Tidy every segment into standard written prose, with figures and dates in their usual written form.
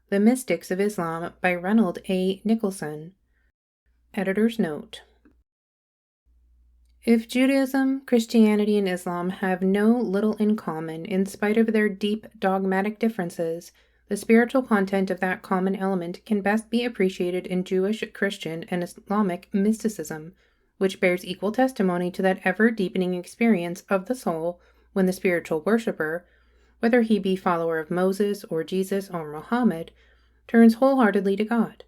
The Mystics of Islam by Reynold A. Nicholson. Editor's note. If Judaism, Christianity, and Islam have no little in common, in spite of their deep dogmatic differences, the spiritual content of that common element can best be appreciated in Jewish, Christian, and Islamic mysticism, which bears equal testimony to that ever-deepening experience of the soul when the spiritual worshipper, whether he be follower of Moses or Jesus or Muhammad, turns wholeheartedly to God.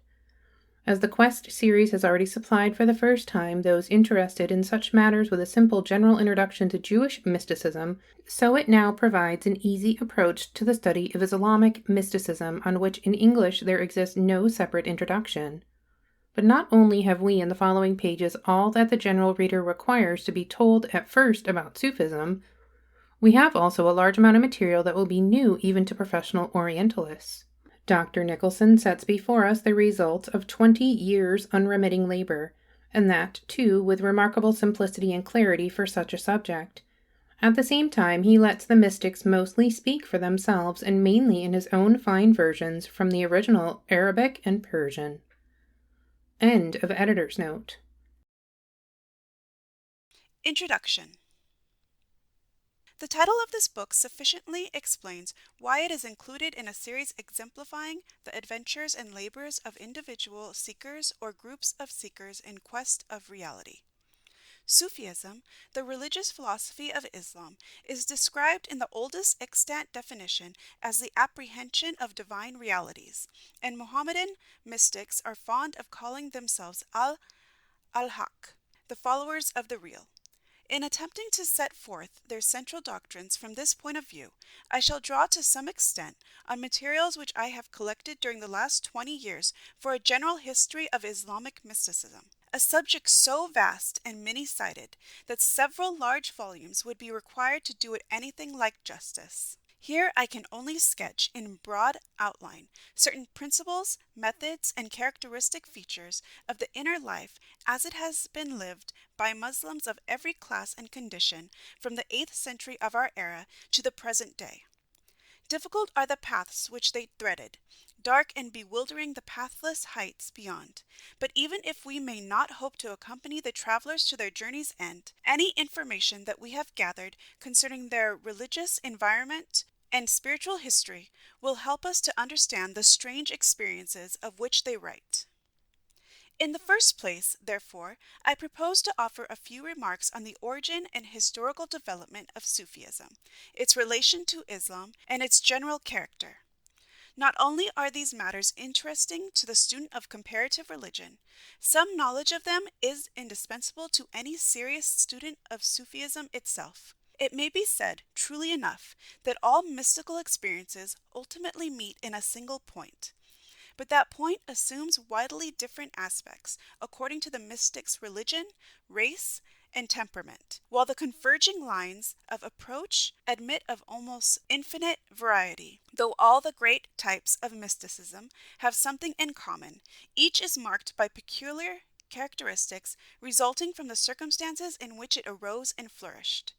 As the Quest series has already supplied for the first time those interested in such matters with a simple general introduction to Jewish mysticism, so it now provides an easy approach to the study of Islamic mysticism on which in English there exists no separate introduction. But not only have we in the following pages all that the general reader requires to be told at first about Sufism, we have also a large amount of material that will be new even to professional Orientalists. Dr. Nicholson sets before us the results of 20 years' unremitting labor, and that, too, with remarkable simplicity and clarity for such a subject. At the same time, he lets the mystics mostly speak for themselves and mainly in his own fine versions from the original Arabic and Persian. End of editor's note. Introduction. The title of this book sufficiently explains why it is included in a series exemplifying the adventures and labors of individual seekers or groups of seekers in quest of reality. Sufism, the religious philosophy of Islam, is described in the oldest extant definition as the apprehension of divine realities, and Mohammedan mystics are fond of calling themselves al-Haq, the followers of the real. In attempting to set forth their central doctrines from this point of view, I shall draw to some extent on materials which I have collected during the last 20 years for a general history of Islamic mysticism, a subject so vast and many-sided that several large volumes would be required to do it anything like justice. Here I can only sketch in broad outline certain principles, methods, and characteristic features of the inner life as it has been lived by Muslims of every class and condition from the 8th century of our era to the present day. Difficult are the paths which they threaded, dark and bewildering the pathless heights beyond. But even if we may not hope to accompany the travelers to their journey's end, any information that we have gathered concerning their religious environment and spiritual history will help us to understand the strange experiences of which they write. In the first place, therefore, I propose to offer a few remarks on the origin and historical development of Sufism, its relation to Islam, and its general character. Not only are these matters interesting to the student of comparative religion, some knowledge of them is indispensable to any serious student of Sufism itself. It may be said, truly enough, that all mystical experiences ultimately meet in a single point. But that point assumes widely different aspects according to the mystic's religion, race, and temperament, while the converging lines of approach admit of almost infinite variety. Though all the great types of mysticism have something in common, each is marked by peculiar characteristics resulting from the circumstances in which it arose and flourished.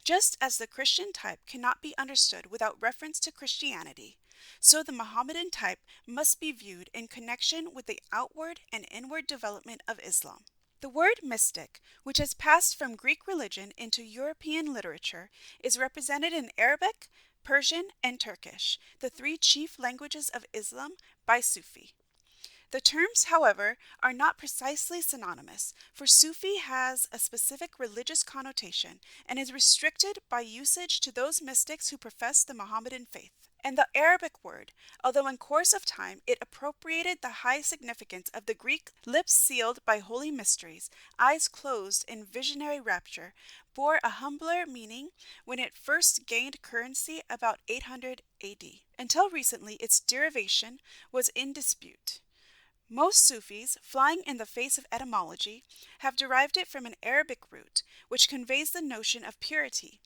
Just as the Christian type cannot be understood without reference to Christianity, so the Mohammedan type must be viewed in connection with the outward and inward development of Islam. The word mystic, which has passed from Greek religion into European literature, is represented in Arabic, Persian, and Turkish, the 3 chief languages of Islam, by Sufi. The terms, however, are not precisely synonymous, for Sufi has a specific religious connotation and is restricted by usage to those mystics who profess the Mohammedan faith. And the Arabic word, although in course of time it appropriated the high significance of the Greek lips sealed by holy mysteries, eyes closed in visionary rapture, bore a humbler meaning when it first gained currency about 800 AD. Until recently, its derivation was in dispute. Most Sufis, flying in the face of etymology, have derived it from an Arabic root, which conveys the notion of purity.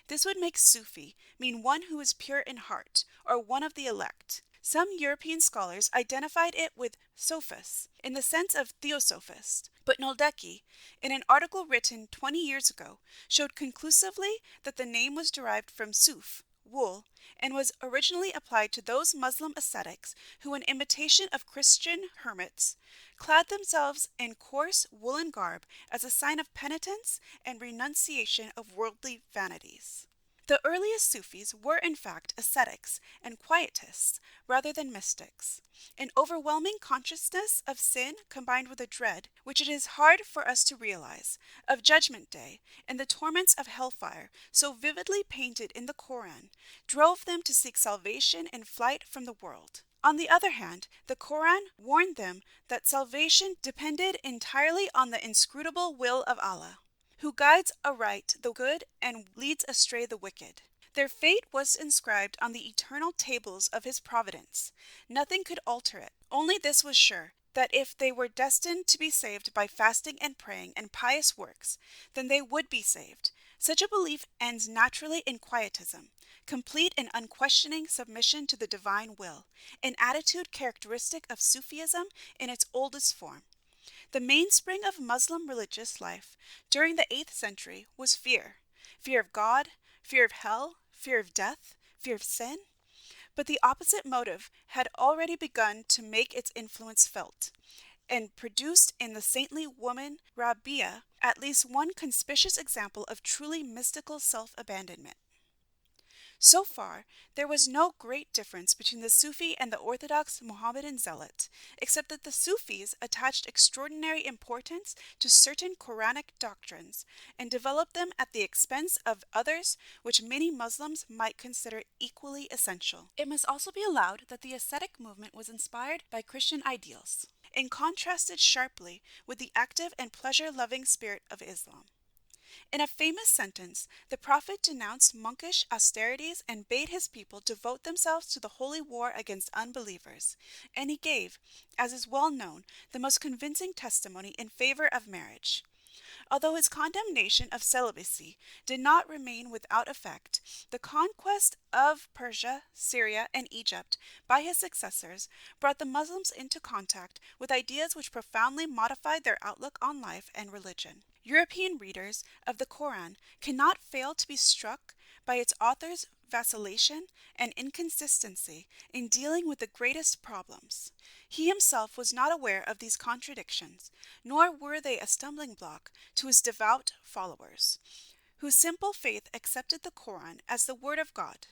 This would make Sufi mean one who is pure in heart, or one of the elect. Some European scholars identified it with sophist, in the sense of theosophist, but Noldeki, in an article written 20 years ago, showed conclusively that the name was derived from suf, wool, and was originally applied to those Muslim ascetics who, in imitation of Christian hermits, clad themselves in coarse woolen garb as a sign of penitence and renunciation of worldly vanities. The earliest Sufis were in fact ascetics and quietists rather than mystics, an overwhelming consciousness of sin combined with a dread, which it is hard for us to realize, of Judgment Day and the torments of hellfire so vividly painted in the Koran, drove them to seek salvation in flight from the world. On the other hand, the Koran warned them that salvation depended entirely on the inscrutable will of Allah, who guides aright the good and leads astray the wicked. Their fate was inscribed on the eternal tables of his providence. Nothing could alter it. Only this was sure, that if they were destined to be saved by fasting and praying and pious works, then they would be saved. Such a belief ends naturally in quietism, complete and unquestioning submission to the divine will, an attitude characteristic of Sufism in its oldest form. The mainspring of Muslim religious life during the 8th century was fear. Fear of God, fear of hell, fear of death, fear of sin. But the opposite motive had already begun to make its influence felt, and produced in the saintly woman Rabia at least one conspicuous example of truly mystical self-abandonment. So far, there was no great difference between the Sufi and the orthodox Mohammedan zealot, except that the Sufis attached extraordinary importance to certain Quranic doctrines and developed them at the expense of others which many Muslims might consider equally essential. It must also be allowed that the ascetic movement was inspired by Christian ideals, and contrasted sharply with the active and pleasure-loving spirit of Islam. In a famous sentence, the Prophet denounced monkish austerities and bade his people devote themselves to the holy war against unbelievers, and he gave, as is well known, the most convincing testimony in favor of marriage. Although his condemnation of celibacy did not remain without effect, the conquest of Persia, Syria, and Egypt by his successors brought the Muslims into contact with ideas which profoundly modified their outlook on life and religion. European readers of the Koran cannot fail to be struck by its author's vacillation and inconsistency in dealing with the greatest problems. He himself was not aware of these contradictions, nor were they a stumbling block to his devout followers, whose simple faith accepted the Koran as the word of God.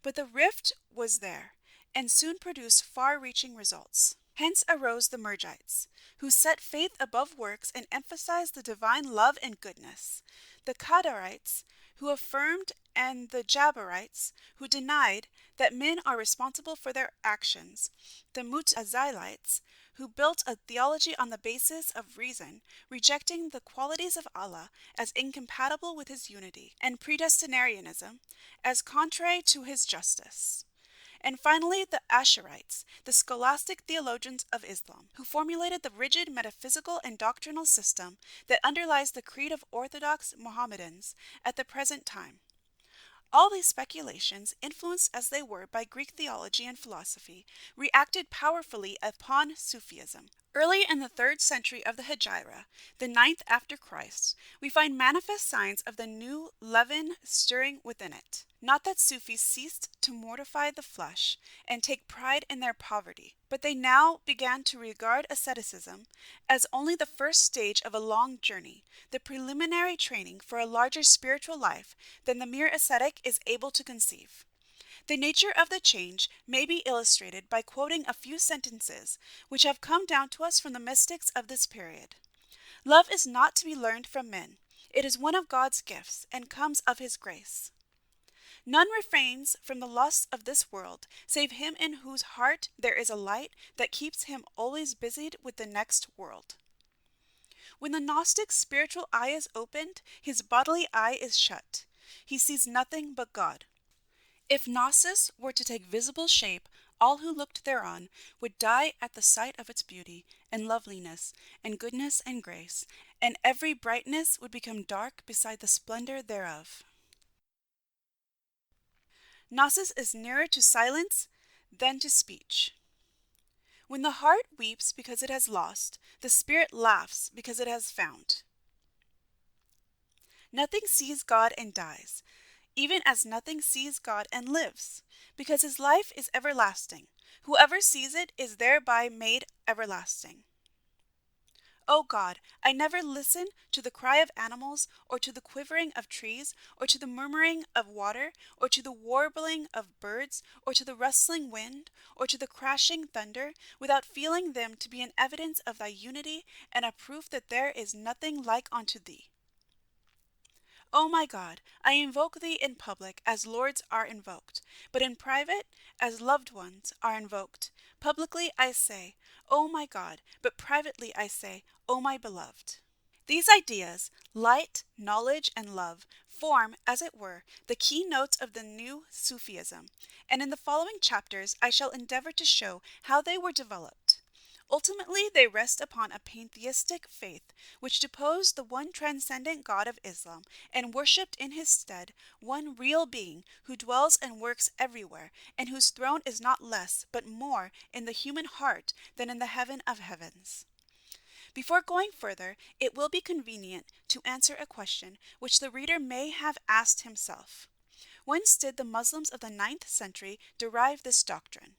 But the rift was there, and soon produced far-reaching results. Hence arose the Murjites, who set faith above works and emphasized the divine love and goodness, the Qadarites, who affirmed, and the Jabarites, who denied that men are responsible for their actions, the Mu'tazilites, who built a theology on the basis of reason, rejecting the qualities of Allah as incompatible with his unity, and predestinarianism as contrary to his justice. And finally, the Ash'arites, the scholastic theologians of Islam, who formulated the rigid metaphysical and doctrinal system that underlies the creed of Orthodox Mohammedans at the present time. All these speculations, influenced as they were by Greek theology and philosophy, reacted powerfully upon Sufism. Early in the 3rd century of the Hijra, the 9th after Christ, we find manifest signs of the new leaven stirring within it. Not that Sufis ceased to mortify the flesh and take pride in their poverty, but they now began to regard asceticism as only the first stage of a long journey, the preliminary training for a larger spiritual life than the mere ascetic is able to conceive. The nature of the change may be illustrated by quoting a few sentences which have come down to us from the mystics of this period. Love is not to be learned from men. It is one of God's gifts and comes of his grace. None refrains from the lusts of this world, save him in whose heart there is a light that keeps him always busied with the next world. When the Gnostic's spiritual eye is opened, his bodily eye is shut. He sees nothing but God. If Gnosis were to take visible shape, all who looked thereon would die at the sight of its beauty and loveliness and goodness and grace, and every brightness would become dark beside the splendor thereof. Gnosis is nearer to silence than to speech. When the heart weeps because it has lost, the spirit laughs because it has found. Nothing sees God and dies. even as nothing sees God and lives, because his life is everlasting. Whoever sees it is thereby made everlasting. O God, I never listen to the cry of animals, or to the quivering of trees, or to the murmuring of water, or to the warbling of birds, or to the rustling wind, or to the crashing thunder, without feeling them to be an evidence of thy unity, and a proof that there is nothing like unto thee. O my God, I invoke thee in public as lords are invoked, but in private as loved ones are invoked. Publicly I say, O my God, but privately I say, O my beloved. These ideas, light, knowledge, and love, form, as it were, the keynotes of the new Sufism, and in the following chapters I shall endeavor to show how they were developed. Ultimately, they rest upon a pantheistic faith, which deposed the one transcendent God of Islam and worshipped in his stead one real being who dwells and works everywhere, and whose throne is not less but more in the human heart than in the heaven of heavens. Before going further, it will be convenient to answer a question which the reader may have asked himself. Whence did the Muslims of the 9th century derive this doctrine?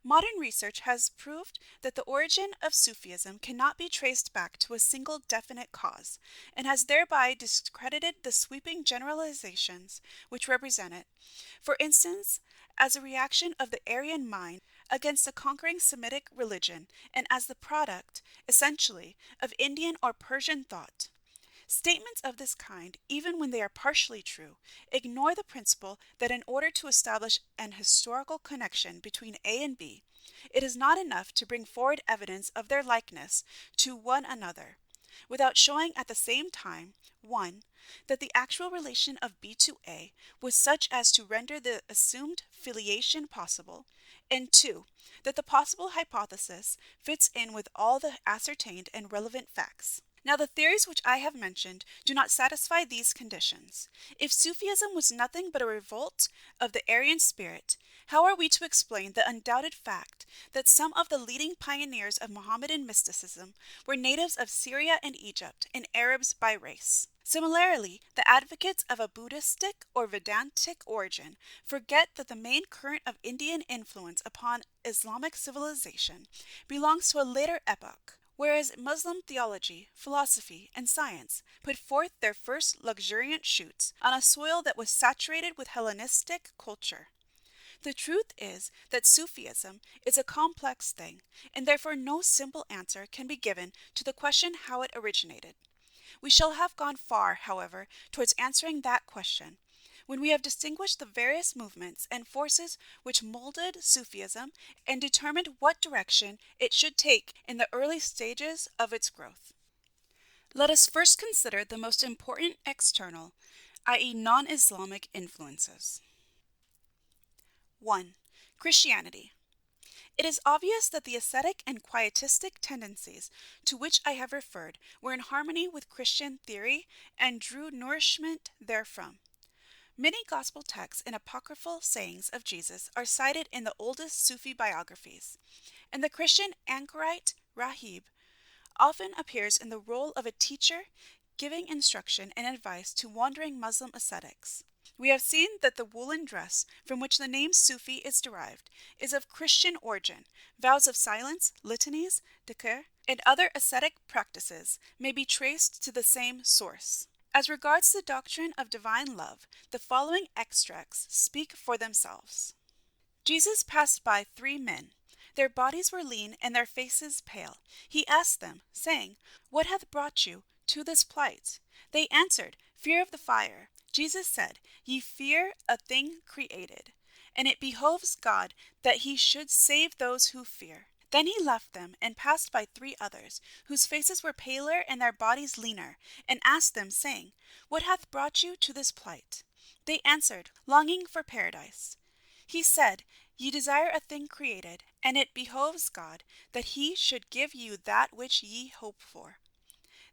Modern research has proved that the origin of Sufism cannot be traced back to a single definite cause, and has thereby discredited the sweeping generalizations which represent it. For instance, as a reaction of the Aryan mind against the conquering Semitic religion, and as the product, essentially, of Indian or Persian thought. Statements of this kind, even when they are partially true, ignore the principle that in order to establish an historical connection between A and B, it is not enough to bring forward evidence of their likeness to one another, without showing at the same time, 1. That the actual relation of B to A was such as to render the assumed filiation possible, and 2. That the possible hypothesis fits in with all the ascertained and relevant facts. Now, the theories which I have mentioned do not satisfy these conditions. If Sufism was nothing but a revolt of the Aryan spirit, how are we to explain the undoubted fact that some of the leading pioneers of Mohammedan mysticism were natives of Syria and Egypt, and Arabs by race? Similarly, the advocates of a Buddhistic or Vedantic origin forget that the main current of Indian influence upon Islamic civilization belongs to a later epoch, whereas Muslim theology, philosophy, and science put forth their first luxuriant shoots on a soil that was saturated with Hellenistic culture. The truth is that Sufism is a complex thing, and therefore no simple answer can be given to the question how it originated. We shall have gone far, however, towards answering that question, when we have distinguished the various movements and forces which molded Sufism and determined what direction it should take in the early stages of its growth. Let us first consider the most important external, i.e. non-Islamic influences. 1. Christianity. It is obvious that the ascetic and quietistic tendencies to which I have referred were in harmony with Christian theory and drew nourishment therefrom. Many gospel texts and apocryphal sayings of Jesus are cited in the oldest Sufi biographies, and the Christian anchorite Rahib often appears in the role of a teacher giving instruction and advice to wandering Muslim ascetics. We have seen that the woolen dress from which the name Sufi is derived is of Christian origin. Vows of silence, litanies, dhikr, and other ascetic practices may be traced to the same source. As regards the doctrine of divine love, the following extracts speak for themselves. Jesus passed by 3 men. Their bodies were lean and their faces pale. He asked them, saying, "What hath brought you to this plight?" They answered, "Fear of the fire." Jesus said, "Ye fear a thing created, and it behoves God that he should save those who fear." Then he left them and passed by 3 others, whose faces were paler and their bodies leaner, and asked them, saying, "What hath brought you to this plight?" They answered, "Longing for paradise." He said, "Ye desire a thing created, and it behoves God that he should give you that which ye hope for."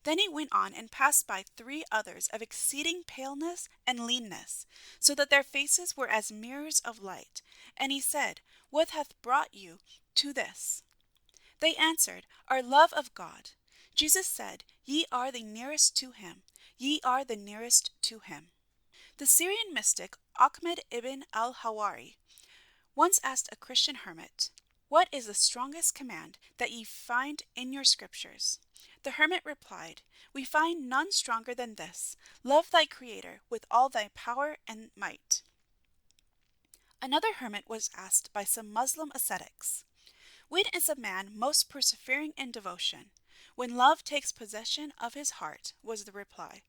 Then he went on and passed by 3 others of exceeding paleness and leanness, so that their faces were as mirrors of light. And he said, "What hath brought you to this?" They answered, "Our love of God." Jesus said, "Ye are the nearest to him. Ye are the nearest to him." The Syrian mystic Ahmed ibn al-Hawari once asked a Christian hermit, "What is the strongest command that ye find in your scriptures?" The hermit replied, "We find none stronger than this: love thy Creator with all thy power and might." Another hermit was asked by some Muslim ascetics, "When is a man most persevering in devotion?" "When love takes possession of his heart," was the reply.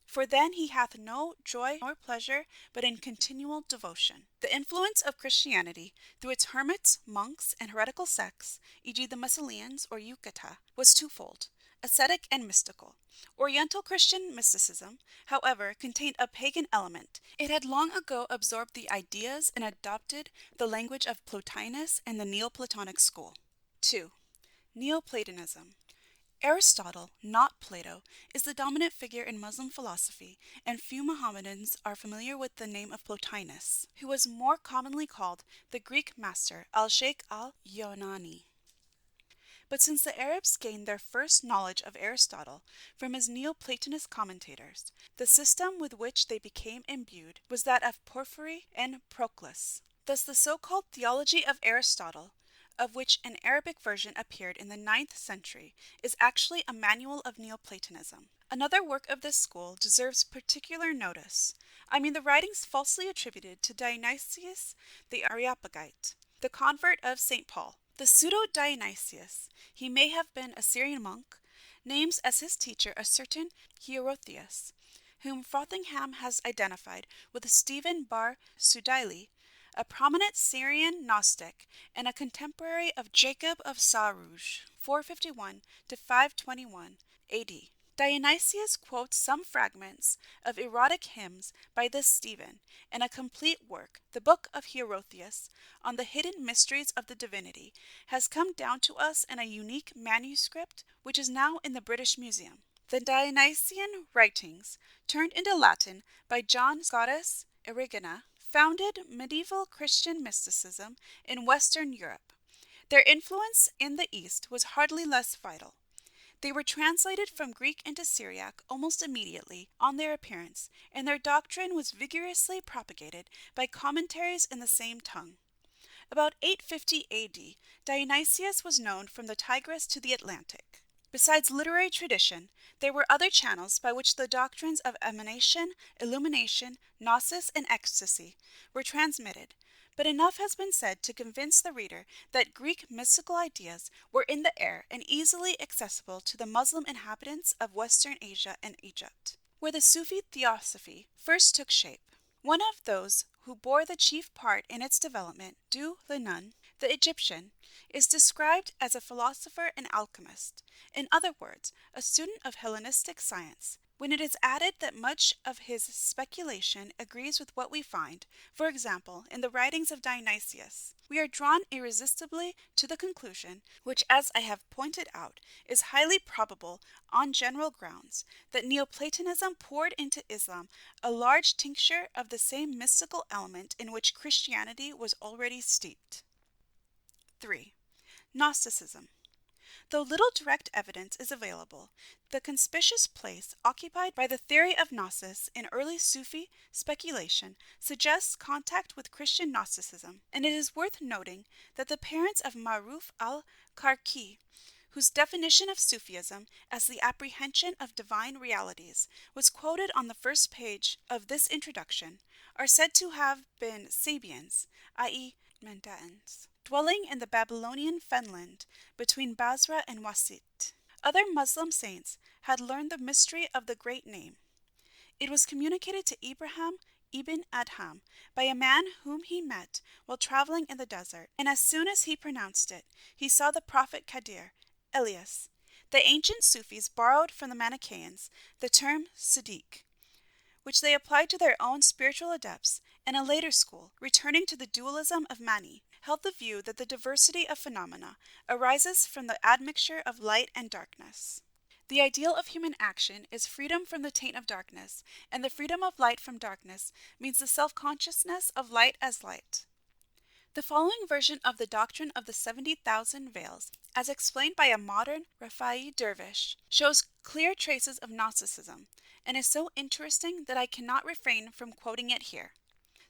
"For then he hath no joy nor pleasure but in continual devotion." The influence of Christianity through its hermits, monks, and heretical sects, e.g. the Massilians or Yucata, was twofold, ascetic and mystical. Oriental Christian mysticism, however, contained a pagan element. It had long ago absorbed the ideas and adopted the language of Plotinus and the Neoplatonic school. 2. Neoplatonism. Aristotle, not Plato, is the dominant figure in Muslim philosophy, and few Mohammedans are familiar with the name of Plotinus, who was more commonly called the Greek master al-Sheikh al-Yunani. But since the Arabs gained their first knowledge of Aristotle from his Neoplatonist commentators, the system with which they became imbued was that of Porphyry and Proclus. Thus the so-called theology of Aristotle, of which an Arabic version appeared in the 9th century, is actually a manual of Neoplatonism. Another work of this school deserves particular notice. I mean the writings falsely attributed to Dionysius the Areopagite, the convert of St. Paul. The pseudo-Dionysius, he may have been a Syrian monk, names as his teacher a certain Hierotheus, whom Frothingham has identified with Stephen Bar Sudaili, a prominent Syrian Gnostic and a contemporary of Jacob of Sarouge, 451 to 521 A.D. Dionysius quotes some fragments of erotic hymns by this Stephen, and a complete work, the Book of Hierotheus, on the hidden mysteries of the divinity, has come down to us in a unique manuscript which is now in the British Museum. The Dionysian writings, turned into Latin by John Scotus Erigena, founded medieval Christian mysticism in Western Europe. Their influence in the East was hardly less vital. They were translated from Greek into Syriac almost immediately on their appearance, and their doctrine was vigorously propagated by commentaries in the same tongue. About 850 A.D., Dionysius was known from the Tigris to the Atlantic. Besides literary tradition, there were other channels by which the doctrines of emanation, illumination, gnosis, and ecstasy were transmitted, but enough has been said to convince the reader that Greek mystical ideas were in the air and easily accessible to the Muslim inhabitants of Western Asia and Egypt, where the Sufi theosophy first took shape. One of those who bore the chief part in its development, Du Linun, the Egyptian, is described as a philosopher and alchemist, in other words, a student of Hellenistic science. When it is added that much of his speculation agrees with what we find, for example, in the writings of Dionysius, we are drawn irresistibly to the conclusion, which, as I have pointed out, is highly probable on general grounds, that Neoplatonism poured into Islam a large tincture of the same mystical element in which Christianity was already steeped. 3. Gnosticism. Though little direct evidence is available, the conspicuous place occupied by the theory of Gnosis in early Sufi speculation suggests contact with Christian Gnosticism, and it is worth noting that the parents of Maruf al-Karki, whose definition of Sufism as the apprehension of divine realities was quoted on the first page of this introduction, are said to have been Sabians, i.e. Mandaeans, dwelling in the Babylonian fenland between Basra and Wasit. Other Muslim saints had learned the mystery of the great name. It was communicated to Ibrahim ibn Adham by a man whom he met while traveling in the desert, and as soon as he pronounced it, he saw the prophet Qadir, Elias. The ancient Sufis borrowed from the Manichaeans the term Siddiq, which they applied to their own spiritual adepts, and a later school, returning to the dualism of Mani, held the view that the diversity of phenomena arises from the admixture of light and darkness. The ideal of human action is freedom from the taint of darkness, and the freedom of light from darkness means the self-consciousness of light as light. The following version of the doctrine of the 70,000 veils, as explained by a modern Rafai dervish, shows clear traces of Gnosticism, and is so interesting that I cannot refrain from quoting it here.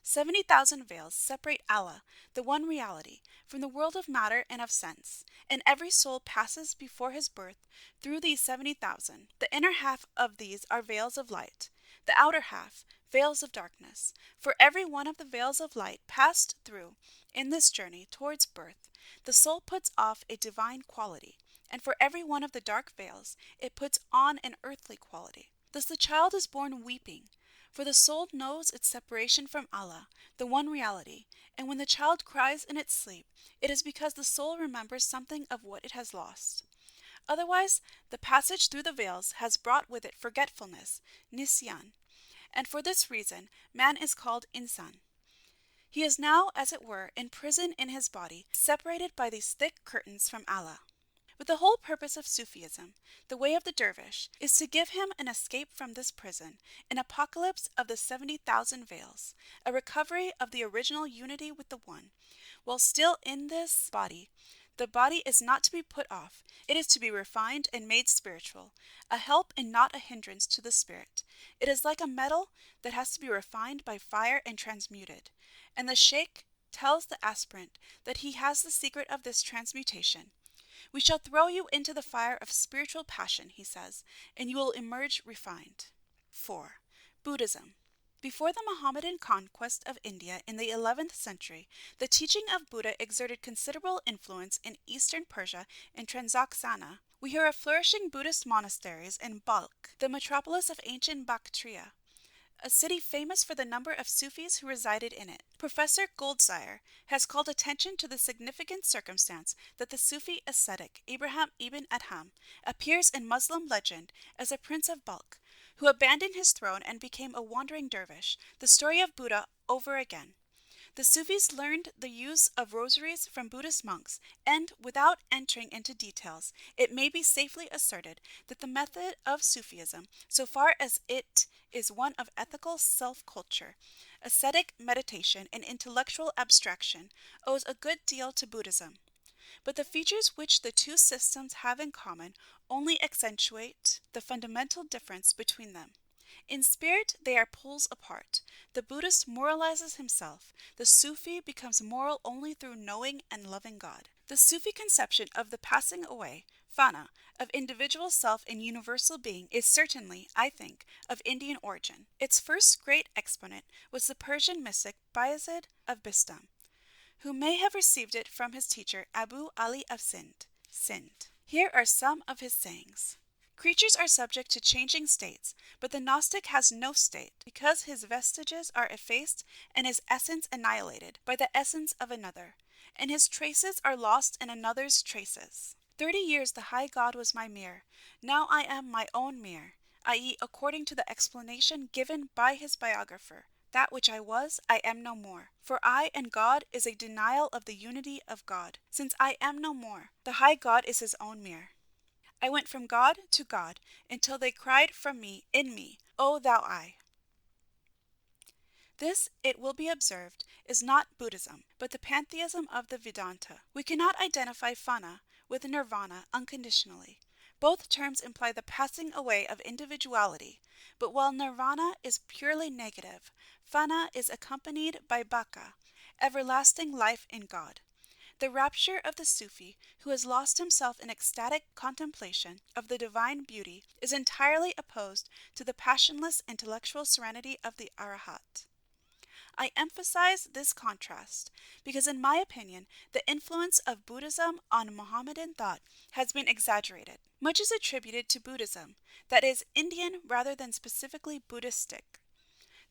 70,000 veils separate Allah, the one reality, from the world of matter and of sense, and every soul passes before his birth through these 70,000. The inner half of these are veils of light, the outer half, veils of darkness. For every one of the veils of light passed through in this journey towards birth, the soul puts off a divine quality, and for every one of the dark veils, it puts on an earthly quality. Thus the child is born weeping, for the soul knows its separation from Allah, the one reality, and when the child cries in its sleep, it is because the soul remembers something of what it has lost. Otherwise, the passage through the veils has brought with it forgetfulness, nisyan, and for this reason man is called insan. He is now, as it were, in prison in his body, separated by these thick curtains from Allah. But the whole purpose of Sufism, the way of the dervish, is to give him an escape from this prison, an apocalypse of the 70,000 veils, a recovery of the original unity with the One. While still in this body, the body is not to be put off, it is to be refined and made spiritual, a help and not a hindrance to the spirit. It is like a metal that has to be refined by fire and transmuted. And the sheikh tells the aspirant that he has the secret of this transmutation. We shall throw you into the fire of spiritual passion, he says, and you will emerge refined. 4. Buddhism. Before the Mohammedan conquest of India in the 11th century, the teaching of Buddha exerted considerable influence in eastern Persia and Transoxana. We hear of flourishing Buddhist monasteries in Balkh, the metropolis of ancient Bactria, a city famous for the number of Sufis who resided in it. Professor Goldsire has called attention to the significant circumstance that the Sufi ascetic Ibrahim ibn Adham appears in Muslim legend as a prince of Balkh, who abandoned his throne and became a wandering dervish, the story of Buddha over again. The Sufis learned the use of rosaries from Buddhist monks, and, without entering into details, it may be safely asserted that the method of Sufism, so far as it is one of ethical self-culture, ascetic meditation, and intellectual abstraction, owes a good deal to Buddhism. But the features which the two systems have in common only accentuate the fundamental difference between them. In spirit, they are poles apart. The Buddhist moralizes himself. The Sufi becomes moral only through knowing and loving God. The Sufi conception of the passing away, fana, of individual self and universal being is certainly, I think, of Indian origin. Its first great exponent was the Persian mystic Bayezid of Bistam, who may have received it from his teacher Abu Ali of Sind. Here are some of his sayings. Creatures are subject to changing states, but the Gnostic has no state, because his vestiges are effaced and his essence annihilated by the essence of another, and his traces are lost in another's traces. 30 years the high God was my mirror, now I am my own mirror, i.e., according to the explanation given by his biographer. That which I was, I am no more. For I and God is a denial of the unity of God. Since I am no more, the high God is his own mirror. I went from God to God, until they cried from me, in me, O thou I. This, it will be observed, is not Buddhism, but the pantheism of the Vedanta. We cannot identify fana with nirvana unconditionally. Both terms imply the passing away of individuality, but while nirvana is purely negative, fana is accompanied by baka, everlasting life in God. The rapture of the Sufi, who has lost himself in ecstatic contemplation of the divine beauty, is entirely opposed to the passionless intellectual serenity of the Arahat. I emphasize this contrast because, in my opinion, the influence of Buddhism on Mohammedan thought has been exaggerated. Much is attributed to Buddhism, that is, Indian rather than specifically Buddhistic.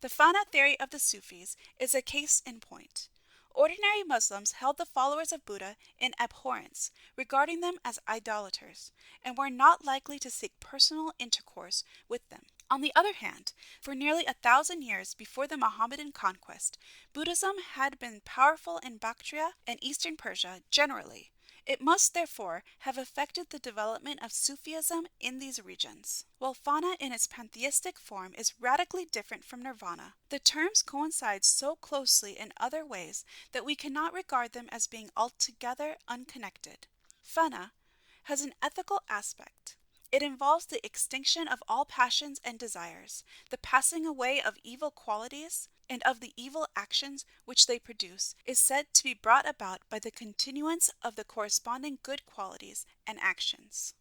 The fana theory of the Sufis is a case in point. Ordinary Muslims held the followers of Buddha in abhorrence, regarding them as idolaters, and were not likely to seek personal intercourse with them. On the other hand, for nearly 1,000 years before the Mohammedan conquest, Buddhism had been powerful in Bactria and eastern Persia generally. It must therefore have affected the development of Sufism in these regions. While fana in its pantheistic form is radically different from nirvana, the terms coincide so closely in other ways that we cannot regard them as being altogether unconnected. Fana has an ethical aspect. It involves the extinction of all passions and desires, the passing away of evil qualities, and of the evil actions which they produce, is said to be brought about by the continuance of the corresponding good qualities and actions.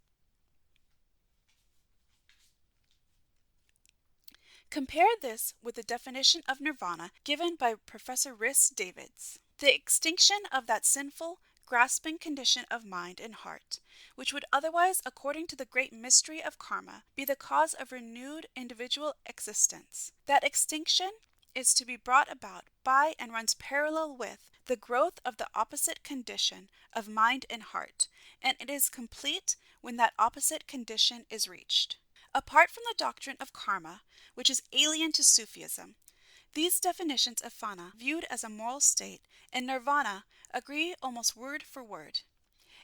Compare this with the definition of nirvana given by Professor Rhys Davids: the extinction of that sinful, grasping condition of mind and heart, which would otherwise, according to the great mystery of karma, be the cause of renewed individual existence. That extinction is to be brought about by and runs parallel with the growth of the opposite condition of mind and heart, and it is complete when that opposite condition is reached. Apart from the doctrine of karma, which is alien to Sufism, these definitions of fana, viewed as a moral state, and nirvana agree almost word for word.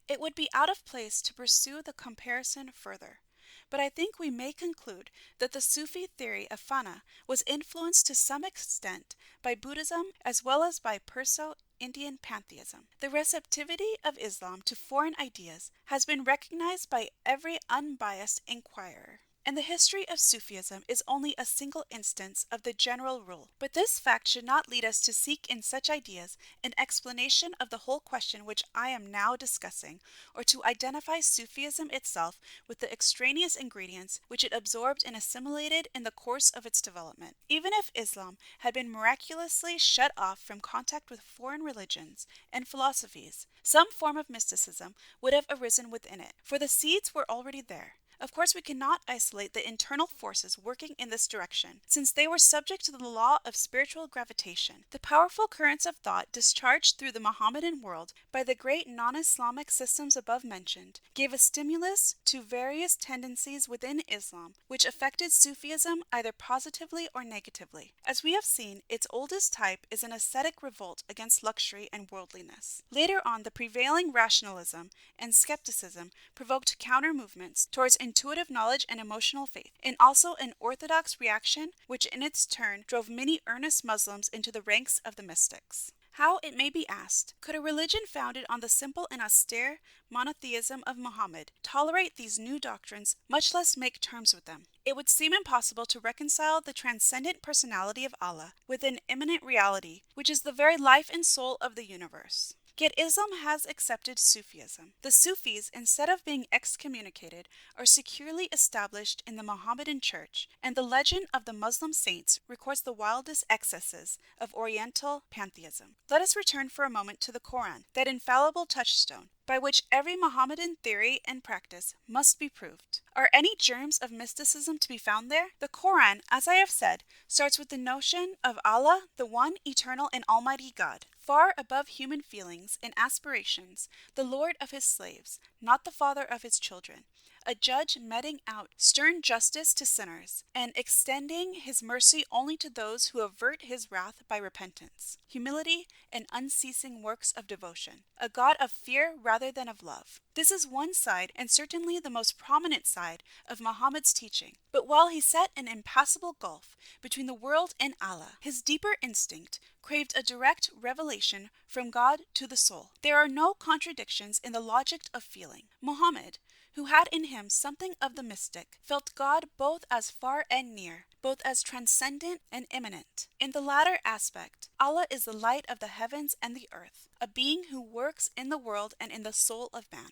It would be out of place to pursue the comparison further, but I think we may conclude that the Sufi theory of fana was influenced to some extent by Buddhism as well as by Perso-Indian pantheism. The receptivity of Islam to foreign ideas has been recognized by every unbiased inquirer, and the history of Sufism is only a single instance of the general rule. But this fact should not lead us to seek in such ideas an explanation of the whole question which I am now discussing, or to identify Sufism itself with the extraneous ingredients which it absorbed and assimilated in the course of its development. Even if Islam had been miraculously shut off from contact with foreign religions and philosophies, some form of mysticism would have arisen within it, for the seeds were already there. Of course, we cannot isolate the internal forces working in this direction, since they were subject to the law of spiritual gravitation. The powerful currents of thought discharged through the Mohammedan world by the great non-Islamic systems above mentioned gave a stimulus to various tendencies within Islam, which affected Sufism either positively or negatively. As we have seen, its oldest type is an ascetic revolt against luxury and worldliness. Later on, the prevailing rationalism and skepticism provoked counter-movements towards intuitive knowledge and emotional faith, and also an orthodox reaction which in its turn drove many earnest Muslims into the ranks of the mystics. How, it may be asked, could a religion founded on the simple and austere monotheism of Muhammad tolerate these new doctrines, much less make terms with them? It would seem impossible to reconcile the transcendent personality of Allah with an immanent reality, which is the very life and soul of the universe. Yet Islam has accepted Sufism. The Sufis, instead of being excommunicated, are securely established in the Mohammedan Church, and the legend of the Muslim saints records the wildest excesses of Oriental pantheism. Let us return for a moment to the Quran, that infallible touchstone, by which every Mohammedan theory and practice must be proved. Are any germs of mysticism to be found there? The Quran, as I have said, starts with the notion of Allah, the one eternal and almighty God, far above human feelings and aspirations, the Lord of his slaves, not the father of his children, a judge meting out stern justice to sinners, and extending his mercy only to those who avert his wrath by repentance, humility, and unceasing works of devotion, a God of fear rather than of love. This is one side, and certainly the most prominent side, of Muhammad's teaching. But while he set an impassable gulf between the world and Allah, his deeper instinct craved a direct revelation from God to the soul. There are no contradictions in the logic of feeling. Muhammad, who had in him something of the mystic, felt God both as far and near, both as transcendent and immanent. In the latter aspect, Allah is the light of the heavens and the earth, a being who works in the world and in the soul of man.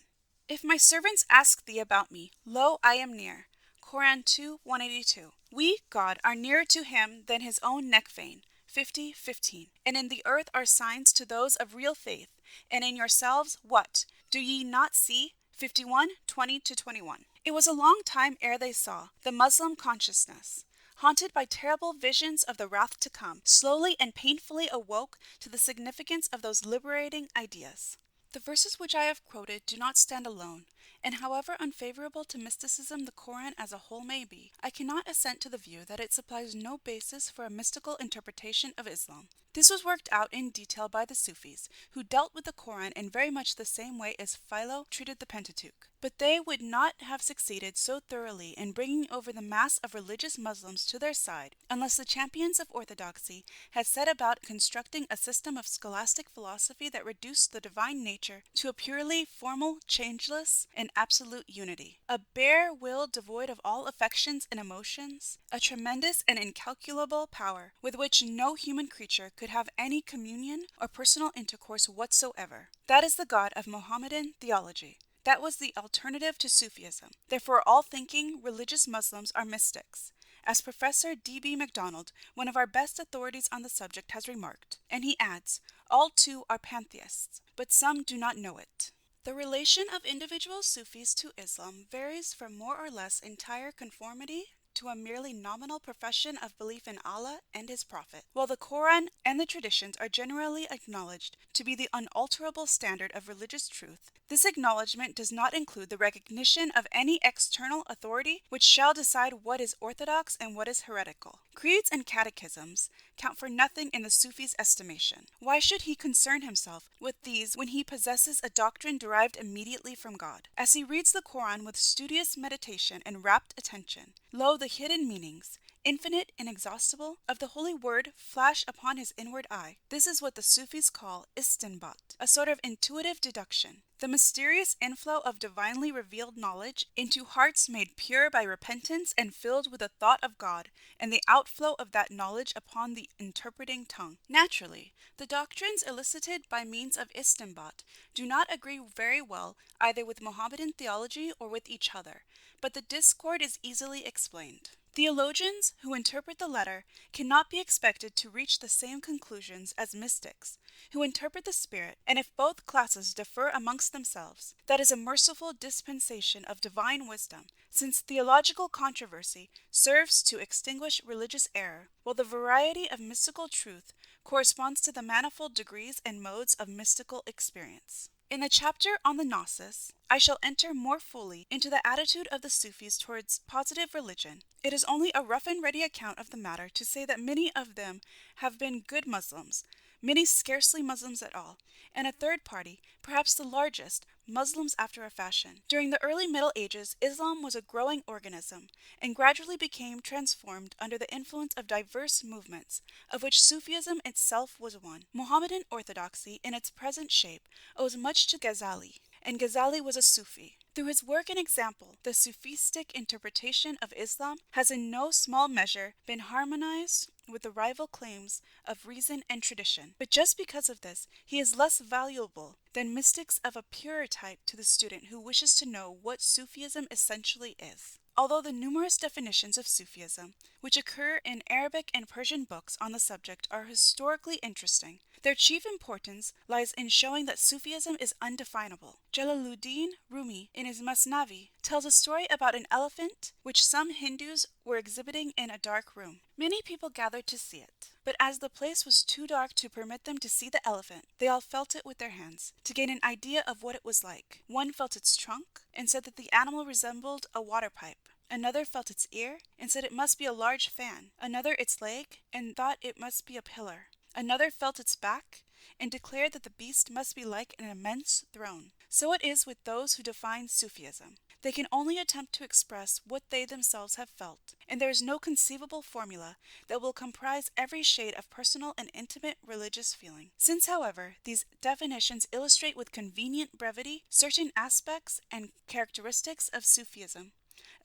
If my servants ask thee about me, lo, I am near. Quran 2:182. We, God, are nearer to him than his own neck vein. 50:15. And in the earth are signs to those of real faith, and in yourselves what? Do ye not see? 51:20-21. It was a long time ere they saw the Muslim consciousness, haunted by terrible visions of the wrath to come, slowly and painfully awoke to the significance of those liberating ideas. The verses which I have quoted do not stand alone, and however unfavorable to mysticism the Koran as a whole may be, I cannot assent to the view that it supplies no basis for a mystical interpretation of Islam. This was worked out in detail by the Sufis, who dealt with the Koran in very much the same way as Philo treated the Pentateuch. But they would not have succeeded so thoroughly in bringing over the mass of religious Muslims to their side unless the champions of orthodoxy had set about constructing a system of scholastic philosophy that reduced the divine nature to a purely formal, changeless, in absolute unity. A bare will devoid of all affections and emotions, a tremendous and incalculable power with which no human creature could have any communion or personal intercourse whatsoever. That is the God of Mohammedan theology. That was the alternative to Sufism. Therefore, all thinking, religious Muslims are mystics, as Professor D.B. MacDonald, one of our best authorities on the subject, has remarked. And he adds, all too are pantheists, but some do not know it. The relation of individual Sufis to Islam varies from more or less entire conformity to a merely nominal profession of belief in Allah and His Prophet. While the Quran and the traditions are generally acknowledged to be the unalterable standard of religious truth, this acknowledgement does not include the recognition of any external authority which shall decide what is orthodox and what is heretical. Creeds and catechisms count for nothing in the Sufi's estimation. Why should he concern himself with these when he possesses a doctrine derived immediately from God? As he reads the Quran with studious meditation and rapt attention, lo, the hidden meanings, infinite and inexhaustible, of the holy word flash upon his inward eye. This is what the Sufis call istinbat, a sort of intuitive deduction, the mysterious inflow of divinely revealed knowledge into hearts made pure by repentance and filled with the thought of God, and the outflow of that knowledge upon the interpreting tongue. Naturally, the doctrines elicited by means of istinbat do not agree very well either with Mohammedan theology or with each other, but the discord is easily explained. Theologians who interpret the letter cannot be expected to reach the same conclusions as mystics, who interpret the spirit, and if both classes differ amongst themselves, that is a merciful dispensation of divine wisdom, since theological controversy serves to extinguish religious error, while the variety of mystical truth corresponds to the manifold degrees and modes of mystical experience. In the chapter on the Gnosis, I shall enter more fully into the attitude of the Sufis towards positive religion. It is only a rough and ready account of the matter to say that many of them have been good Muslims, many scarcely Muslims at all, and a third party, perhaps the largest, Muslims after a fashion. During the early Middle Ages, Islam was a growing organism, and gradually became transformed under the influence of diverse movements, of which Sufism itself was one. Mohammedan orthodoxy, in its present shape, owes much to Ghazali, and Ghazali was a Sufi. Through his work and example, the Sufistic interpretation of Islam has in no small measure been harmonized with the rival claims of reason and tradition. But just because of this, he is less valuable than mystics of a purer type to the student who wishes to know what Sufism essentially is. Although the numerous definitions of Sufism, which occur in Arabic and Persian books on the subject, are historically interesting, their chief importance lies in showing that Sufism is undefinable. Jalaluddin Rumi, in his Masnavi, tells a story about an elephant which some Hindus were exhibiting in a dark room. Many people gathered to see it, but as the place was too dark to permit them to see the elephant, they all felt it with their hands, to gain an idea of what it was like. One felt its trunk, and said that the animal resembled a water pipe. Another felt its ear, and said it must be a large fan. Another its leg, and thought it must be a pillar. Another felt its back, and declared that the beast must be like an immense throne. So it is with those who define Sufism. They can only attempt to express what they themselves have felt, and there is no conceivable formula that will comprise every shade of personal and intimate religious feeling. Since, however, these definitions illustrate with convenient brevity certain aspects and characteristics of Sufism,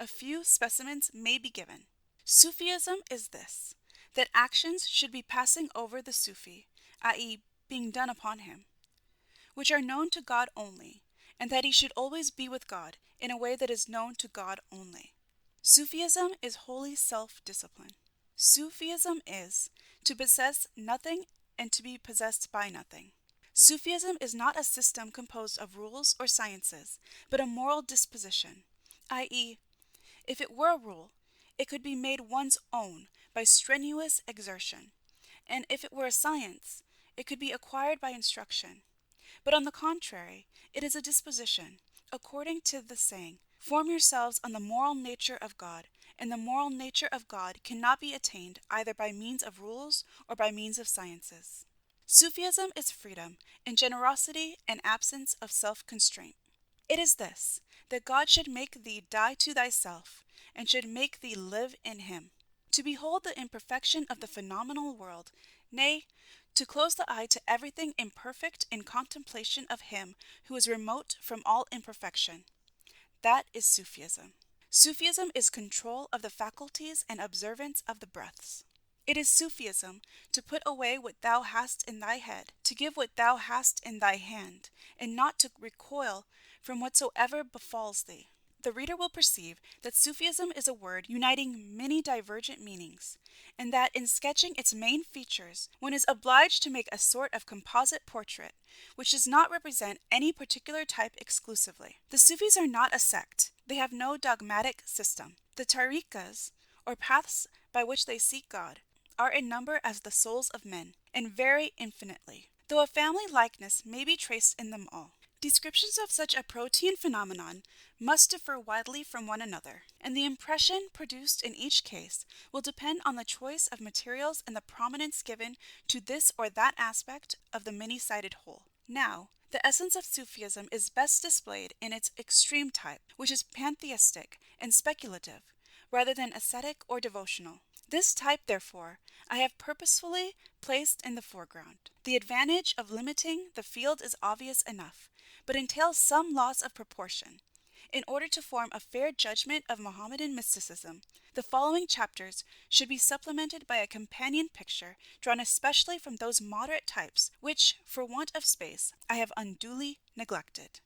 a few specimens may be given. Sufism is this: that actions should be passing over the Sufi, i.e., being done upon him, which are known to God only, and that he should always be with God in a way that is known to God only. Sufism is holy self-discipline. Sufism is to possess nothing and to be possessed by nothing. Sufism is not a system composed of rules or sciences, but a moral disposition, i.e., if it were a rule, it could be made one's own by strenuous exertion, and if it were a science, it could be acquired by instruction. But on the contrary, it is a disposition, according to the saying, "Form yourselves on the moral nature of God," and the moral nature of God cannot be attained either by means of rules or by means of sciences. Sufism is freedom and generosity and absence of self-constraint. It is this, that God should make thee die to thyself, and should make thee live in him. To behold the imperfection of the phenomenal world, nay, to close the eye to everything imperfect in contemplation of him who is remote from all imperfection. That is Sufism. Sufism is control of the faculties and observance of the breaths. It is Sufism to put away what thou hast in thy head, to give what thou hast in thy hand, and not to recoil from whatsoever befalls thee. The reader will perceive that Sufism is a word uniting many divergent meanings, and that in sketching its main features, one is obliged to make a sort of composite portrait, which does not represent any particular type exclusively. The Sufis are not a sect. They have no dogmatic system. The tariqas, or paths by which they seek God, are in number as the souls of men, and vary infinitely, though a family likeness may be traced in them all. Descriptions of such a protean phenomenon must differ widely from one another, and the impression produced in each case will depend on the choice of materials and the prominence given to this or that aspect of the many-sided whole. Now, the essence of Sufism is best displayed in its extreme type, which is pantheistic and speculative, rather than ascetic or devotional. This type, therefore, I have purposefully placed in the foreground. The advantage of limiting the field is obvious enough, but entails some loss of proportion. In order to form a fair judgment of Mohammedan mysticism, the following chapters should be supplemented by a companion picture drawn especially from those moderate types which, for want of space, I have unduly neglected.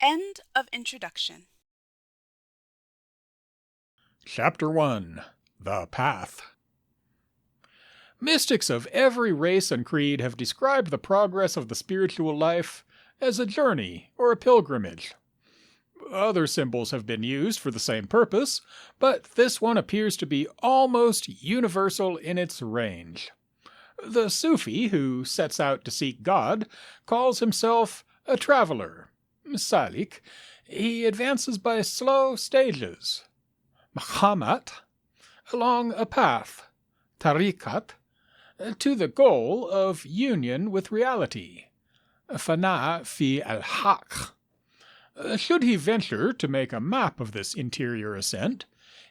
End of introduction. Chapter 1. The Path. Mystics of every race and creed have described the progress of the spiritual life as a journey or a pilgrimage. Other symbols have been used for the same purpose, but this one appears to be almost universal in its range. The Sufi who sets out to seek God calls himself a traveler, salik. He advances by slow stages, maqamat, along a path, tariqat, to the goal of union with reality, fana fi al-haq. Should he venture to make a map of this interior ascent,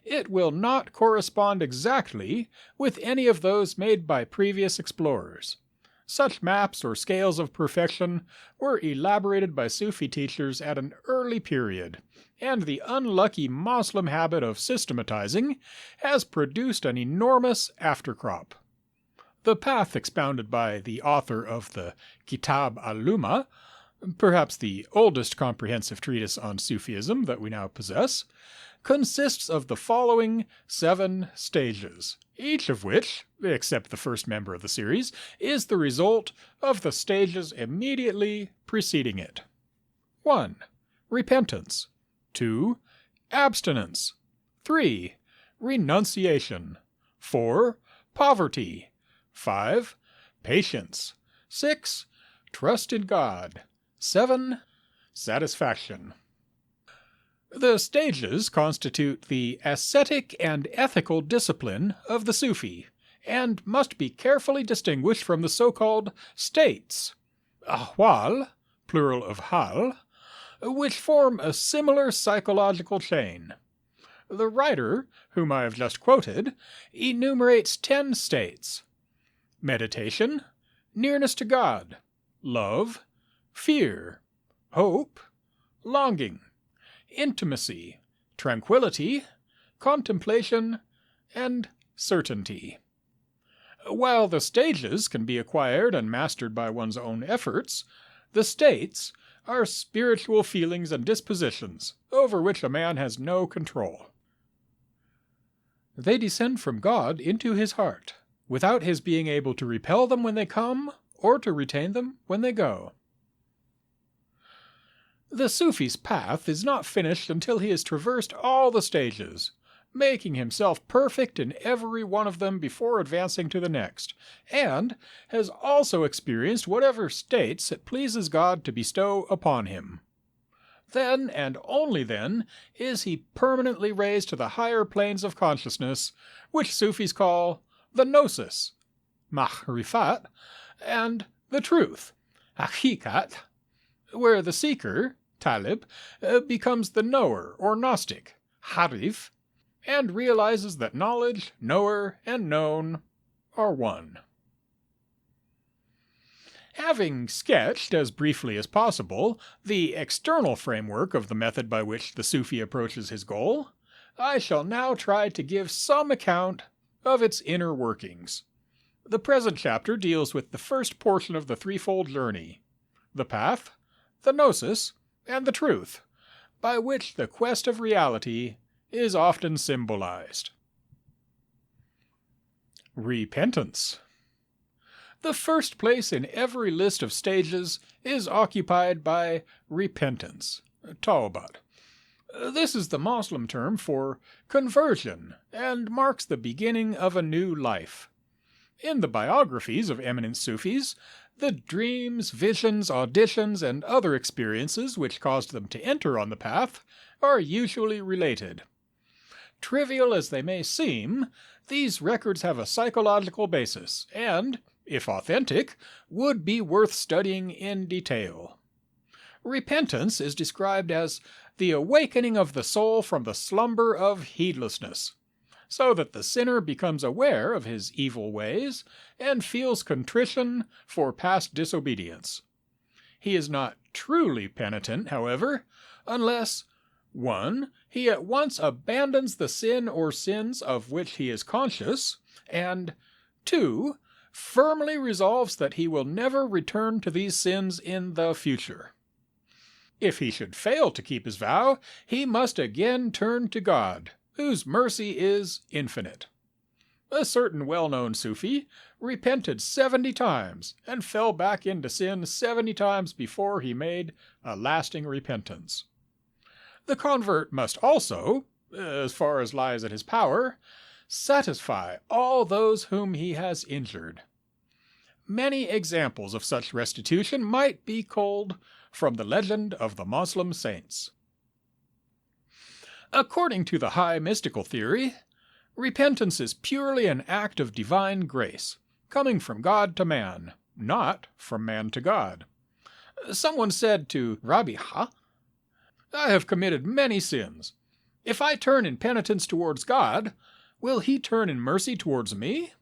it will not correspond exactly with any of those made by previous explorers. Such maps or scales of perfection were elaborated by Sufi teachers at an early period, and the unlucky Moslem habit of systematizing has produced an enormous aftercrop. The path expounded by the author of the Kitab al-Lumma, perhaps the oldest comprehensive treatise on Sufism that we now possess, consists of the following 7 stages, each of which, except the first member of the series, is the result of the stages immediately preceding it. 1. Repentance. 2. Abstinence. 3. Renunciation. 4. Poverty. 5. Patience. 6. Trust in God. 7. Satisfaction. The stages constitute the ascetic and ethical discipline of the Sufi, and must be carefully distinguished from the so-called states, ahwal, plural of hal, which form a similar psychological chain. The writer, whom I have just quoted, enumerates 10 states: meditation, nearness to God, love, fear, hope, longing, intimacy, tranquility, contemplation, and certainty. While the stages can be acquired and mastered by one's own efforts, the states are spiritual feelings and dispositions over which a man has no control. They descend from God into his heart, without his being able to repel them when they come or to retain them when they go. The Sufi's path is not finished until he has traversed all the stages, making himself perfect in every one of them before advancing to the next, and has also experienced whatever states it pleases God to bestow upon him. Then, and only then, is he permanently raised to the higher planes of consciousness, which Sufis call the gnosis, mahrifat, and the truth, hakikat, where the seeker, talib, becomes the knower or gnostic, harif, and realizes that knowledge, knower, and known are one. Having sketched, as briefly as possible, the external framework of the method by which the Sufi approaches his goal, I shall now try to give some account of its inner workings. The present chapter deals with the first portion of the threefold journey: the path, the gnosis, and the truth, by which the quest of reality is often symbolized. Repentance. The first place in every list of stages is occupied by repentance, tawbat. This is the Muslim term for conversion and marks the beginning of a new life. In the biographies of eminent Sufis, the dreams, visions, auditions, and other experiences which caused them to enter on the path are usually related. Trivial as they may seem, these records have a psychological basis and, if authentic, would be worth studying in detail. Repentance is described as the awakening of the soul from the slumber of heedlessness, so that the sinner becomes aware of his evil ways and feels contrition for past disobedience. He is not truly penitent, however, unless 1. He at once abandons the sin or sins of which he is conscious, and 2. Firmly resolves that he will never return to these sins in the future. If he should fail to keep his vow, he must again turn to God, whose mercy is infinite. A certain well-known Sufi repented 70 times and fell back into sin 70 times before he made a lasting repentance. The convert must also, as far as lies in his power, satisfy all those whom he has injured. Many examples of such restitution might be culled from the legend of the Moslem saints. According to the high mystical theory, repentance is purely an act of divine grace, coming from God to man, not from man to God. Someone said to Rabi'a, "I have committed many sins. If I turn in penitence towards God, will he turn in mercy towards me?"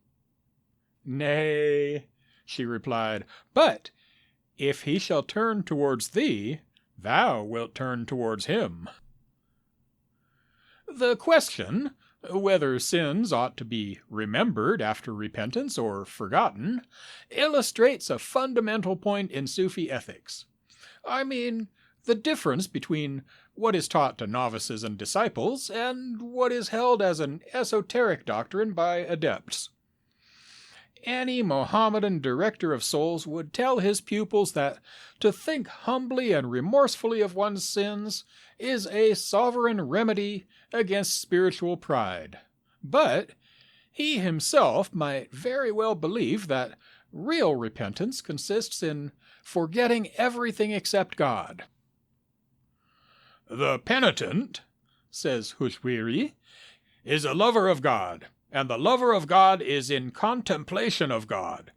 "Nay," she replied, "but if he shall turn towards thee, thou wilt turn towards him." The question, whether sins ought to be remembered after repentance or forgotten, illustrates a fundamental point in Sufi ethics. I mean, the difference between what is taught to novices and disciples and what is held as an esoteric doctrine by adepts. Any Mohammedan director of souls would tell his pupils that to think humbly and remorsefully of one's sins is a sovereign remedy against spiritual pride. But he himself might very well believe that real repentance consists in forgetting everything except God. "The penitent," says Hushwiri, "is a lover of God, and the lover of God is in contemplation of God.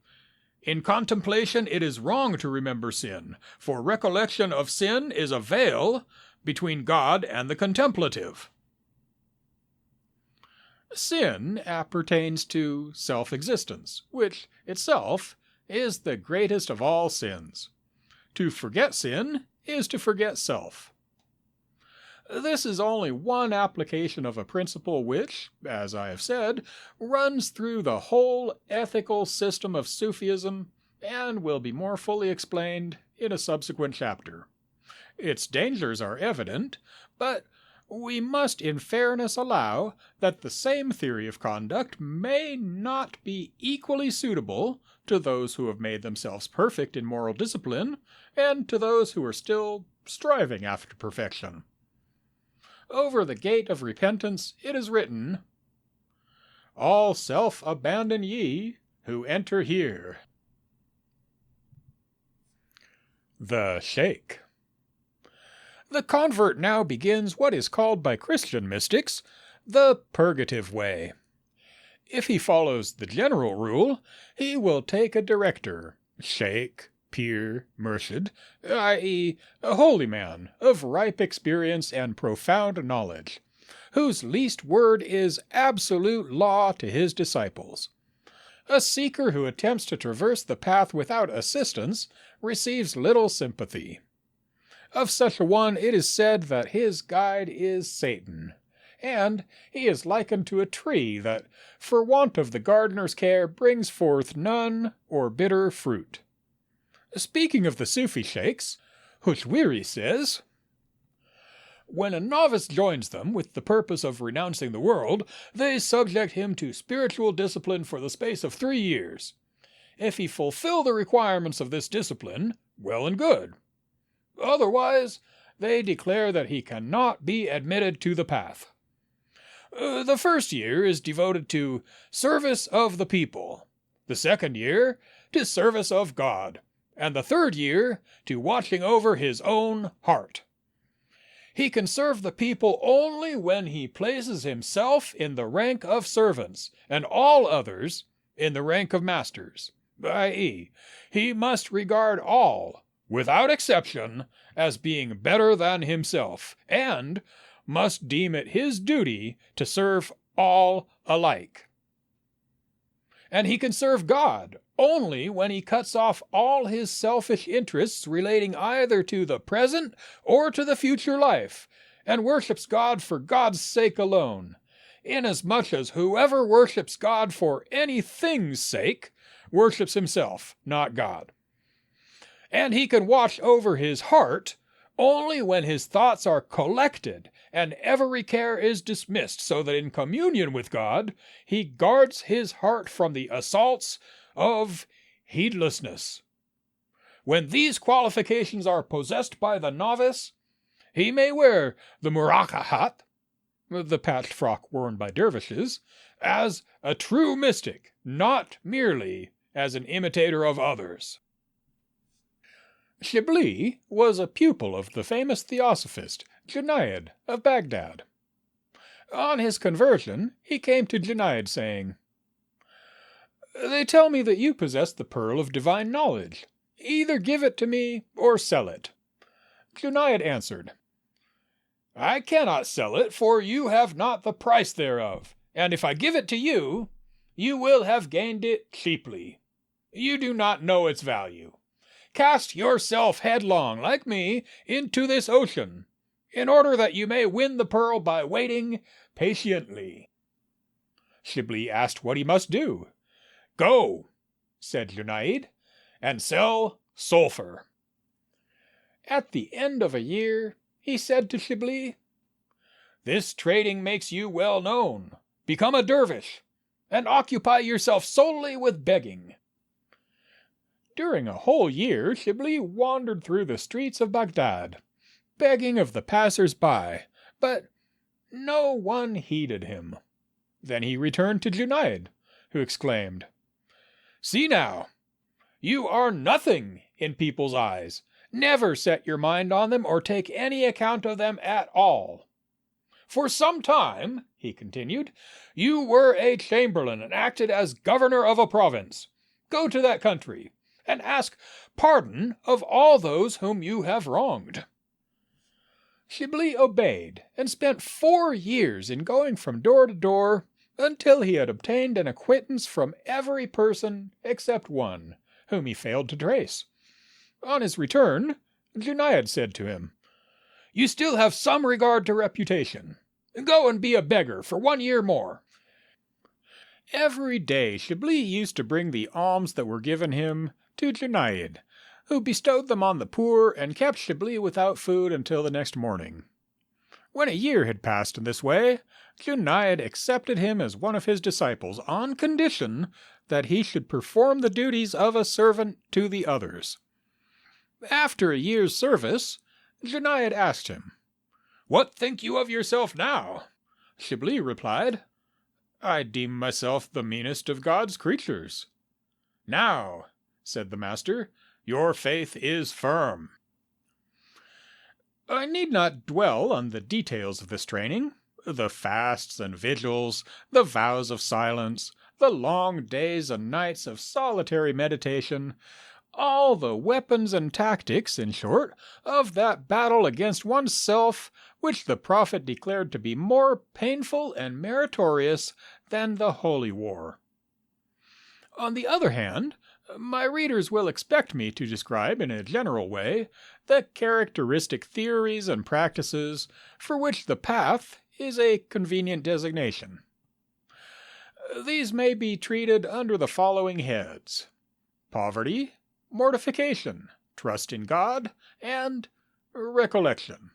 In contemplation it is wrong to remember sin, for recollection of sin is a veil between God and the contemplative." Sin appertains to self-existence, which itself is the greatest of all sins. To forget sin is to forget self. This is only one application of a principle which, as I have said, runs through the whole ethical system of Sufism and will be more fully explained in a subsequent chapter. Its dangers are evident, but we must in fairness allow that the same theory of conduct may not be equally suitable to those who have made themselves perfect in moral discipline and to those who are still striving after perfection. Over the gate of repentance it is written, "All self abandon ye who enter here." The Sheikh. The convert now begins what is called by Christian mystics the purgative way. If he follows the general rule, he will take a director, sheikh, pir, murshid, i.e., a holy man of ripe experience and profound knowledge, whose least word is absolute law to his disciples. A seeker who attempts to traverse the path without assistance receives little sympathy. Of such a one it is said that his guide is Satan, and he is likened to a tree that, for want of the gardener's care, brings forth none or bitter fruit. Speaking of the Sufi sheikhs, Hushwiri says, "When a novice joins them with the purpose of renouncing the world, they subject him to spiritual discipline for the space of 3 years. If he fulfill the requirements of this discipline, well and good. Otherwise, they declare that he cannot be admitted to the path. The first year is devoted to service of the people, the second year to service of God, and the third year to watching over his own heart. He can serve the people only when he places himself in the rank of servants, and all others in the rank of masters, i.e., he must regard all, without exception, as being better than himself, and must deem it his duty to serve all alike. And he can serve God only when he cuts off all his selfish interests relating either to the present or to the future life, and worships God for God's sake alone, inasmuch as whoever worships God for anything's sake worships himself, not God. And he can watch over his heart only when his thoughts are collected and every care is dismissed, so that in communion with God he guards his heart from the assaults of heedlessness. When these qualifications are possessed by the novice, he may wear the muraka hat, the patched frock worn by dervishes, as a true mystic, not merely as an imitator of others." Shibli was a pupil of the famous theosophist Junayd of Baghdad. On his conversion, he came to Junayd saying, "They tell me that you possess the pearl of divine knowledge. Either give it to me or sell it." Junayd answered, "I cannot sell it, for you have not the price thereof, and if I give it to you, you will have gained it cheaply. You do not know its value. Cast yourself headlong, like me, into this ocean, in order that you may win the pearl by waiting patiently." Shibli asked what he must do. "Go," said Junayd, "and sell sulfur." At the end of a year, he said to Shibli, "This trading makes you well known. Become a dervish, and occupy yourself solely with begging." During a whole year, Shibli wandered through the streets of Baghdad, begging of the passers-by, but no one heeded him. Then he returned to Junayd, who exclaimed, "See now, you are nothing in people's eyes. Never set your mind on them or take any account of them at all. For some time," he continued, "you were a chamberlain and acted as governor of a province. Go to that country and ask pardon of all those whom you have wronged." Shibli obeyed, and spent 4 years in going from door to door, until he had obtained an acquittance from every person except one, whom he failed to trace. On his return, Junayd said to him, "You still have some regard to reputation. Go and be a beggar for 1 year more." Every day Shibli used to bring the alms that were given him to Junayd, who bestowed them on the poor and kept Shibli without food until the next morning. When a year had passed in this way, Junayd accepted him as one of his disciples on condition that he should perform the duties of a servant to the others. After a year's service, Junayd asked him, "What think you of yourself now?" Shibli replied, "I deem myself the meanest of God's creatures." "Now," said the master, "your faith is firm." I need not dwell on the details of this training. The fasts and vigils, the vows of silence, the long days and nights of solitary meditation, all the weapons and tactics, in short, of that battle against oneself which the prophet declared to be more painful and meritorious than the holy war. On the other hand, my readers will expect me to describe in a general way the characteristic theories and practices for which the path is a convenient designation. These may be treated under the following heads: poverty, mortification, trust in God, and recollection.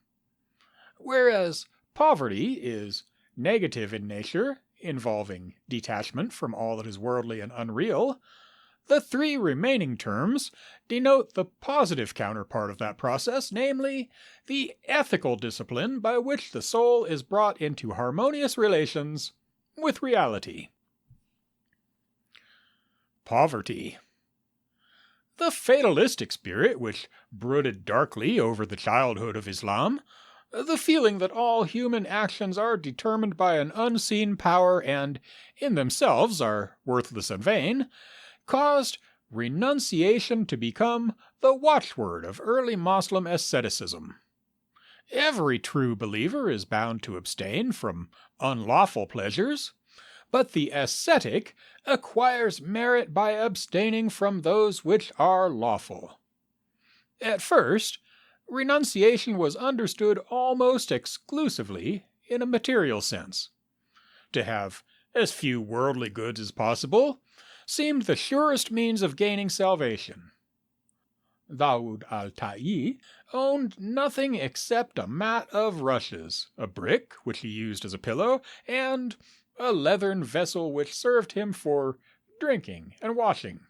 Whereas poverty is negative in nature, involving detachment from all that is worldly and unreal, the three remaining terms denote the positive counterpart of that process, namely, the ethical discipline by which the soul is brought into harmonious relations with reality. Poverty. The fatalistic spirit which brooded darkly over the childhood of Islam, the feeling that all human actions are determined by an unseen power and, in themselves, are worthless and vain, caused renunciation to become the watchword of early Moslem asceticism. Every true believer is bound to abstain from unlawful pleasures, but the ascetic acquires merit by abstaining from those which are lawful. At first, renunciation was understood almost exclusively in a material sense. To have as few worldly goods as possible seemed the surest means of gaining salvation. Daoud al-Ta'i owned nothing except a mat of rushes, a brick which he used as a pillow, and a leathern vessel which served him for drinking and washing.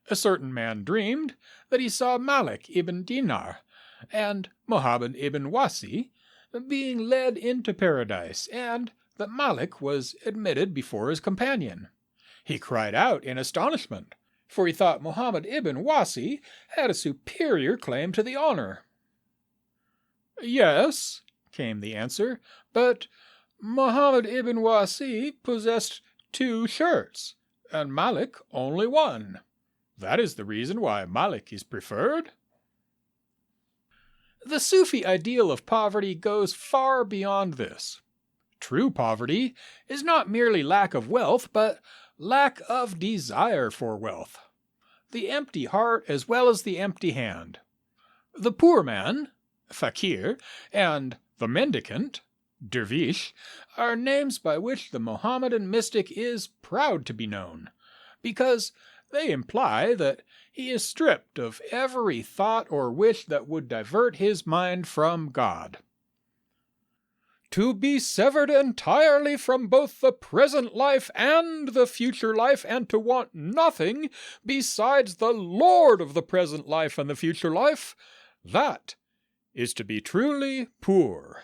A certain man dreamed that he saw Malik ibn Dinar and Muhammad ibn Wasi being led into paradise, and that Malik was admitted before his companion. He cried out in astonishment, for he thought Muhammad ibn Wasi had a superior claim to the honor. "Yes," came the answer, "but Muhammad ibn Wasi possessed 2 shirts, and Malik only 1. That is the reason why Malik is preferred." The Sufi ideal of poverty goes far beyond this. True poverty is not merely lack of wealth, but lack of desire for wealth. The empty heart as well as the empty hand. The poor man, fakir, and the mendicant, dervish, are names by which the Mohammedan mystic is proud to be known, because they imply that he is stripped of every thought or wish that would divert his mind from God. To be severed entirely from both the present life and the future life, and to want nothing besides the Lord of the present life and the future life, that is to be truly poor.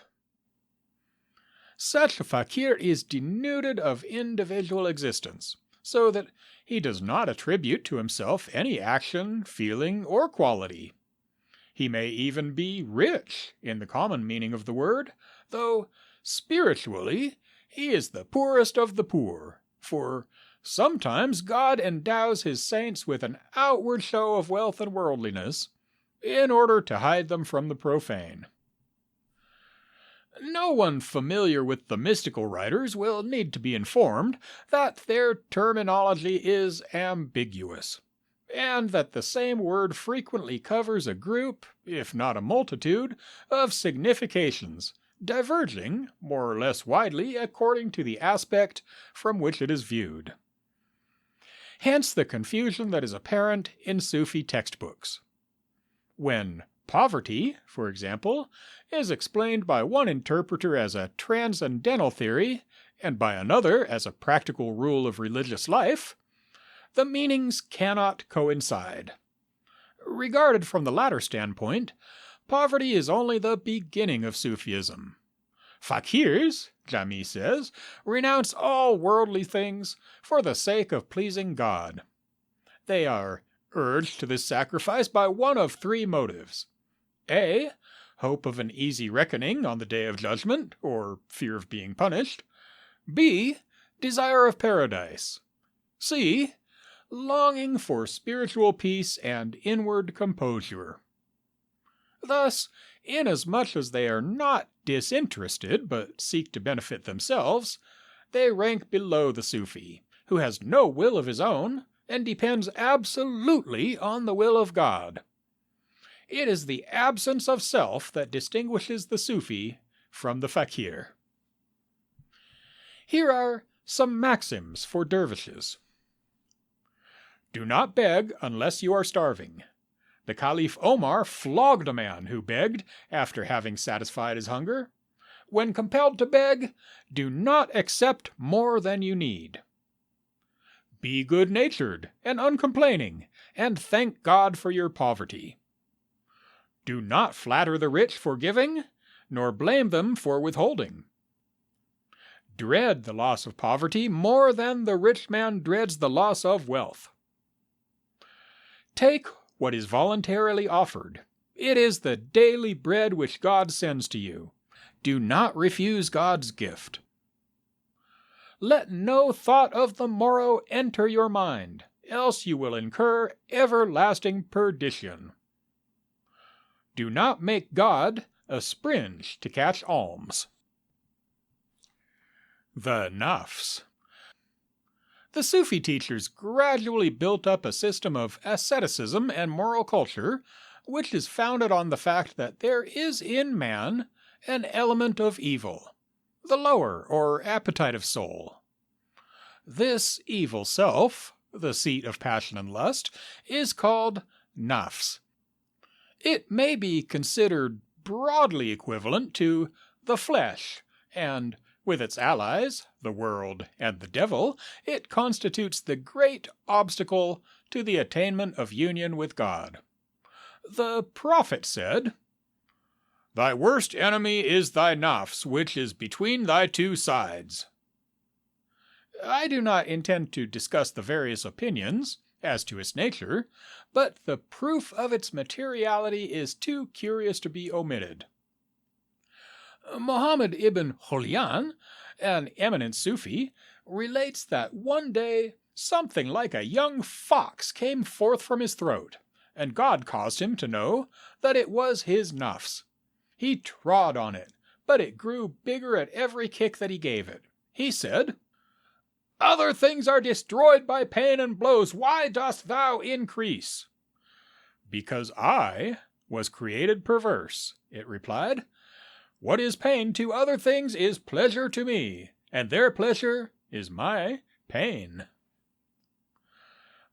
Such a fakir is denuded of individual existence, so that he does not attribute to himself any action, feeling, or quality. He may even be rich in the common meaning of the word, though spiritually he is the poorest of the poor, for sometimes God endows his saints with an outward show of wealth and worldliness, in order to hide them from the profane. No one familiar with the mystical writers will need to be informed that their terminology is ambiguous, and that the same word frequently covers a group, if not a multitude, of significations, diverging more or less widely according to the aspect from which it is viewed. Hence the confusion that is apparent in Sufi textbooks. When poverty, for example, is explained by one interpreter as a transcendental theory, and by another as a practical rule of religious life, the meanings cannot coincide. Regarded from the latter standpoint, poverty is only the beginning of Sufism. Fakirs, Jami says, renounce all worldly things for the sake of pleasing God. They are urged to this sacrifice by one of 3 motives: A. Hope of an easy reckoning on the day of judgment, or fear of being punished. B. Desire of paradise. C. Longing for spiritual peace and inward composure. Thus, inasmuch as they are not disinterested, but seek to benefit themselves, they rank below the Sufi, who has no will of his own and depends absolutely on the will of God. It is the absence of self that distinguishes the Sufi from the fakir. Here are some maxims for dervishes. Do not beg unless you are starving. The Caliph Omar flogged a man who begged after having satisfied his hunger. When compelled to beg, do not accept more than you need. Be good-natured and uncomplaining, and thank God for your poverty. Do not flatter the rich for giving, nor blame them for withholding. Dread the loss of poverty more than the rich man dreads the loss of wealth. Take what is voluntarily offered. It is the daily bread which God sends to you. Do not refuse God's gift. Let no thought of the morrow enter your mind, else you will incur everlasting perdition. Do not make God a springe to catch alms. The nafs. The Sufi teachers gradually built up a system of asceticism and moral culture, which is founded on the fact that there is in man an element of evil, the lower or appetitive soul. This evil self, the seat of passion and lust, is called nafs. It may be considered broadly equivalent to the flesh, and with its allies, the world and the devil, it constitutes the great obstacle to the attainment of union with God. The prophet said, "Thy worst enemy is thy nafs, which is between thy two sides." I do not intend to discuss the various opinions as to its nature, but the proof of its materiality is too curious to be omitted. Muhammad ibn Julian, an eminent Sufi, relates that one day something like a young fox came forth from his throat, and God caused him to know that it was his nafs. He trod on it, but it grew bigger at every kick that he gave it. He said, "Other things are destroyed by pain and blows. Why dost thou increase?" "Because I was created perverse," it replied. "What is pain to other things is pleasure to me, and their pleasure is my pain."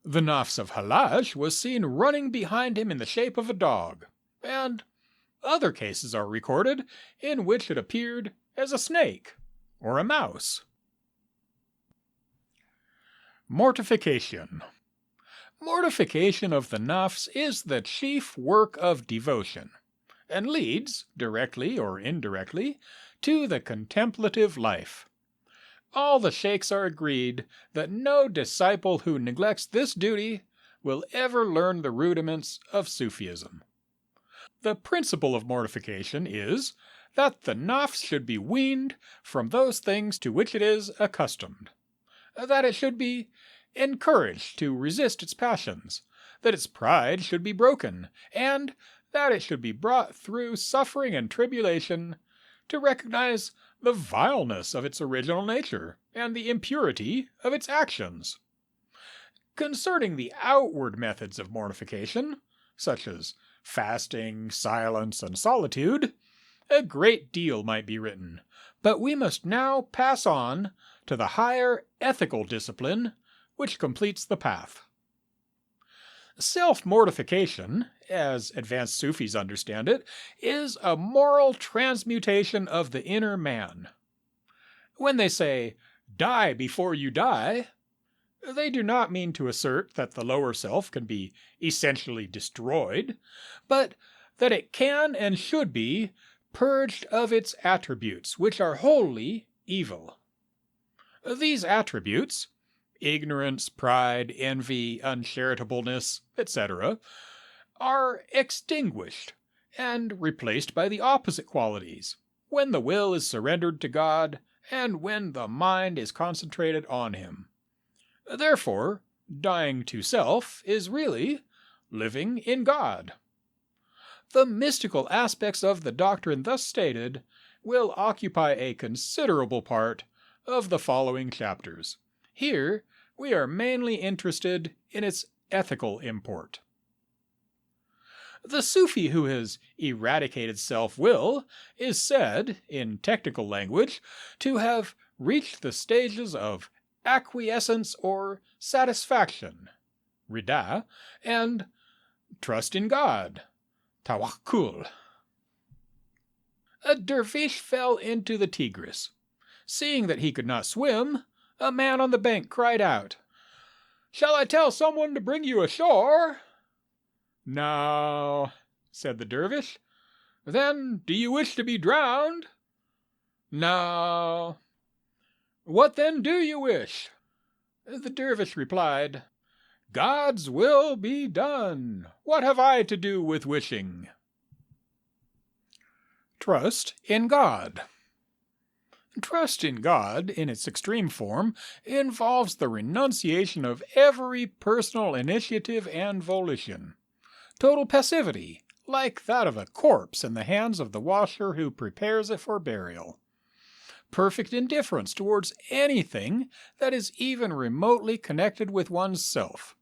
The nafs of Hallaj was seen running behind him in the shape of a dog, and other cases are recorded in which it appeared as a snake or a mouse. Mortification. Mortification of the nafs is the chief work of devotion, and leads, directly or indirectly, to the contemplative life. All the sheikhs are agreed that no disciple who neglects this duty will ever learn the rudiments of Sufism. The principle of mortification is that the nafs should be weaned from those things to which it is accustomed, that it should be encouraged to resist its passions, that its pride should be broken, and that it should be brought through suffering and tribulation to recognize the vileness of its original nature and the impurity of its actions. Concerning the outward methods of mortification, such as fasting, silence, and solitude, a great deal might be written, but we must now pass on to the higher ethical discipline which completes the path. Self-mortification, as advanced Sufis understand it, is a moral transmutation of the inner man. When they say, "Die before you die," they do not mean to assert that the lower self can be essentially destroyed, but that it can and should be purged of its attributes, which are wholly evil. These attributes, ignorance, pride, envy, uncharitableness, etc., are extinguished and replaced by the opposite qualities, when the will is surrendered to God and when the mind is concentrated on Him. Therefore, dying to self is really living in God. The mystical aspects of the doctrine thus stated will occupy a considerable part of the following chapters. Here We are mainly interested in its ethical import. The Sufi who has eradicated self-will is said, in technical language, to have reached the stages of acquiescence or satisfaction, rida, and trust in God, tawakkul. A dervish fell into the Tigris. Seeing that he could not swim, a man on the bank cried out, "Shall I tell someone to bring you ashore?" "No," said the dervish. "Then do you wish to be drowned?" "No." "What then do you wish?" The dervish replied, "God's will be done. What have I to do with wishing?" Trust in God. Trust in God, in its extreme form, involves the renunciation of every personal initiative and volition. Total passivity, like that of a corpse in the hands of the washer who prepares it for burial. Perfect indifference towards anything that is even remotely connected with one's self.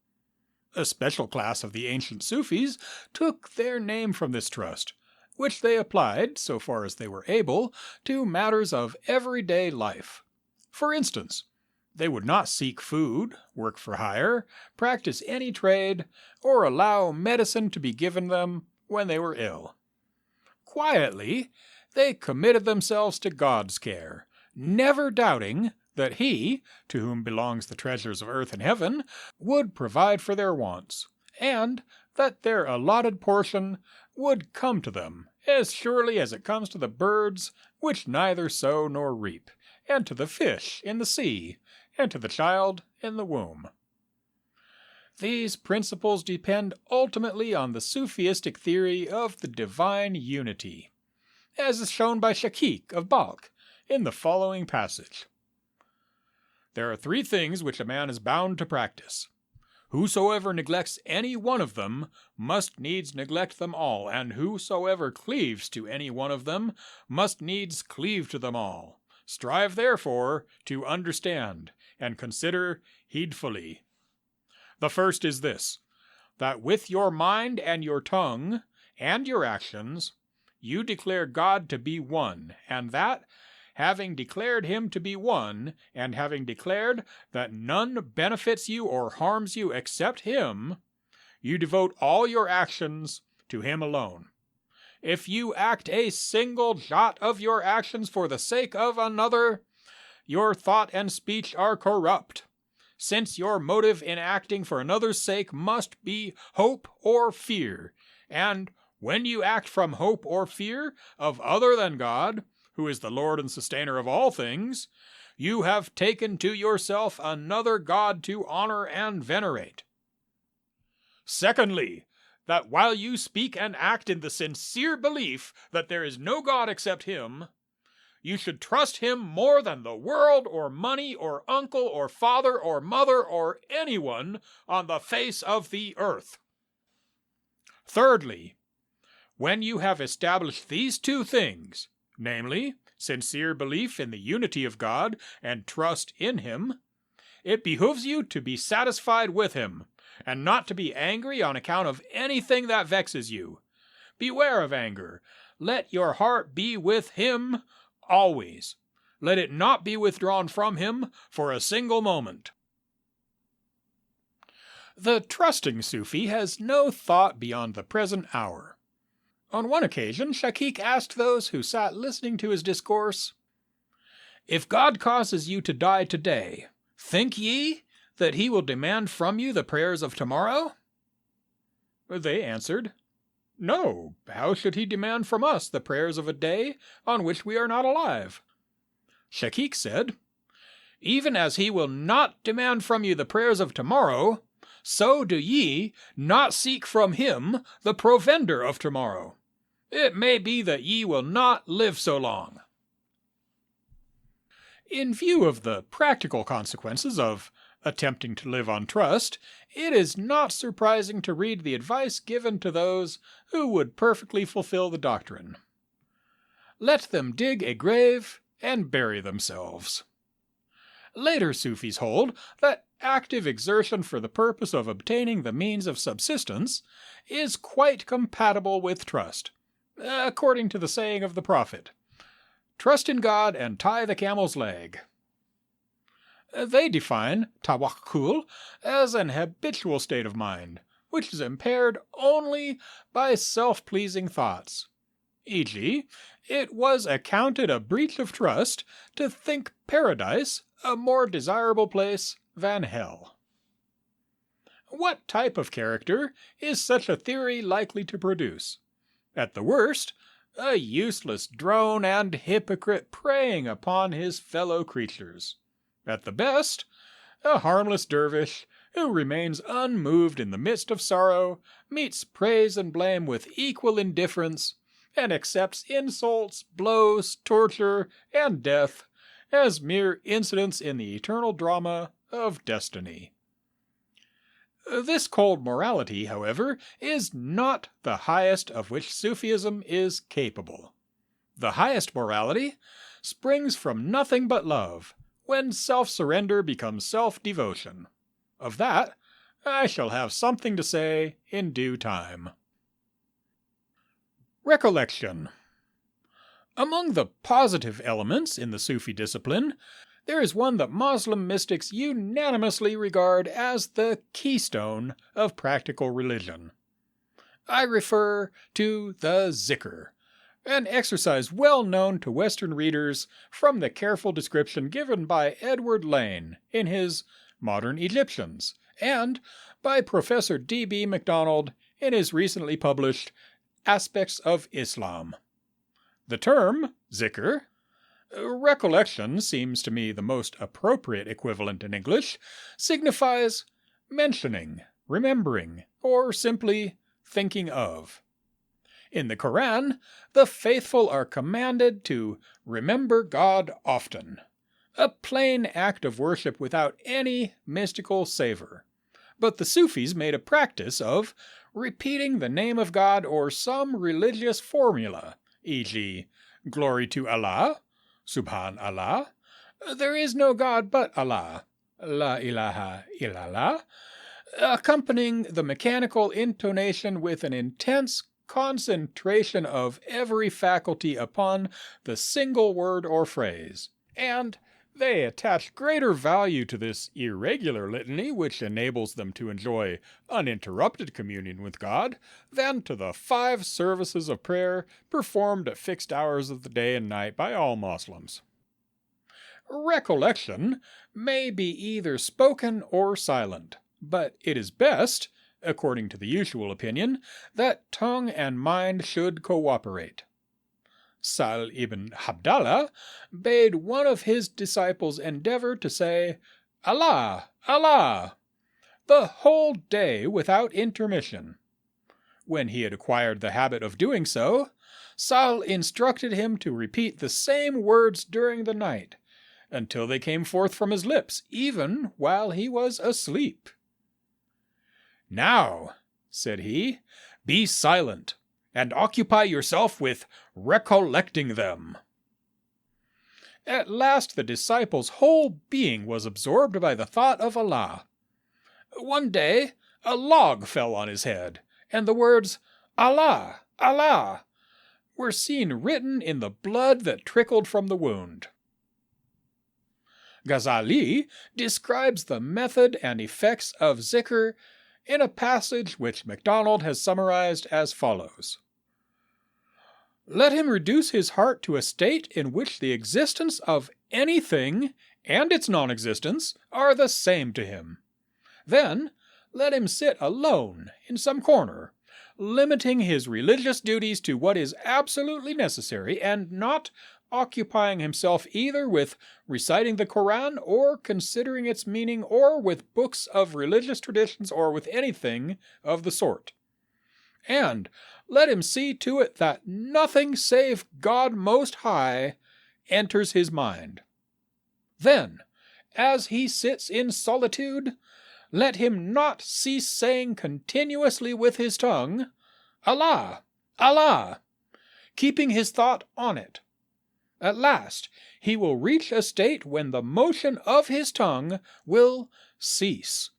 A special class of the ancient Sufis took their name from this trust, which they applied, so far as they were able, to matters of everyday life. For instance, they would not seek food, work for hire, practice any trade, or allow medicine to be given them when they were ill. Quietly, they committed themselves to God's care, never doubting that He, to whom belongs the treasures of earth and heaven, would provide for their wants, and that their allotted portion would come to them as surely as it comes to the birds which neither sow nor reap, and to the fish in the sea, and to the child in the womb. These principles depend ultimately on the Sufistic theory of the divine unity, as is shown by Shakik of Balkh in the following passage. There are 3 things which a man is bound to practice. Whosoever neglects any one of them must needs neglect them all, and whosoever cleaves to any one of them must needs cleave to them all. Strive therefore to understand, and consider heedfully. The first is this, that with your mind and your tongue and your actions you declare God to be one, and that, having declared him to be one, and having declared that none benefits you or harms you except him, you devote all your actions to him alone. If you act a single jot of your actions for the sake of another, your thought and speech are corrupt, since your motive in acting for another's sake must be hope or fear, and when you act from hope or fear of other than God, who is the Lord and sustainer of all things, you have taken to yourself another God to honor and venerate. Secondly, that while you speak and act in the sincere belief that there is no God except him, you should trust him more than the world or money or uncle or father or mother or anyone on the face of the earth. Thirdly, when you have established these 2 things, namely, sincere belief in the unity of God and trust in him, it behooves you to be satisfied with him, and not to be angry on account of anything that vexes you. Beware of anger. Let your heart be with him always. Let it not be withdrawn from him for a single moment. The trusting Sufi has no thought beyond the present hour. On one occasion, Shakik asked those who sat listening to his discourse, "If God causes you to die today, think ye that he will demand from you the prayers of tomorrow?" They answered, "No, how should he demand from us the prayers of a day on which we are not alive?" Shakik said, "Even as he will not demand from you the prayers of tomorrow, so do ye not seek from him the provender of tomorrow. It may be that ye will not live so long." In view of the practical consequences of attempting to live on trust, it is not surprising to read the advice given to those who would perfectly fulfill the doctrine. Let them dig a grave and bury themselves. Later Sufis hold that active exertion for the purpose of obtaining the means of subsistence is quite compatible with trust, according to the saying of the Prophet, "Trust in God and tie the camel's leg." They define tawakkul as an habitual state of mind, which is impaired only by self-pleasing thoughts. E.g., it was accounted a breach of trust to think paradise a more desirable place than hell. What type of character is such a theory likely to produce? At the worst, a useless drone and hypocrite preying upon his fellow creatures. At the best, a harmless dervish who remains unmoved in the midst of sorrow, meets praise and blame with equal indifference, and accepts insults, blows, torture, and death as mere incidents in the eternal drama of destiny. This cold morality, however, is not the highest of which Sufism is capable. The highest morality springs from nothing but love, when self-surrender becomes self-devotion. Of that, I shall have something to say in due time. Recollection. Among the positive elements in the Sufi discipline, there is one that Muslim mystics unanimously regard as the keystone of practical religion. I refer to the zikr, an exercise well known to Western readers from the careful description given by Edward Lane in his Modern Egyptians, and by Professor D.B. MacDonald in his recently published Aspects of Islam. The term, zikr, recollection seems to me the most appropriate equivalent in English, signifies mentioning, remembering, or simply thinking of. In the Quran, the faithful are commanded to remember God often, a plain act of worship without any mystical savor. But the Sufis made a practice of repeating the name of God or some religious formula, e.g., glory to Allah, Subhan Allah, there is no God but Allah, La ilaha illallah, accompanying the mechanical intonation with an intense concentration of every faculty upon the single word or phrase, and they attach greater value to this irregular litany, which enables them to enjoy uninterrupted communion with God, than to the 5 services of prayer performed at fixed hours of the day and night by all Muslims. Recollection may be either spoken or silent, but it is best, according to the usual opinion, that tongue and mind should cooperate. Sa'al ibn Abdallah bade one of his disciples endeavor to say, Allah, Allah, the whole day without intermission. When he had acquired the habit of doing so, Sa'al instructed him to repeat the same words during the night, until they came forth from his lips, even while he was asleep. Now, said he, be silent, and occupy yourself with recollecting them. At last the disciple's whole being was absorbed by the thought of Allah. One day a log fell on his head, and the words, Allah, Allah, were seen written in the blood that trickled from the wound. Ghazali describes the method and effects of zikr in a passage which MacDonald has summarized as follows. Let him reduce his heart to a state in which the existence of anything and its non-existence are the same to him. Then let him sit alone in some corner, limiting his religious duties to what is absolutely necessary and not occupying himself either with reciting the Quran or considering its meaning or with books of religious traditions or with anything of the sort. And let him see to it that nothing save God Most High enters his mind. Then, as he sits in solitude, let him not cease saying continuously with his tongue, Allah, Allah, keeping his thought on it. At last he will reach a state when the motion of his tongue will cease,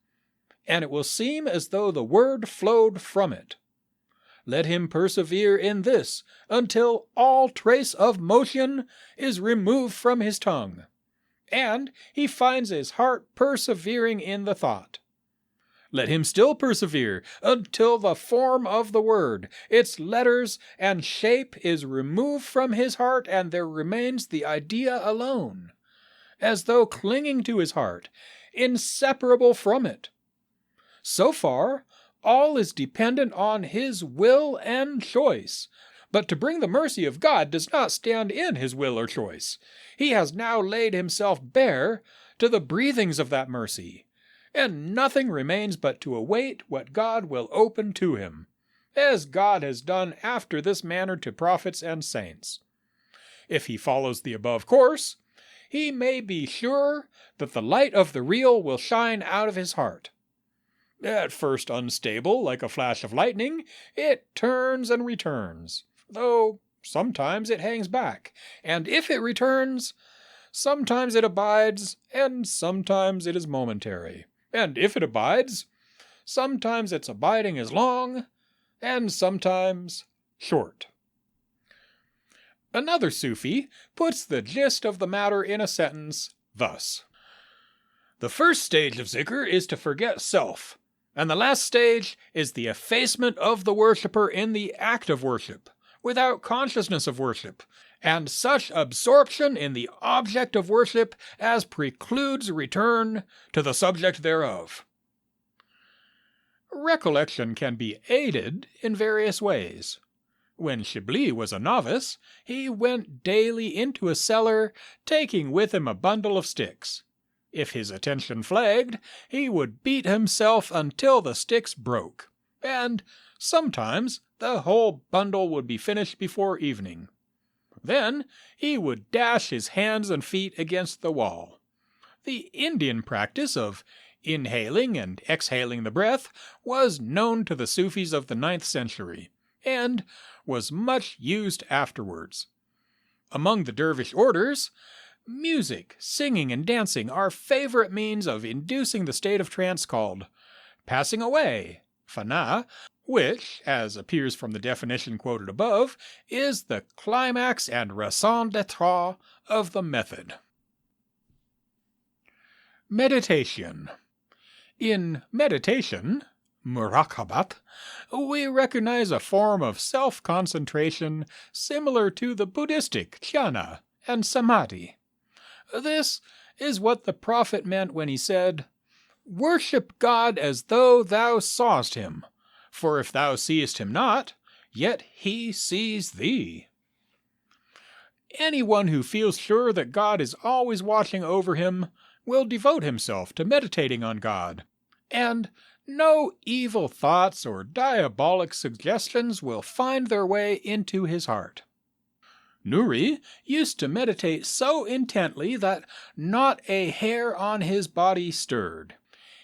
and it will seem as though the word flowed from it. Let him persevere in this until all trace of motion is removed from his tongue, and he finds his heart persevering in the thought. Let him still persevere until the form of the word, its letters and shape, is removed from his heart, and there remains the idea alone, as though clinging to his heart, inseparable from it. So far, all is dependent on his will and choice. But to bring the mercy of God does not stand in his will or choice. He has now laid himself bare to the breathings of that mercy, and nothing remains but to await what God will open to him, as God has done after this manner to prophets and saints. If he follows the above course, he may be sure that the light of the real will shine out of his heart. At first unstable, like a flash of lightning, it turns and returns, though sometimes it hangs back, and if it returns, sometimes it abides, and sometimes it is momentary. And if it abides, sometimes its abiding is long, and sometimes short. Another Sufi puts the gist of the matter in a sentence thus: the first stage of zikr is to forget self, and the last stage is the effacement of the worshipper in the act of worship, without consciousness of worship, and such absorption in the object of worship as precludes return to the subject thereof. Recollection can be aided in various ways. When Chablis was a novice, he went daily into a cellar, taking with him a bundle of sticks. If his attention flagged, he would beat himself until the sticks broke, and sometimes the whole bundle would be finished before evening. Then he would dash his hands and feet against the wall. The Indian practice of inhaling and exhaling the breath was known to the Sufis of the 9th century, and was much used afterwards. Among the dervish orders, music, singing, and dancing are favorite means of inducing the state of trance called passing away, fana, which, as appears from the definition quoted above, is the climax and raison d'etre of the method. Meditation. In meditation, muraqabat, we recognize a form of self-concentration similar to the Buddhistic jhana and samadhi. This is what the prophet meant when he said, "Worship God as though thou sawest him, for if thou seest him not, yet he sees thee." Anyone who feels sure that God is always watching over him will devote himself to meditating on God, and no evil thoughts or diabolic suggestions will find their way into his heart. Nuri used to meditate so intently that not a hair on his body stirred.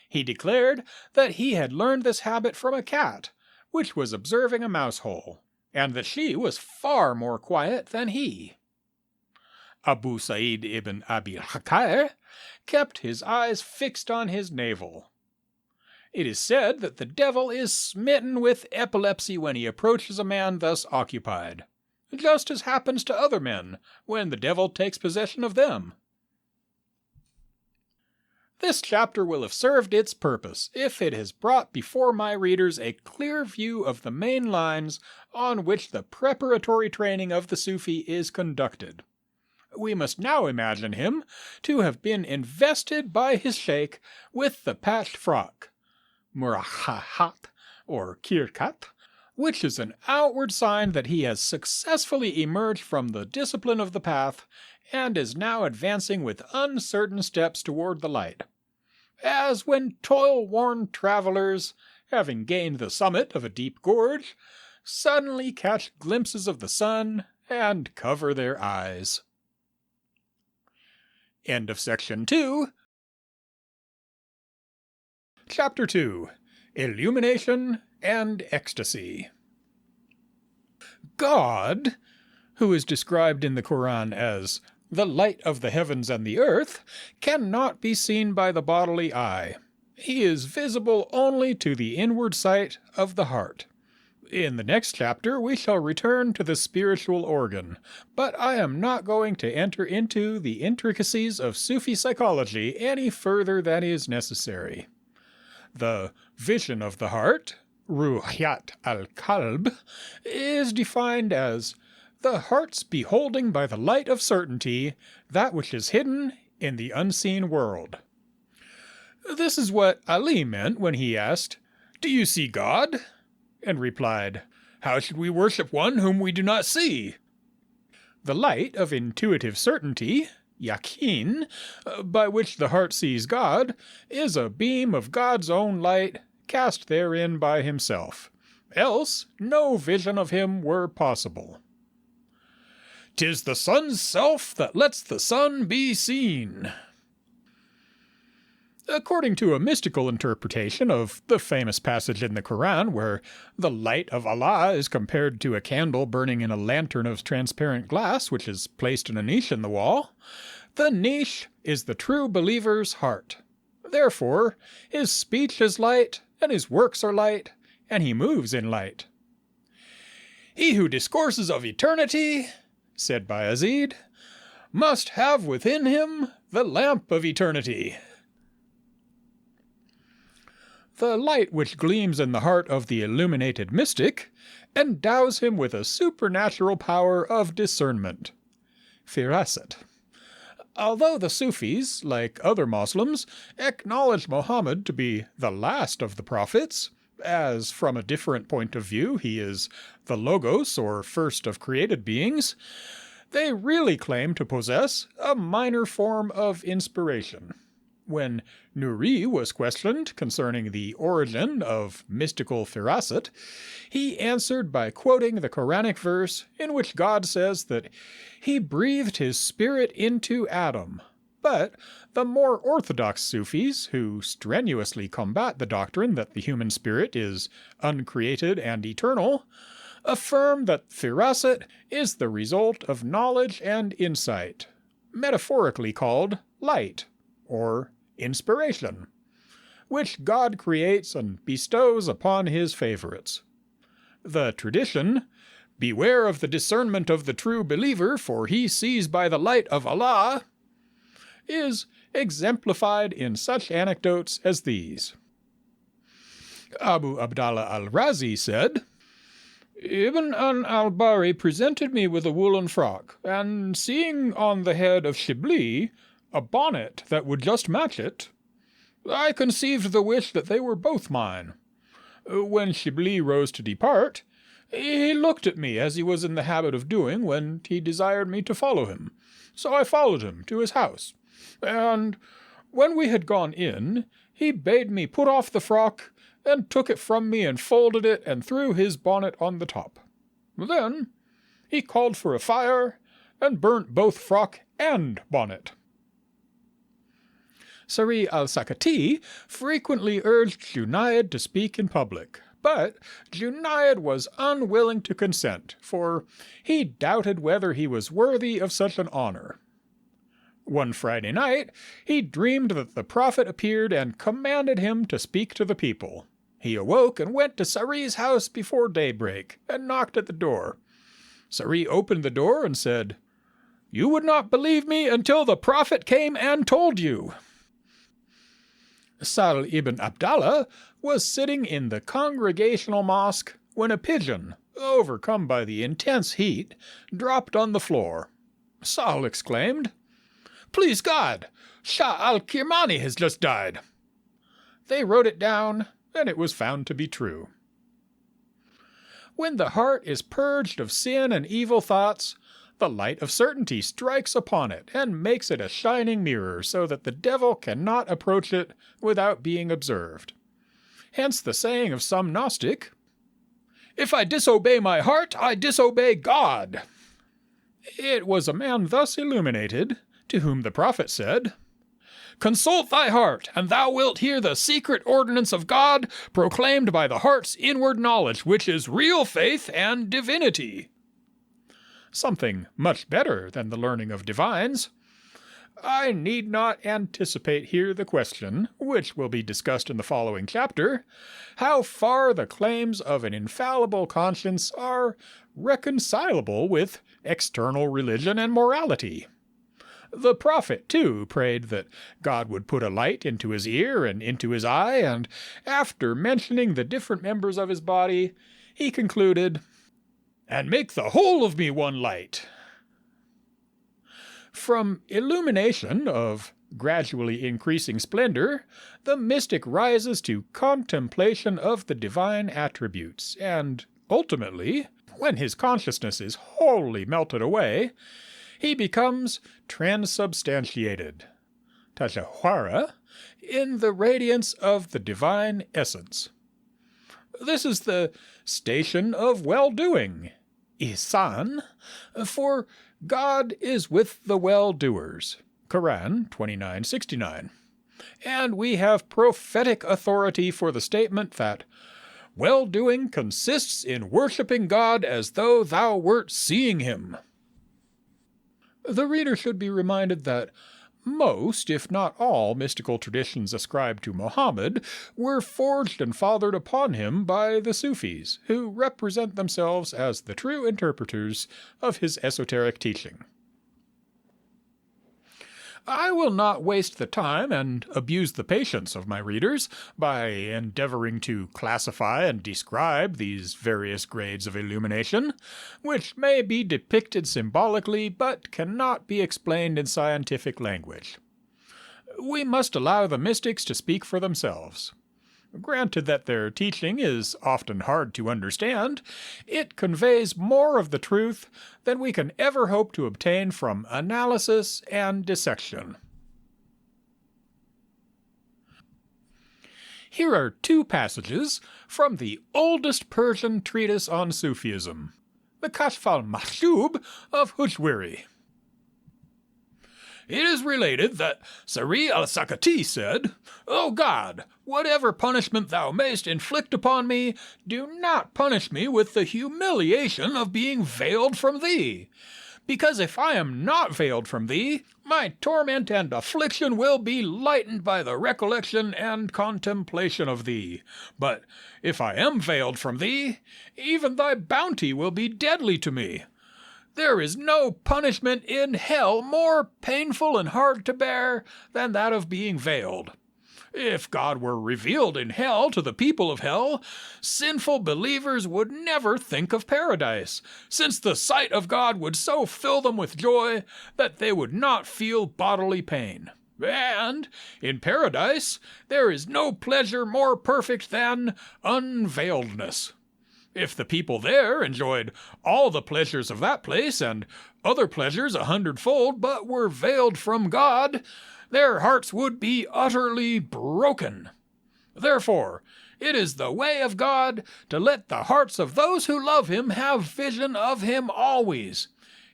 He declared that he had learned this habit from a cat, which was observing a mouse hole, and that she was far more quiet than he. Abu Sa'id ibn Abi Hakair kept his eyes fixed on his navel. It is said that the devil is smitten with epilepsy when he approaches a man thus occupied, just as happens to other men when the devil takes possession of them. This chapter will have served its purpose if it has brought before my readers a clear view of the main lines on which the preparatory training of the Sufi is conducted. We must now imagine him to have been invested by his sheikh with the patched frock, murahahat, or kirkat, which is an outward sign that he has successfully emerged from the discipline of the path and is now advancing with uncertain steps toward the light. As when toil-worn travelers, having gained the summit of a deep gorge, suddenly catch glimpses of the sun and cover their eyes. End of Section 2. Chapter 2. Illumination and Ecstasy. God who is described in the Quran as the light of the heavens and the earth, cannot be seen by the bodily eye. He is visible only to the inward sight of the heart. In the next chapter we shall return to the spiritual organ, but I am not going to enter into the intricacies of Sufi psychology any further than is necessary. The vision of the heart, Ruhyat al-Qalb, is defined as the heart's beholding by the light of certainty that which is hidden in the unseen world. This is what Ali meant when he asked, "Do you see God?" and replied, "How should we worship one whom we do not see?" The light of intuitive certainty, Yaqeen, by which the heart sees God, is a beam of God's own light cast therein by himself. Else no vision of him were possible. "'Tis the sun's self that lets the sun be seen." According to a mystical interpretation of the famous passage in the Quran where the light of Allah is compared to a candle burning in a lantern of transparent glass which is placed in a niche in the wall, the niche is the true believer's heart. Therefore, his speech is light, and his works are light, and he moves in light. "He who discourses of eternity," said Bayezid, "must have within him the lamp of eternity." The light which gleams in the heart of the illuminated mystic endows him with a supernatural power of discernment, firasat. Although the Sufis, like other Muslims, acknowledge Muhammad to be the last of the prophets, as from a different point of view he is the Logos or first of created beings, they really claim to possess a minor form of inspiration. When Nuri was questioned concerning the origin of mystical firasat, he answered by quoting the Quranic verse in which God says that he breathed his spirit into Adam. But the more orthodox Sufis, who strenuously combat the doctrine that the human spirit is uncreated and eternal, affirm that firasat is the result of knowledge and insight, metaphorically called light, or inspiration, which God creates and bestows upon his favorites. The tradition, "Beware of the discernment of the true believer, for he sees by the light of Allah," is exemplified in such anecdotes as these. Abu Abdallah al-Razi said, "Ibn al-Bari presented me with a woolen frock, and seeing on the head of Shibli a bonnet that would just match it, I conceived the wish that they were both mine. When Shibli rose to depart, he looked at me as he was in the habit of doing when he desired me to follow him, so I followed him to his house, and when we had gone in, he bade me put off the frock, and took it from me and folded it and threw his bonnet on the top. Then he called for a fire and burnt both frock and bonnet." Sari al-Sakati frequently urged Junayd to speak in public, but Junayd was unwilling to consent, for he doubted whether he was worthy of such an honor. One Friday night, he dreamed that the Prophet appeared and commanded him to speak to the people. He awoke and went to Sari's house before daybreak, and knocked at the door. Sari opened the door and said, "You would not believe me until the Prophet came and told you." Sal ibn Abdallah was sitting in the congregational mosque when a pigeon, overcome by the intense heat, dropped on the floor. Sal exclaimed, "Please God, Shah al-Kirmani has just died." They wrote it down, and it was found to be true. When the heart is purged of sin and evil thoughts, the light of certainty strikes upon it and makes it a shining mirror so that the devil cannot approach it without being observed. Hence the saying of some Gnostic, "If I disobey my heart, I disobey God." It was a man thus illuminated to whom the Prophet said, "Consult thy heart, and thou wilt hear the secret ordinance of God proclaimed by the heart's inward knowledge, which is real faith and divinity." something much better than the learning of divines. I need not anticipate here the question, which will be discussed in the following chapter, how far the claims of an infallible conscience are reconcilable with external religion and morality. The prophet, too, prayed that God would put a light into his ear and into his eye, and after mentioning the different members of his body, he concluded, "And make the whole of me one light." From illumination of gradually increasing splendor, the mystic rises to contemplation of the divine attributes, and ultimately, when his consciousness is wholly melted away, he becomes transubstantiated, Tashahara, in the radiance of the divine essence. This is the station of well-doing, Ihsan, for God is with the well-doers, Quran 29:69. And we have prophetic authority for the statement that well-doing consists in worshipping God as though thou wert seeing him. The reader should be reminded that most, if not all, mystical traditions ascribed to Muhammad were forged and fathered upon him by the Sufis, who represent themselves as the true interpreters of his esoteric teaching. I will not waste the time and abuse the patience of my readers by endeavoring to classify and describe these various grades of illumination, which may be depicted symbolically but cannot be explained in scientific language. We must allow the mystics to speak for themselves. Granted that their teaching is often hard to understand, it conveys more of the truth than we can ever hope to obtain from analysis and dissection. Here are two passages from the oldest Persian treatise on Sufism, the Kashf al-Mahjub of Hujwiri. It is related that Sari al-Sakati said, "O God, whatever punishment thou mayst inflict upon me, do not punish me with the humiliation of being veiled from thee. Because if I am not veiled from thee, my torment and affliction will be lightened by the recollection and contemplation of thee. But if I am veiled from thee, even thy bounty will be deadly to me. There is no punishment in hell more painful and hard to bear than that of being veiled. If God were revealed in hell to the people of hell, sinful believers would never think of paradise, since the sight of God would so fill them with joy that they would not feel bodily pain. And in paradise there is no pleasure more perfect than unveiledness. If the people there enjoyed all the pleasures of that place and other pleasures 100-fold, but were veiled from God, their hearts would be utterly broken. Therefore, it is the way of God to let the hearts of those who love him have vision of him always,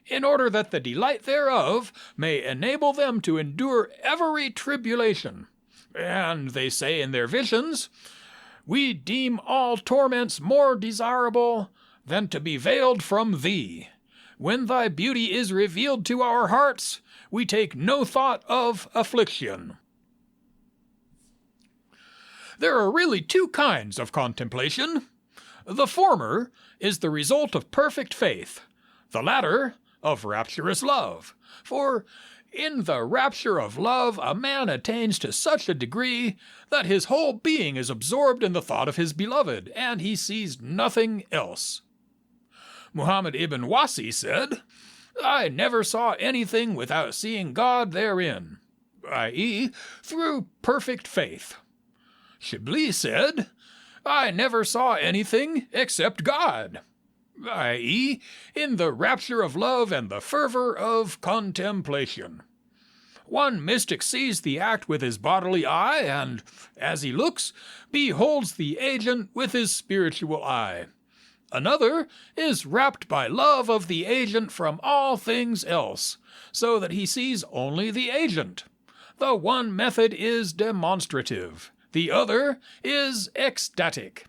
in order that the delight thereof may enable them to endure every tribulation. And they say in their visions, we deem all torments more desirable than to be veiled from thee. When thy beauty is revealed to our hearts, we take no thought of affliction. There are really two kinds of contemplation. The former is the result of perfect faith, the latter of rapturous love. For in the rapture of love, a man attains to such a degree that his whole being is absorbed in the thought of his beloved, and he sees nothing else. Muhammad ibn Wasi said, I never saw anything without seeing God therein, i.e., through perfect faith. Shibli said, I never saw anything except God, i.e., in the rapture of love and the fervor of contemplation. One mystic sees the act with his bodily eye, and, as he looks, beholds the agent with his spiritual eye. Another is rapt by love of the agent from all things else, so that he sees only the agent. The one method is demonstrative, the other is ecstatic.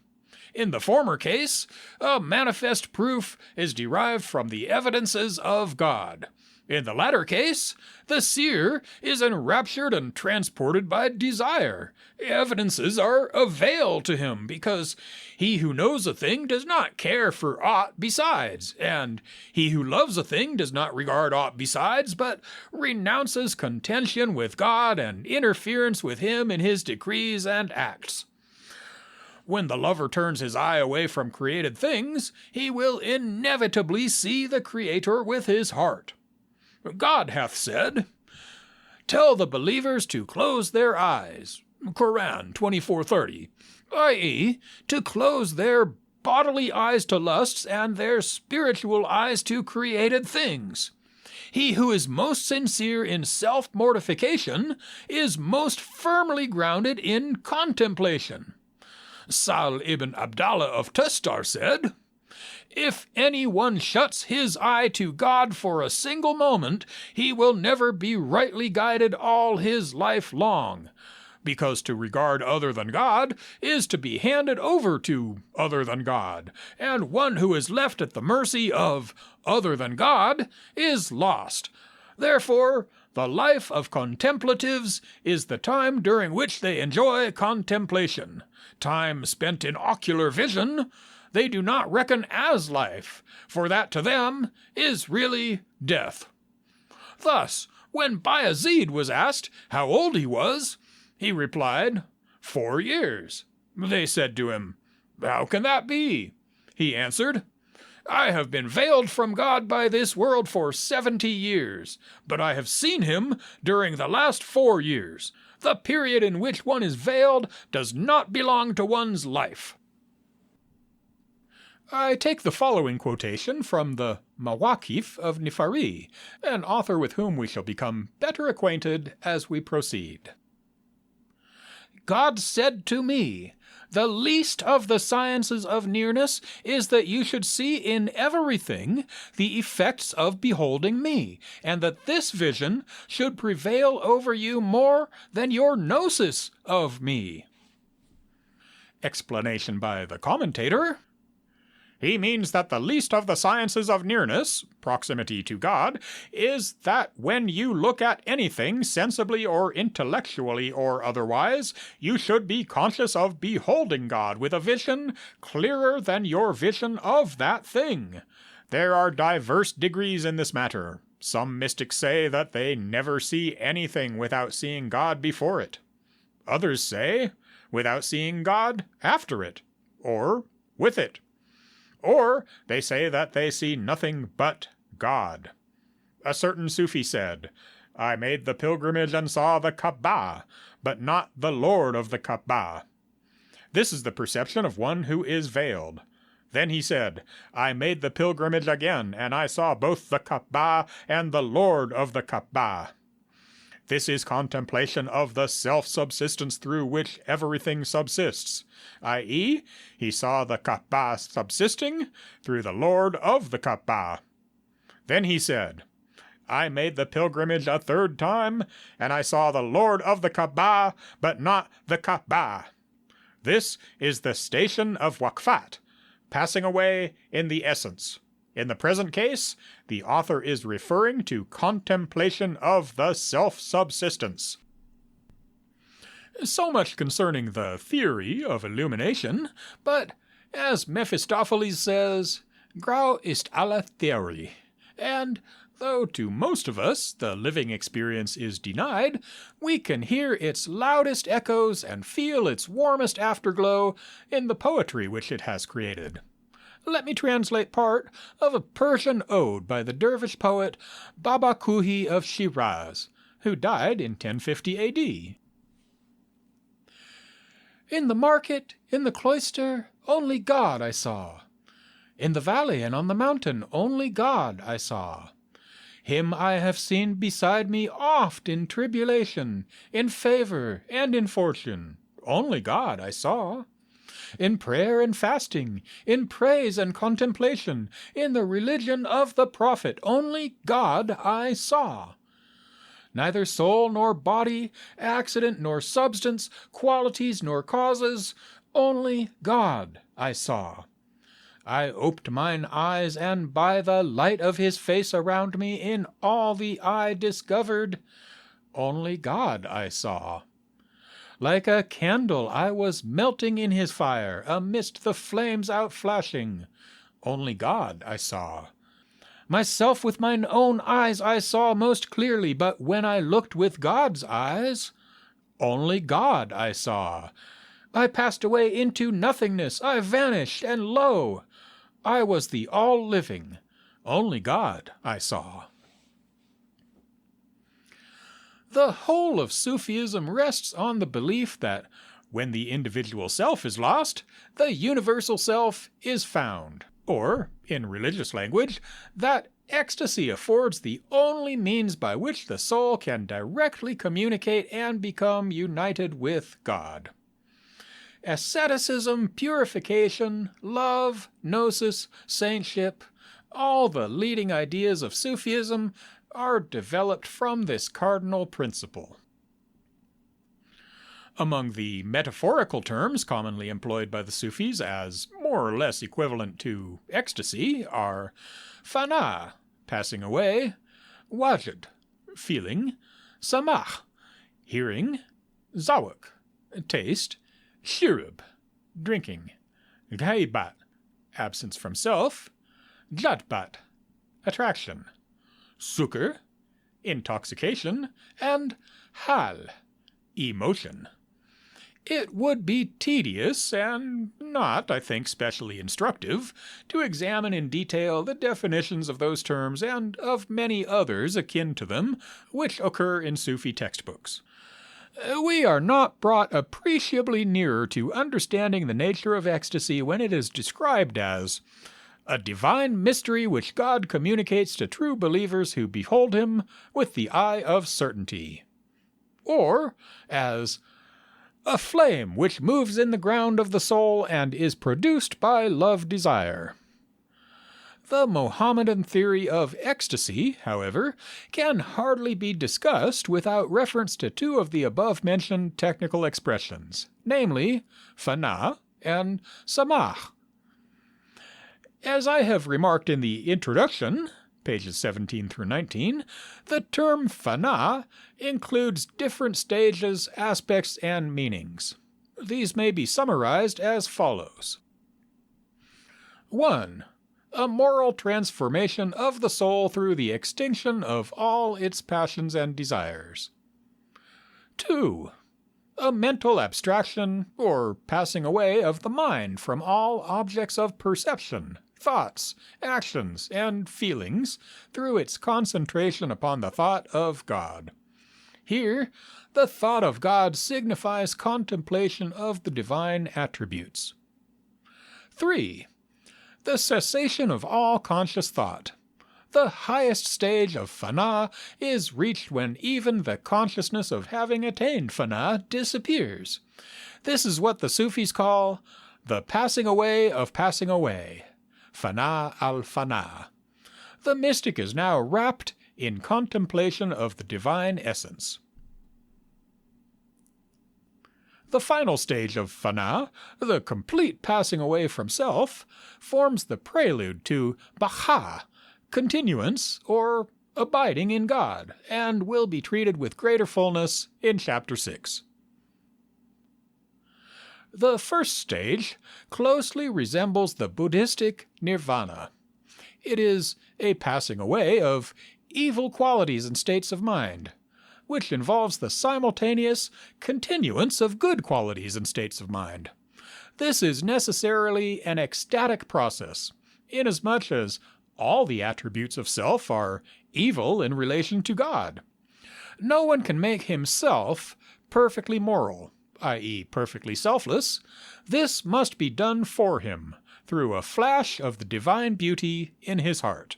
In the former case, a manifest proof is derived from the evidences of God. In the latter case, the seer is enraptured and transported by desire. Evidences are a veil to him, because he who knows a thing does not care for aught besides, and he who loves a thing does not regard aught besides, but renounces contention with God and interference with him in his decrees and acts. When the lover turns his eye away from created things, he will inevitably see the Creator with his heart. God hath said, "Tell the believers to close their eyes," Quran 24:30, i.e., to close their bodily eyes to lusts and their spiritual eyes to created things. He who is most sincere in self-mortification is most firmly grounded in contemplation. Sal ibn Abdallah of Tustar said, "If anyone shuts his eye to God for a single moment, he will never be rightly guided all his life long, because to regard other than God is to be handed over to other than God, and one who is left at the mercy of other than God is lost. Therefore, the life of contemplatives is the time during which they enjoy contemplation. Time spent in ocular vision they do not reckon as life, for that to them is really death." Thus, when Bayezid was asked how old he was, he replied, 4 years. They said to him, "How can that be?" He answered, "I have been veiled from God by this world for 70 years, but I have seen him during the last 4 years. The period in which one is veiled does not belong to one's life." I take the following quotation from the Mawaqif of Nifari, an author with whom we shall become better acquainted as we proceed. "God said to me, 'The least of the sciences of nearness is that you should see in everything the effects of beholding me, and that this vision should prevail over you more than your gnosis of me.'" Explanation by the commentator. He means that the least of the sciences of nearness, proximity to God, is that when you look at anything sensibly or intellectually or otherwise, you should be conscious of beholding God with a vision clearer than your vision of that thing. There are diverse degrees in this matter. Some mystics say that they never see anything without seeing God before it. Others say, without seeing God after it, or with it. Or they say that they see nothing but God. A certain Sufi said, "I made the pilgrimage and saw the Kaaba, but not the Lord of the Kaaba." This is the perception of one who is veiled. Then he said, "I made the pilgrimage again, and I saw both the Kaaba and the Lord of the Kaaba." This is contemplation of the self-subsistence through which everything subsists, i.e., he saw the Kaaba subsisting through the Lord of the Kaaba. Then he said, "I made the pilgrimage a third time, and I saw the Lord of the Kaaba, but not the Kaaba." This is the station of waqfat, passing away in the essence. In the present case, the author is referring to contemplation of the self-subsistence. So much concerning the theory of illumination, but as Mephistopheles says, "Grau ist alle Theorie," and though to most of us the living experience is denied, we can hear its loudest echoes and feel its warmest afterglow in the poetry which it has created. Let me translate part of a Persian ode by the dervish poet Baba Kuhi of Shiraz, who died in 1050 A.D. "In the market, in the cloister, only God I saw. In the valley and on the mountain, only God I saw. Him I have seen beside me oft in tribulation, in favor and in fortune. Only God I saw. In prayer and fasting, in praise and contemplation, in the religion of the prophet, only God I saw. Neither soul nor body, accident nor substance, qualities nor causes, Only God I saw. I oped mine eyes, and by the light of his face around me, in all the eye discovered, only God I saw. Like a candle I was melting in his fire, amidst the flames outflashing, only God I saw. Myself with mine own eyes I saw most clearly, but when I looked with God's eyes, only God I saw. I passed away into nothingness, I vanished, and lo, I was the all-living, only God I saw. The whole of Sufism rests on the belief that when the individual self is lost, the universal self is found. Or, in religious language, that ecstasy affords the only means by which the soul can directly communicate and become united with God. Asceticism, purification, love, gnosis, saintship, all the leading ideas of Sufism are developed from this cardinal principle. Among the metaphorical terms commonly employed by the Sufis as more or less equivalent to ecstasy are fana, passing away, wajid, feeling, samah, hearing, zawak, taste, shirub, drinking, ghaibat, absence from self, jatbat, attraction, sukr, intoxication, and hal, emotion. It would be tedious, and not, I think, specially instructive, to examine in detail the definitions of those terms and of many others akin to them, which occur in Sufi textbooks. We are not brought appreciably nearer to understanding the nature of ecstasy when it is described as a divine mystery which God communicates to true believers who behold him with the eye of certainty, or as a flame which moves in the ground of the soul and is produced by love-desire. The Mohammedan theory of ecstasy, however, can hardly be discussed without reference to two of the above-mentioned technical expressions, namely fana and samah. As I have remarked in the introduction, pages 17 through 19, the term fana includes different stages, aspects, and meanings. These may be summarized as follows. 1. A moral transformation of the soul through the extinction of all its passions and desires. 2. A mental abstraction, or passing away of the mind from all objects of perception, thoughts, actions, and feelings through its concentration upon the thought of God. Here, the thought of God signifies contemplation of the divine attributes. 3. The cessation of all conscious thought. The highest stage of fana is reached when even the consciousness of having attained fana disappears. This is what the Sufis call the passing away of passing away, fana al-fana. The mystic is now wrapped in contemplation of the divine essence. The final stage of fana, the complete passing away from self, forms the prelude to baha, continuance or abiding in God, and will be treated with greater fullness in Chapter 6. The first stage closely resembles the Buddhistic nirvana. It is a passing away of evil qualities and states of mind, which involves the simultaneous continuance of good qualities and states of mind. This is necessarily an ecstatic process, inasmuch as all the attributes of self are evil in relation to God. No one can make himself perfectly moral, i.e., perfectly selfless. This must be done for him, through a flash of the divine beauty in his heart.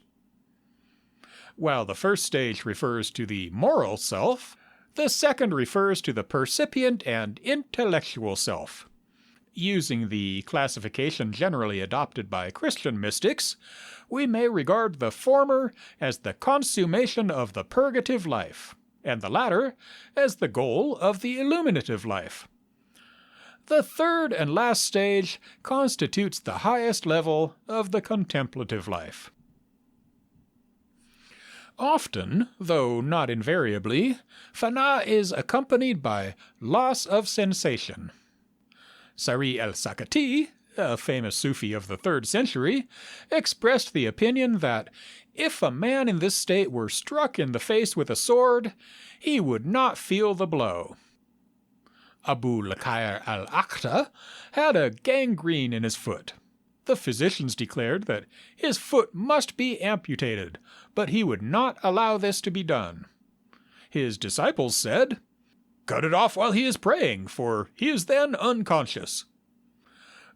While the first stage refers to the moral self, the second refers to the percipient and intellectual self. Using the classification generally adopted by Christian mystics, we may regard the former as the consummation of the purgative life, and the latter as the goal of the illuminative life. The third and last stage constitutes the highest level of the contemplative life. Often, though not invariably, fana is accompanied by loss of sensation. Sari el-Sakati, a famous Sufi of the 3rd century, expressed the opinion that if a man in this state were struck in the face with a sword, he would not feel the blow. Abu Lakair al-Akhta had a gangrene in his foot. The physicians declared that his foot must be amputated, but he would not allow this to be done. His disciples said, "Cut it off while he is praying, for he is then unconscious."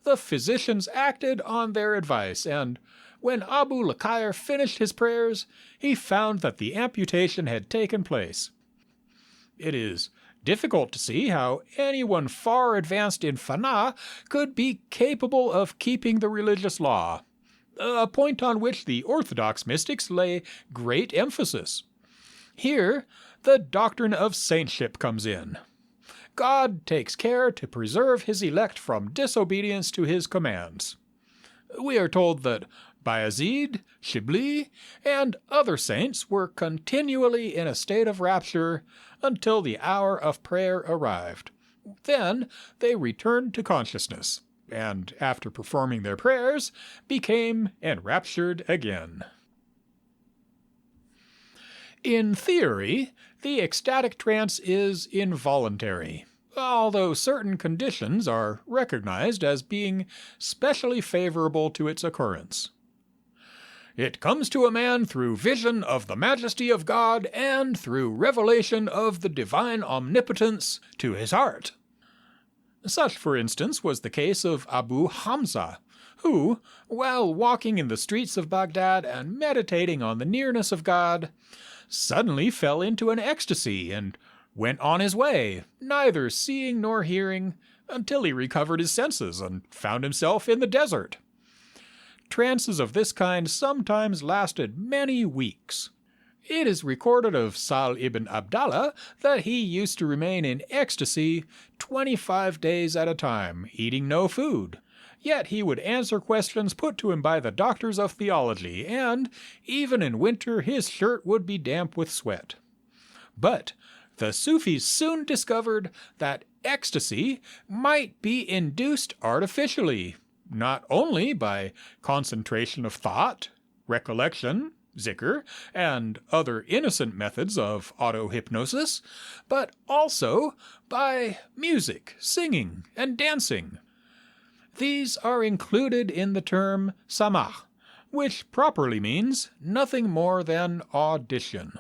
The physicians acted on their advice, and when Abu Lakair finished his prayers, he found that the amputation had taken place. It is difficult to see how anyone far advanced in fana could be capable of keeping the religious law, a point on which the Orthodox mystics lay great emphasis. Here, the doctrine of saintship comes in. God takes care to preserve his elect from disobedience to his commands. We are told that Bayezid, Shibli, and other saints were continually in a state of rapture until the hour of prayer arrived. Then they returned to consciousness, and after performing their prayers, became enraptured again. In theory, the ecstatic trance is involuntary, although certain conditions are recognized as being specially favorable to its occurrence. It comes to a man through vision of the majesty of God and through revelation of the divine omnipotence to his heart. Such, for instance, was the case of Abu Hamza, who, while walking in the streets of Baghdad and meditating on the nearness of God, suddenly fell into an ecstasy and went on his way, neither seeing nor hearing, until he recovered his senses and found himself in the desert. Trances of this kind sometimes lasted many weeks. It is recorded of Sal ibn Abdallah that he used to remain in ecstasy 25 days at a time, eating no food. Yet he would answer questions put to him by the doctors of theology, and even in winter his shirt would be damp with sweat. But the Sufis soon discovered that ecstasy might be induced artificially, not only by concentration of thought, recollection, zikr, and other innocent methods of auto-hypnosis, but also by music, singing, and dancing. These are included in the term samah, which properly means nothing more than audition.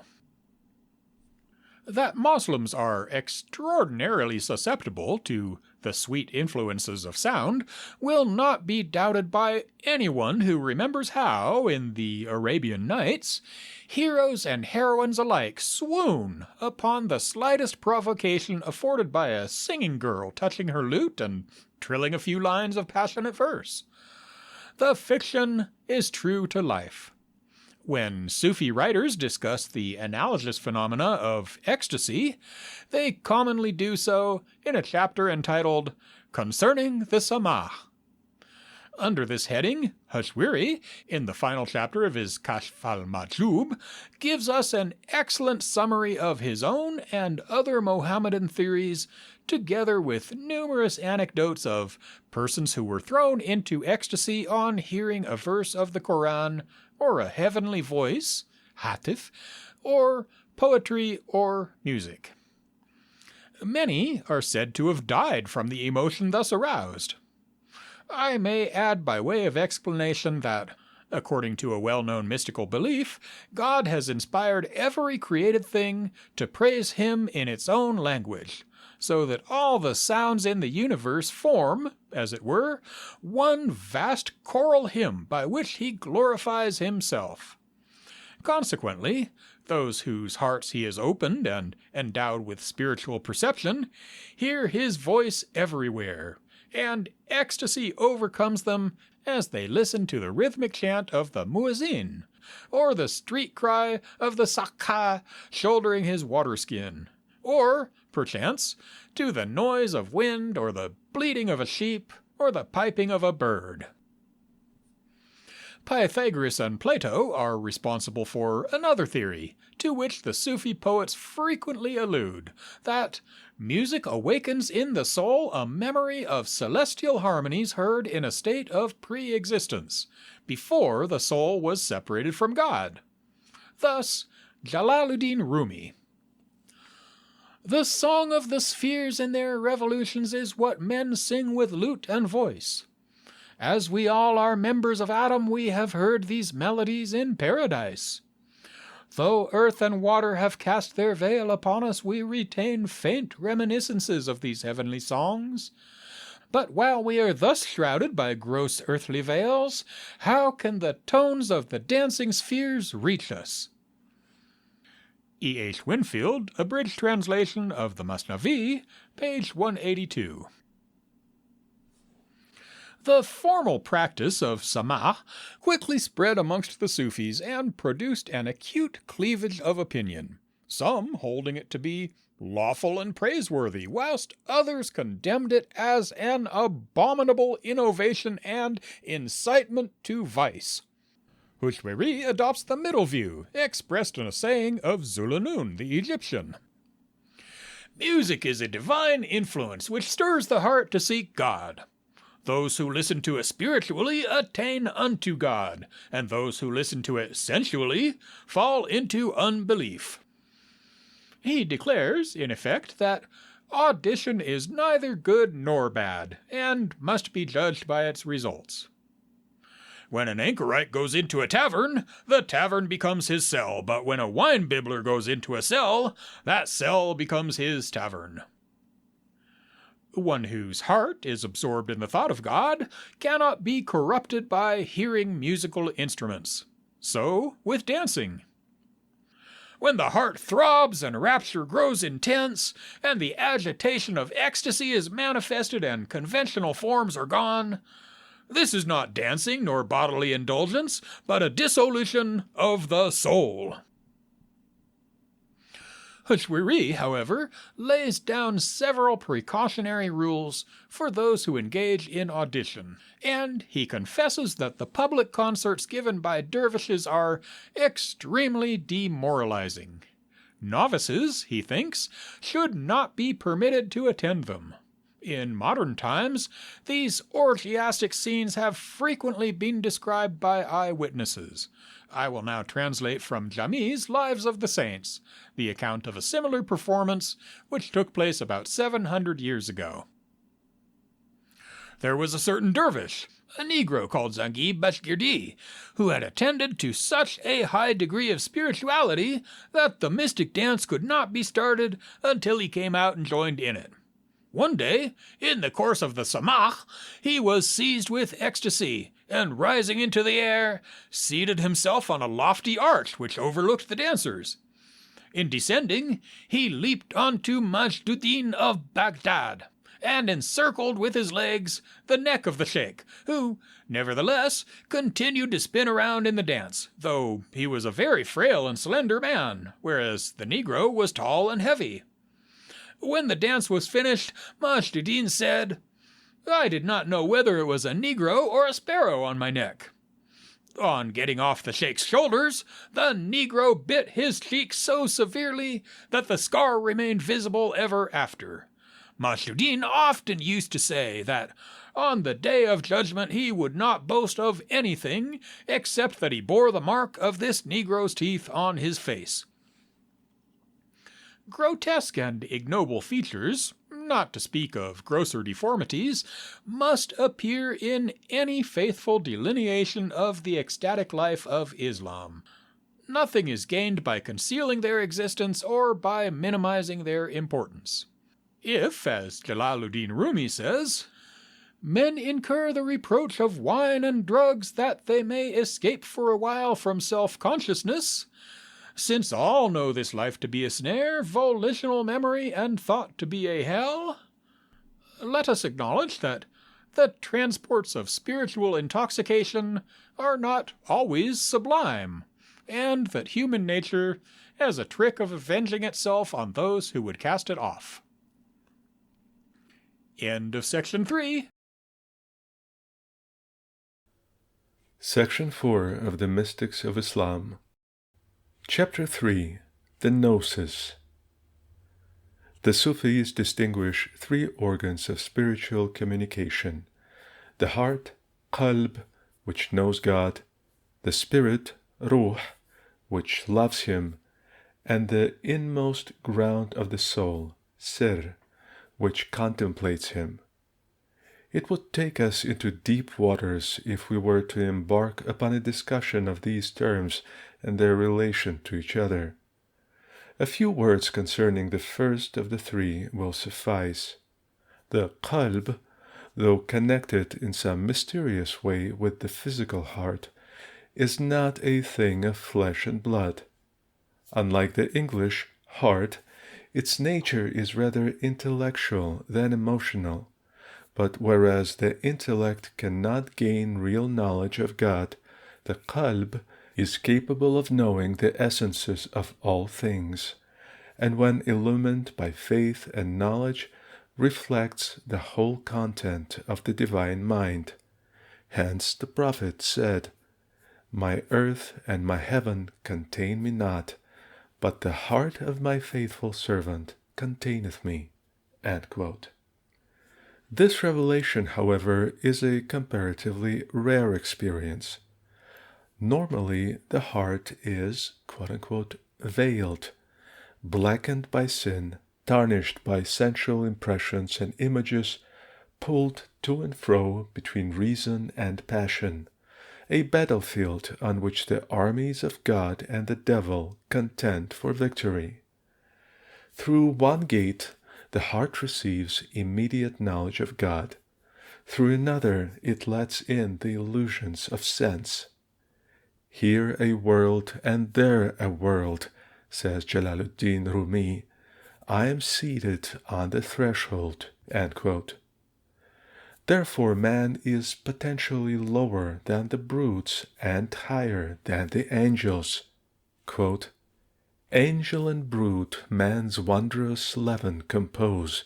That Muslims are extraordinarily susceptible to the sweet influences of sound will not be doubted by anyone who remembers how, in the Arabian Nights, heroes and heroines alike swoon upon the slightest provocation afforded by a singing girl touching her lute and trilling a few lines of passionate verse. The fiction is true to life. When Sufi writers discuss the analogous phenomena of ecstasy, they commonly do so in a chapter entitled Concerning the Samah. Under this heading, Hashwiri, in the final chapter of his Kashf al-Majub, gives us an excellent summary of his own and other Mohammedan theories, together with numerous anecdotes of persons who were thrown into ecstasy on hearing a verse of the Quran, or a heavenly voice, hatif, or poetry or music. Many are said to have died from the emotion thus aroused. I may add by way of explanation that, according to a well-known mystical belief, God has inspired every created thing to praise him in its own language, so that all the sounds in the universe form, as it were, one vast choral hymn by which he glorifies himself. Consequently, those whose hearts he has opened and endowed with spiritual perception hear his voice everywhere, and ecstasy overcomes them as they listen to the rhythmic chant of the muezzin, or the street cry of the sakha shouldering his waterskin, or, perchance, to the noise of wind or the bleating of a sheep or the piping of a bird. Pythagoras and Plato are responsible for another theory, to which the Sufi poets frequently allude, that music awakens in the soul a memory of celestial harmonies heard in a state of pre-existence, before the soul was separated from God. Thus, Jalaluddin Rumi. The song of the spheres in their revolutions is what men sing with lute and voice. As we all are members of Adam, we have heard these melodies in paradise. Though earth and water have cast their veil upon us, we retain faint reminiscences of these heavenly songs. But while we are thus shrouded by gross earthly veils, how can the tones of the dancing spheres reach us? E. H. Winfield, abridged translation of the Masnavi, page 182. The formal practice of samah quickly spread amongst the Sufis and produced an acute cleavage of opinion, some holding it to be lawful and praiseworthy, whilst others condemned it as an abominable innovation and incitement to vice. Hushweri adopts the middle view, expressed in a saying of Zulunun the Egyptian. Music is a divine influence which stirs the heart to seek God. Those who listen to it spiritually attain unto God, and those who listen to it sensually fall into unbelief. He declares, in effect, that audition is neither good nor bad, and must be judged by its results. When an anchorite goes into a tavern, the tavern becomes his cell, but when a wine bibbler goes into a cell, that cell becomes his tavern. One whose heart is absorbed in the thought of God cannot be corrupted by hearing musical instruments. So with dancing. When the heart throbs and rapture grows intense, and the agitation of ecstasy is manifested and conventional forms are gone, this is not dancing nor bodily indulgence, but a dissolution of the soul. Hushweri, however, lays down several precautionary rules for those who engage in audition, and he confesses that the public concerts given by dervishes are extremely demoralizing. Novices, he thinks, should not be permitted to attend them. In modern times, these orgiastic scenes have frequently been described by eyewitnesses. I will now translate from Jami's Lives of the Saints, the account of a similar performance which took place about 700 years ago. There was a certain dervish, a Negro called Zangib Bashgirdi, who had attended to such a high degree of spirituality that the mystic dance could not be started until he came out and joined in it. One day, in the course of the samah, he was seized with ecstasy, and rising into the air, seated himself on a lofty arch which overlooked the dancers. In descending, he leaped onto Majduddin of Baghdad, and encircled with his legs the neck of the sheikh, who, nevertheless, continued to spin around in the dance, though he was a very frail and slender man, whereas the Negro was tall and heavy. When the dance was finished, Majduddin said, "I did not know whether it was a Negro or a sparrow on my neck." On getting off the sheikh's shoulders, the Negro bit his cheek so severely that the scar remained visible ever after. Majduddin often used to say that on the day of judgment he would not boast of anything except that he bore the mark of this Negro's teeth on his face. Grotesque and ignoble features, not to speak of grosser deformities, must appear in any faithful delineation of the ecstatic life of Islam. Nothing is gained by concealing their existence or by minimizing their importance. If, as Jalaluddin Rumi says, men incur the reproach of wine and drugs that they may escape for a while from self-consciousness, since all know this life to be a snare, volitional memory, and thought to be a hell, let us acknowledge that the transports of spiritual intoxication are not always sublime, and that human nature as a trick of avenging itself on those who would cast it off. End of Section 3. Section 4 of the Mystics of Islam. Chapter 3. The Gnosis. The Sufis distinguish three organs of spiritual communication: the heart, qalb, which knows God; the spirit, ruh, which loves Him; and the inmost ground of the soul, sir, which contemplates Him. It would take us into deep waters if we were to embark upon a discussion of these terms and their relation to each other. A few words concerning the first of the three will suffice. The qalb, though connected in some mysterious way with the physical heart, is not a thing of flesh and blood. Unlike the English heart, its nature is rather intellectual than emotional. But whereas the intellect cannot gain real knowledge of God, the qalb is capable of knowing the essences of all things, and when illumined by faith and knowledge, reflects the whole content of the divine mind. Hence the prophet said, "My earth and my heaven contain me not, but the heart of my faithful servant containeth me." This revelation, however, is a comparatively rare experience. Normally, the heart is, quote-unquote, veiled, blackened by sin, tarnished by sensual impressions and images, pulled to and fro between reason and passion, a battlefield on which the armies of God and the devil contend for victory. Through one gate, the heart receives immediate knowledge of God. Through another, it lets in the illusions of sense. Here a world and there a world, says Jalaluddin Rumi. I am seated on the threshold. Therefore man is potentially lower than the brutes and higher than the angels. Quote, Angel and brute man's wondrous leaven compose.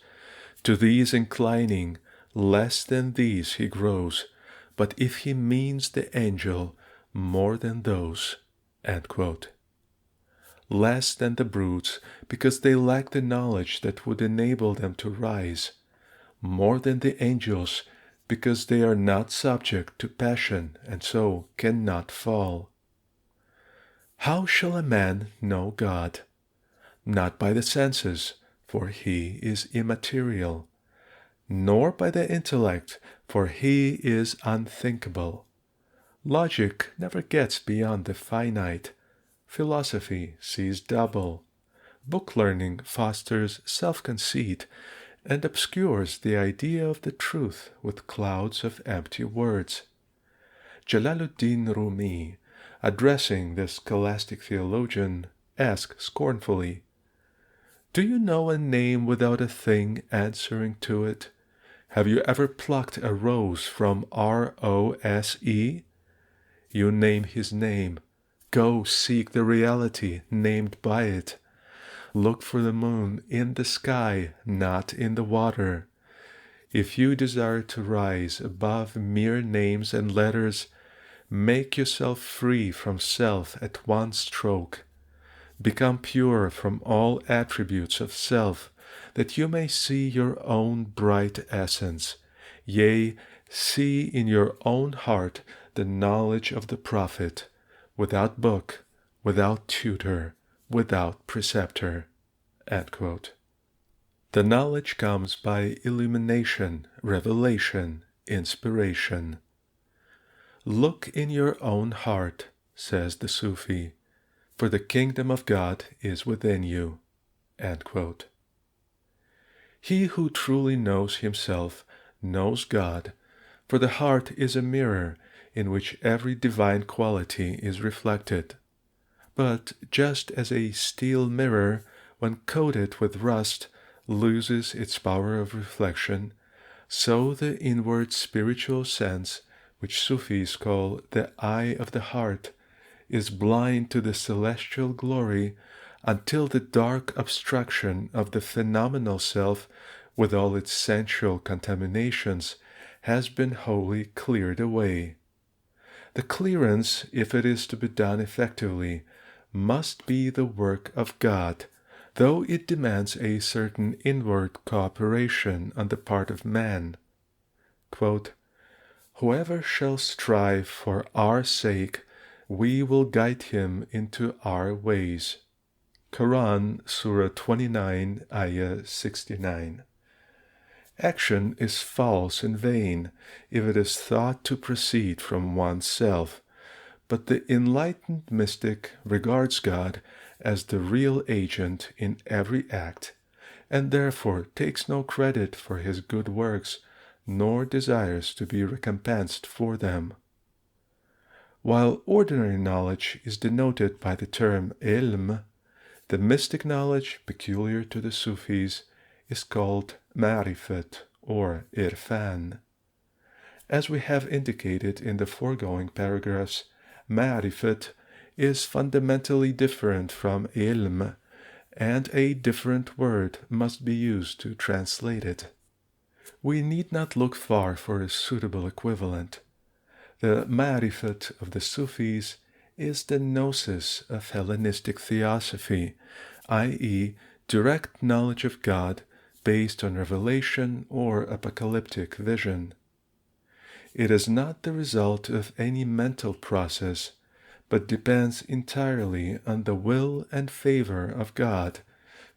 To these inclining, less than these he grows. But if he means the angel, more than those. Less than the brutes, because they lack the knowledge that would enable them to rise. More than the angels, because they are not subject to passion and so cannot fall. How shall a man know God? Not by the senses, for he is immaterial, nor by the intellect, for he is unthinkable. Logic never gets beyond the finite. Philosophy sees double. Book learning fosters self-conceit and obscures the idea of the truth with clouds of empty words. Jalaluddin Rumi, addressing the scholastic theologian, asked scornfully, Do you know a name without a thing answering to it? Have you ever plucked a rose from R-O-S-E? You name his name. Go seek the reality named by it. Look for the moon in the sky, not in the water. If you desire to rise above mere names and letters, make yourself free from self at one stroke. Become pure from all attributes of self, that you may see your own bright essence. Yea, see in your own heart the knowledge of the prophet, without book, without tutor, without preceptor. The knowledge comes by illumination, revelation, inspiration. Look in your own heart, says the Sufi, for the kingdom of God is within you. He who truly knows himself knows God, for the heart is a mirror in which every divine quality is reflected. But just as a steel mirror, when coated with rust, loses its power of reflection, so the inward spiritual sense, which Sufis call the eye of the heart, is blind to the celestial glory until the dark obstruction of the phenomenal self, with all its sensual contaminations, has been wholly cleared away. The clearance, if it is to be done effectively, must be the work of God, though it demands a certain inward cooperation on the part of man. Quote, "Whoever shall strive for our sake, we will guide him into our ways." Quran, Surah 29, Ayah 69. Action is false and vain if it is thought to proceed from oneself, but the enlightened mystic regards God as the real agent in every act, and therefore takes no credit for his good works, nor desires to be recompensed for them. While ordinary knowledge is denoted by the term ilm, the mystic knowledge peculiar to the Sufis is called ma'rifat or irfan. As we have indicated in the foregoing paragraphs, ma'rifat is fundamentally different from ilm, and a different word must be used to translate it. We need not look far for a suitable equivalent. The ma'rifat of the Sufis is the gnosis of Hellenistic theosophy, i.e., direct knowledge of God based on revelation or apocalyptic vision. It is not the result of any mental process, but depends entirely on the will and favor of God,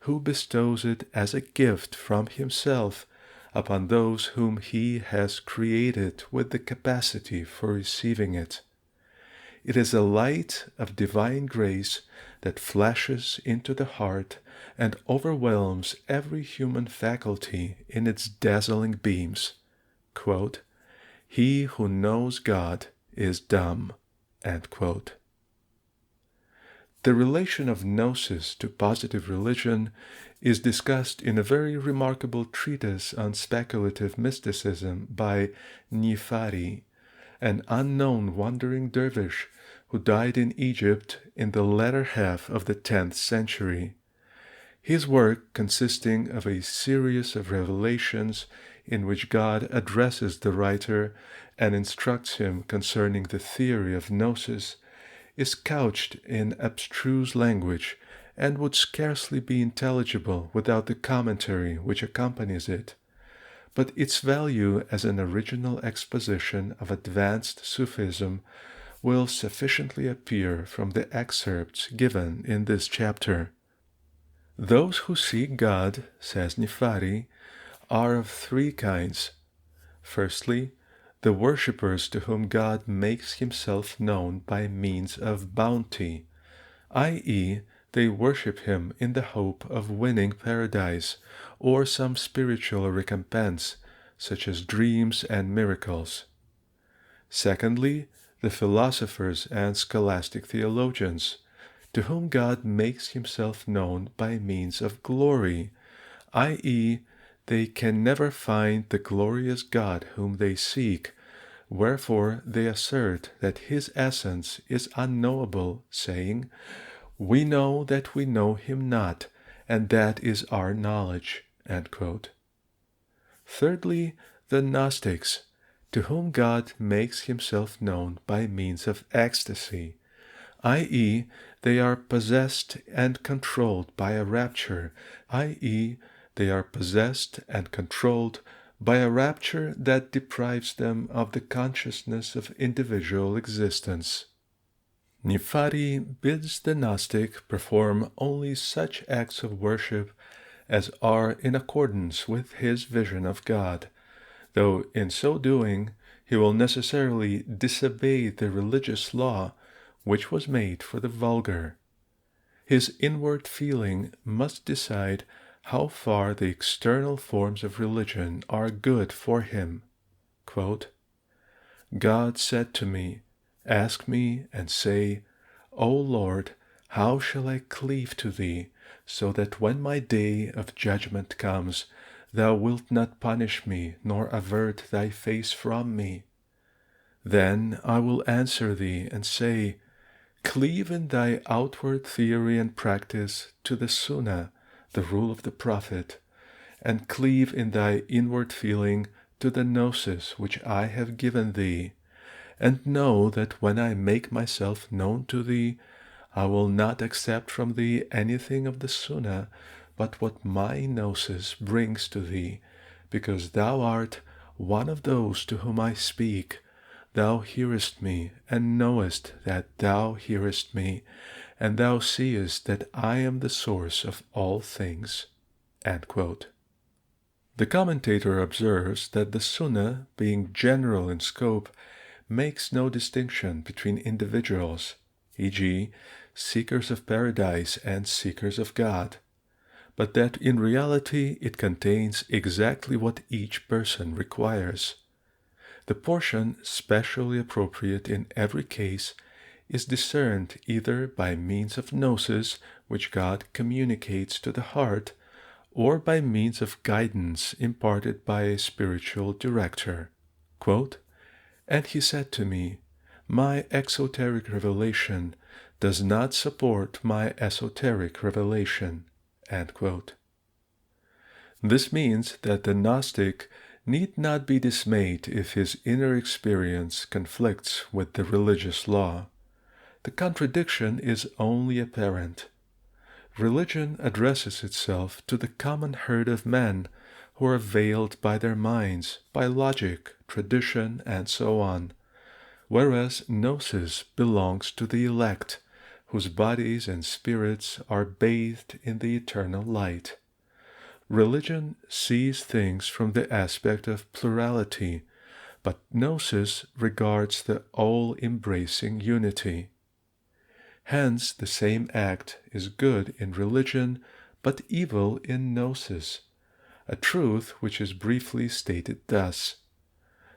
who bestows it as a gift from himself upon those whom he has created with the capacity for receiving it. It is a light of divine grace that flashes into the heart and overwhelms every human faculty in its dazzling beams. Quote, "He who knows God is dumb." End quote. The relation of gnosis to positive religion is discussed in a very remarkable treatise on speculative mysticism by Nifari, an unknown wandering dervish who died in Egypt in the latter half of the 10th century. His work, consisting of a series of revelations in which God addresses the writer and instructs him concerning the theory of gnosis, is couched in abstruse language and would scarcely be intelligible without the commentary which accompanies it. But its value as an original exposition of advanced Sufism will sufficiently appear from the excerpts given in this chapter. Those who seek God, says Nifari, are of three kinds. Firstly, the worshippers to whom God makes himself known by means of bounty, i.e., they worship him in the hope of winning paradise or some spiritual recompense, such as dreams and miracles. Secondly, the philosophers and scholastic theologians, to whom God makes himself known by means of glory, i.e., they can never find the glorious God whom they seek, wherefore they assert that his essence is unknowable, saying, "We know that we know him not, and that is our knowledge." End quote. Thirdly, the Gnostics, to whom God makes himself known by means of ecstasy, i.e., they are possessed and controlled by a rapture, i.e., they are possessed and controlled by a rapture that deprives them of the consciousness of individual existence. Nifari bids the Gnostic perform only such acts of worship as are in accordance with his vision of God, though in so doing he will necessarily disobey the religious law which was made for the vulgar. His inward feeling must decide how far the external forms of religion are good for him. Quote, "God said to me, Ask me and say, O Lord, how shall I cleave to thee, so that when my day of judgment comes, thou wilt not punish me, nor avert thy face from me? Then I will answer thee and say, Cleave in thy outward theory and practice to the Sunnah, the rule of the Prophet, and cleave in thy inward feeling to the gnosis which I have given thee, and know that when I make myself known to thee, I will not accept from thee anything of the Sunnah, but what my gnosis brings to thee, because thou art one of those to whom I speak. Thou hearest me, and knowest that thou hearest me, and thou seest that I am the source of all things. End quote. The commentator observes that the Sunnah, being general in scope, makes no distinction between individuals, e.g., seekers of paradise and seekers of God, but that in reality it contains exactly what each person requires. The portion specially appropriate in every case is discerned either by means of gnosis, which God communicates to the heart, or by means of guidance imparted by a spiritual director. Quote, "And he said to me, my exoteric revelation does not support my esoteric revelation." End quote. This means that the Gnostic need not be dismayed if his inner experience conflicts with the religious law. The contradiction is only apparent. Religion addresses itself to the common herd of men who are veiled by their minds, by logic, tradition, and so on, whereas gnosis belongs to the elect, whose bodies and spirits are bathed in the eternal light. Religion sees things from the aspect of plurality, but gnosis regards the all-embracing unity. Hence the same act is good in religion, but evil in gnosis, a truth which is briefly stated thus: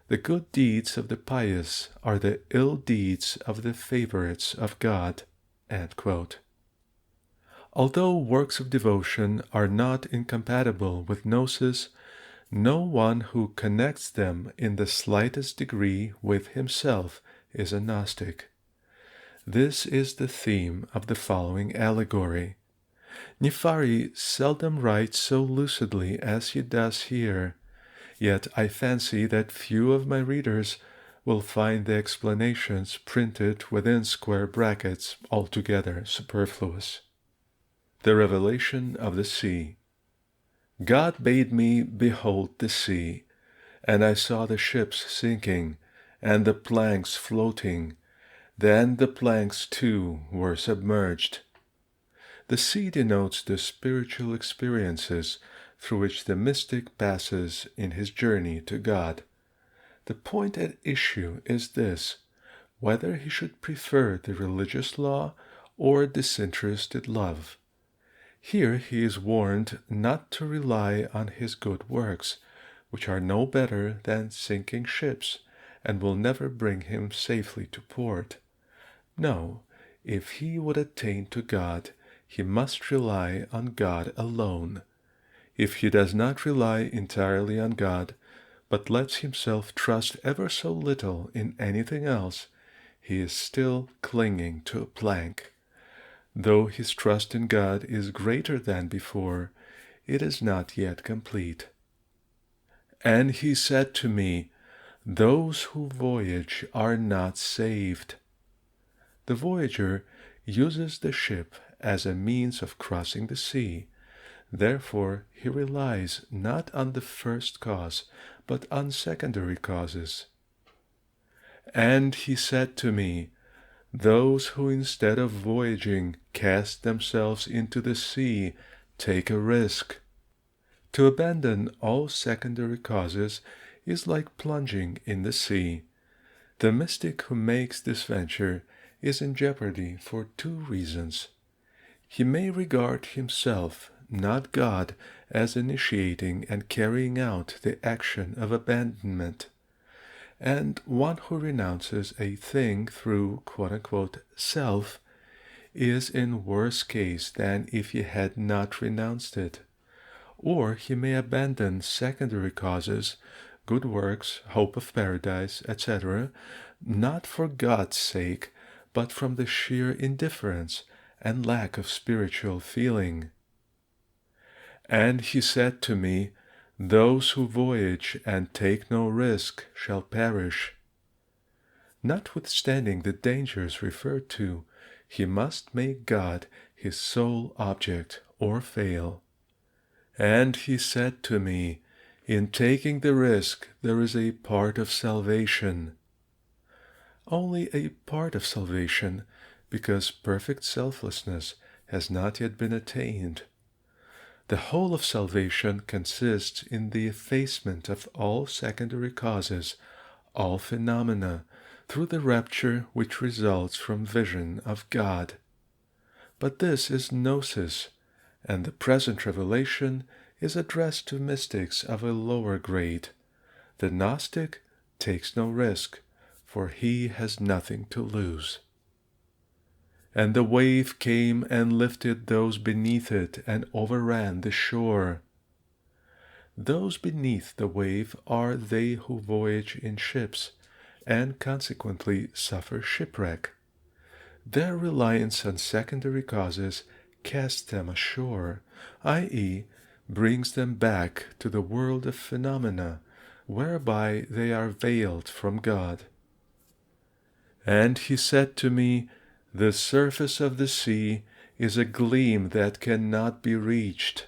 the good deeds of the pious are the ill deeds of the favorites of God. End quote. Although works of devotion are not incompatible with gnosis, no one who connects them in the slightest degree with himself is a Gnostic. This is the theme of the following allegory. Nefari seldom writes so lucidly as he does here, yet I fancy that few of my readers will find the explanations printed within square brackets altogether superfluous. The revelation of the sea. God bade me behold the sea, and I saw the ships sinking, and the planks floating. Then the planks too were submerged. The sea denotes the spiritual experiences through which the mystic passes in his journey to God. The point at issue is this: whether he should prefer the religious law or disinterested love. Here he is warned not to rely on his good works, which are no better than sinking ships, and will never bring him safely to port. No, if he would attain to God, he must rely on God alone. If he does not rely entirely on God, but lets himself trust ever so little in anything else, he is still clinging to a plank. Though his trust in God is greater than before, it is not yet complete. And he said to me, those who voyage are not saved. The voyager uses the ship as a means of crossing the sea. Therefore, he relies not on the first cause, but on secondary causes. And he said to me, those who instead of voyaging cast themselves into the sea take a risk. To abandon all secondary causes is like plunging in the sea. The mystic who makes this venture is in jeopardy for two reasons. He may regard himself, not God, as initiating and carrying out the action of abandonment. And one who renounces a thing through quote-unquote self is in worse case than if he had not renounced it. Or he may abandon secondary causes, good works, hope of paradise, etc., not for God's sake, but from the sheer indifference and lack of spiritual feeling. And he said to me, "Those who voyage and take no risk shall perish." Notwithstanding the dangers referred to, he must make God his sole object or fail. And he said to me, "In taking the risk there is a part of salvation." Only a part of salvation, because perfect selflessness has not yet been attained. The whole of salvation consists in the effacement of all secondary causes, all phenomena, through the rapture which results from vision of God. But this is gnosis, and the present revelation is addressed to mystics of a lower grade. The Gnostic takes no risk, for he has nothing to lose. And the wave came and lifted those beneath it and overran the shore. Those beneath the wave are they who voyage in ships, and consequently suffer shipwreck. Their reliance on secondary causes casts them ashore, i.e., brings them back to the world of phenomena, whereby they are veiled from God. And he said to me, "The surface of the sea is a gleam that cannot be reached."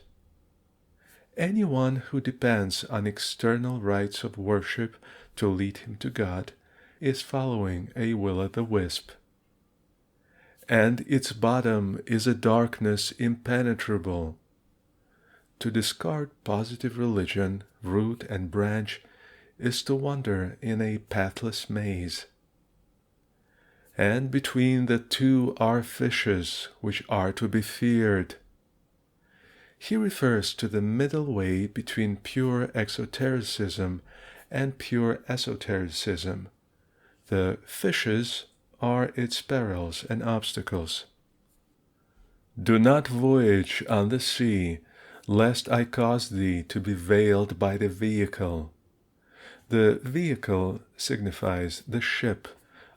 Anyone who depends on external rites of worship to lead him to God is following a will-o'-the-wisp. And its bottom is a darkness impenetrable. To discard positive religion, root and branch, is to wander in a pathless maze. And between the two are fishes which are to be feared. He refers to the middle way between pure exotericism and pure esotericism. The fishes are its perils and obstacles. "Do not voyage on the sea, lest I cause thee to be veiled by the vehicle." The vehicle signifies the ship,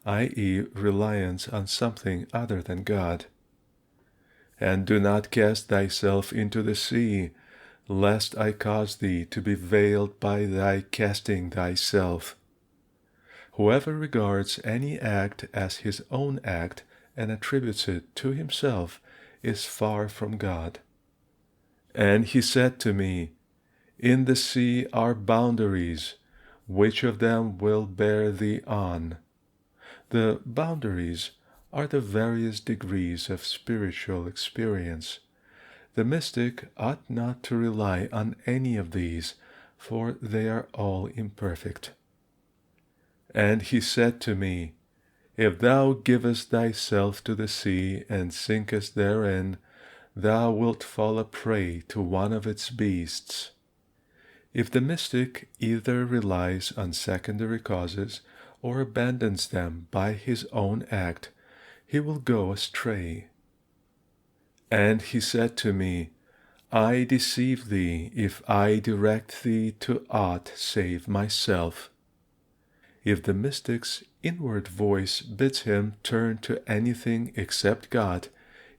i.e., reliance on something other than God. "And do not cast thyself into the sea, lest I cause thee to be veiled by thy casting thyself." Whoever regards any act as his own act and attributes it to himself is far from God. And he said to me, "In the sea are boundaries. Which of them will bear thee on?" The boundaries are the various degrees of spiritual experience. The mystic ought not to rely on any of these, for they are all imperfect. And he said to me, "If thou givest thyself to the sea and sinkest therein, thou wilt fall a prey to one of its beasts." If the mystic either relies on secondary causes or abandons them by his own act, he will go astray. And he said to me, "I deceive thee if I direct thee to aught save myself." If the mystic's inward voice bids him turn to anything except God,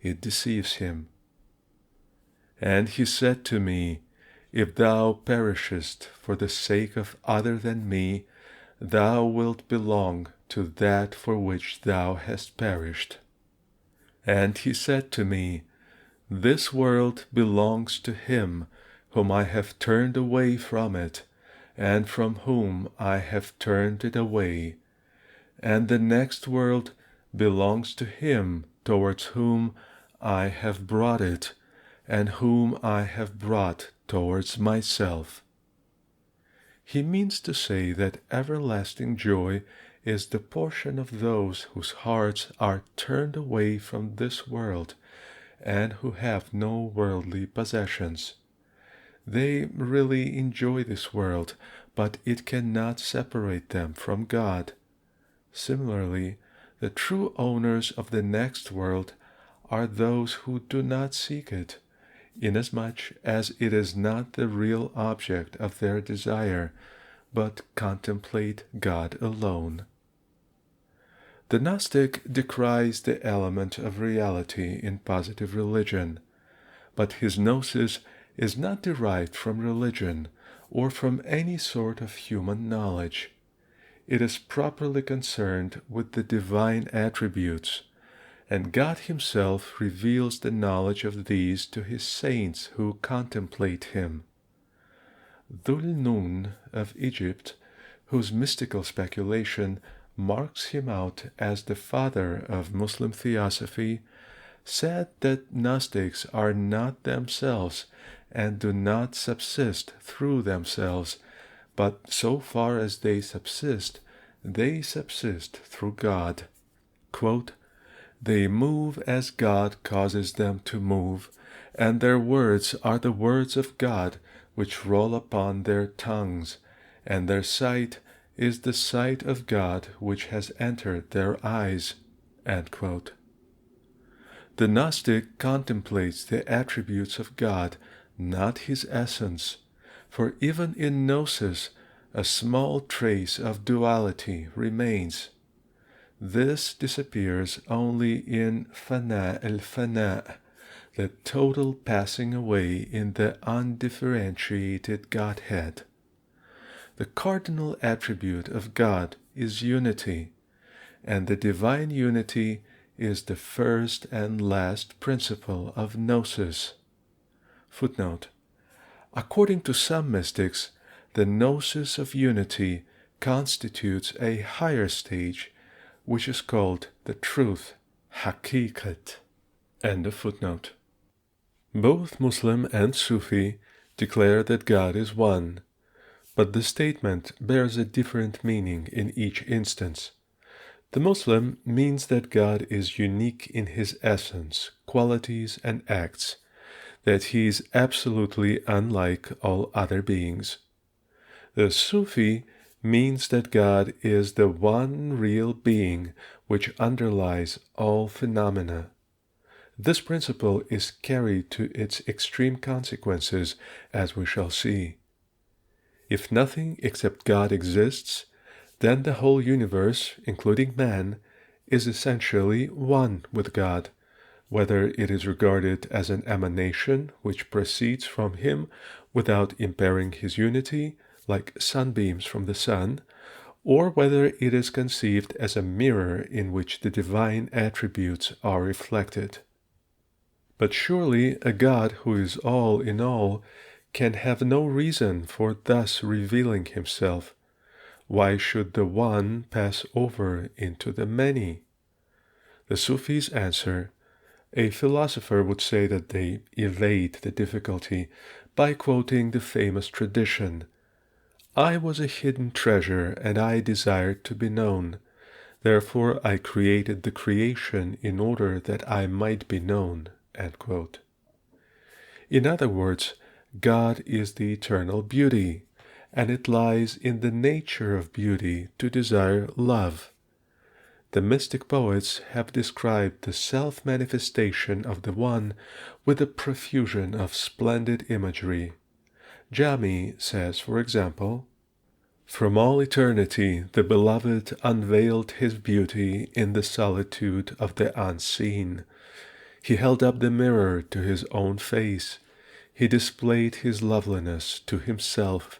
it deceives him. And he said to me, "If thou perishest for the sake of other than me, thou wilt belong to that for which thou hast perished." And he said to me, "This world belongs to him whom I have turned away from it, and from whom I have turned it away, and the next world belongs to him towards whom I have brought it, and whom I have brought towards myself." He means to say that everlasting joy is the portion of those whose hearts are turned away from this world and who have no worldly possessions. They really enjoy this world, but it cannot separate them from God. Similarly, the true owners of the next world are those who do not seek it, inasmuch as it is not the real object of their desire, but contemplate God alone. The Gnostic decries the element of reality in positive religion, but his gnosis is not derived from religion or from any sort of human knowledge. It is properly concerned with the divine attributes, and God himself reveals the knowledge of these to his saints who contemplate him. Dhul Nun of Egypt, whose mystical speculation marks him out as the father of Muslim theosophy, said that Gnostics are not themselves and do not subsist through themselves, but so far as they subsist through God. Quote, "They move as God causes them to move, and their words are the words of God which roll upon their tongues, and their sight is the sight of God which has entered their eyes." End quote. The Gnostic contemplates the attributes of God, not his essence, for even in gnosis a small trace of duality remains. This disappears only in fana el-fana, the total passing away in the undifferentiated Godhead. The cardinal attribute of God is unity, and the divine unity is the first and last principle of gnosis. Footnote: according to some mystics, the gnosis of unity constitutes a higher stage, which is called the truth, hakikat. End of footnote. Both Muslim and Sufi declare that God is one, but the statement bears a different meaning in each instance. The Muslim means that God is unique in his essence, qualities, and acts, that he is absolutely unlike all other beings. The Sufi means that God is the one real being which underlies all phenomena. This principle is carried to its extreme consequences, as we shall see. If nothing except God exists, then the whole universe, including man, is essentially one with God, whether it is regarded as an emanation which proceeds from him without impairing his unity, like sunbeams from the sun, or whether it is conceived as a mirror in which the divine attributes are reflected. But surely a God who is all in all can have no reason for thus revealing himself. Why should the one pass over into the many? The Sufis answer, a philosopher would say that they evade the difficulty by quoting the famous tradition, "I was a hidden treasure and I desired to be known. Therefore I created the creation in order that I might be known." End quote. In other words, God is the eternal beauty, and it lies in the nature of beauty to desire love. The mystic poets have described the self-manifestation of the One with a profusion of splendid imagery. Jami says, for example, "From all eternity the Beloved unveiled his beauty in the solitude of the unseen. He held up the mirror to his own face. He displayed his loveliness to himself.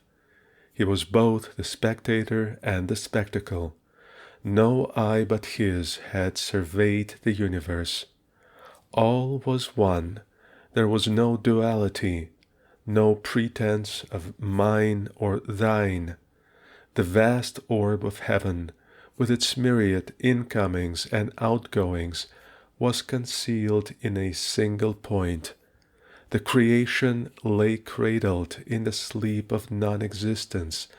He was both the spectator and the spectacle. No eye but his had surveyed the universe. All was one. There was no duality, no pretense of mine or thine. The vast orb of heaven, with its myriad incomings and outgoings, was concealed in a single point. The creation lay cradled in the sleep of non-existence,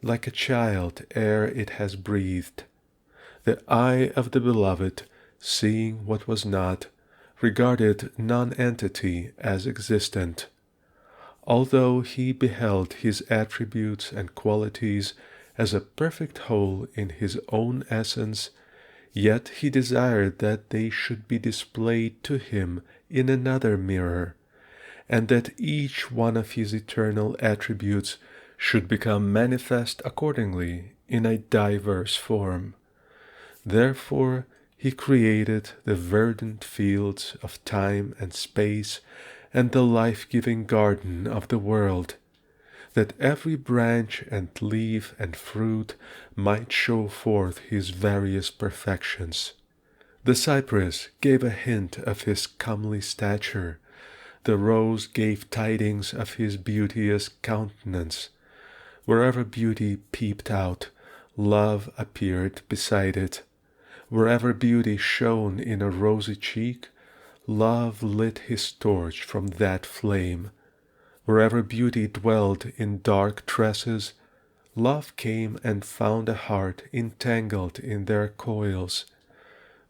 like a child ere it has breathed. The eye of the Beloved, seeing what was not, regarded non-entity as existent. Although he beheld his attributes and qualities as a perfect whole in his own essence, yet he desired that they should be displayed to him in another mirror, and that each one of his eternal attributes should become manifest accordingly in a diverse form. Therefore he created the verdant fields of time and space and the life-giving garden of the world, that every branch and leaf and fruit might show forth his various perfections. The cypress gave a hint of his comely stature, the rose gave tidings of his beauteous countenance. Wherever beauty peeped out, love appeared beside it. Wherever beauty shone in a rosy cheek, love lit his torch from that flame. Wherever beauty dwelled in dark tresses, love came and found a heart entangled in their coils.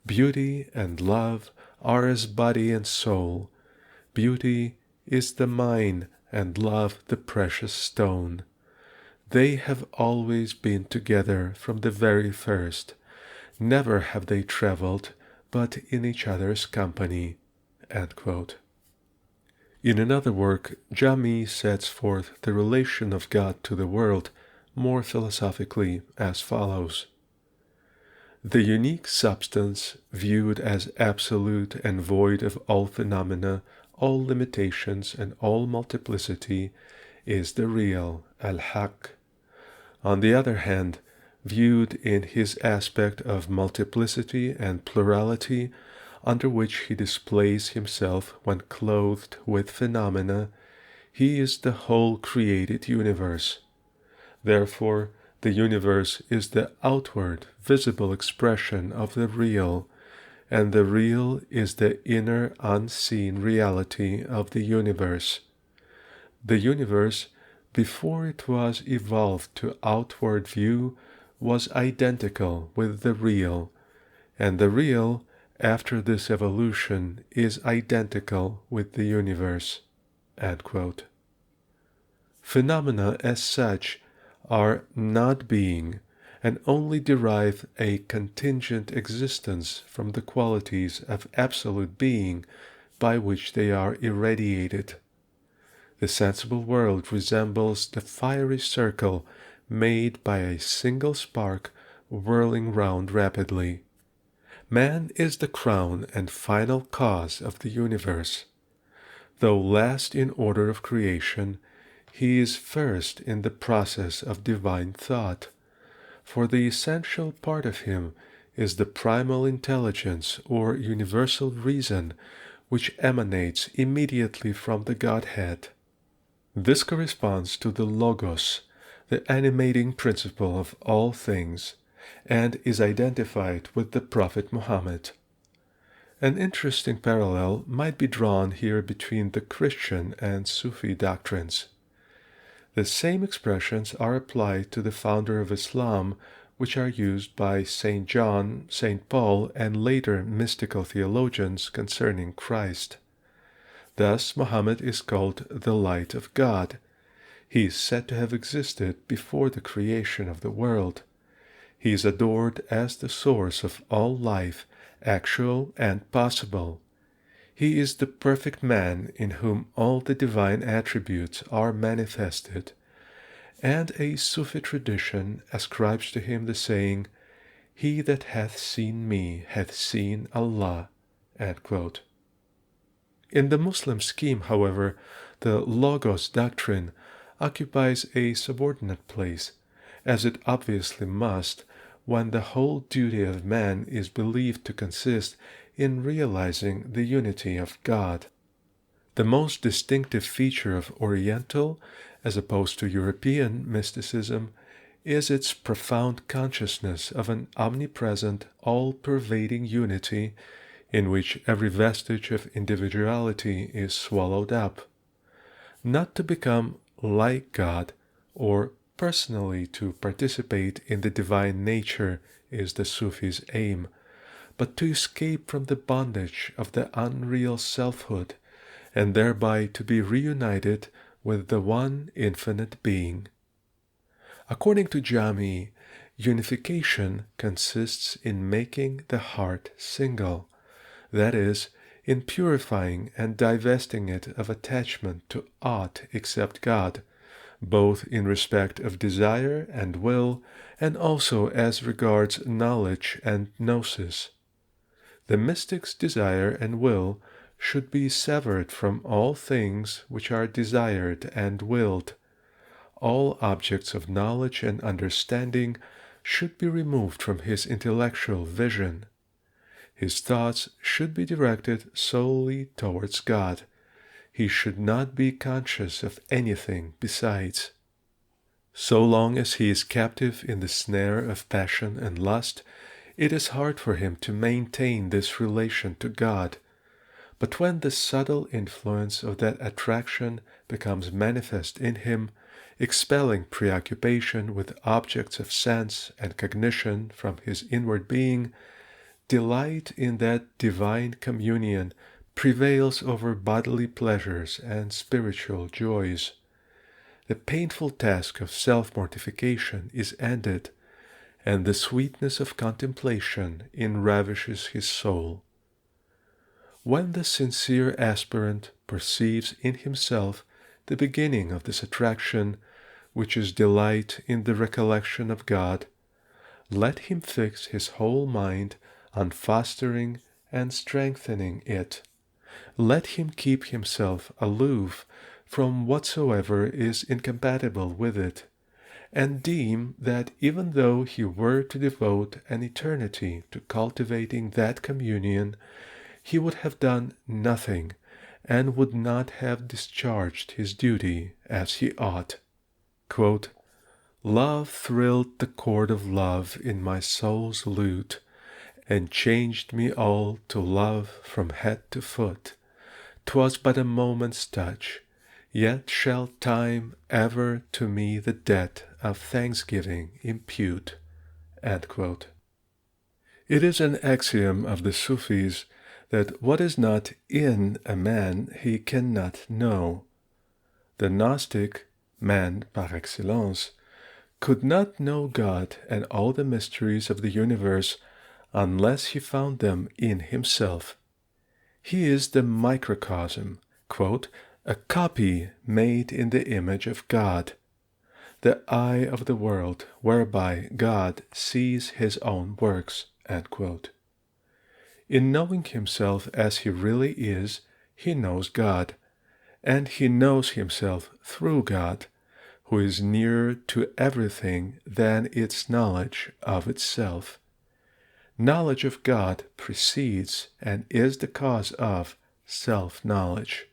Beauty and love are as body and soul. Beauty is the mine and love the precious stone. They have always been together from the very first. Never have they traveled but in each other's company." End quote. In another work, Jami sets forth the relation of God to the world more philosophically as follows. The unique substance, viewed as absolute and void of all phenomena, all limitations, and all multiplicity, is the real, al-haq. On the other hand, viewed in his aspect of multiplicity and plurality, under which he displays himself when clothed with phenomena, he is the whole created universe. Therefore, the universe is the outward, visible expression of the real, and the real is the inner, unseen reality of the universe. The universe, before it was evolved to outward view, was identical with the real, and the real, after this evolution, is identical with the universe. End quote. Phenomena as such are not being, and only derive a contingent existence from the qualities of absolute being by which they are irradiated. The sensible world resembles the fiery circle made by a single spark whirling round rapidly. Man is the crown and final cause of the universe. Though last in order of creation, he is first in the process of divine thought, for the essential part of him is the primal intelligence or universal reason which emanates immediately from the Godhead. This corresponds to the Logos, the animating principle of all things, and is identified with the Prophet Muhammad. An interesting parallel might be drawn here between the Christian and Sufi doctrines. The same expressions are applied to the founder of Islam, which are used by St. John, St. Paul, and later mystical theologians concerning Christ. Thus, Muhammad is called the light of God. He is said to have existed before the creation of the world. He is adored as the source of all life, actual and possible. He is the perfect man in whom all the divine attributes are manifested, and a Sufi tradition ascribes to him the saying, "He that hath seen me hath seen Allah." End quote. In the Muslim scheme, however, the Logos doctrine occupies a subordinate place, as it obviously must, when the whole duty of man is believed to consist in realizing the unity of God. The most distinctive feature of Oriental, as opposed to European mysticism, is its profound consciousness of an omnipresent, all-pervading unity in which every vestige of individuality is swallowed up. Not to become like God or personally to participate in the divine nature is the Sufi's aim, but to escape from the bondage of the unreal selfhood and thereby to be reunited with the one infinite being. According to Jami, unification consists in making the heart single, that is, in purifying and divesting it of attachment to aught except God, both in respect of desire and will, and also as regards knowledge and gnosis. The mystic's desire and will should be severed from all things which are desired and willed. All objects of knowledge and understanding should be removed from his intellectual vision. His thoughts should be directed solely towards God. He should not be conscious of anything besides. So long as he is captive in the snare of passion and lust, it is hard for him to maintain this relation to God. But when the subtle influence of that attraction becomes manifest in him, expelling preoccupation with objects of sense and cognition from his inward being, delight in that divine communion prevails over bodily pleasures and spiritual joys. The painful task of self-mortification is ended, and the sweetness of contemplation enravishes his soul. When the sincere aspirant perceives in himself the beginning of this attraction, which is delight in the recollection of God, let him fix his whole mind on fostering and strengthening it. Let him keep himself aloof from whatsoever is incompatible with it, and deem that even though he were to devote an eternity to cultivating that communion, he would have done nothing, and would not have discharged his duty as he ought. Quote, "Love thrilled the chord of love in my soul's lute, and changed me all to love from head to foot. 'Twas but a moment's touch, yet shall time ever to me the debt of thanksgiving impute." End quote. It is an axiom of the Sufis that what is not in a man he cannot know. The Gnostic, man par excellence, could not know God and all the mysteries of the universe unless he found them in himself. He is the microcosm, quote, "a copy made in the image of God, the eye of the world whereby God sees his own works." End quote. In knowing himself as he really is, he knows God, and he knows himself through God, who is nearer to everything than its knowledge of itself. Knowledge of God precedes and is the cause of self-knowledge.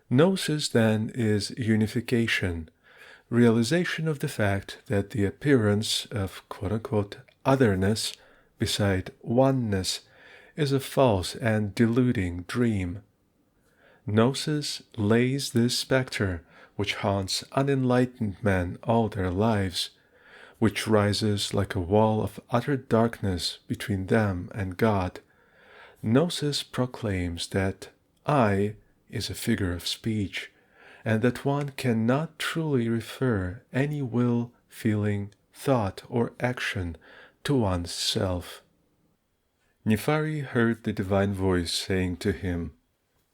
Gnosis, then, is unification, realization of the fact that the appearance of quote-unquote otherness beside oneness is a false and deluding dream. Gnosis lays this specter, which haunts unenlightened men all their lives, which rises like a wall of utter darkness between them and God. Gnosis proclaims that I is a figure of speech, and that one cannot truly refer any will, feeling, thought, or action to one's self. Nefari heard the divine voice saying to him,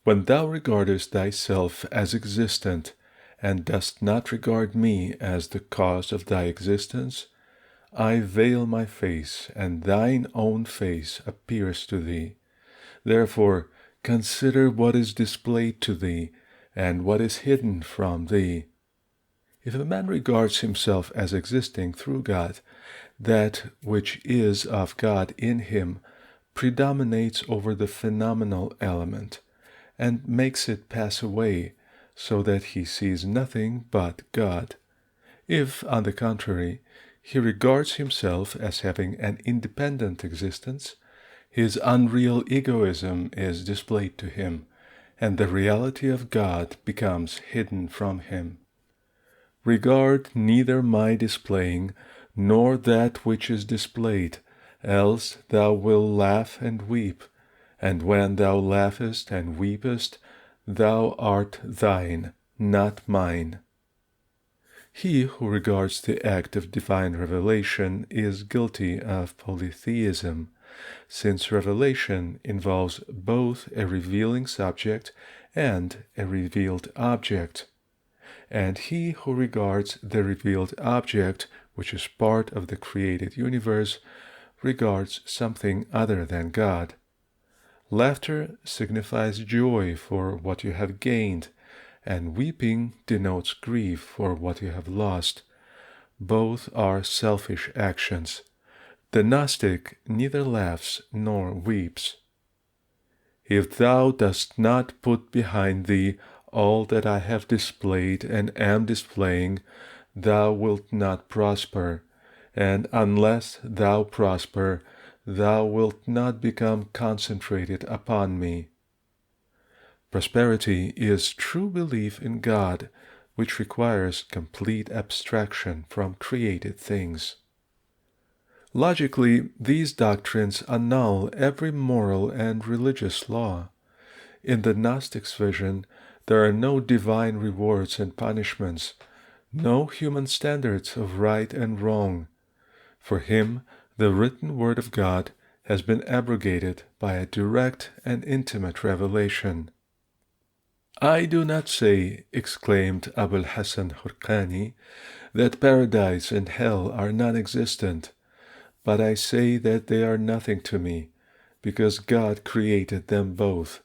"When thou regardest thyself as existent, and dost not regard me as the cause of thy existence, I veil my face, and thine own face appears to thee. Therefore consider what is displayed to thee, and what is hidden from thee." If a man regards himself as existing through God, that which is of God in him predominates over the phenomenal element, and makes it pass away, so that he sees nothing but God. If, on the contrary, he regards himself as having an independent existence, his unreal egoism is displayed to him, and the reality of God becomes hidden from him. Regard neither my displaying, nor that which is displayed, else thou wilt laugh and weep, and when thou laughest and weepest, thou art thine, not mine. He who regards the act of divine revelation is guilty of polytheism, since revelation involves both a revealing subject and a revealed object. and he who regards the revealed object, which is part of the created universe, regards something other than God. Laughter signifies joy for what you have gained, and weeping denotes grief for what you have lost. Both are selfish actions. The Gnostic neither laughs nor weeps. If thou dost not put behind thee all that I have displayed and am displaying, thou wilt not prosper, and unless thou prosper, thou wilt not become concentrated upon me. Prosperity is true belief in God, which requires complete abstraction from created things. Logically, these doctrines annul every moral and religious law. In the Gnostic's vision, there are no divine rewards and punishments, no human standards of right and wrong. For him, the written word of God has been abrogated by a direct and intimate revelation. I do not say, exclaimed Abul Hassan Hurqani, that paradise and hell are non-existent, but I say that they are nothing to me, because God created them both,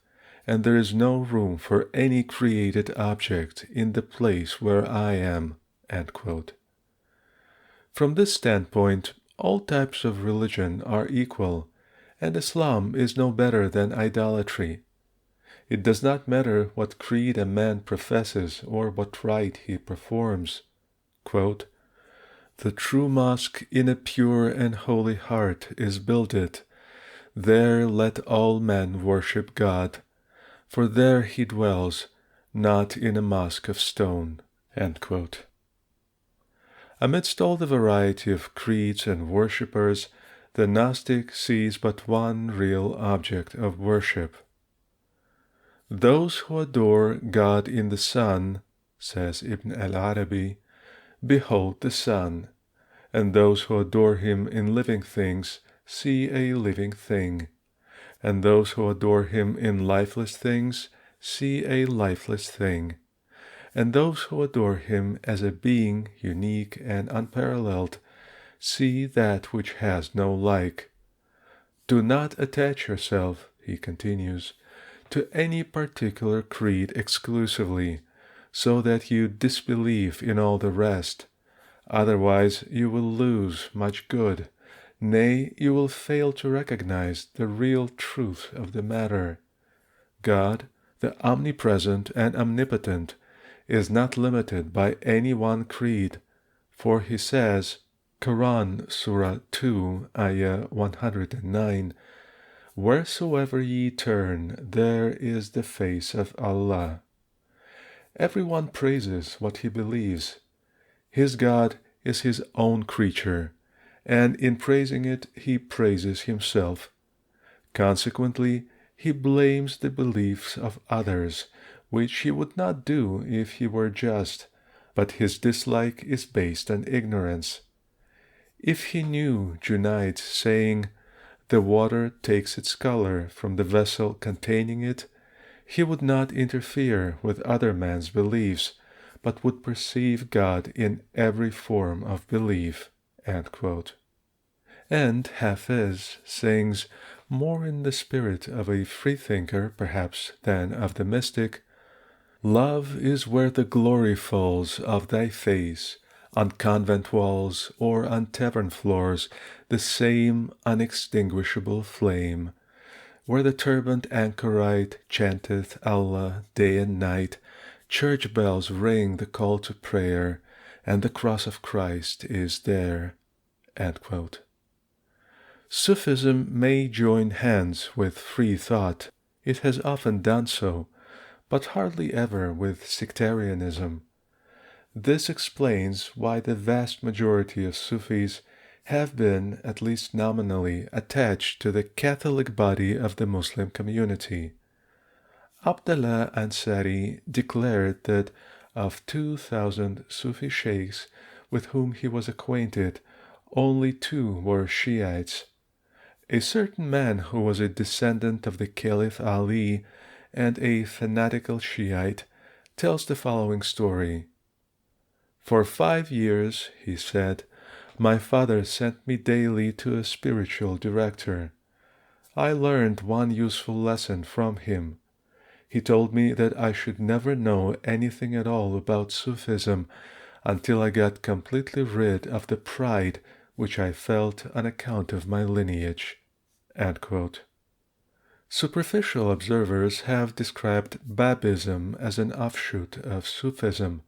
and there is no room for any created object in the place where I am. End quote. From this standpoint, all types of religion are equal, and Islam is no better than idolatry. It does not matter what creed a man professes or what rite he performs. Quote, the true mosque in a pure and holy heart is builded. There let all men worship God, for there he dwells, not in a mosque of stone. End quote. Amidst all the variety of creeds and worshippers, the Gnostic sees but one real object of worship. Those who adore God in the sun, says Ibn al-Arabi, behold the sun, and those who adore him in living things see a living thing, and those who adore him in lifeless things see a lifeless thing, and those who adore him as a being unique and unparalleled see that which has no like. Do not attach yourself, he continues, to any particular creed exclusively, so that you disbelieve in all the rest. Otherwise you will lose much good, nay, you will fail to recognize the real truth of the matter. God, the omnipresent and omnipotent, is not limited by any one creed, for he says, Quran Surah 2, Ayah 109, wheresoever ye turn, there is the face of Allah. Everyone praises what he believes. His God is his own creature, and in praising it he praises himself. Consequently, he blames the beliefs of others, which he would not do if he were just, but his dislike is based on ignorance. If he knew Junaid's saying, the water takes its color from the vessel containing it, he would not interfere with other man's beliefs, but would perceive God in every form of belief. End quote. And Hafiz sings, more in the spirit of a freethinker perhaps than of the mystic, love is where the glory falls of thy face, on convent walls or on tavern floors, the same unextinguishable flame. Where the turbaned anchorite chanteth Allah day and night, church bells ring the call to prayer, and the cross of Christ is there. End quote. Sufism may join hands with free thought. It has often done so, but hardly ever with sectarianism. This explains why the vast majority of Sufis have been, at least nominally, attached to the Catholic body of the Muslim community. Abdallah Ansari declared that of 2,000 Sufi sheikhs with whom he was acquainted, only 2 were Shiites. A certain man who was a descendant of the Caliph Ali and a fanatical Shiite tells the following story. For 5 years, he said, my father sent me daily to a spiritual director. I learned one useful lesson from him. He told me that I should never know anything at all about Sufism until I got completely rid of the pride which I felt on account of my lineage. End quote. Superficial observers have described Babism as an offshoot of Sufism,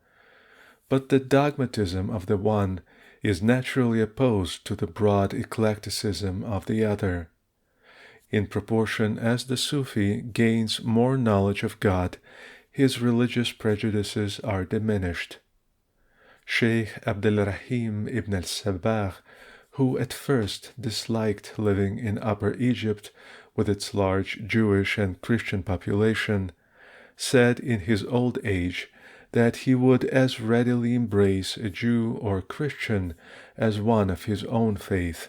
but the dogmatism of the one is naturally opposed to the broad eclecticism of the other. In proportion as the Sufi gains more knowledge of God, his religious prejudices are diminished. Sheikh Abdelrahim ibn al-Sabah, who at first disliked living in Upper Egypt with its large Jewish and Christian population, said in his old age that he would as readily embrace a Jew or Christian as one of his own faith.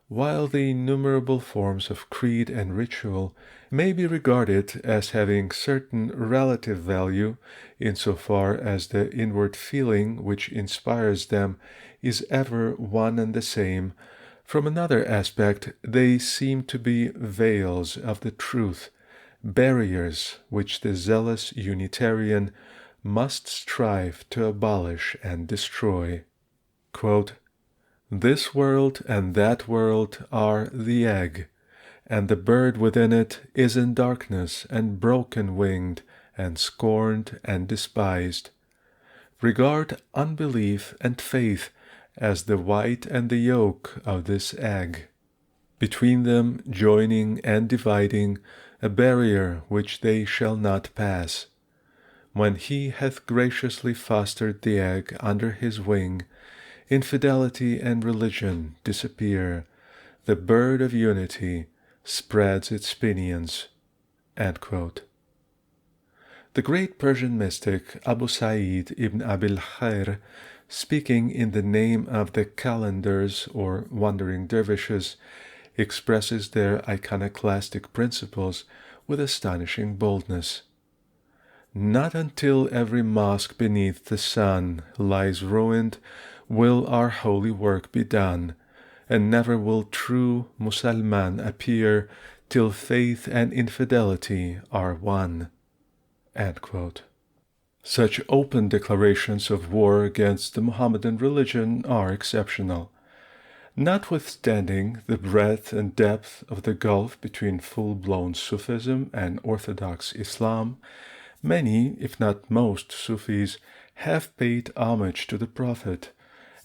While the innumerable forms of creed and ritual may be regarded as having certain relative value insofar as the inward feeling which inspires them is ever one and the same, from another aspect they seem to be veils of the truth, barriers which the zealous Unitarian must strive to abolish and destroy. Quote, this world and that world are the egg, and the bird within it is in darkness and broken-winged and scorned and despised. Regard unbelief and faith as the white and the yolk of this egg. Between them joining and dividing a barrier which they shall not pass. When he hath graciously fostered the egg under his wing, infidelity and religion disappear. The bird of unity spreads its pinions. End quote. The great Persian mystic Abu Sa'id ibn Abil Khair, speaking in the name of the Calendars or wandering dervishes, expresses their iconoclastic principles with astonishing boldness. Not until every mosque beneath the sun lies ruined will our holy work be done, and never will true Musalman appear till faith and infidelity are one. End quote. Such open declarations of war against the Mohammedan religion are exceptional. Notwithstanding the breadth and depth of the gulf between full-blown Sufism and Orthodox Islam, many, if not most, Sufis have paid homage to the Prophet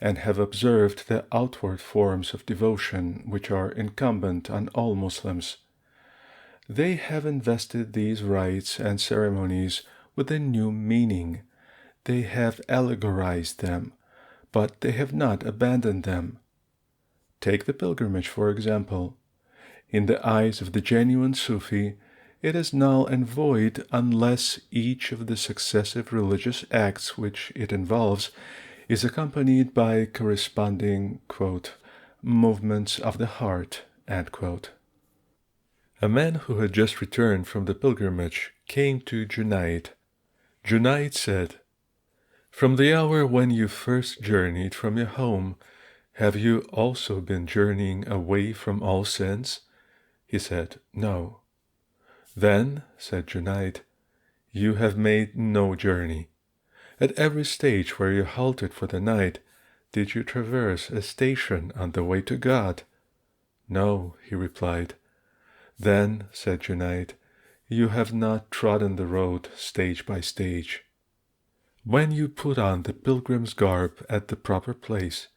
and have observed the outward forms of devotion which are incumbent on all Muslims. They have invested these rites and ceremonies with a new meaning. They have allegorized them, but they have not abandoned them. Take the pilgrimage, for example. In the eyes of the genuine Sufi, it is null and void unless each of the successive religious acts which it involves is accompanied by corresponding, quote, movements of the heart, end quote. A man who had just returned from the pilgrimage came to Junaid. Junaid said, from the hour when you first journeyed from your home, have you also been journeying away from all sins? He said, no. Then, said Junaid, you have made no journey. At every stage where you halted for the night, did you traverse a station on the way to God? No, he replied. Then, said Junaid, you have not trodden the road stage by stage. When you put on the pilgrim's garb at the proper place,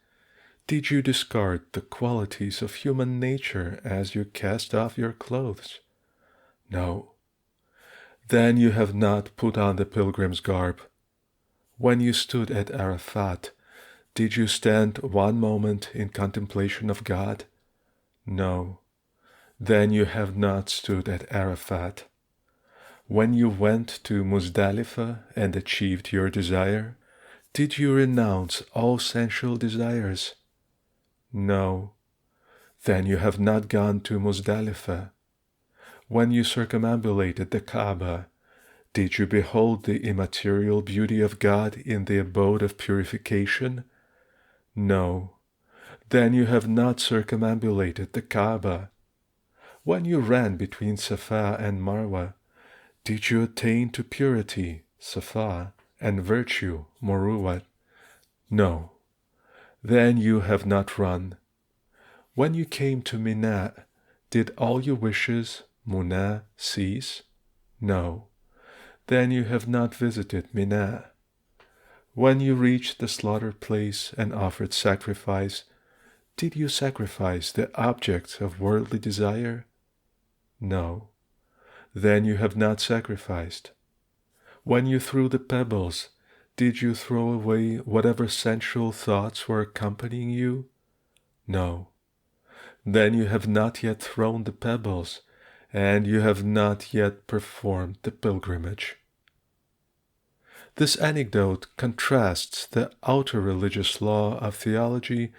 did you discard the qualities of human nature as you cast off your clothes? No. Then you have not put on the pilgrim's garb. When you stood at Arafat, did you stand one moment in contemplation of God? No. Then you have not stood at Arafat. When you went to Muzdalifah and achieved your desire, did you renounce all sensual desires? No. Then you have not gone to Muzdalifah. When you circumambulated the Kaaba, Did you behold the immaterial beauty of God in the abode of purification? No. Then you have not circumambulated the Kaaba. When you ran between Safa and Marwa, did you attain to purity, Safa, and virtue, Muruwat? No. Then you have not run. When you came to Mina, did all your wishes, Muna, cease? No. Then you have not visited Mina. When you reached the slaughter place and offered sacrifice, did you sacrifice the objects of worldly desire? No. Then you have not sacrificed. When you threw the pebbles, did you throw away whatever sensual thoughts were accompanying you? No. Then you have not yet thrown the pebbles, and you have not yet performed the pilgrimage. This anecdote contrasts the outer religious law of theology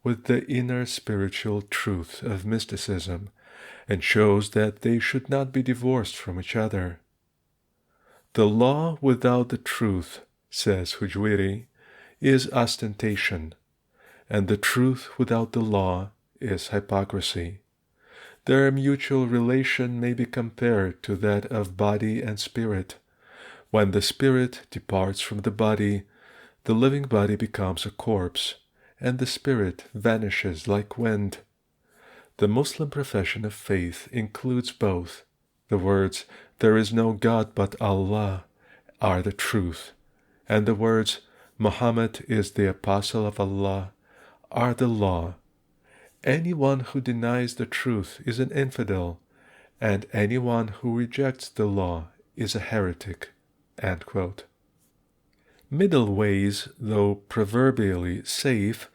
with the inner spiritual truth of mysticism, and shows that they should not be divorced from each other. The law without the truth, says Hujwiri, is ostentation, and the truth without the law is hypocrisy. Their mutual relation may be compared to that of body and spirit. When the spirit departs from the body living body becomes a corpse, and the spirit vanishes like wind. The Muslim profession of faith includes both. The words, "There is no God but Allah," are the truth, and the words, "Muhammad is the apostle of Allah," are the law. Anyone who denies the truth is an infidel, and anyone who rejects the law is a heretic. Middle ways, though proverbially safe,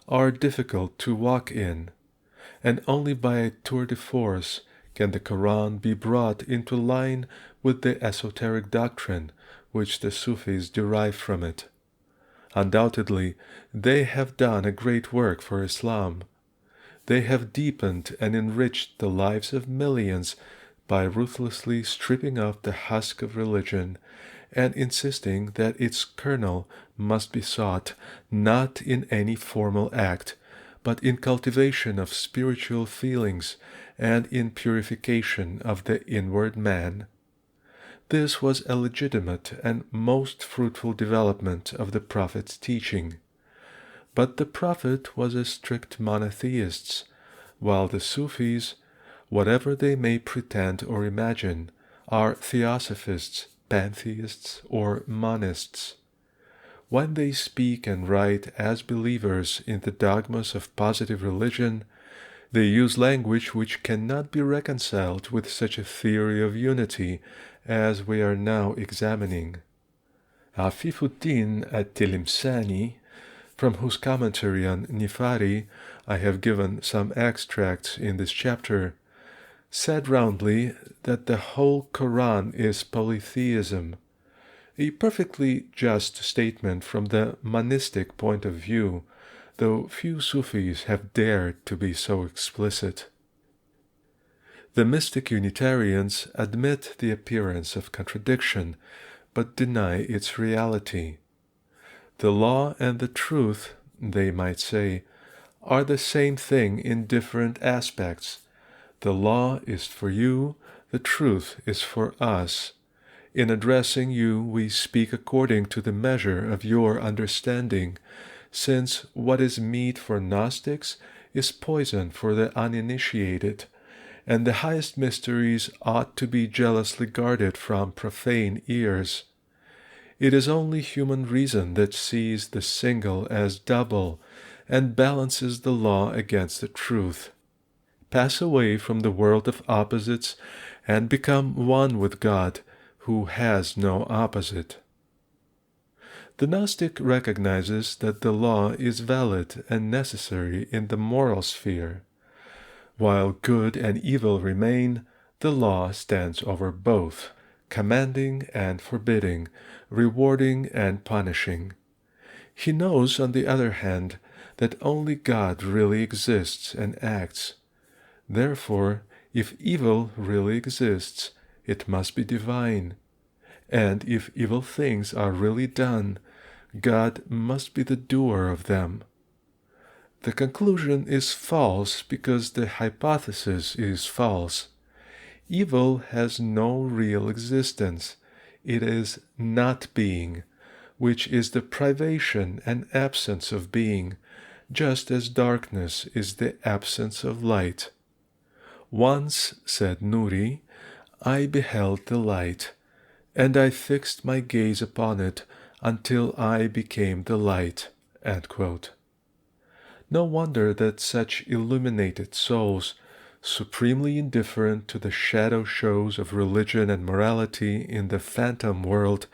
are difficult to walk in, and only by a tour de force can the Quran be brought into line with the esoteric doctrine which the Sufis derive from it. Undoubtedly, they have done a great work for Islam. They have deepened and enriched the lives of millions by ruthlessly stripping off the husk of religion and insisting that its kernel must be sought not in any formal act, but in cultivation of spiritual feelings and in purification of the inward man. This was a legitimate and most fruitful development of the Prophet's teaching. But the Prophet was a strict monotheist, while the Sufis, whatever they may pretend or imagine, are theosophists, pantheists, or monists. When they speak and write as believers in the dogmas of positive religion, they use language which cannot be reconciled with such a theory of unity as we are now examining. Afifuddin at-Tilimsani, from whose commentary on Nifari I have given some extracts in this chapter, said roundly that the whole Quran is polytheism, a perfectly just statement from the monistic point of view, though few Sufis have dared to be so explicit. The mystic Unitarians admit the appearance of contradiction, but deny its reality. The law and the truth, they might say, are the same thing in different aspects. The law is for you, the truth is for us. In addressing you, we speak according to the measure of your understanding, since what is meat for Gnostics is poison for the uninitiated, and the highest mysteries ought to be jealously guarded from profane ears. It is only human reason that sees the single as double, and balances the law against the truth. Pass away from the world of opposites, and become one with God, who has no opposite. The Gnostic recognizes that the law is valid and necessary in the moral sphere. While good and evil remain, the law stands over both, commanding and forbidding, rewarding and punishing. He knows, on the other hand, that only God really exists and acts. Therefore, if evil really exists, it must be divine, and if evil things are really done, God must be the doer of them. The conclusion is false because the hypothesis is false. Evil has no real existence. It is not being, which is the privation and absence of being, just as darkness is the absence of light. Once, said Nuri, I beheld the light, and I fixed my gaze upon it until I became the light. No wonder that such illuminated souls, supremely indifferent to the shadow shows of religion and morality in the phantom world,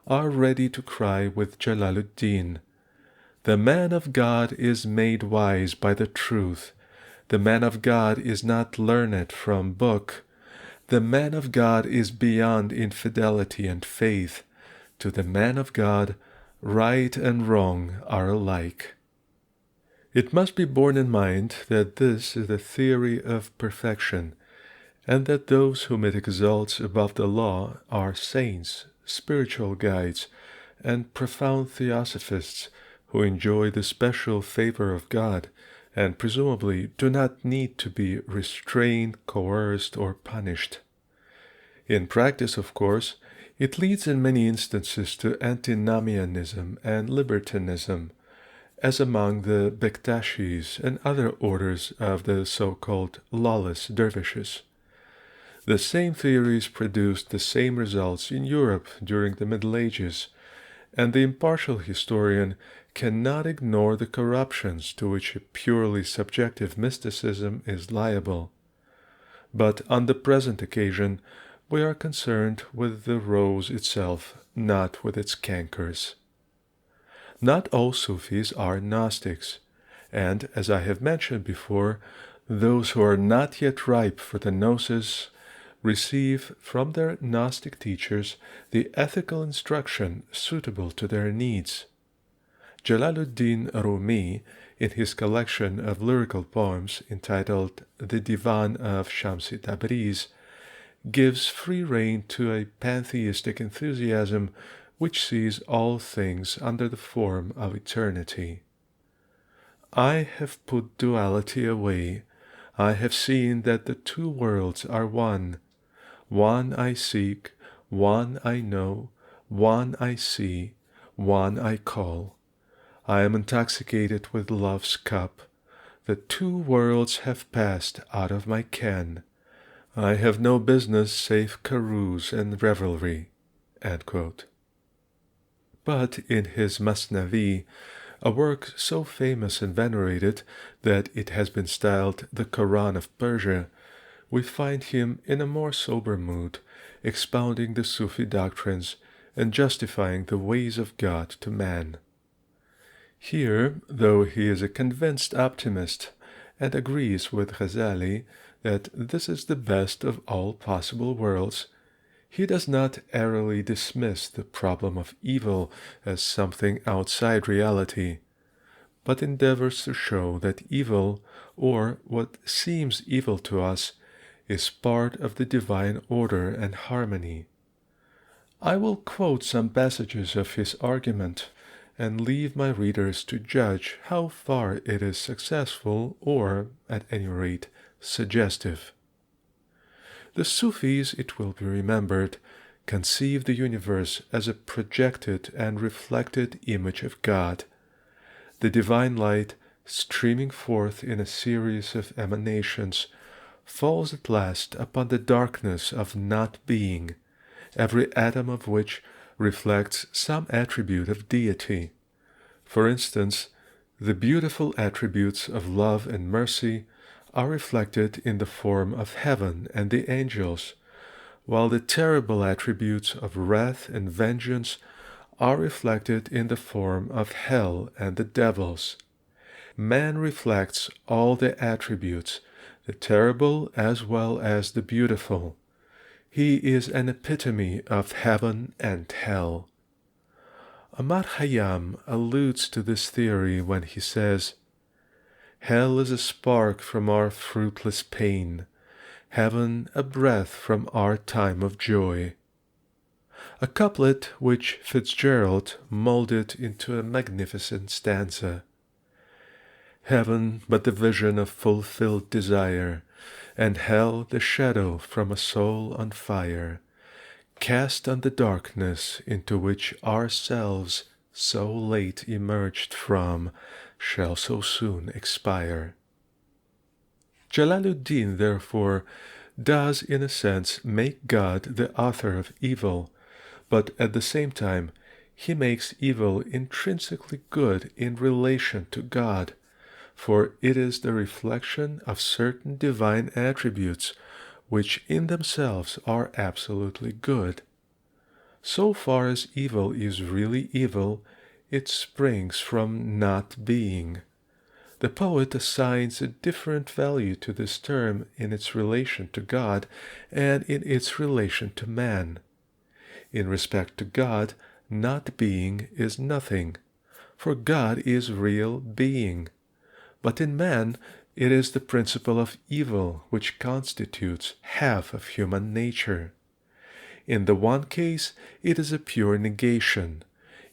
are ready to cry with Jalaluddin, "The man of God is made wise by the truth. The man of God is not learned from book. The man of God is beyond infidelity and faith. To the man of God, right and wrong are alike." It must be borne in mind that this is the theory of perfection, and that those whom it exalts above the law are saints, spiritual guides, and profound theosophists who enjoy the special favor of God and presumably do not need to be restrained, coerced, or punished. In practice, of course, it leads in many instances to antinomianism and libertinism, as among the Bektashis and other orders of the so-called lawless dervishes. The same theories produced the same results in Europe during the Middle Ages, and the impartial historian cannot ignore the corruptions to which a purely subjective mysticism is liable. But on the present occasion, we are concerned with the rose itself, not with its cankers. Not all Sufis are Gnostics, and, as I have mentioned before, those who are not yet ripe for the Gnosis receive from their Gnostic teachers the ethical instruction suitable to their needs. Jalaluddin Rumi, in his collection of lyrical poems entitled The Divan of Shamsi Tabriz, gives free rein to a pantheistic enthusiasm which sees all things under the form of eternity. I have put duality away. I have seen that the two worlds are one. One I seek, one I know, one I see, one I call. I am intoxicated with love's cup. The two worlds have passed out of my ken. I have no business save carouse and revelry. But in his Masnavi, a work so famous and venerated that it has been styled the Koran of Persia, we find him in a more sober mood, expounding the Sufi doctrines and justifying the ways of God to man. Here, though he is a convinced optimist and agrees with Ghazali that this is the best of all possible worlds, he does not airily dismiss the problem of evil as something outside reality, but endeavors to show that evil, or what seems evil to us, is part of the divine order and harmony. I will quote some passages of his argument and leave my readers to judge how far it is successful or, at any rate, suggestive. The Sufis, it will be remembered, conceive the universe as a projected and reflected image of God. The divine light, streaming forth in a series of emanations, falls at last upon the darkness of not being, every atom of which reflects some attribute of deity. For instance, the beautiful attributes of love and mercy are reflected in the form of heaven and the angels, while the terrible attributes of wrath and vengeance are reflected in the form of hell and the devils. Man reflects all the attributes, the terrible as well as the beautiful. He is an epitome of heaven and hell. Amar Khayyam alludes to this theory when he says, "Hell is a spark from our fruitless pain, heaven a breath from our time of joy." a couplet which Fitzgerald molded into a magnificent stanza. Heaven but the vision of fulfilled desire, and hell the shadow from a soul on fire, cast on the darkness into which ourselves so late emerged from, shall so soon expire. Jalaluddin, therefore, does in a sense make God the author of evil, but at the same time he makes evil intrinsically good in relation to God, for it is the reflection of certain divine attributes which in themselves are absolutely good. So far as evil is really evil, it springs from not being. The poet assigns a different value to this term in its relation to God and in its relation to man. In respect to God, not being is nothing, for God is real being. But in man, it is the principle of evil which constitutes half of human nature. In the one case, it is a pure negation.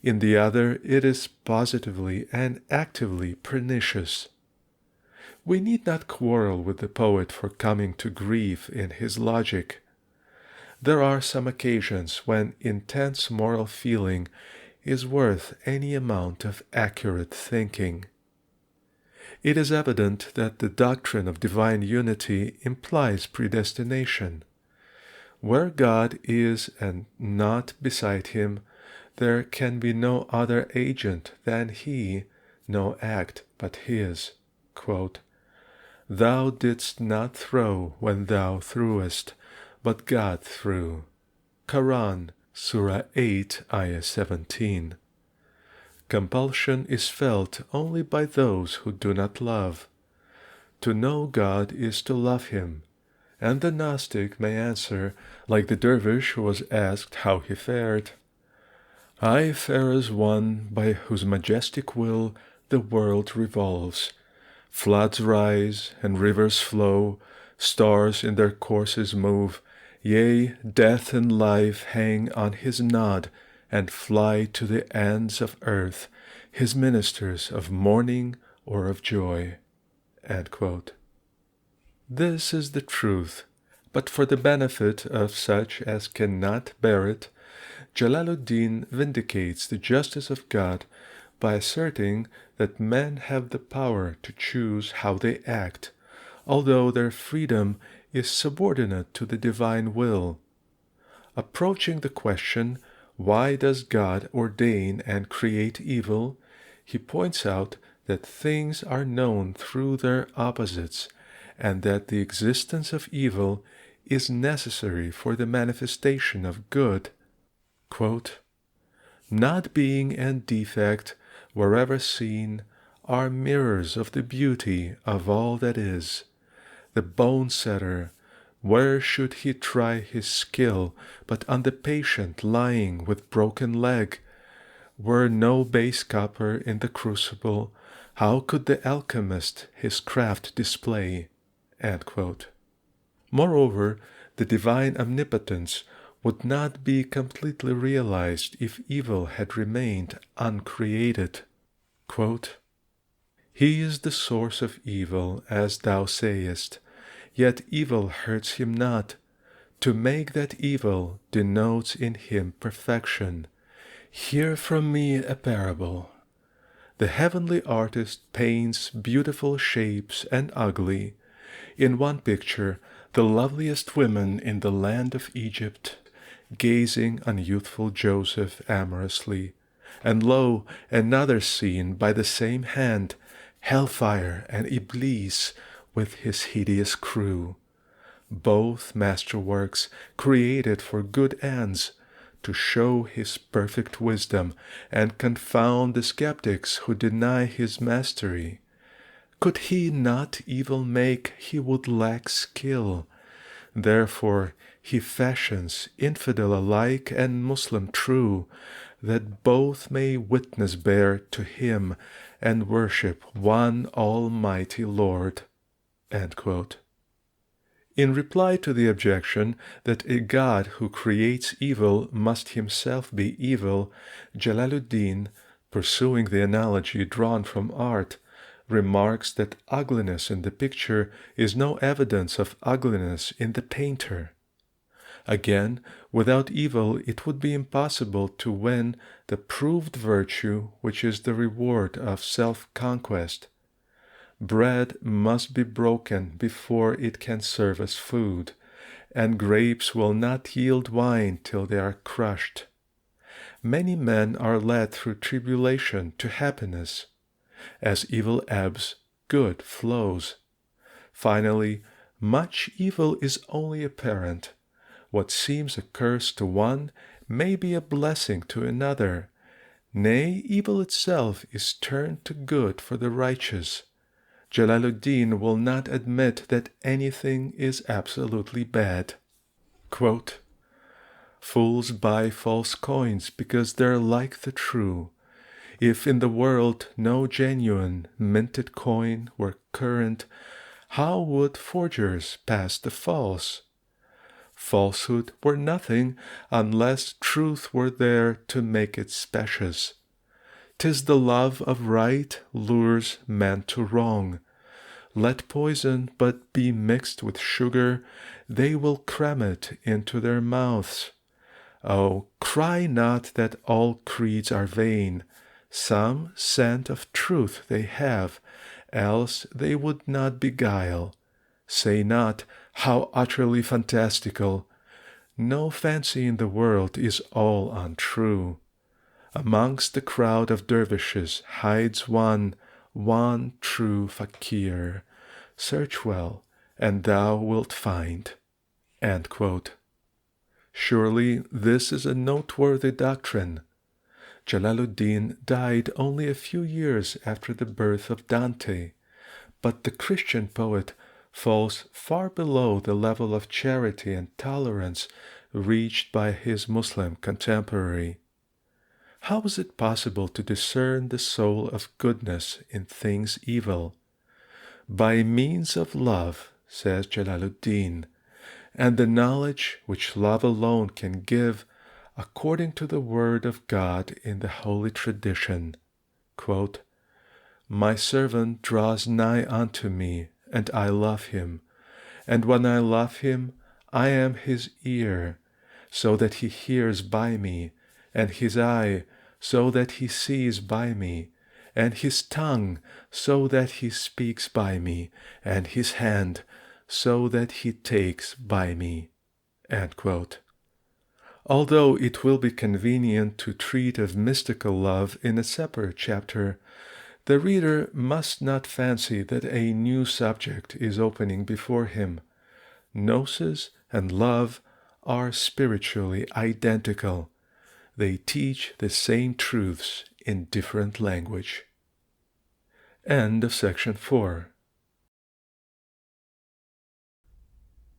In the other, it is positively and actively pernicious. We need not quarrel with the poet for coming to grief in his logic. There are some occasions when intense moral feeling is worth any amount of accurate thinking. It is evident that the doctrine of divine unity implies predestination. Where God is and not beside him, there can be no other agent than he, no act but his. Quote, Thou didst not throw when thou threwest, but God threw. Quran, Surah 8, Ayah 17. Compulsion is felt only by those who do not love. To know God is to love him, and the Gnostic may answer, like the dervish who was asked how he fared, I fare as one by whose majestic will the world revolves. Floods rise and rivers flow, stars in their courses move, yea, death and life hang on his nod, and fly to the ends of earth, his ministers of mourning or of joy. This is the truth, but for the benefit of such as cannot bear it, Jalaluddin vindicates the justice of God by asserting that men have the power to choose how they act, although their freedom is subordinate to the divine will. Approaching the question, why does God ordain and create evil, he points out that things are known through their opposites, and that the existence of evil is necessary for the manifestation of good. Quote, Not being and defect, wherever seen, are mirrors of the beauty of all that is. The bone setter, where should he try his skill but on the patient lying with broken leg? Were no base copper in the crucible, how could the alchemist his craft display? Moreover, the divine omnipotence would not be completely realized if evil had remained uncreated. Quote, He is the source of evil, as thou sayest, yet evil hurts him not. To make that evil denotes in him perfection. Hear from me a parable. The heavenly artist paints beautiful shapes and ugly. In one picture, the loveliest women in the land of Egypt, gazing on youthful Joseph amorously, and lo, another scene by the same hand, hellfire and Iblis with his hideous crew. Both masterworks created for good ends, to show his perfect wisdom and confound the skeptics who deny his mastery. Could he not evil make, he would lack skill. Therefore he fashions infidel alike and Muslim true, that both may witness bear to him and worship one almighty Lord. In reply to the objection that a God who creates evil must himself be evil, Jalaluddin, pursuing the analogy drawn from art, remarks that ugliness in the picture is no evidence of ugliness in the painter. Again, without evil it would be impossible to win the proved virtue which is the reward of self-conquest. Bread must be broken before it can serve as food, and grapes will not yield wine till they are crushed. Many men are led through tribulation to happiness. As evil ebbs, good flows. Finally, much evil is only apparent. What seems a curse to one may be a blessing to another. Nay, evil itself is turned to good for the righteous. Jalaluddin will not admit that anything is absolutely bad. Quote, "Fools buy false coins because they're like the true. If in the world no genuine, minted coin were current, how would forgers pass the false? Falsehood were nothing unless truth were there to make it specious. 'Tis the love of right lures men to wrong. Let poison but be mixed with sugar, they will cram it into their mouths. Oh, cry not that all creeds are vain. Some scent of truth they have, else they would not beguile. Say not, how utterly fantastical. No fancy in the world is all untrue. Amongst the crowd of dervishes hides one true fakir. Search well, and thou wilt find." End quote. Surely this is a noteworthy doctrine. Jalaluddin died only a few years after the birth of Dante, but the Christian poet falls far below the level of charity and tolerance reached by his Muslim contemporary. How is it possible to discern the soul of goodness in things evil? By means of love, says Jalaluddin, and the knowledge which love alone can give, according to the word of God in the holy tradition. Quote, "My servant draws nigh unto me, and I love him. And when I love him, I am his ear, so that he hears by me, and his eye, so that he sees by me, and his tongue, so that he speaks by me, and his hand, so that he takes by me." End quote. Although it will be convenient to treat of mystical love in a separate chapter, the reader must not fancy that a new subject is opening before him. Gnosis and love are spiritually identical. They teach the same truths in different language. End of section 4.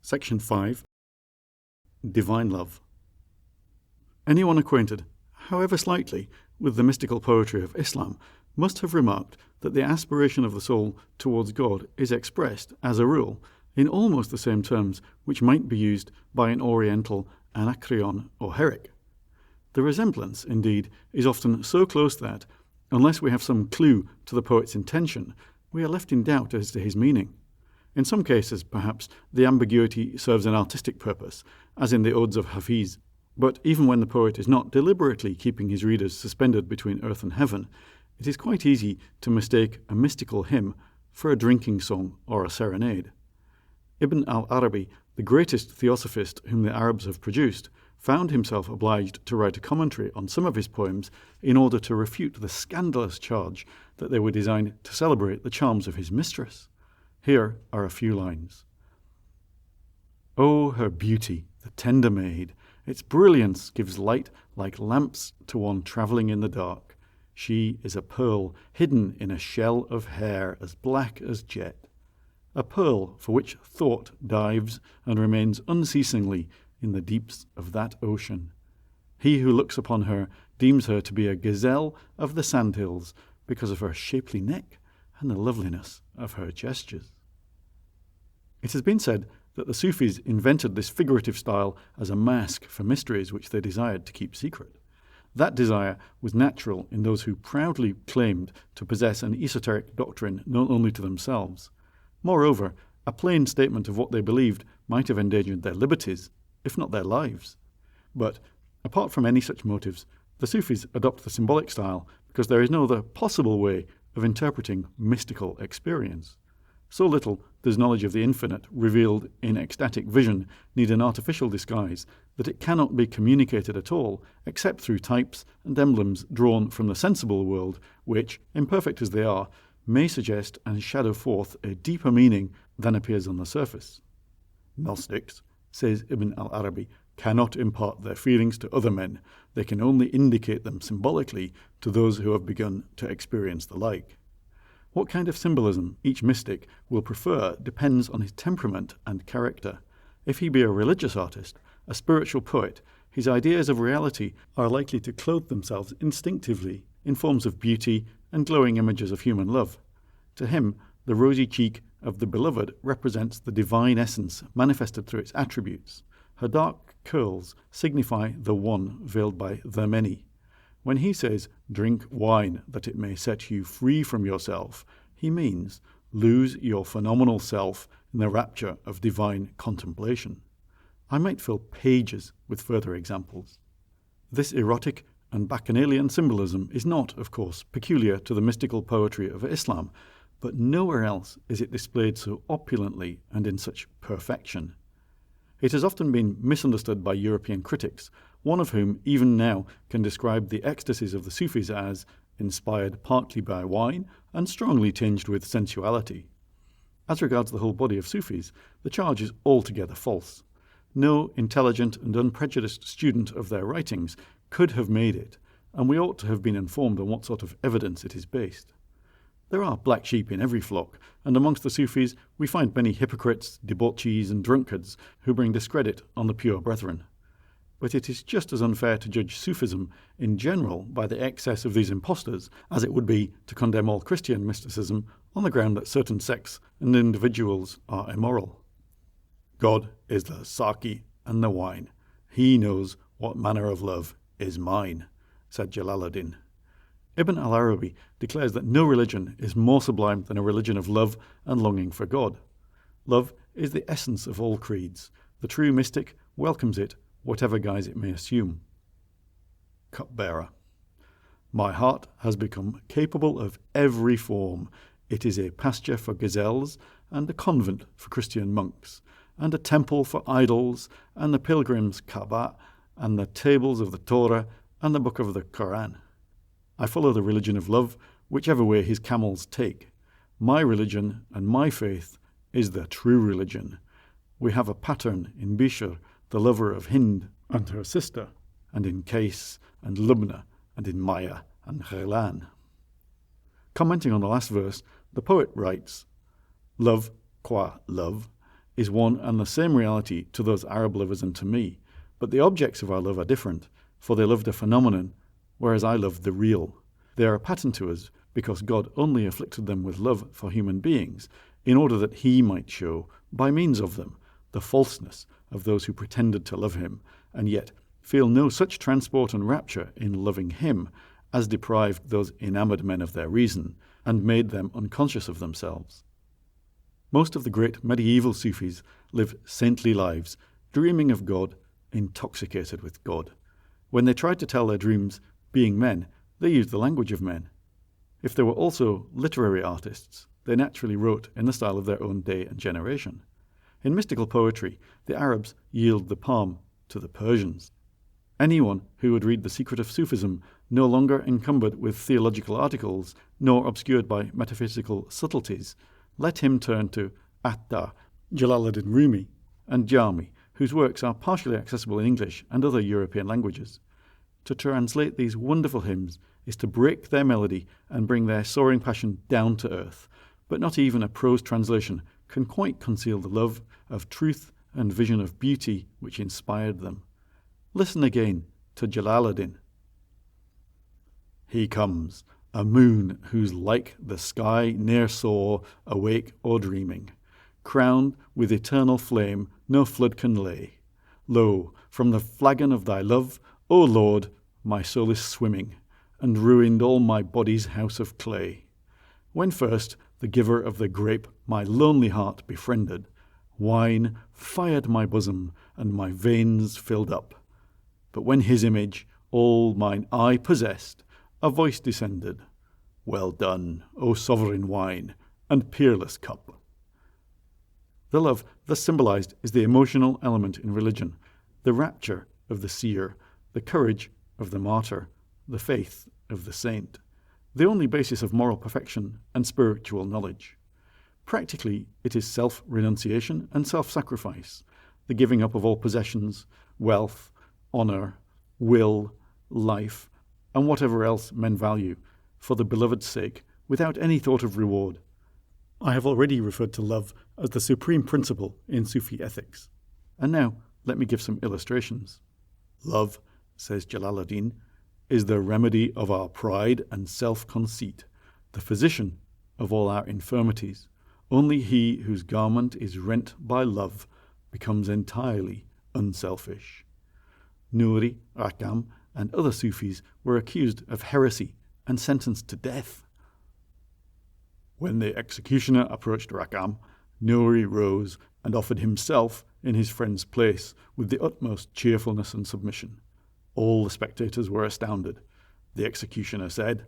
Section 5. Divine Love. Anyone acquainted, however slightly, with the mystical poetry of Islam must have remarked that the aspiration of the soul towards God is expressed, as a rule, in almost the same terms which might be used by an Oriental Anacreon or Herrick. The resemblance, indeed, is often so close that, unless we have some clue to the poet's intention, we are left in doubt as to his meaning. In some cases, perhaps, the ambiguity serves an artistic purpose, as in the Odes of Hafiz. But even when the poet is not deliberately keeping his readers suspended between earth and heaven, it is quite easy to mistake a mystical hymn for a drinking song or a serenade. Ibn al-Arabi, the greatest theosophist whom the Arabs have produced, found himself obliged to write a commentary on some of his poems in order to refute the scandalous charge that they were designed to celebrate the charms of his mistress. Here are a few lines. "Oh, her beauty, the tender maid! Its brilliance gives light like lamps to one travelling in the dark. She is a pearl hidden in a shell of hair as black as jet. A pearl for which thought dives and remains unceasingly in the deeps of that ocean. He who looks upon her deems her to be a gazelle of the sandhills because of her shapely neck and the loveliness of her gestures." It has been said that the Sufis invented this figurative style as a mask for mysteries which they desired to keep secret. That desire was natural in those who proudly claimed to possess an esoteric doctrine known only to themselves. Moreover, a plain statement of what they believed might have endangered their liberties, if not their lives. But, apart from any such motives, the Sufis adopt the symbolic style because there is no other possible way of interpreting mystical experience. So little does knowledge of the infinite revealed in ecstatic vision need an artificial disguise that it cannot be communicated at all except through types and emblems drawn from the sensible world which, imperfect as they are, may suggest and shadow forth a deeper meaning than appears on the surface. Gnostics, says Ibn al-Arabi, cannot impart their feelings to other men. They can only indicate them symbolically to those who have begun to experience the like. What kind of symbolism each mystic will prefer depends on his temperament and character. If he be a religious artist, a spiritual poet, his ideas of reality are likely to clothe themselves instinctively in forms of beauty and glowing images of human love. To him, the rosy cheek of the beloved represents the divine essence manifested through its attributes. Her dark curls signify the one veiled by the many. When he says, "Drink wine that it may set you free from yourself," he means, lose your phenomenal self in the rapture of divine contemplation. I might fill pages with further examples. This erotic and bacchanalian symbolism is not, of course, peculiar to the mystical poetry of Islam, but nowhere else is it displayed so opulently and in such perfection. It has often been misunderstood by European critics, one of whom even now can describe the ecstasies of the Sufis as inspired partly by wine and strongly tinged with sensuality. As regards the whole body of Sufis, the charge is altogether false. No intelligent and unprejudiced student of their writings could have made it, and we ought to have been informed on what sort of evidence it is based. There are black sheep in every flock, and amongst the Sufis we find many hypocrites, debauchees, and drunkards who bring discredit on the pure brethren. But it is just as unfair to judge Sufism in general by the excess of these impostors as it would be to condemn all Christian mysticism on the ground that certain sects and individuals are immoral. God is the saki and the wine. He knows what manner of love is mine, said Jalaluddin. Ibn al-Arabi declares that no religion is more sublime than a religion of love and longing for God. Love is the essence of all creeds. The true mystic welcomes it, whatever guise it may assume. Cupbearer. My heart has become capable of every form. It is a pasture for gazelles, and a convent for Christian monks, and a temple for idols, and the pilgrim's Kaaba, and the tables of the Torah, and the book of the Koran. I follow the religion of love, whichever way his camels take. My religion and my faith is the true religion. We have a pattern in Bishr, the lover of Hind and her sister, and in Qais and Lubna, and in Maya and Ghailan. Commenting on the last verse, the poet writes, Love, qua love, is one and the same reality to those Arab lovers and to me, but the objects of our love are different, for they loved a phenomenon, whereas I love the real. They are a pattern to us because God only afflicted them with love for human beings in order that he might show, by means of them, the falseness of those who pretended to love him, and yet feel no such transport and rapture in loving him as deprived those enamoured men of their reason and made them unconscious of themselves. Most of the great medieval Sufis lived saintly lives, dreaming of God, intoxicated with God. When they tried to tell their dreams, being men, they used the language of men. If they were also literary artists, they naturally wrote in the style of their own day and generation. In mystical poetry, the Arabs yield the palm to the Persians. Anyone who would read The Secret of Sufism, no longer encumbered with theological articles, nor obscured by metaphysical subtleties, let him turn to Attar, Jalaluddin Rumi, and Jami, whose works are partially accessible in English and other European languages. To translate these wonderful hymns is to break their melody and bring their soaring passion down to earth, but not even a prose translation can quite conceal the love of truth and vision of beauty which inspired them. Listen again to Jalaluddin. He comes, a moon whose like the sky ne'er saw, awake or dreaming, crowned with eternal flame no flood can lay. Lo, from the flagon of thy love, O Lord, my soul is swimming, and ruined all my body's house of clay. When first the giver of the grape my lonely heart befriended, wine fired my bosom, and my veins filled up. But when his image all mine eye possessed, a voice descended, Well done, O sovereign wine, and peerless cup. The love thus symbolized is the emotional element in religion, the rapture of the seer, the courage of the martyr, the faith of the saint, the only basis of moral perfection and spiritual knowledge. Practically, it is self-renunciation and self-sacrifice, the giving up of all possessions, wealth, honor, will, life, and whatever else men value, for the beloved's sake, without any thought of reward. I have already referred to love as the supreme principle in Sufi ethics. And now, let me give some illustrations. Love, says Jalaluddin, is the remedy of our pride and self-conceit, the physician of all our infirmities. Only he whose garment is rent by love becomes entirely unselfish. Nuri, Rakam, and other Sufis were accused of heresy and sentenced to death. When the executioner approached Rakam, Nuri rose and offered himself in his friend's place with the utmost cheerfulness and submission. All the spectators were astounded. The executioner said,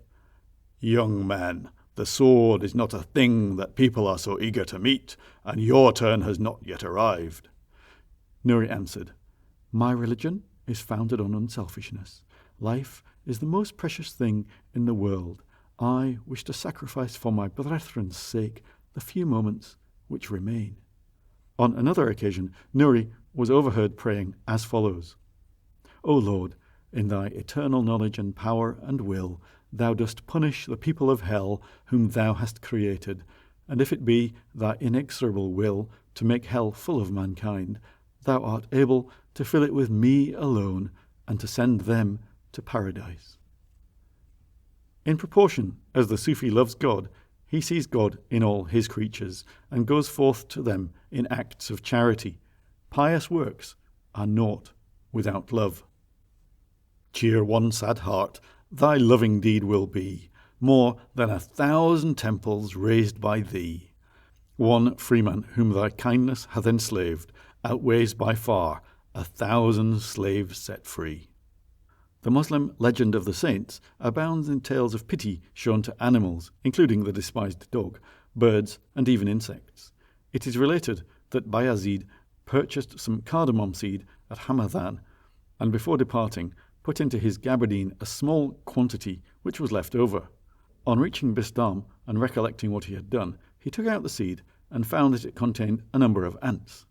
Young man, the sword is not a thing that people are so eager to meet, and your turn has not yet arrived. Nuri answered, My religion is founded on unselfishness. Life is the most precious thing in the world. I wish to sacrifice for my brethren's sake the few moments which remain. On another occasion, Nuri was overheard praying as follows, O Lord, in thy eternal knowledge and power and will, thou dost punish the people of hell whom thou hast created, and if it be thy inexorable will to make hell full of mankind, thou art able to fill it with me alone and to send them to paradise. In proportion as the Sufi loves God, he sees God in all his creatures and goes forth to them in acts of charity. Pious works are naught without love. Cheer one sad heart, thy loving deed will be more than 1,000 temples raised by thee. One freeman whom thy kindness hath enslaved outweighs by far 1,000 slaves set free. The Muslim legend of the saints abounds in tales of pity shown to animals, including the despised dog, birds, and even insects. It is related that Bayazid purchased some cardamom seed at Hamadan, and before departing, put into his gabardine a small quantity which was left over. On reaching Bistam and recollecting what he had done, he took out the seed and found that it contained a number of ants.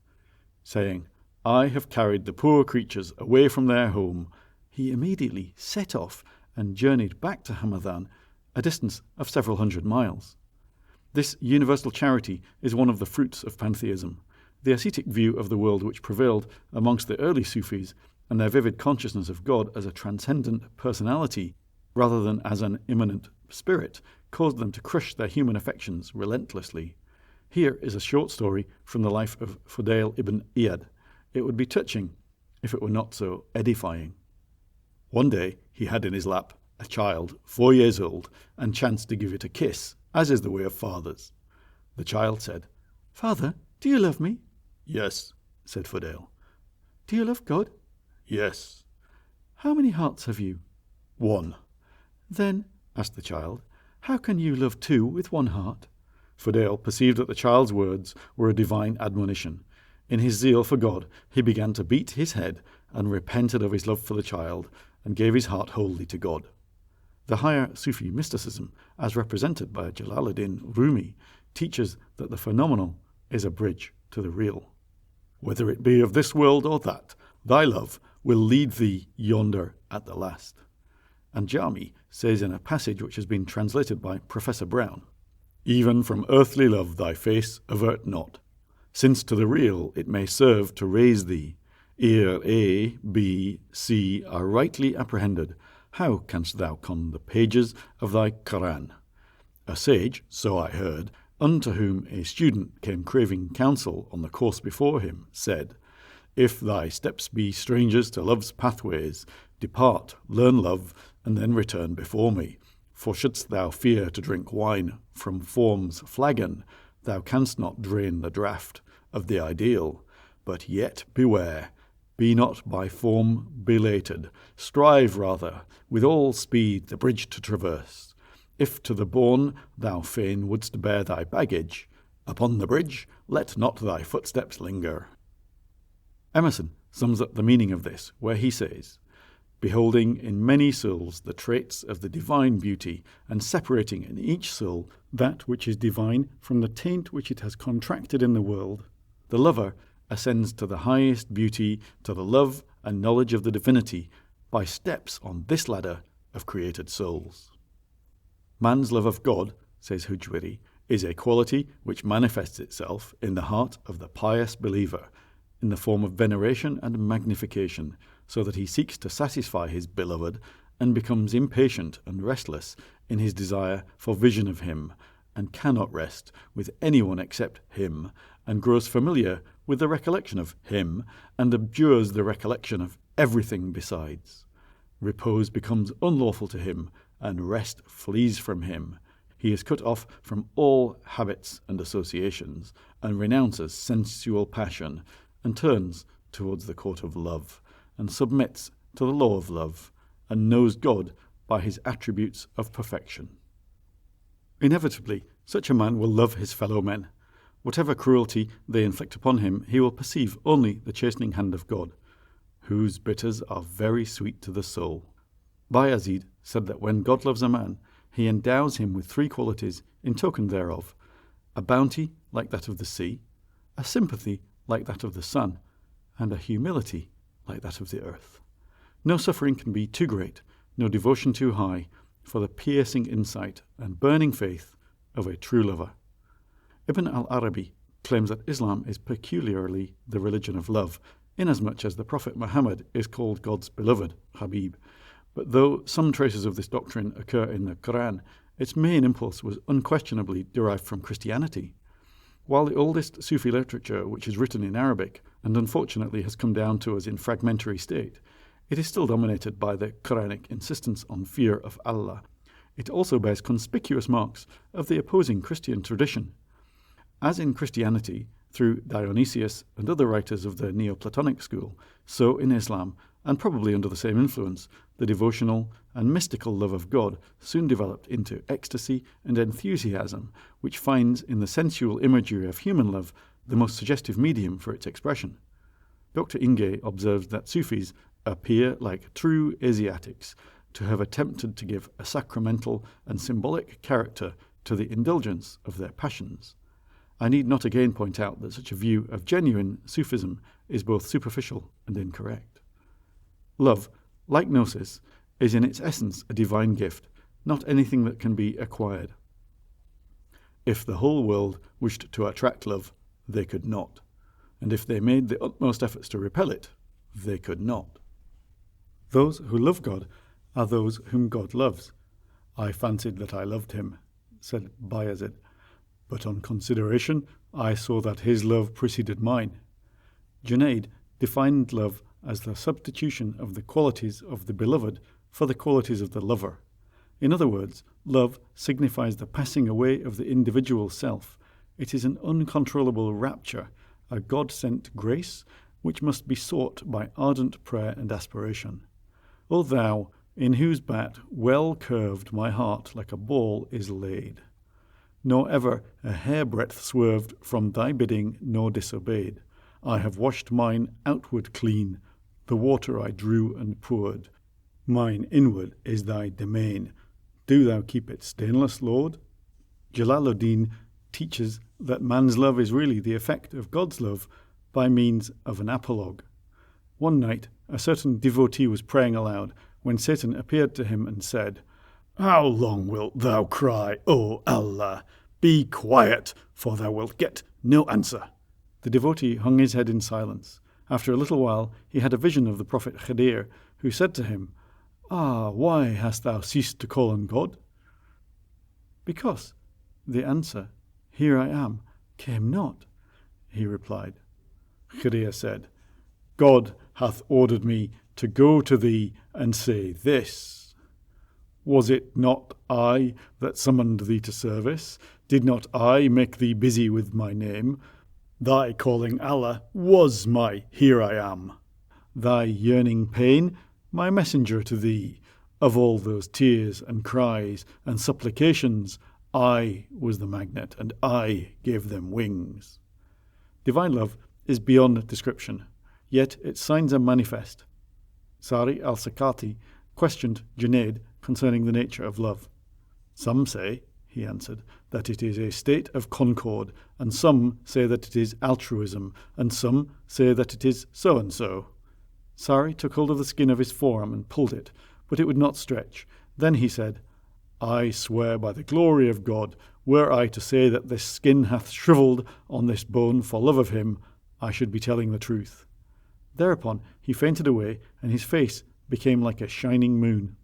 Saying, I have carried the poor creatures away from their home, he immediately set off and journeyed back to Hamadan, a distance of several hundred miles. This universal charity is one of the fruits of pantheism, the ascetic view of the world which prevailed amongst the early Sufis, and their vivid consciousness of God as a transcendent personality rather than as an immanent spirit caused them to crush their human affections relentlessly. Here is a short story from the life of Fudail ibn Iyad. It would be touching if it were not so edifying. One day he had in his lap a child 4 years old and chanced to give it a kiss, as is the way of fathers. The child said, Father, do you love me? Yes, said Fudail. Do you love God? Yes. How many hearts have you? 1. Then, asked the child, how can you love 2 with 1 heart? Fudail perceived that the child's words were a divine admonition. In his zeal for God, he began to beat his head and repented of his love for the child and gave his heart wholly to God. The higher Sufi mysticism, as represented by Jalaluddin Rumi, teaches that the phenomenal is a bridge to the real. Whether it be of this world or that, thy love will lead thee yonder at the last. And Jami says in a passage which has been translated by Professor Brown, Even from earthly love thy face avert not, since to the real it may serve to raise thee. Ere A, B, C are rightly apprehended, how canst thou con the pages of thy Koran? A sage, so I heard, unto whom a student came craving counsel on the course before him, said, If thy steps be strangers to love's pathways, depart, learn love, and then return before me. For shouldst thou fear to drink wine from form's flagon, thou canst not drain the draught of the ideal. But yet beware, be not by form belated, strive rather with all speed the bridge to traverse. If to the bourne thou fain wouldst bear thy baggage, upon the bridge let not thy footsteps linger. Emerson sums up the meaning of this, where he says, Beholding in many souls the traits of the divine beauty, and separating in each soul that which is divine from the taint which it has contracted in the world, the lover ascends to the highest beauty, to the love and knowledge of the divinity, by steps on this ladder of created souls. Man's love of God, says Hujwiri, is a quality which manifests itself in the heart of the pious believer, in the form of veneration and magnification, so that he seeks to satisfy his beloved and becomes impatient and restless in his desire for vision of him, and cannot rest with anyone except him, and grows familiar with the recollection of him, and abjures the recollection of everything besides. Repose becomes unlawful to him, and rest flees from him. He is cut off from all habits and associations, and renounces sensual passion, and turns towards the court of love, and submits to the law of love, and knows God by his attributes of perfection. Inevitably, such a man will love his fellow men. Whatever cruelty they inflict upon him, he will perceive only the chastening hand of God, whose bitters are very sweet to the soul. Bayazid said that when God loves a man, he endows him with three qualities in token thereof: a bounty like that of the sea, a sympathy like that of the sun, and a humility like that of the earth. No suffering can be too great, no devotion too high, for the piercing insight and burning faith of a true lover. Ibn al-Arabi claims that Islam is peculiarly the religion of love, inasmuch as the Prophet Muhammad is called God's beloved, Habib. But though some traces of this doctrine occur in the Quran, its main impulse was unquestionably derived from Christianity. While the oldest Sufi literature, which is written in Arabic, and unfortunately has come down to us in fragmentary state, it is still dominated by the Quranic insistence on fear of Allah. It also bears conspicuous marks of the opposing Christian tradition. As in Christianity, through Dionysius and other writers of the Neoplatonic school, so in Islam, and probably under the same influence, the devotional and mystical love of God soon developed into ecstasy and enthusiasm, which finds in the sensual imagery of human love the most suggestive medium for its expression. Dr. Inge observes that Sufis appear like true Asiatics to have attempted to give a sacramental and symbolic character to the indulgence of their passions. I need not again point out that such a view of genuine Sufism is both superficial and incorrect. Love, like gnosis, is in its essence a divine gift, not anything that can be acquired. If the whole world wished to attract love, they could not, and if they made the utmost efforts to repel it, they could not. Those who love God are those whom God loves. I fancied that I loved him, said Bayazid, but on consideration I saw that his love preceded mine. Junaid defined love as the substitution of the qualities of the beloved for the qualities of the lover. In other words, love signifies the passing away of the individual self. It is an uncontrollable rapture, a God-sent grace, which must be sought by ardent prayer and aspiration. O thou, in whose bat well curved my heart like a ball is laid, nor ever a hairbreadth swerved from thy bidding nor disobeyed, I have washed mine outward clean, the water I drew and poured. Mine inward is thy domain. Do thou keep it stainless, Lord? Jalaluddin teaches that man's love is really the effect of God's love by means of an apologue. One night, a certain devotee was praying aloud when Satan appeared to him and said, How long wilt thou cry, O Allah? Be quiet, for thou wilt get no answer. The devotee hung his head in silence. After a little while, he had a vision of the Prophet Khadir, who said to him, Ah, why hast thou ceased to call on God? Because, the answer, "Here I am," came not. He replied. Chrea said, "God hath ordered me to go to thee and say this. Was it not I that summoned thee to service? Did not I make thee busy with my name? Thy calling Allah was my here I am. Thy yearning pain, my messenger to thee. Of all those tears and cries and supplications, I was the magnet, and I gave them wings." Divine love is beyond description, yet its signs are manifest. Sari al-Sakati questioned Junaid concerning the nature of love. "Some say," he answered, "that it is a state of concord, and some say that it is altruism, and some say that it is so-and-so." Sari took hold of the skin of his forearm and pulled it, but it would not stretch. Then he said, "I swear by the glory of God, were I to say that this skin hath shriveled on this bone for love of him, I should be telling the truth." Thereupon he fainted away, and his face became like a shining moon.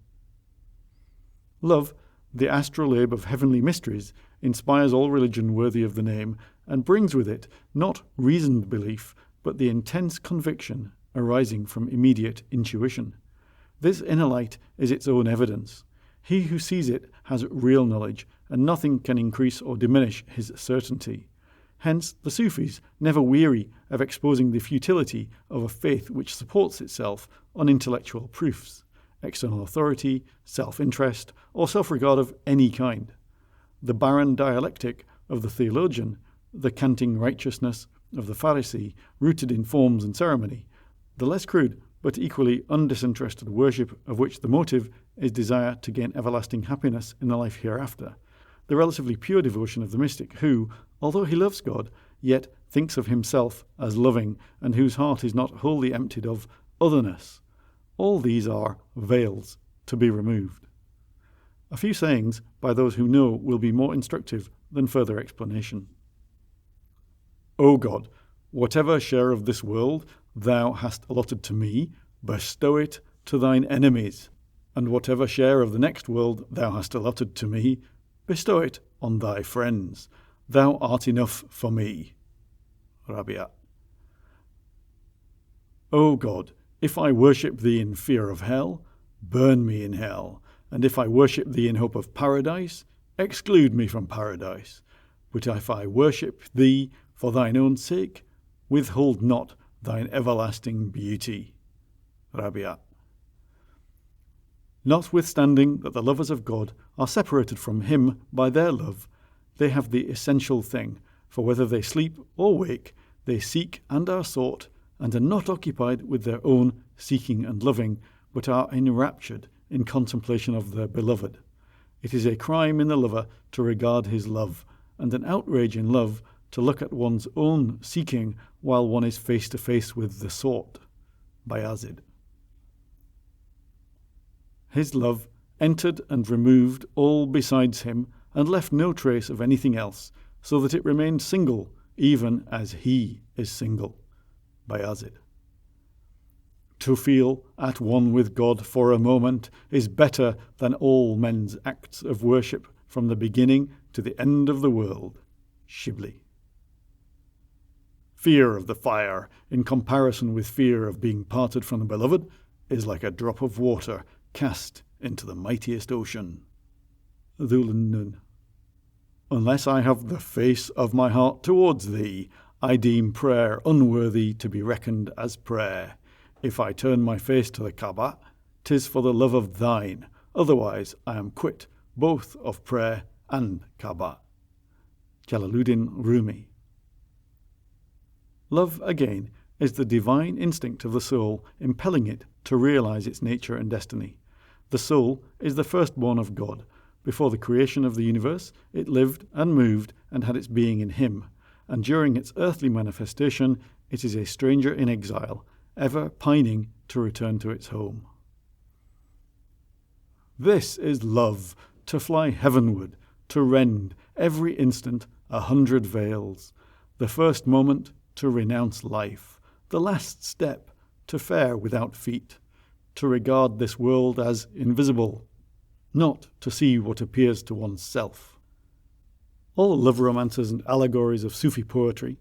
Love, the astrolabe of heavenly mysteries, inspires all religion worthy of the name, and brings with it not reasoned belief, but the intense conviction arising from immediate intuition. This inner light is its own evidence. He who sees it has real knowledge, and nothing can increase or diminish his certainty. Hence the Sufis never weary of exposing the futility of a faith which supports itself on intellectual proofs, external authority, self-interest, or self-regard of any kind. The barren dialectic of the theologian, the canting righteousness of the Pharisee, rooted in forms and ceremony, the less crude but equally undisinterested worship of which the motive is desire to gain everlasting happiness in the life hereafter, the relatively pure devotion of the mystic who, although he loves God, yet thinks of himself as loving, and whose heart is not wholly emptied of otherness. All these are veils to be removed. A few sayings by those who know will be more instructive than further explanation. O God, whatever share of this world thou hast allotted to me, bestow it to thine enemies, and whatever share of the next world thou hast allotted to me, bestow it on thy friends. Thou art enough for me. Rabia. O God, if I worship thee in fear of hell, burn me in hell, and if I worship thee in hope of paradise, exclude me from paradise. But if I worship thee for thine own sake, withhold not thine everlasting beauty. Rabia. Notwithstanding that the lovers of God are separated from him by their love, they have the essential thing, for whether they sleep or wake, they seek and are sought, and are not occupied with their own seeking and loving, but are enraptured in contemplation of their beloved. It is a crime in the lover to regard his love, and an outrage in love to look at one's own seeking while one is face to face with the sought. Bayazid. His love entered and removed all besides him, and left no trace of anything else, so that it remained single, even as he is single. Bayazid. To feel at one with God for a moment is better than all men's acts of worship from the beginning to the end of the world. Shibli. Fear of the fire, in comparison with fear of being parted from the beloved, is like a drop of water cast into the mightiest ocean. Dhul Nun. Unless I have the face of my heart towards thee, I deem prayer unworthy to be reckoned as prayer. If I turn my face to the Kaaba, 'tis for the love of thine, otherwise I am quit both of prayer and Kaaba. Jalaluddin Rumi. Love, again, is the divine instinct of the soul, impelling it to realize its nature and destiny. The soul is the firstborn of God. Before the creation of the universe, it lived and moved and had its being in him, and during its earthly manifestation, it is a stranger in exile, ever pining to return to its home. This is love, to fly heavenward, to rend every instant 100 veils, the first moment to renounce life, the last step to fare without feet, to regard this world as invisible, not to see what appears to one's self. All love romances and allegories of Sufi poetry,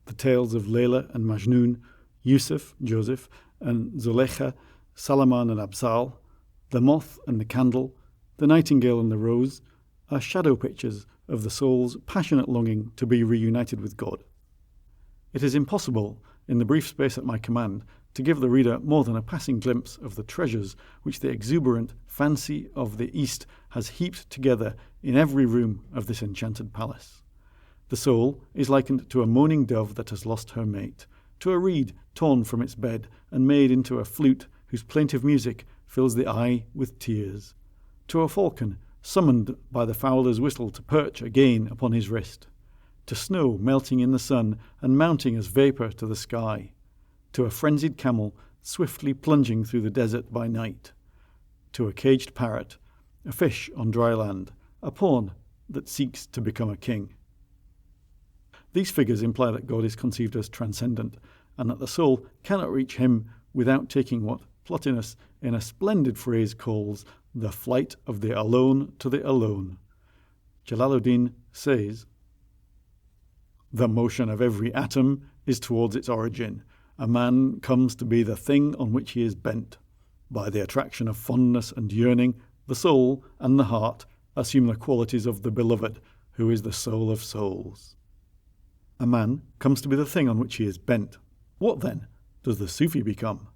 the tales of Layla and Majnun, Yusuf, Joseph, and Zuleika, Salaman and Absal, the moth and the candle, the nightingale and the rose, are shadow pictures of the soul's passionate longing to be reunited with God. It is impossible, in the brief space at my command, to give the reader more than a passing glimpse of the treasures which the exuberant fancy of the East has heaped together in every room of this enchanted palace. The soul is likened to a moaning dove that has lost her mate, to a reed torn from its bed and made into a flute whose plaintive music fills the eye with tears, to a falcon summoned by the fowler's whistle to perch again upon his wrist, to snow melting in the sun and mounting as vapour to the sky, to a frenzied camel swiftly plunging through the desert by night, to a caged parrot, a fish on dry land, a pawn that seeks to become a king. These figures imply that God is conceived as transcendent, and that the soul cannot reach him without taking what Plotinus, in a splendid phrase, calls the flight of the alone to the alone. Jalaluddin says, "The motion of every atom is towards its origin. A man comes to be the thing on which he is bent. By the attraction of fondness and yearning, the soul and the heart assume the qualities of the beloved, who is the soul of souls." A man comes to be the thing on which he is bent. What, then, does the Sufi become?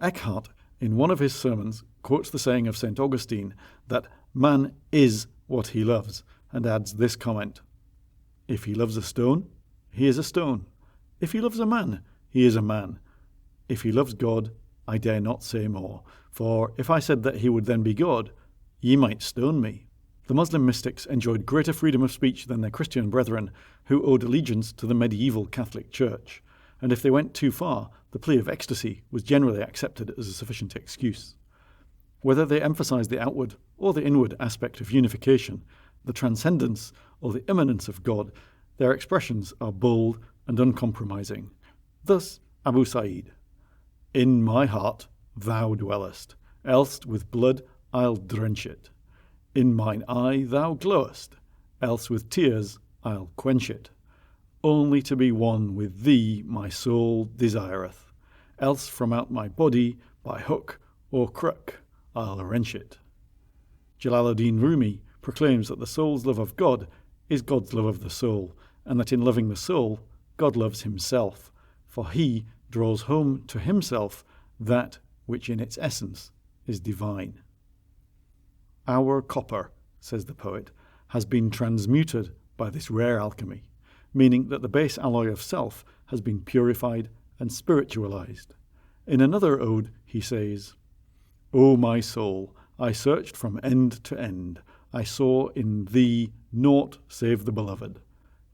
Eckhart, in one of his sermons, quotes the saying of St. Augustine that man is what he loves, and adds this comment: "If he loves a stone, he is a stone. If he loves a man, he is a man. If he loves God, I dare not say more, for if I said that he would then be God, ye might stone me." The Muslim mystics enjoyed greater freedom of speech than their Christian brethren, who owed allegiance to the medieval Catholic Church, and if they went too far, the plea of ecstasy was generally accepted as a sufficient excuse. Whether they emphasized the outward or the inward aspect of unification, the transcendence or the immanence of God, their expressions are bold and uncompromising. Thus Abu Sa'id: "In my heart thou dwellest, else with blood I'll drench it. In mine eye thou glowest, else with tears I'll quench it. Only to be one with thee my soul desireth, else from out my body by hook or crook I'll wrench it." Jalaluddin Rumi proclaims that the soul's love of God is God's love of the soul, and that in loving the soul, God loves himself, for he draws home to himself that which in its essence is divine. "Our copper," says the poet, "has been transmuted by this rare alchemy," meaning that the base alloy of self has been purified and spiritualized. In another ode he says, "O my soul, I searched from end to end. I saw in thee naught save the beloved.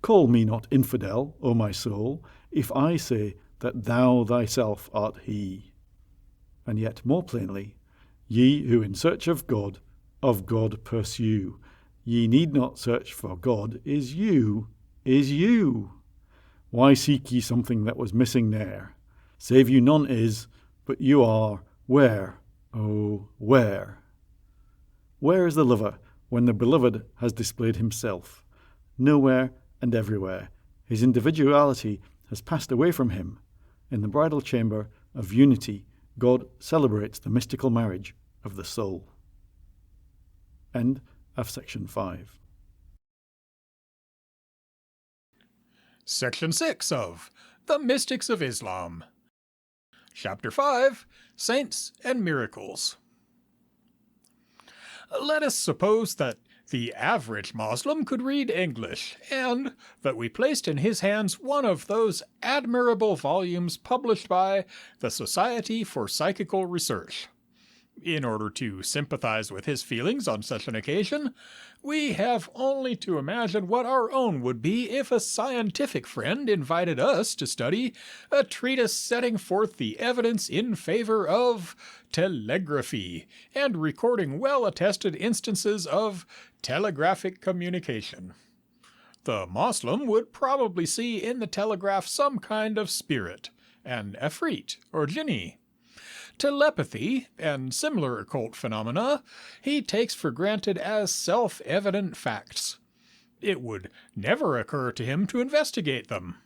Call me not infidel, O my soul, if I say that thou thyself art he." And yet more plainly, "Ye who in search of God pursue, ye need not search, for God is you, is you. Why seek ye something that was missing ne'er? Save you none is, but you are, where, oh, where? Where is the lover when the beloved has displayed himself? Nowhere and everywhere. His individuality has passed away from him. In the bridal chamber of unity, God celebrates the mystical marriage of the soul." End of section 5. Section 6 of The Mystics of Islam. Chapter 5, Saints and Miracles. Let us suppose that the average Moslem could read English, and that we placed in his hands one of those admirable volumes published by the Society for Psychical Research. In order to sympathize with his feelings on such an occasion, we have only to imagine what our own would be if a scientific friend invited us to study a treatise setting forth the evidence in favor of telegraphy and recording well-attested instances of telegraphic communication. The Moslem would probably see in the telegraph some kind of spirit, an efreet or jinni. Telepathy and similar occult phenomena he takes for granted as self-evident facts. It would never occur to him to investigate them.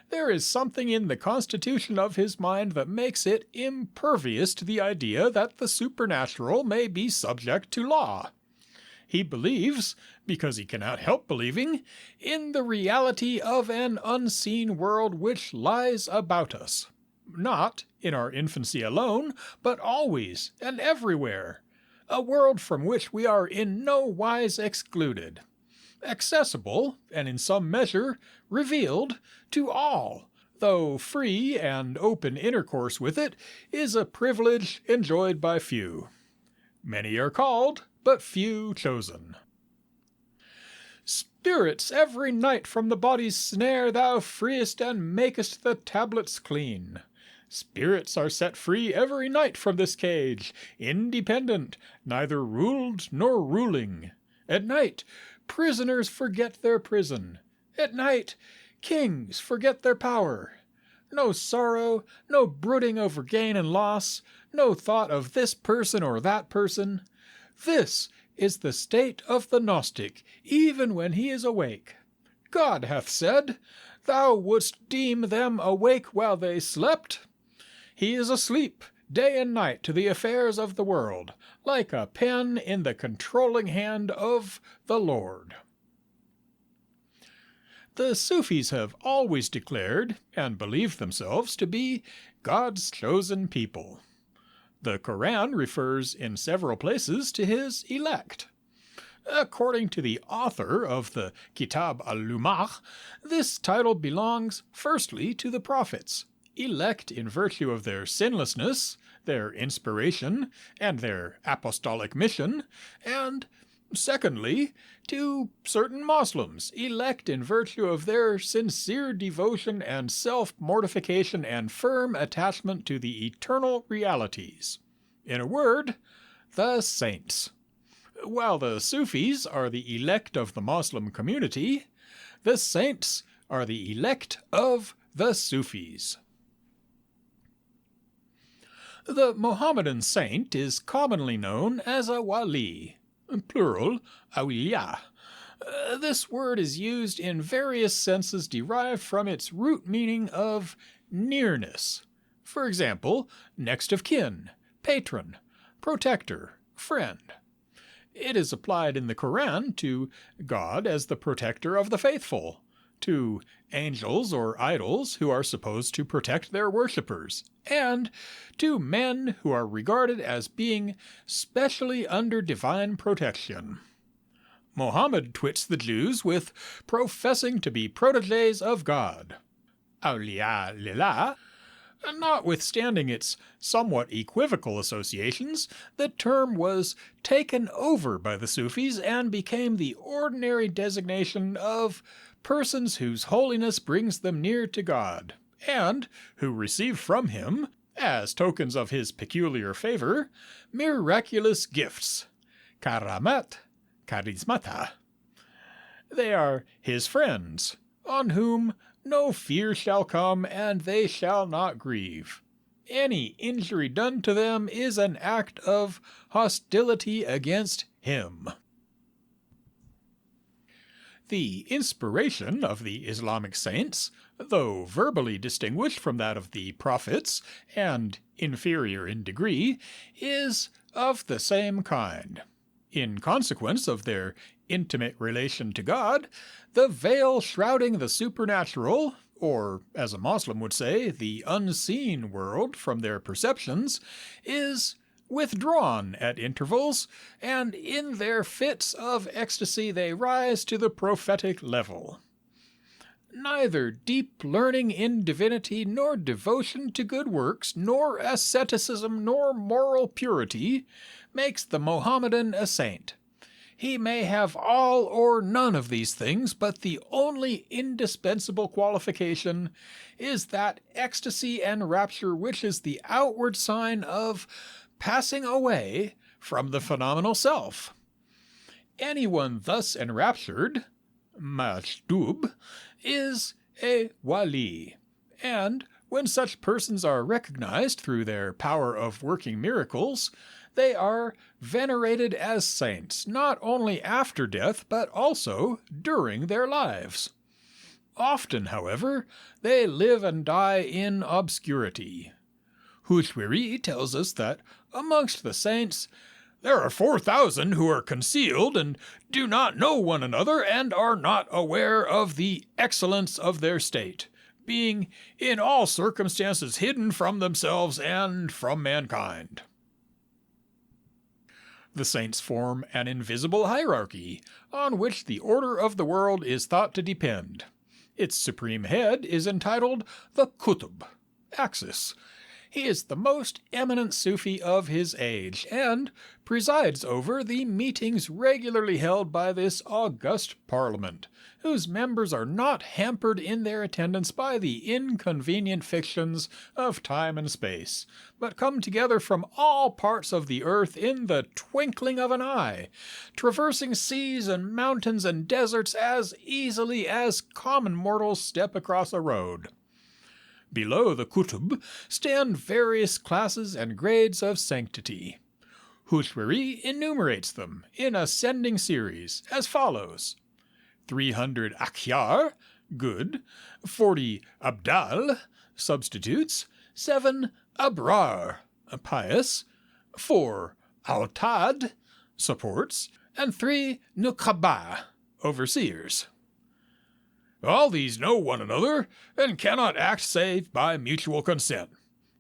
There is something in the constitution of his mind that makes it impervious to the idea that the supernatural may be subject to law. He believes, because he cannot help believing, in the reality of an unseen world which lies about us. Not in our infancy alone, but always and everywhere. A world from which we are in no wise excluded. Accessible, and in some measure revealed, to all, though free and open intercourse with it is a privilege enjoyed by few. Many are called, but few chosen. Spirits, every night from the body's snare thou freest and makest the tablets clean. Spirits are set free every night from this cage, independent, neither ruled nor ruling. At night, prisoners forget their prison. At night, kings forget their power. No sorrow, no brooding over gain and loss, no thought of this person or that person. This is the state of the Gnostic, even when he is awake. God hath said, Thou wouldst deem them awake while they slept. He is asleep day and night to the affairs of the world, like a pen in the controlling hand of the Lord. The Sufis have always declared and believed themselves to be God's chosen people. The Quran refers in several places to his elect. According to the author of the Kitab al-Lumah, this title belongs firstly to the prophets, elect in virtue of their sinlessness, their inspiration, and their apostolic mission, and secondly, to certain Muslims, elect in virtue of their sincere devotion and self-mortification and firm attachment to the eternal realities. In a word, the saints. While the Sufis are the elect of the Muslim community, the saints are the elect of the Sufis. The Mohammedan saint is commonly known as a wali, plural, awliya. This word is used in various senses derived from its root meaning of nearness. For example, next of kin, patron, protector, friend. It is applied in the Quran to God as the protector of the faithful, to angels or idols who are supposed to protect their worshippers, and to men who are regarded as being specially under divine protection. Mohammed twits the Jews with professing to be protégés of God. Awliya lillah. Notwithstanding its somewhat equivocal associations, the term was taken over by the Sufis and became the ordinary designation of persons whose holiness brings them near to God, and who receive from him, as tokens of his peculiar favor, miraculous gifts, karamat, charismata. They are his friends, on whom no fear shall come, and they shall not grieve. Any injury done to them is an act of hostility against him. The inspiration of the Islamic saints, though verbally distinguished from that of the prophets and inferior in degree, is of the same kind. In consequence of their intimate relation to God, the veil shrouding the supernatural, or, as a Muslim would say, the unseen world from their perceptions, is withdrawn at intervals, and in their fits of ecstasy they rise to the prophetic level. Neither deep learning in divinity, nor devotion to good works, nor asceticism, nor moral purity makes the Mohammedan a saint. He may have all or none of these things, but the only indispensable qualification is that ecstasy and rapture which is the outward sign of passing away from the phenomenal self. Anyone thus enraptured, majdub, is a wali, and when such persons are recognized through their power of working miracles, they are venerated as saints not only after death but also during their lives. Often, however, they live and die in obscurity. Huishwiri tells us that amongst the saints there are 4,000 who are concealed and do not know one another and are not aware of the excellence of their state, being in all circumstances hidden from themselves and from mankind. The saints form an invisible hierarchy on which the order of the world is thought to depend. Its supreme head is entitled the Qutb, Axis. He is the most eminent Sufi of his age and presides over the meetings regularly held by this august parliament, whose members are not hampered in their attendance by the inconvenient fictions of time and space, but come together from all parts of the earth in the twinkling of an eye, traversing seas and mountains and deserts as easily as common mortals step across a road. Below the Qutb stand various classes and grades of sanctity. Huishwiri enumerates them in ascending series as follows: 300 Akhyar, good; 40 Abdal, substitutes; 7 Abrar, pious; 4 Autad, supports; and 3 Nuqaba, overseers. All these know one another, and cannot act save by mutual consent.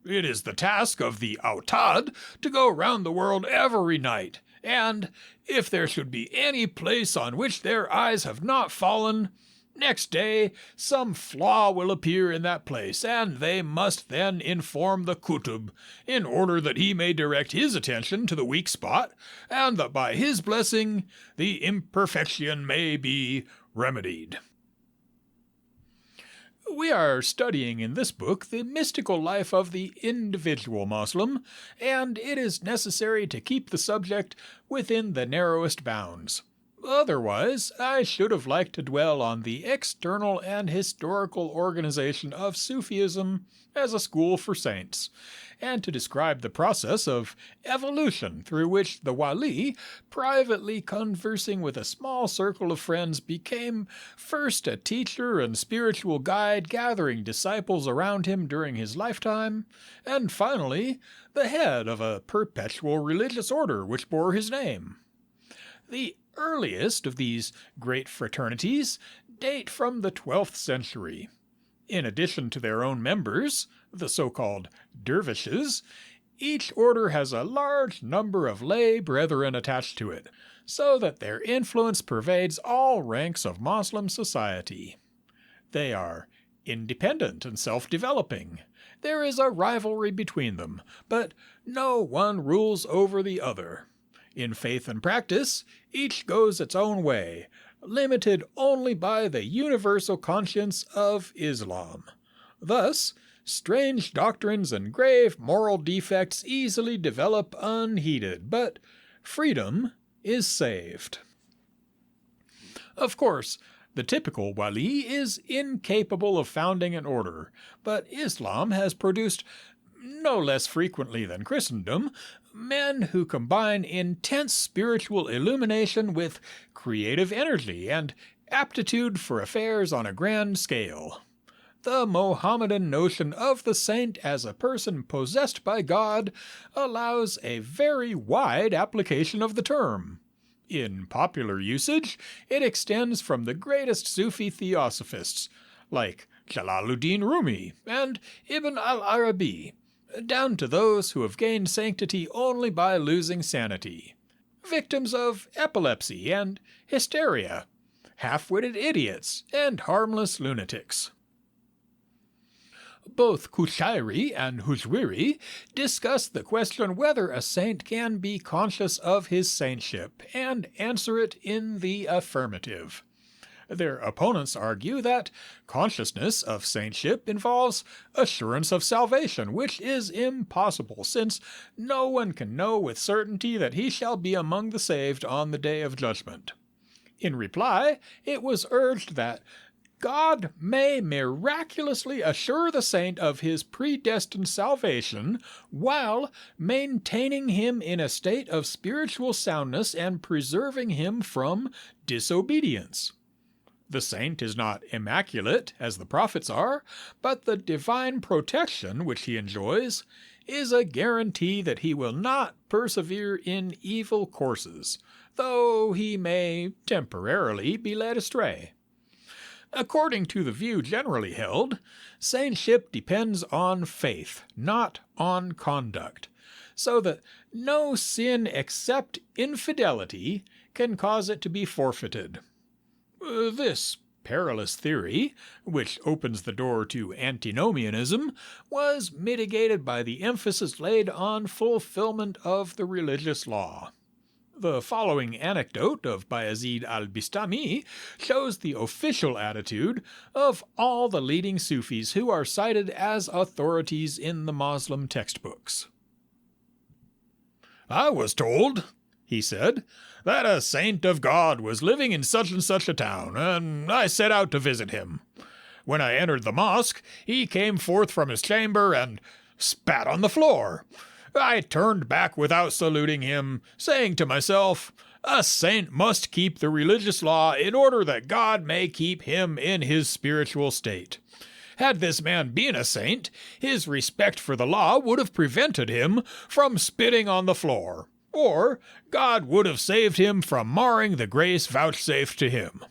It is the task of the Autad to go round the world every night, and, if there should be any place on which their eyes have not fallen, next day some flaw will appear in that place, and they must then inform the Qutb, in order that he may direct his attention to the weak spot, and that by his blessing the imperfection may be remedied. We are studying in this book the mystical life of the individual Moslem, and it is necessary to keep the subject within the narrowest bounds. Otherwise, I should have liked to dwell on the external and historical organization of Sufism as a school for saints, and to describe the process of evolution through which the wali, privately conversing with a small circle of friends, became first a teacher and spiritual guide gathering disciples around him during his lifetime, and finally the head of a perpetual religious order which bore his name. The earliest of these great fraternities date from the 12th century. In addition to their own members, the so-called dervishes, each order has a large number of lay brethren attached to it, so that their influence pervades all ranks of Moslem society. They are independent and self-developing. There is a rivalry between them, but no one rules over the other. In faith and practice, each goes its own way, limited only by the universal conscience of Islam. Thus, strange doctrines and grave moral defects easily develop unheeded, but freedom is saved. Of course, the typical wali is incapable of founding an order, but Islam has produced, no less frequently than Christendom, men who combine intense spiritual illumination with creative energy and aptitude for affairs on a grand scale. The Mohammedan notion of the saint as a person possessed by God allows a very wide application of the term. In popular usage, it extends from the greatest Sufi theosophists, like Jalaluddin Rumi and Ibn al-Arabi, down to those who have gained sanctity only by losing sanity, victims of epilepsy and hysteria, half-witted idiots and harmless lunatics. Both Kushairi and Huishwiri discuss the question whether a saint can be conscious of his saintship, and answer it in the affirmative. Their opponents argue that consciousness of saintship involves assurance of salvation, which is impossible, since no one can know with certainty that he shall be among the saved on the day of judgment. In reply, it was urged that God may miraculously assure the saint of his predestined salvation while maintaining him in a state of spiritual soundness and preserving him from disobedience. The saint is not immaculate, as the prophets are, but the divine protection which he enjoys is a guarantee that he will not persevere in evil courses, though he may temporarily be led astray. According to the view generally held, saintship depends on faith, not on conduct, so that no sin except infidelity can cause it to be forfeited. This perilous theory, which opens the door to antinomianism, was mitigated by the emphasis laid on fulfillment of the religious law. The following anecdote of Bayezid al-Bistami shows the official attitude of all the leading Sufis who are cited as authorities in the Muslim textbooks. "I was told," he said, "that a saint of God was living in such and such a town, and I set out to visit him. When I entered the mosque, he came forth from his chamber and spat on the floor. I turned back without saluting him, saying to myself, 'A saint must keep the religious law in order that God may keep him in his spiritual state.' Had this man been a saint, his respect for the law would have prevented him from spitting on the floor, or God would have saved him from marring the grace vouchsafed to him."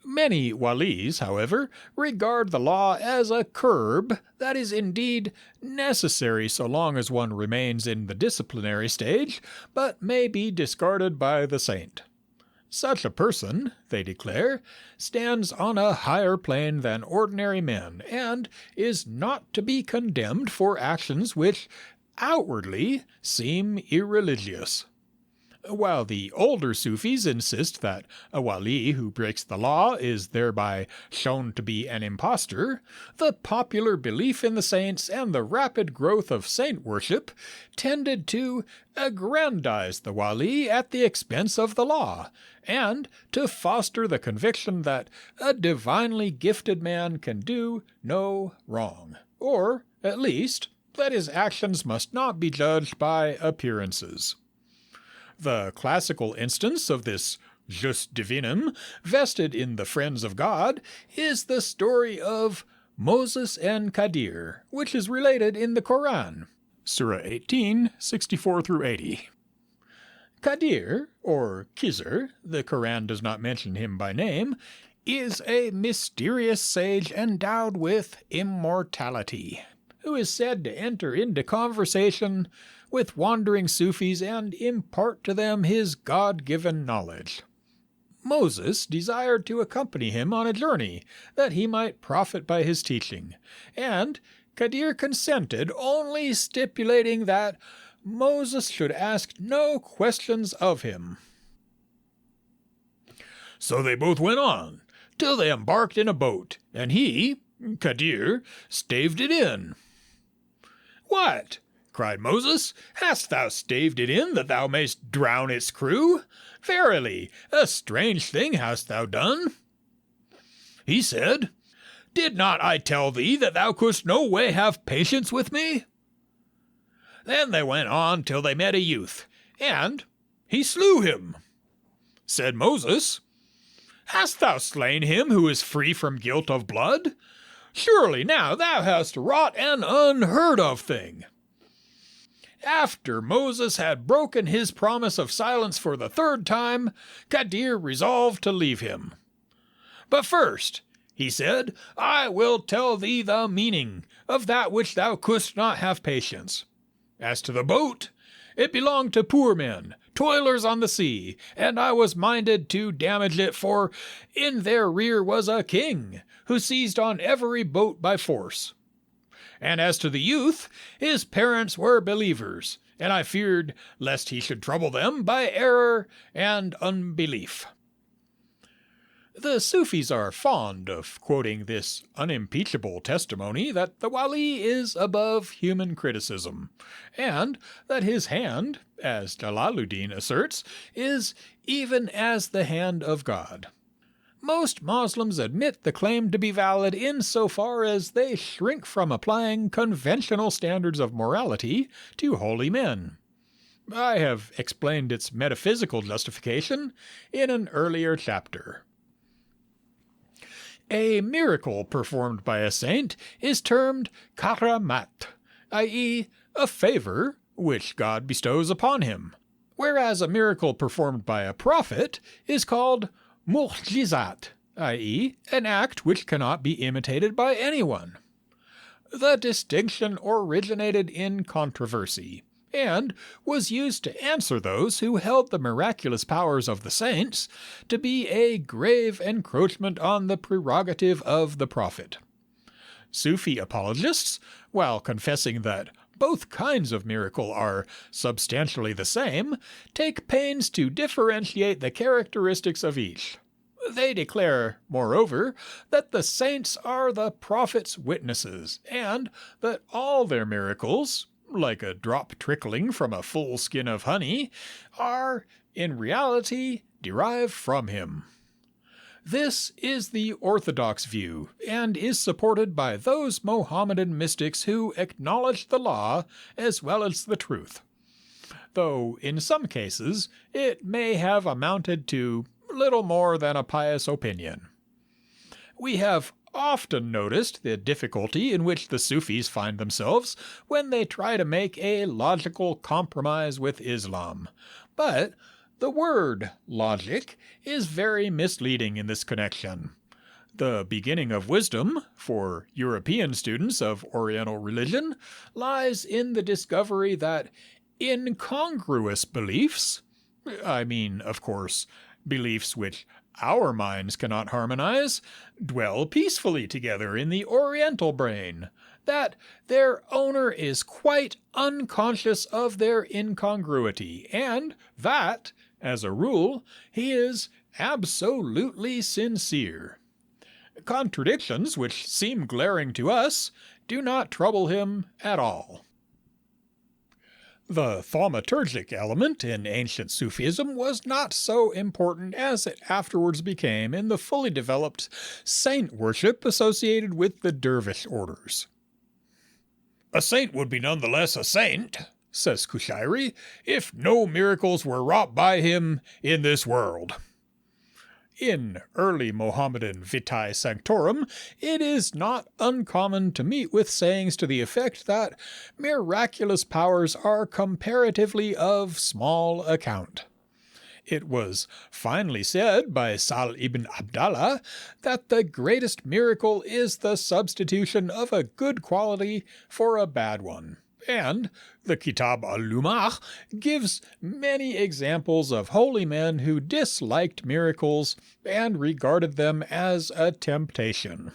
Many walis, however, regard the law as a curb that is indeed necessary so long as one remains in the disciplinary stage, but may be discarded by the saint. Such a person, they declare, stands on a higher plane than ordinary men, and is not to be condemned for actions which outwardly seem irreligious. While the older Sufis insist that a wali who breaks the law is thereby shown to be an impostor, the popular belief in the saints and the rapid growth of saint worship tended to aggrandize the wali at the expense of the law, and to foster the conviction that a divinely gifted man can do no wrong, or, at least, that his actions must not be judged by appearances. The classical instance of this jus divinum vested in the friends of God is the story of Moses and Qadir, which is related in the Quran, Surah 18, 64-80. Qadir, or Khizr, the Quran does not mention him by name, is a mysterious sage endowed with immortality, who is said to enter into conversation with wandering Sufis and impart to them his God-given knowledge. Moses desired to accompany him on a journey, that he might profit by his teaching, and Qadir consented, only stipulating that Moses should ask no questions of him. So they both went on, till they embarked in a boat, and he, Qadir, staved it in. "What?" cried Moses, "hast thou staved it in that thou mayst drown its crew? Verily, a strange thing hast thou done." He said, "Did not I tell thee that thou couldst no way have patience with me?" Then they went on till they met a youth, and he slew him. Said Moses, "Hast thou slain him who is free from guilt of blood? Surely now thou hast wrought an unheard-of thing." After Moses had broken his promise of silence for the third time, Qadir resolved to leave him. "But first," he said, "I will tell thee the meaning of that which thou couldst not have patience. As to the boat, it belonged to poor men, toilers on the sea, and I was minded to damage it, for in their rear was a king, who seized on every boat by force. And as to the youth, his parents were believers, and I feared lest he should trouble them by error and unbelief." The Sufis are fond of quoting this unimpeachable testimony that the wali is above human criticism, and that his hand, as Jalaluddin asserts, is even as the hand of God. Most Muslims admit the claim to be valid insofar as they shrink from applying conventional standards of morality to holy men. I have explained its metaphysical justification in an earlier chapter. A miracle performed by a saint is termed karamat, i.e., a favor which God bestows upon him, whereas a miracle performed by a prophet is called mu'jizat, i.e., an act which cannot be imitated by anyone. The distinction originated in controversy, and was used to answer those who held the miraculous powers of the saints to be a grave encroachment on the prerogative of the prophet. Sufi apologists, while confessing that both kinds of miracle are substantially the same, take pains to differentiate the characteristics of each. They declare, moreover, that the saints are the prophet's witnesses, and that all their miracles, like a drop trickling from a full skin of honey, are, in reality, derived from him. This is the orthodox view, and is supported by those Mohammedan mystics who acknowledge the law as well as the truth, though in some cases it may have amounted to little more than a pious opinion. We have often noticed the difficulty in which the Sufis find themselves when they try to make a logical compromise with Islam, but the word logic is very misleading in this connection. The beginning of wisdom, for European students of Oriental religion, lies in the discovery that incongruous beliefs, of course, beliefs which our minds cannot harmonize, dwell peacefully together in the Oriental brain, that their owner is quite unconscious of their incongruity, and that, as a rule, he is absolutely sincere. Contradictions which seem glaring to us do not trouble him at all. The thaumaturgic element in ancient Sufism was not so important as it afterwards became in the fully developed saint worship associated with the dervish orders. "A saint would be nonetheless a saint," says Kushairi, "if no miracles were wrought by him in this world." In early Mohammedan Vitae Sanctorum, it is not uncommon to meet with sayings to the effect that miraculous powers are comparatively of small account. It was finally said by Sal ibn Abdallah that the greatest miracle is the substitution of a good quality for a bad one. And the Kitab al-Lumah gives many examples of holy men who disliked miracles and regarded them as a temptation.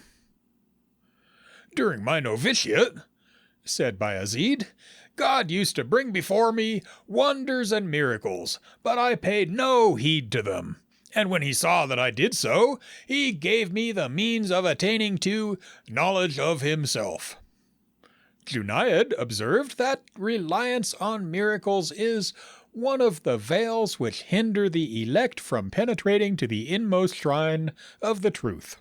"During my novitiate," said Bayezid, "God used to bring before me wonders and miracles, but I paid no heed to them. And when he saw that I did so, he gave me the means of attaining to knowledge of himself." Junayd observed that reliance on miracles is one of the veils which hinder the elect from penetrating to the inmost shrine of the truth.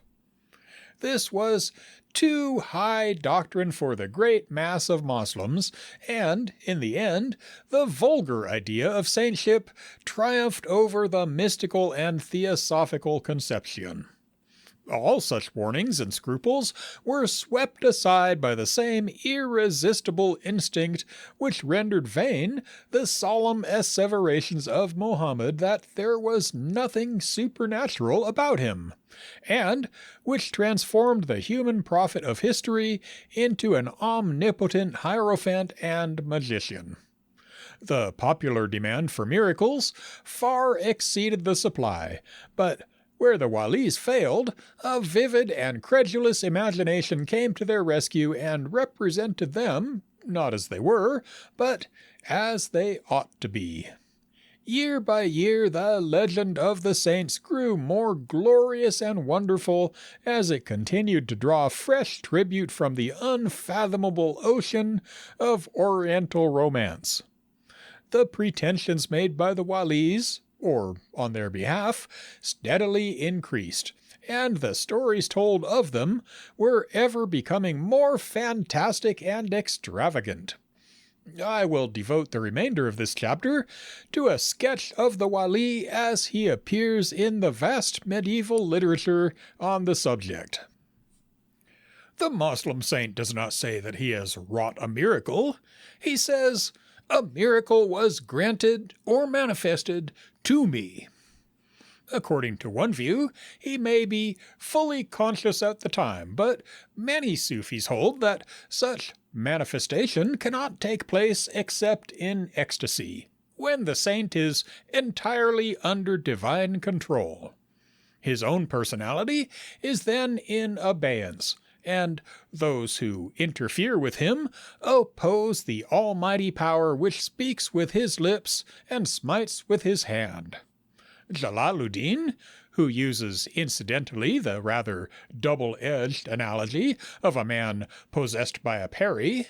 This was too high doctrine for the great mass of Moslems, and, in the end, the vulgar idea of saintship triumphed over the mystical and theosophical conception. All such warnings and scruples were swept aside by the same irresistible instinct which rendered vain the solemn asseverations of Mohammed that there was nothing supernatural about him, and which transformed the human prophet of history into an omnipotent hierophant and magician. The popular demand for miracles far exceeded the supply, but where the walis failed, a vivid and credulous imagination came to their rescue and represented them, not as they were, but as they ought to be. Year by year the legend of the saints grew more glorious and wonderful as it continued to draw fresh tribute from the unfathomable ocean of Oriental romance. The pretensions made by the walis, or on their behalf, steadily increased, and the stories told of them were ever becoming more fantastic and extravagant. I will devote the remainder of this chapter to a sketch of the wali as he appears in the vast medieval literature on the subject. The Moslem saint does not say that he has wrought a miracle. He says, "A miracle was granted or manifested to me." According to one view, he may be fully conscious at the time, but many Sufis hold that such manifestation cannot take place except in ecstasy, when the saint is entirely under divine control. His own personality is then in abeyance, and those who interfere with him oppose the almighty power which speaks with his lips and smites with his hand. Jalaluddin, who uses incidentally the rather double-edged analogy of a man possessed by a peri,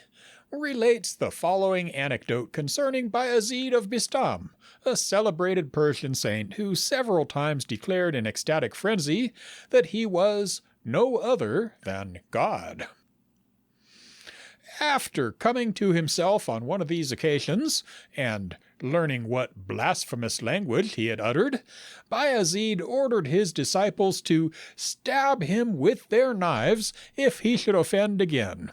relates the following anecdote concerning Bayezid of Bistam, a celebrated Persian saint who several times declared in ecstatic frenzy that he was no other than God. After coming to himself on one of these occasions, and learning what blasphemous language he had uttered, Bayezid ordered his disciples to stab him with their knives if he should offend again.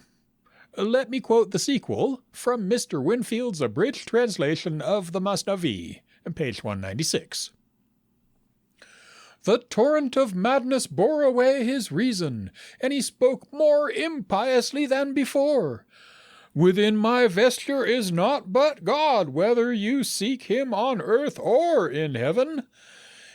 Let me quote the sequel from Mr. Winfield's abridged translation of the Masnavi, page 196. "The torrent of madness bore away his reason, and he spoke more impiously than before. 'Within my vesture is naught but God, whether you seek him on earth or in heaven.'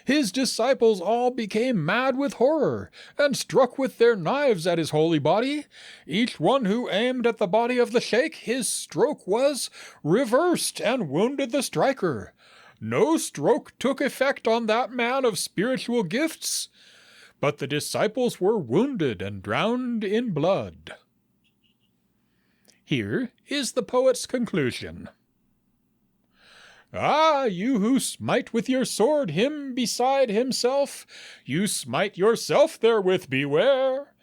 His disciples all became mad with horror, and struck with their knives at his holy body. Each one who aimed at the body of the sheikh, his stroke was reversed and wounded the striker. No stroke took effect on that man of spiritual gifts, but the disciples were wounded and drowned in blood." Here is the poet's conclusion. "Ah, you who smite with your sword him beside himself, you smite yourself therewith, beware.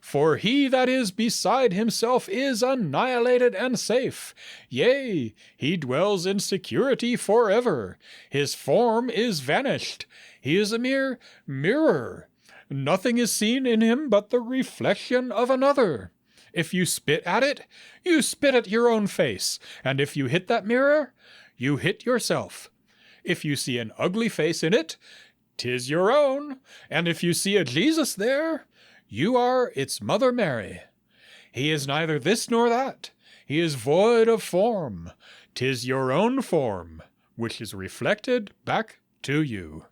For he that is beside himself is annihilated and safe. Yea, he dwells in security forever. His form is vanished. He is a mere mirror. Nothing is seen in him but the reflection of another. If you spit at it, you spit at your own face, and if you hit that mirror, you hit yourself. If you see an ugly face in it, 'tis your own, and if you see a Jesus there, you are its Mother Mary. He is neither this nor that. He is void of form. 'Tis your own form, which is reflected back to you."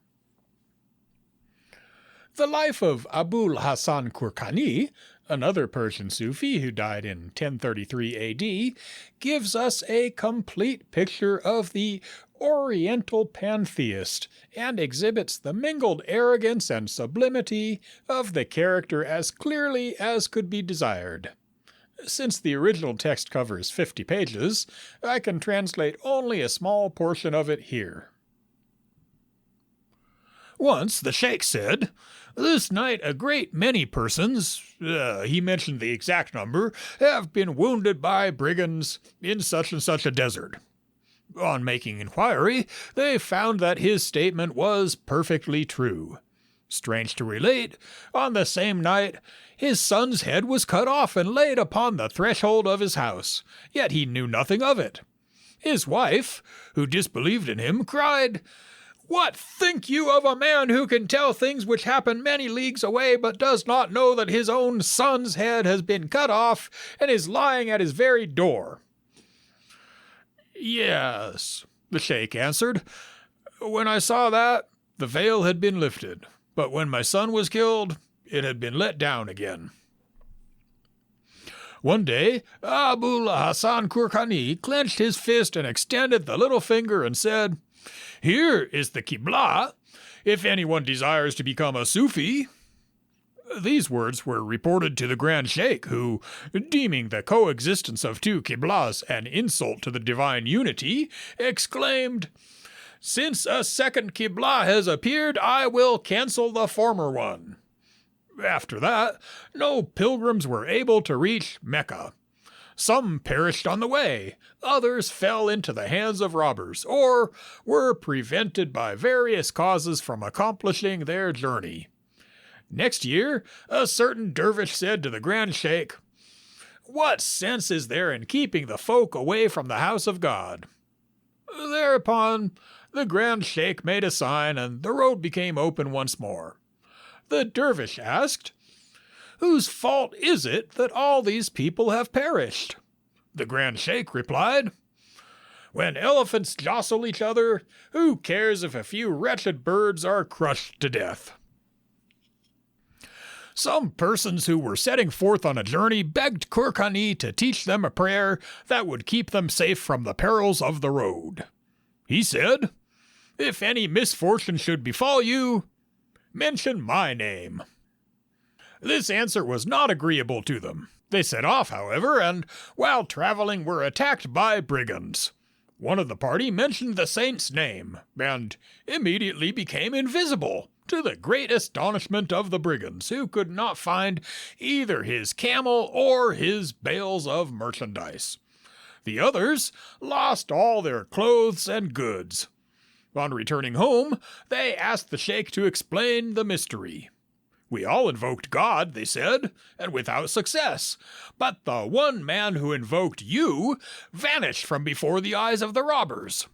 The life of Abul Hasan Kurkani, another Persian Sufi who died in 1033 AD, gives us a complete picture of the Oriental pantheist and exhibits the mingled arrogance and sublimity of the character as clearly as could be desired. Since the original text covers 50 pages, I can translate only a small portion of it here. Once the sheikh said, "This night a great many persons," he mentioned the exact number, "have been wounded by brigands in such and such a desert." On making inquiry, they found that his statement was perfectly true. Strange to relate, on the same night, his son's head was cut off and laid upon the threshold of his house, yet he knew nothing of it. His wife, who disbelieved in him, cried, "What think you of a man who can tell things which happen many leagues away, but does not know that his own son's head has been cut off and is lying at his very door?" "Yes," the sheikh answered. "When I saw that, the veil had been lifted, but when my son was killed, it had been let down again." One day, Abul Hasan Kurkani clenched his fist and extended the little finger and said, "Here is the Qibla, if anyone desires to become a Sufi." These words were reported to the Grand Sheikh, who, deeming the coexistence of two Qiblas an insult to the divine unity, exclaimed, "Since a second Qibla has appeared, I will cancel the former one." After that, no pilgrims were able to reach Mecca. Some perished on the way, others fell into the hands of robbers, or were prevented by various causes from accomplishing their journey. Next year, a certain dervish said to the Grand Sheikh, "What sense is there in keeping the folk away from the house of God?" Thereupon, the Grand Sheikh made a sign, and the road became open once more. The dervish asked, "Whose fault is it that all these people have perished?" The Grand Sheikh replied, "When elephants jostle each other, who cares if a few wretched birds are crushed to death?" Some persons who were setting forth on a journey begged Khurkhani to teach them a prayer that would keep them safe from the perils of the road. He said, "If any misfortune should befall you, mention my name." This answer was not agreeable to them. They set off, however, and while traveling were attacked by brigands. One of the party mentioned the saint's name, and immediately became invisible, to the great astonishment of the brigands, who could not find either his camel or his bales of merchandise. The others lost all their clothes and goods. On returning home, they asked the sheikh to explain the mystery. "We all invoked God," they said, "and without success. But the one man who invoked you vanished from before the eyes of the robbers."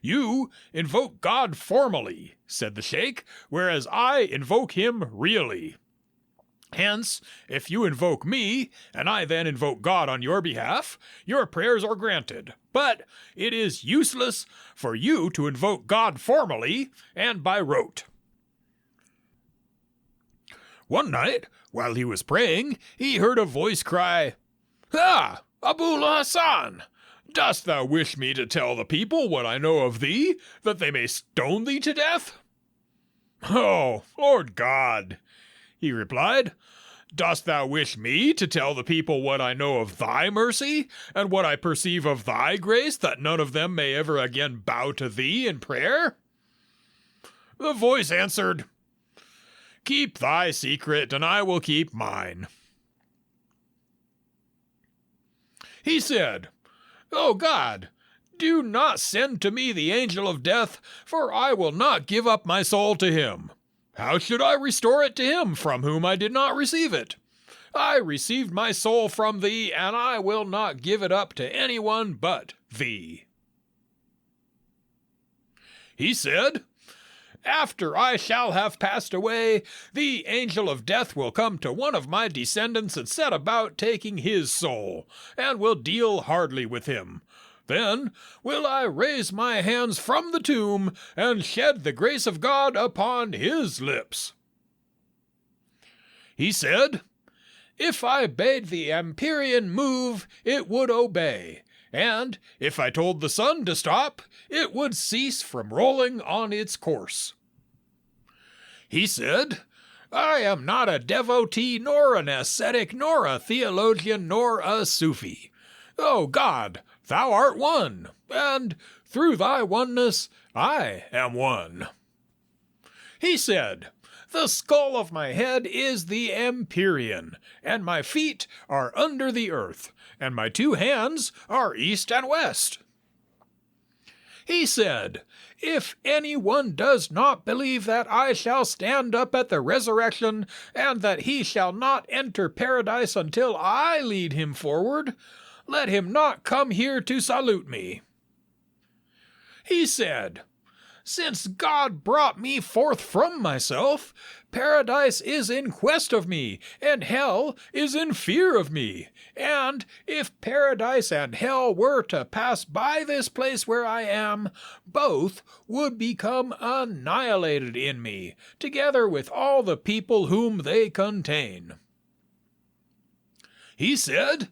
"You invoke God formally," said the sheikh, "whereas I invoke him really. Hence, if you invoke me, and I then invoke God on your behalf, your prayers are granted. But it is useless for you to invoke God formally and by rote." One night, while he was praying, he heard a voice cry, "Ah, Abul Hassan! Dost thou wish me to tell the people what I know of thee, that they may stone thee to death?" "Oh, Lord God," he replied, "dost thou wish me to tell the people what I know of thy mercy, and what I perceive of thy grace, that none of them may ever again bow to thee in prayer?" The voice answered, "Keep thy secret, and I will keep mine." He said, "O God, do not send to me the angel of death, for I will not give up my soul to him. How should I restore it to him from whom I did not receive it? I received my soul from thee, and I will not give it up to anyone but thee." He said, "After I shall have passed away, the angel of death will come to one of my descendants and set about taking his soul, and will deal hardly with him. Then will I raise my hands from the tomb and shed the grace of God upon his lips." He said, "If I bade the Empyrean move, it would obey, and if I told the sun to stop, it would cease from rolling on its course." He said, "I am not a devotee, nor an ascetic, nor a theologian, nor a Sufi. O God, thou art one, and through thy oneness I am one." He said, "The skull of my head is the Empyrean, and my feet are under the earth, and my 2 hands are east and west." He said, "If anyone does not believe that I shall stand up at the resurrection, and that he shall not enter paradise until I lead him forward, let him not come here to salute me." He said, "Since God brought me forth from myself, paradise is in quest of me, and hell is in fear of me. And if paradise and hell were to pass by this place where I am, both would become annihilated in me, together with all the people whom they contain." He said,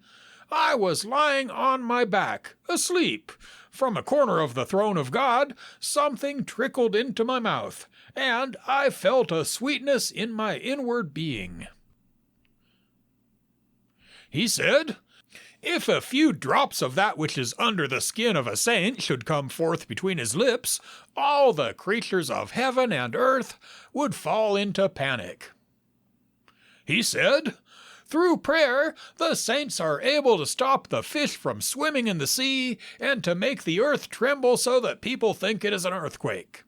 "I was lying on my back, asleep. From a corner of the throne of God, something trickled into my mouth, and I felt a sweetness in my inward being." He said, "If a few drops of that which is under the skin of a saint should come forth between his lips, all the creatures of heaven and earth would fall into panic." He said, "Through prayer, the saints are able to stop the fish from swimming in the sea and to make the earth tremble so that people think it is an earthquake."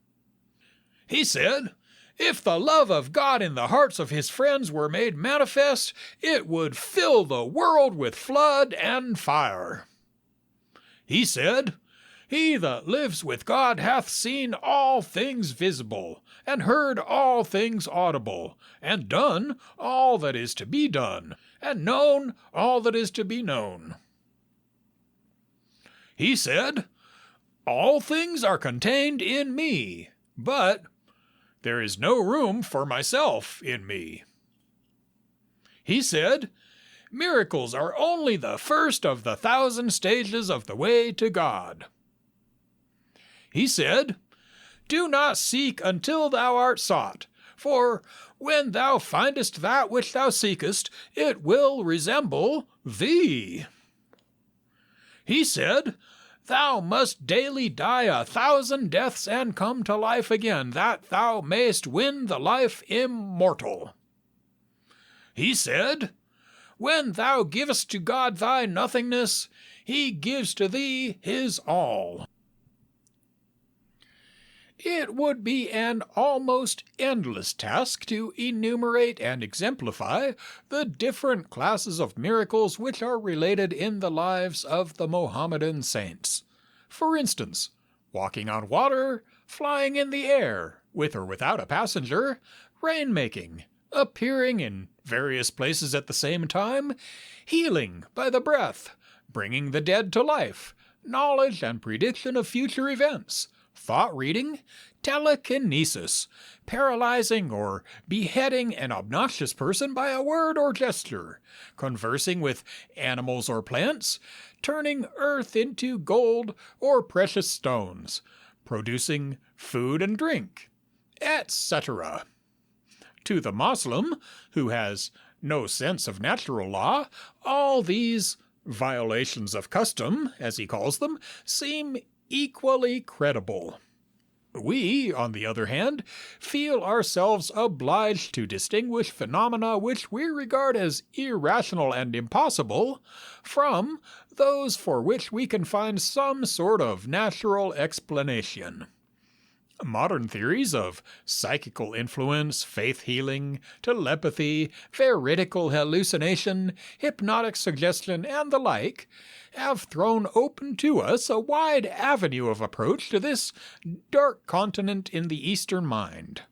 He said, "If the love of God in the hearts of his friends were made manifest, it would fill the world with flood and fire." He said, "He that lives with God hath seen all things visible, and heard all things audible, and done all that is to be done, and known all that is to be known." He said, "All things are contained in me, but there is no room for myself in me." He said, "Miracles are only the first of the 1,000 stages of the way to God." He said, "Do not seek until thou art sought, for when thou findest that which thou seekest, it will resemble thee." He said, "Thou must daily die 1,000 deaths and come to life again, that thou mayst win the life immortal." He said, "When thou givest to God thy nothingness, he gives to thee his all." It would be an almost endless task to enumerate and exemplify the different classes of miracles which are related in the lives of the Mohammedan saints. For instance, walking on water, flying in the air, with or without a passenger, rain-making, appearing in various places at the same time, healing by the breath, bringing the dead to life, knowledge and prediction of future events, thought reading, telekinesis, paralyzing or beheading an obnoxious person by a word or gesture, conversing with animals or plants, turning earth into gold or precious stones, producing food and drink, etc. To the Moslem, who has no sense of natural law, all these violations of custom, as he calls them, seem equally credible. We, on the other hand, feel ourselves obliged to distinguish phenomena which we regard as irrational and impossible from those for which we can find some sort of natural explanation. Modern theories of psychical influence, faith healing, telepathy, veridical hallucination, hypnotic suggestion, and the like have thrown open to us a wide avenue of approach to this dark continent in the Eastern mind.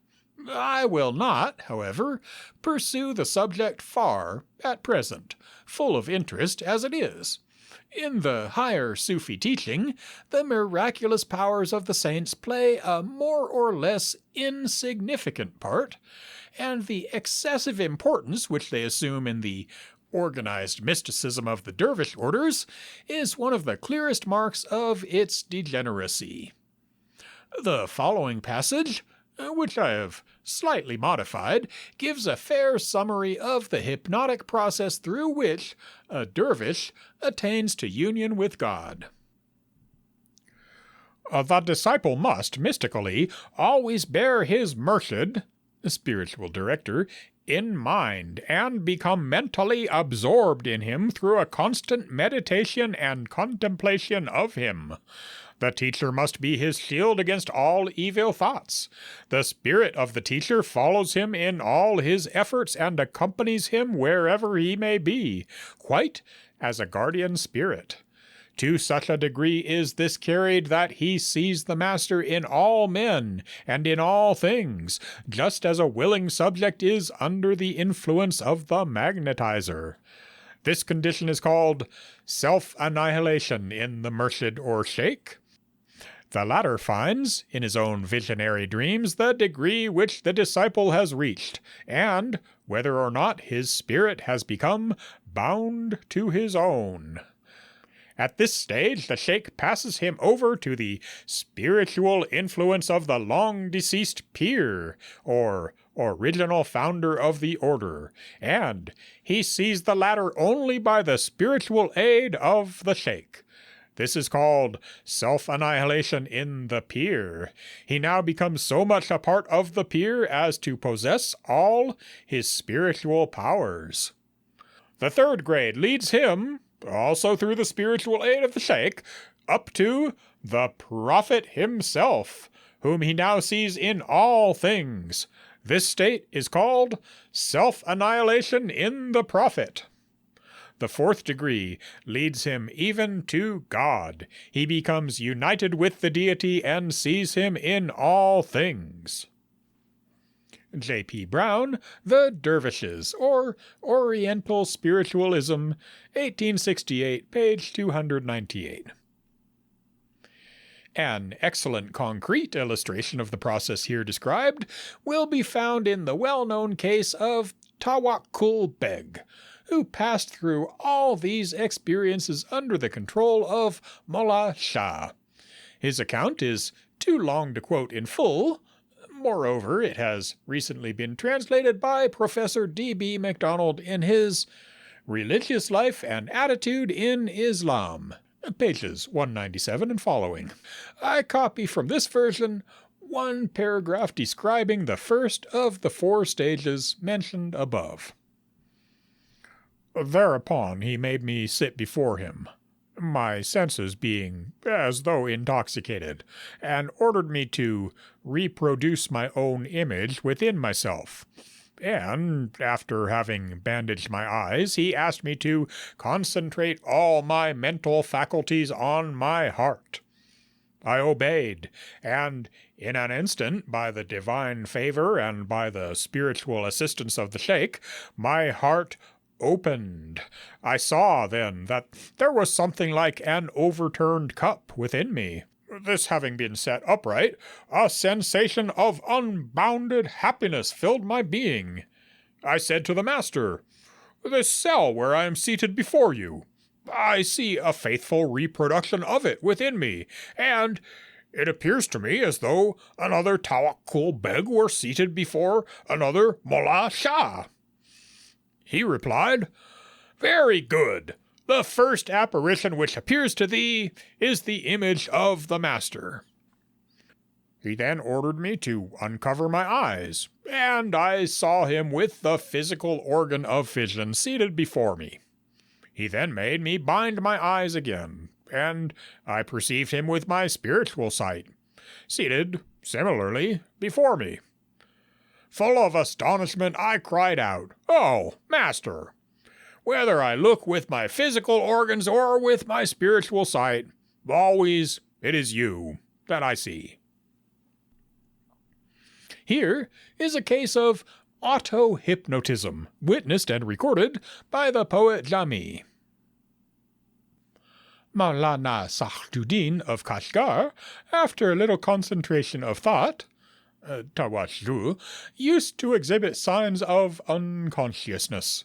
I will not, however, pursue the subject far at present, full of interest as it is. In the higher Sufi teaching, the miraculous powers of the saints play a more or less insignificant part, and the excessive importance which they assume in the organized mysticism of the dervish orders is one of the clearest marks of its degeneracy. The following passage, which I have slightly modified, gives a fair summary of the hypnotic process through which a dervish attains to union with God. The disciple must, mystically, always bear his murshid, spiritual director, in mind, and become mentally absorbed in him through a constant meditation and contemplation of him. The teacher must be his shield against all evil thoughts. The spirit of the teacher follows him in all his efforts and accompanies him wherever he may be, quite as a guardian spirit. To such a degree is this carried that he sees the master in all men and in all things, just as a willing subject is under the influence of the magnetizer. This condition is called self-annihilation in the murshid or sheikh. The latter finds, in his own visionary dreams, the degree which the disciple has reached, and whether or not his spirit has become bound to his own. At this stage, the sheikh passes him over to the spiritual influence of the long-deceased pir, or original founder of the order, and he sees the latter only by the spiritual aid of the sheikh. This is called self-annihilation in the peer. He now becomes so much a part of the peer as to possess all his spiritual powers. The third grade leads him, also through the spiritual aid of the sheikh, up to the prophet himself, whom he now sees in all things. This state is called self-annihilation in the prophet. The fourth degree leads him even to God. He becomes united with the deity and sees him in all things. J.P. Brown, The Dervishes, or Oriental Spiritualism, 1868, page 298. An excellent concrete illustration of the process here described will be found in the well-known case of Tawakkul Beg, who passed through all these experiences under the control of Mullah Shah. His account is too long to quote in full. Moreover, it has recently been translated by Professor D.B. MacDonald in his Religious Life and Attitude in Islam, pages 197 and following. I copy from this version one paragraph describing the first of the 4 stages mentioned above. Thereupon he made me sit before him, my senses being as though intoxicated, and ordered me to reproduce my own image within myself. And, after having bandaged my eyes, he asked me to concentrate all my mental faculties on my heart. I obeyed, and in an instant, by the divine favor and by the spiritual assistance of the sheikh, my heart opened. I saw then that there was something like an overturned cup within me. This having been set upright, a sensation of unbounded happiness filled my being. I said to the master, "This cell where I am seated before you, I see a faithful reproduction of it within me, and it appears to me as though another Tawakkul Beg were seated before another Mullah Shah." He replied, "Very good. The first apparition which appears to thee is the image of the master." He then ordered me to uncover my eyes, and I saw him with the physical organ of vision seated before me. He then made me bind my eyes again, and I perceived him with my spiritual sight, seated similarly before me. Full of astonishment, I cried out, "Oh, master! Whether I look with my physical organs or with my spiritual sight, always it is you that I see." Here is a case of auto-hypnotism, witnessed and recorded by the poet Jami. Maulana Sahjuddin of Kashgar, after a little concentration of thought, Tawajjuh, used to exhibit signs of unconsciousness.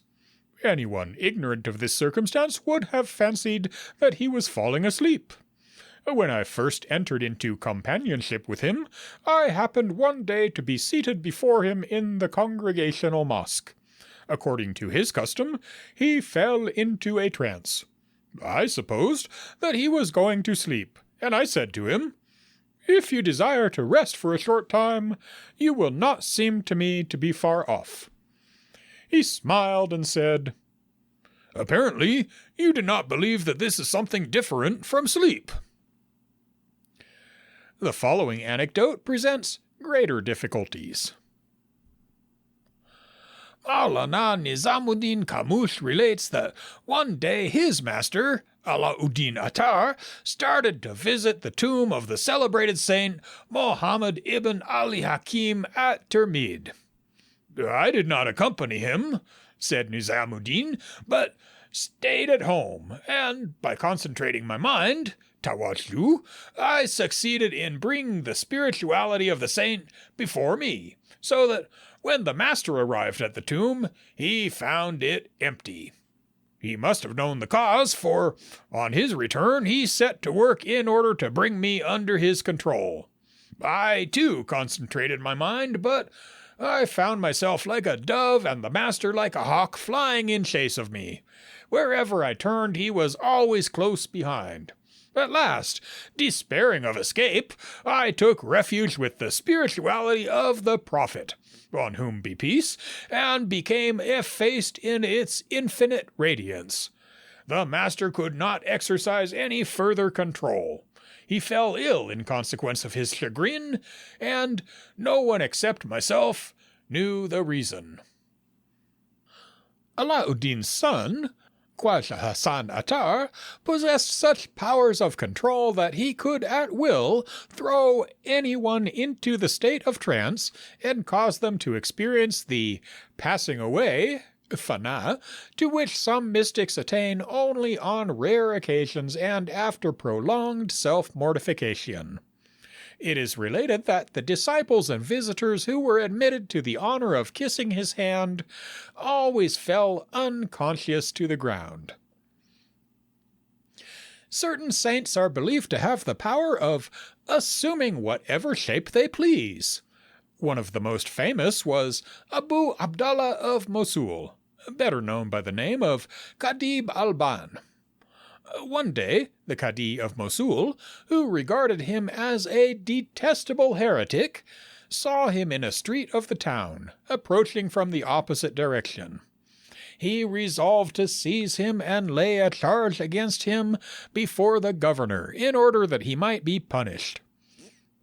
Anyone ignorant of this circumstance would have fancied that he was falling asleep. When I first entered into companionship with him, I happened one day to be seated before him in the congregational mosque. According to his custom, he fell into a trance. I supposed that he was going to sleep, and I said to him, "If you desire to rest for a short time, you will not seem to me to be far off." He smiled and said, "Apparently, you do not believe that this is something different from sleep." The following anecdote presents greater difficulties. Maulana Nizamuddin Kamush relates that one day his master, Alauddin Attar, started to visit the tomb of the celebrated saint Muhammad ibn Ali Hakim at Termid. "I did not accompany him," said Nizamuddin, "but stayed at home, and by concentrating my mind, Tawajjuh, I succeeded in bringing the spirituality of the saint before me, so that when the master arrived at the tomb, he found it empty. He must have known the cause, for on his return he set to work in order to bring me under his control. I, too, concentrated my mind, but I found myself like a dove and the master like a hawk flying in chase of me. Wherever I turned, he was always close behind. At last, despairing of escape, I took refuge with the spirituality of the prophet, on whom be peace, and became effaced in its infinite radiance. The master could not exercise any further control. He fell ill in consequence of his chagrin, and no one except myself knew the reason. Alauddin's son, Khwaja Hassan Attar, possessed such powers of control that he could at will throw anyone into the state of trance and cause them to experience the passing away, fana, to which some mystics attain only on rare occasions and after prolonged self-mortification. It is related that the disciples and visitors who were admitted to the honor of kissing his hand always fell unconscious to the ground. Certain saints are believed to have the power of assuming whatever shape they please. One of the most famous was Abu Abdallah of Mosul, better known by the name of Khadib Alban. One day, the Cadi of Mosul, who regarded him as a detestable heretic, saw him in a street of the town, approaching from the opposite direction. He resolved to seize him and lay a charge against him before the governor, in order that he might be punished.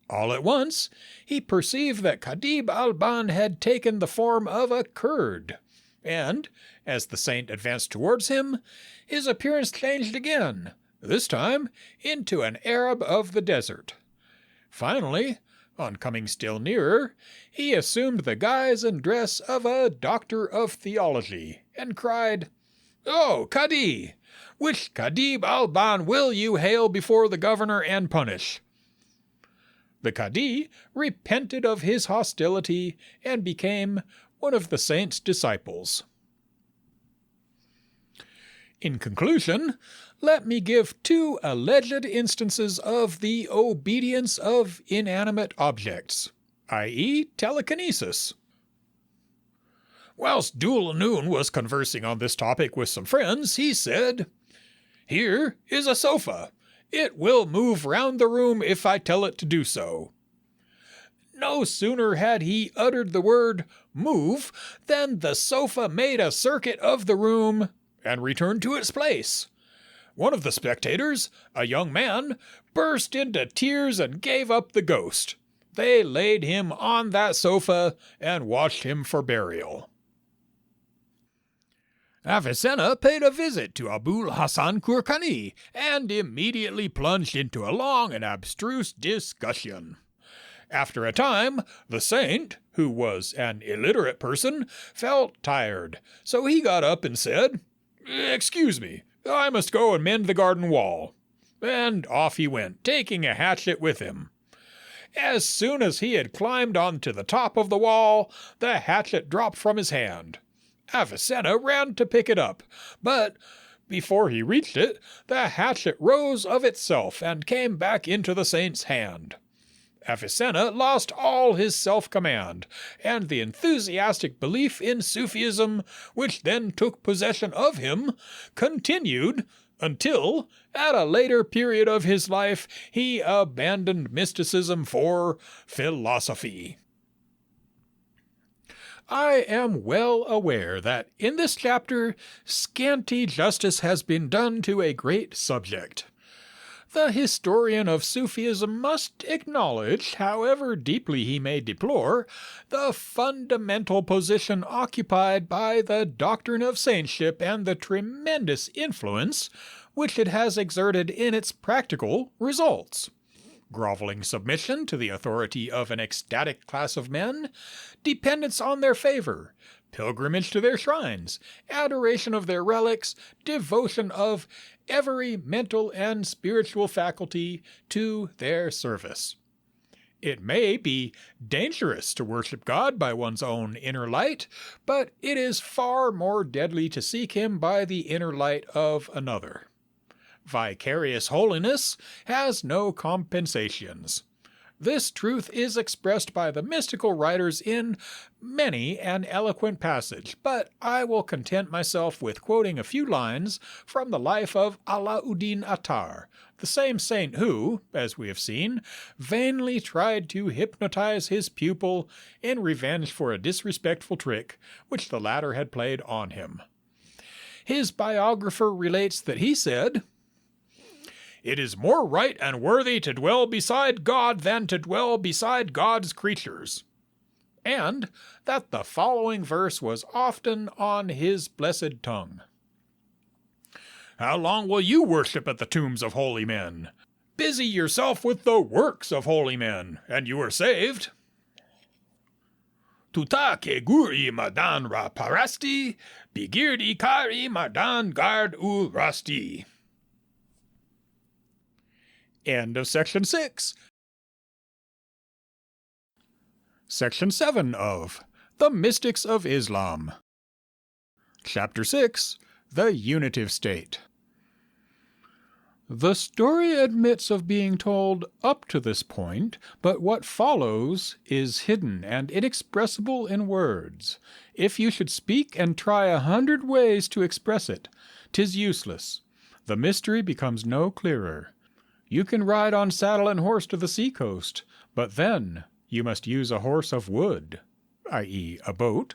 All at once, he perceived that Khadib Alban had taken the form of a Kurd, and, as the saint advanced towards him, his appearance changed again, this time into an Arab of the desert. Finally, on coming still nearer, he assumed the guise and dress of a doctor of theology, and cried, "O Cadi! Which Khadib Alban will you hail before the governor and punish?" The Cadi repented of his hostility and became one of the saint's disciples. In conclusion, let me give two alleged instances of the obedience of inanimate objects, i.e., telekinesis. Whilst Dhul Nun was conversing on this topic with some friends, he said, "Here is a sofa. It will move round the room if I tell it to do so." No sooner had he uttered the word "move" than the sofa made a circuit of the room and returned to its place. One of the spectators, a young man, burst into tears and gave up the ghost. They laid him on that sofa and watched him for burial. Avicenna paid a visit to Abul Hasan Khurkani and immediately plunged into a long and abstruse discussion. After a time, the saint, who was an illiterate person, felt tired, so he got up and said, "Excuse me, I must go and mend the garden wall." And off he went, taking a hatchet with him. As soon as he had climbed onto the top of the wall, the hatchet dropped from his hand. Avicenna ran to pick it up, but before he reached it, the hatchet rose of itself and came back into the saint's hand. Avicenna lost all his self-command, and the enthusiastic belief in Sufism, which then took possession of him, continued until, at a later period of his life, he abandoned mysticism for philosophy. I am well aware that in this chapter scanty justice has been done to a great subject. The historian of Sufism must acknowledge, however deeply he may deplore, the fundamental position occupied by the doctrine of saintship and the tremendous influence which it has exerted in its practical results. Groveling submission to the authority of an ecstatic class of men, dependence on their favor, pilgrimage to their shrines, adoration of their relics, devotion of every mental and spiritual faculty to their service. It may be dangerous to worship God by one's own inner light, but it is far more deadly to seek him by the inner light of another. Vicarious holiness has no compensations. This truth is expressed by the mystical writers in many an eloquent passage, but I will content myself with quoting a few lines from the life of Alauddin Attar, the same saint who, as we have seen, vainly tried to hypnotize his pupil in revenge for a disrespectful trick which the latter had played on him. His biographer relates that he said, "It is more right and worthy to dwell beside God than to dwell beside God's creatures," and that the following verse was often on his blessed tongue. "How long will you worship at the tombs of holy men? Busy yourself with the works of holy men, and you are saved. Tuta ke guri madan ra parasti, bigirdi kari madan gard u rasti." End of Section 6. Section 7 of The Mystics of Islam. Chapter 6, The Unitive State. The story admits of being told up to this point, but what follows is hidden and inexpressible in words. If you should speak and try 100 ways to express it, 'tis useless. The mystery becomes no clearer. You can ride on saddle and horse to the sea-coast, but then you must use a horse of wood, i.e. a boat.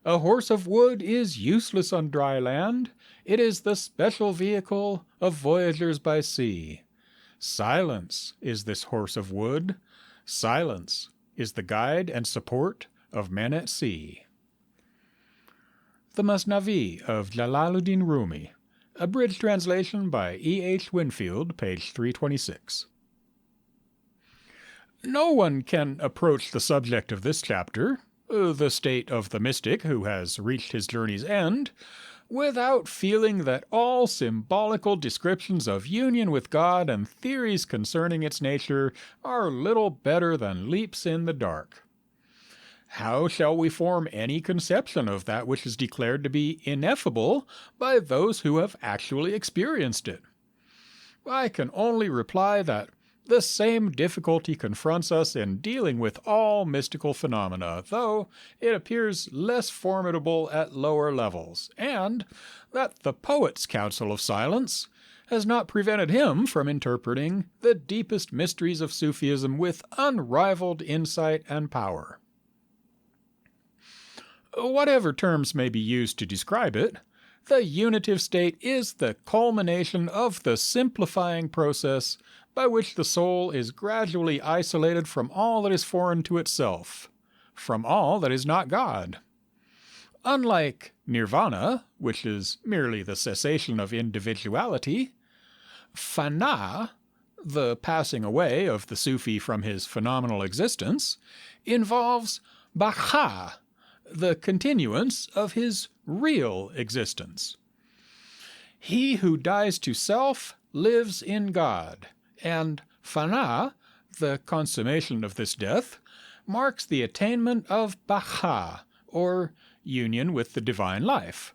A horse of wood is useless on dry land. It is the special vehicle of voyagers by sea. Silence is this horse of wood. Silence is the guide and support of men at sea. The Masnavi of Jalaluddin Rumi. Abridged translation by E. H. Winfield, page 326. No one can approach the subject of this chapter, the state of the mystic who has reached his journey's end, without feeling that all symbolical descriptions of union with God and theories concerning its nature are little better than leaps in the dark. How shall we form any conception of that which is declared to be ineffable by those who have actually experienced it? I can only reply that the same difficulty confronts us in dealing with all mystical phenomena, though it appears less formidable at lower levels, and that the poet's counsel of silence has not prevented him from interpreting the deepest mysteries of Sufism with unrivaled insight and power. Whatever terms may be used to describe it, the unitive state is the culmination of the simplifying process by which the soul is gradually isolated from all that is foreign to itself, from all that is not God. Unlike nirvana, which is merely the cessation of individuality, fana, the passing away of the Sufi from his phenomenal existence, involves baqa, the continuance of his real existence. He who dies to self lives in God, and fana, the consummation of this death, marks the attainment of baqa, or union with the divine life.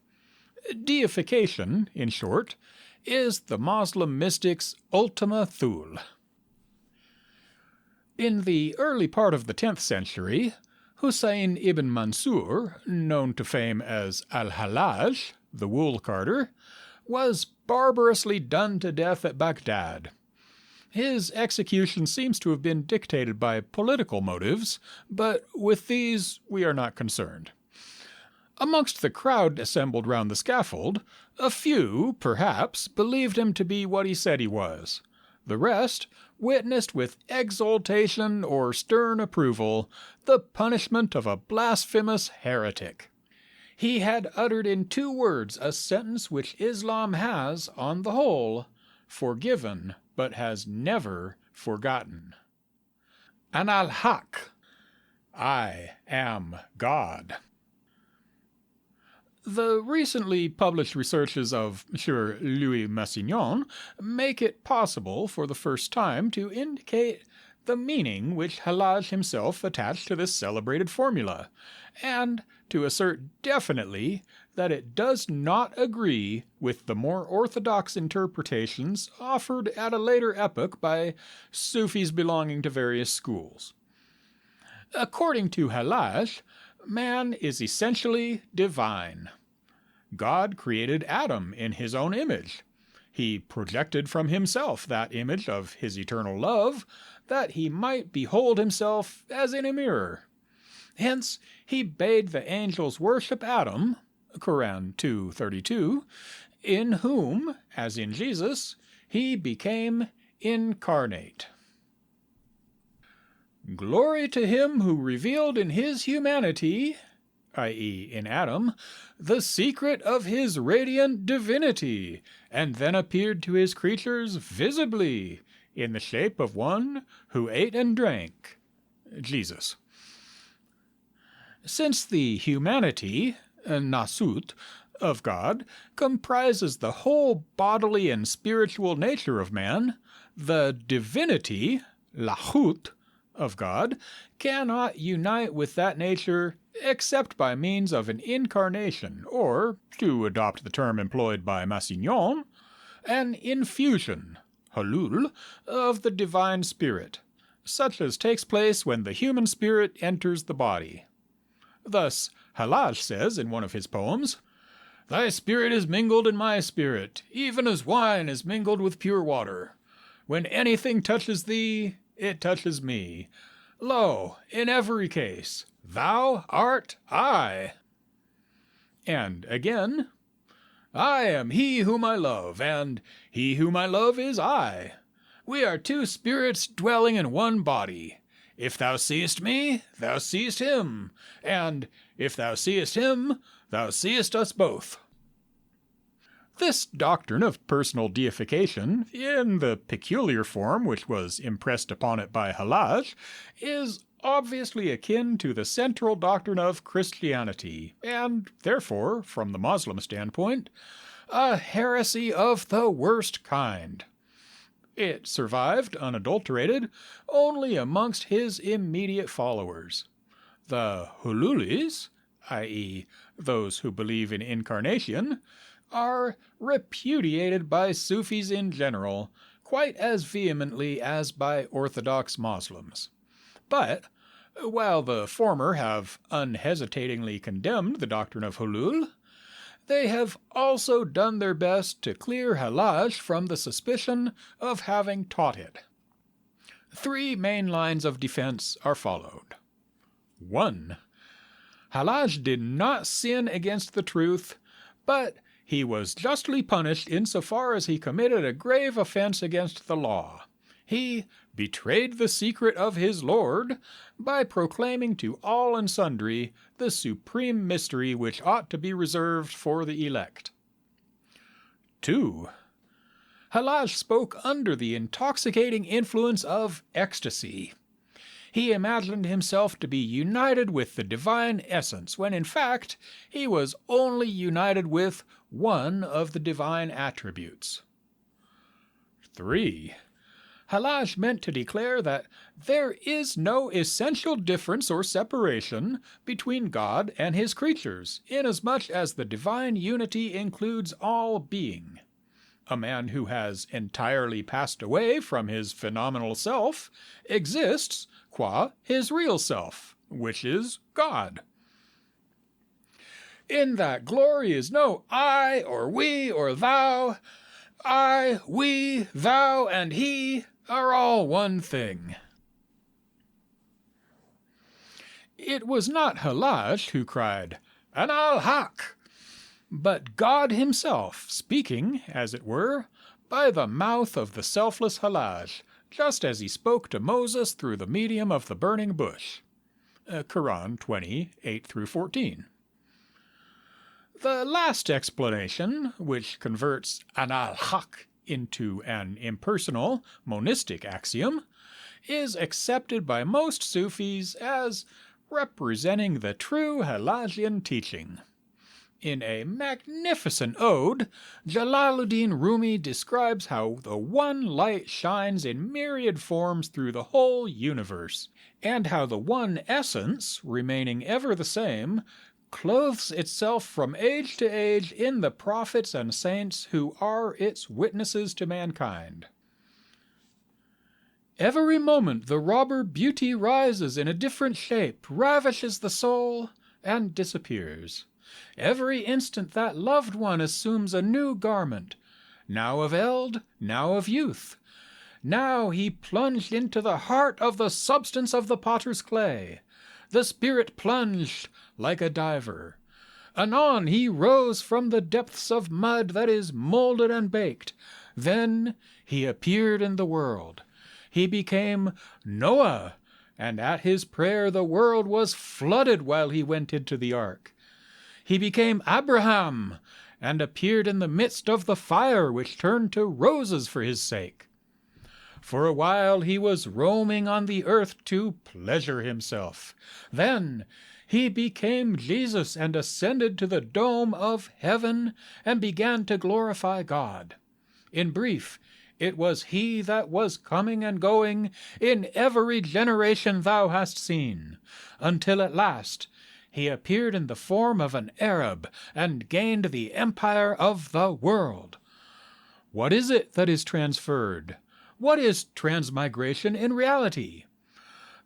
Deification, in short, is the Moslem mystic's ultima thule. In the early part of the 10th century, Husayn ibn Mansur, known to fame as Al-Hallaj, the wool carder, was barbarously done to death at Baghdad. His execution seems to have been dictated by political motives, but with these we are not concerned. Amongst the crowd assembled round the scaffold, a few, perhaps, believed him to be what he said he was. The rest witnessed with exultation or stern approval the punishment of a blasphemous heretic. He had uttered in 2 words a sentence which Islam has, on the whole, forgiven but has never forgotten. Ana al-Haq, I am God. The recently published researches of M. Louis Massignon make it possible for the first time to indicate the meaning which Hallaj himself attached to this celebrated formula, and to assert definitely that it does not agree with the more orthodox interpretations offered at a later epoch by Sufis belonging to various schools. According to Hallaj, man is essentially divine. God created Adam in his own image. He projected from himself that image of his eternal love, that he might behold himself as in a mirror. Hence, he bade the angels worship Adam, Quran 2:32, in whom, as in Jesus, he became incarnate. Glory to him who revealed in his humanity, i.e. in Adam, the secret of his radiant divinity, and then appeared to his creatures visibly, in the shape of one who ate and drank, Jesus. Since the humanity, nasut, of God comprises the whole bodily and spiritual nature of man, the divinity, lahut, of God cannot unite with that nature except by means of an incarnation, or, to adopt the term employed by Massignon, an infusion, hulul, of the divine spirit, such as takes place when the human spirit enters the body. Thus, Hallaj says in one of his poems, "Thy spirit is mingled in my spirit, even as wine is mingled with pure water. When anything touches thee, it touches me. Lo, in every case, thou art I." And again, "I am he whom I love, and he whom I love is I. We are two spirits dwelling in one body. If thou seest me, thou seest him, and if thou seest him, thou seest us both." This doctrine of personal deification, in the peculiar form which was impressed upon it by Hallaj, is obviously akin to the central doctrine of Christianity, and therefore, from the Muslim standpoint, a heresy of the worst kind. It survived, unadulterated, only amongst his immediate followers. The hululis, i.e., those who believe in incarnation, are repudiated by Sufis in general, quite as vehemently as by Orthodox Muslims. But, while the former have unhesitatingly condemned the doctrine of hulul, they have also done their best to clear Hallaj from the suspicion of having taught it. 3 main lines of defense are followed. 1. Hallaj did not sin against the truth, but he was justly punished insofar as he committed a grave offense against the law. He betrayed the secret of his Lord by proclaiming to all and sundry the supreme mystery which ought to be reserved for the elect. 2. Hallaj spoke under the intoxicating influence of ecstasy. He imagined himself to be united with the divine essence, when in fact he was only united with one of the divine attributes. 3. Hallaj meant to declare that there is no essential difference or separation between God and his creatures, inasmuch as the divine unity includes all being. A man who has entirely passed away from his phenomenal self exists qua his real self, which is God. In that glory is no I or we or thou. I, we, thou, and he are all one thing. It was not Hallaj who cried, "An al-Haq," but God himself, speaking, as it were, by the mouth of the selfless Hallaj, just as he spoke to Moses through the medium of the burning bush. Quran 20:8-14. The last explanation, which converts an al-Haq into an impersonal, monistic axiom, is accepted by most Sufis as representing the true Hallajian teaching. In a magnificent ode, Jalaluddin Rumi describes how the one light shines in myriad forms through the whole universe, and how the one essence, remaining ever the same, clothes itself from age to age in the prophets and saints who are its witnesses to mankind. Every moment the robber beauty rises in a different shape, ravishes the soul, and disappears. Every instant that loved one assumes a new garment, now of eld, now of youth. Now he plunged into the heart of the substance of the potter's clay. The spirit plunged like a diver. Anon he rose from the depths of mud that is molded and baked. Then he appeared in the world. He became Noah, and at his prayer the world was flooded while he went into the ark. He became Abraham, and appeared in the midst of the fire which turned to roses for his sake. For a while he was roaming on the earth to pleasure himself. Then he became Jesus and ascended to the dome of heaven and began to glorify God. In brief, it was he that was coming and going in every generation thou hast seen, until at last he appeared in the form of an Arab and gained the empire of the world. What is it that is transferred? What is transmigration in reality?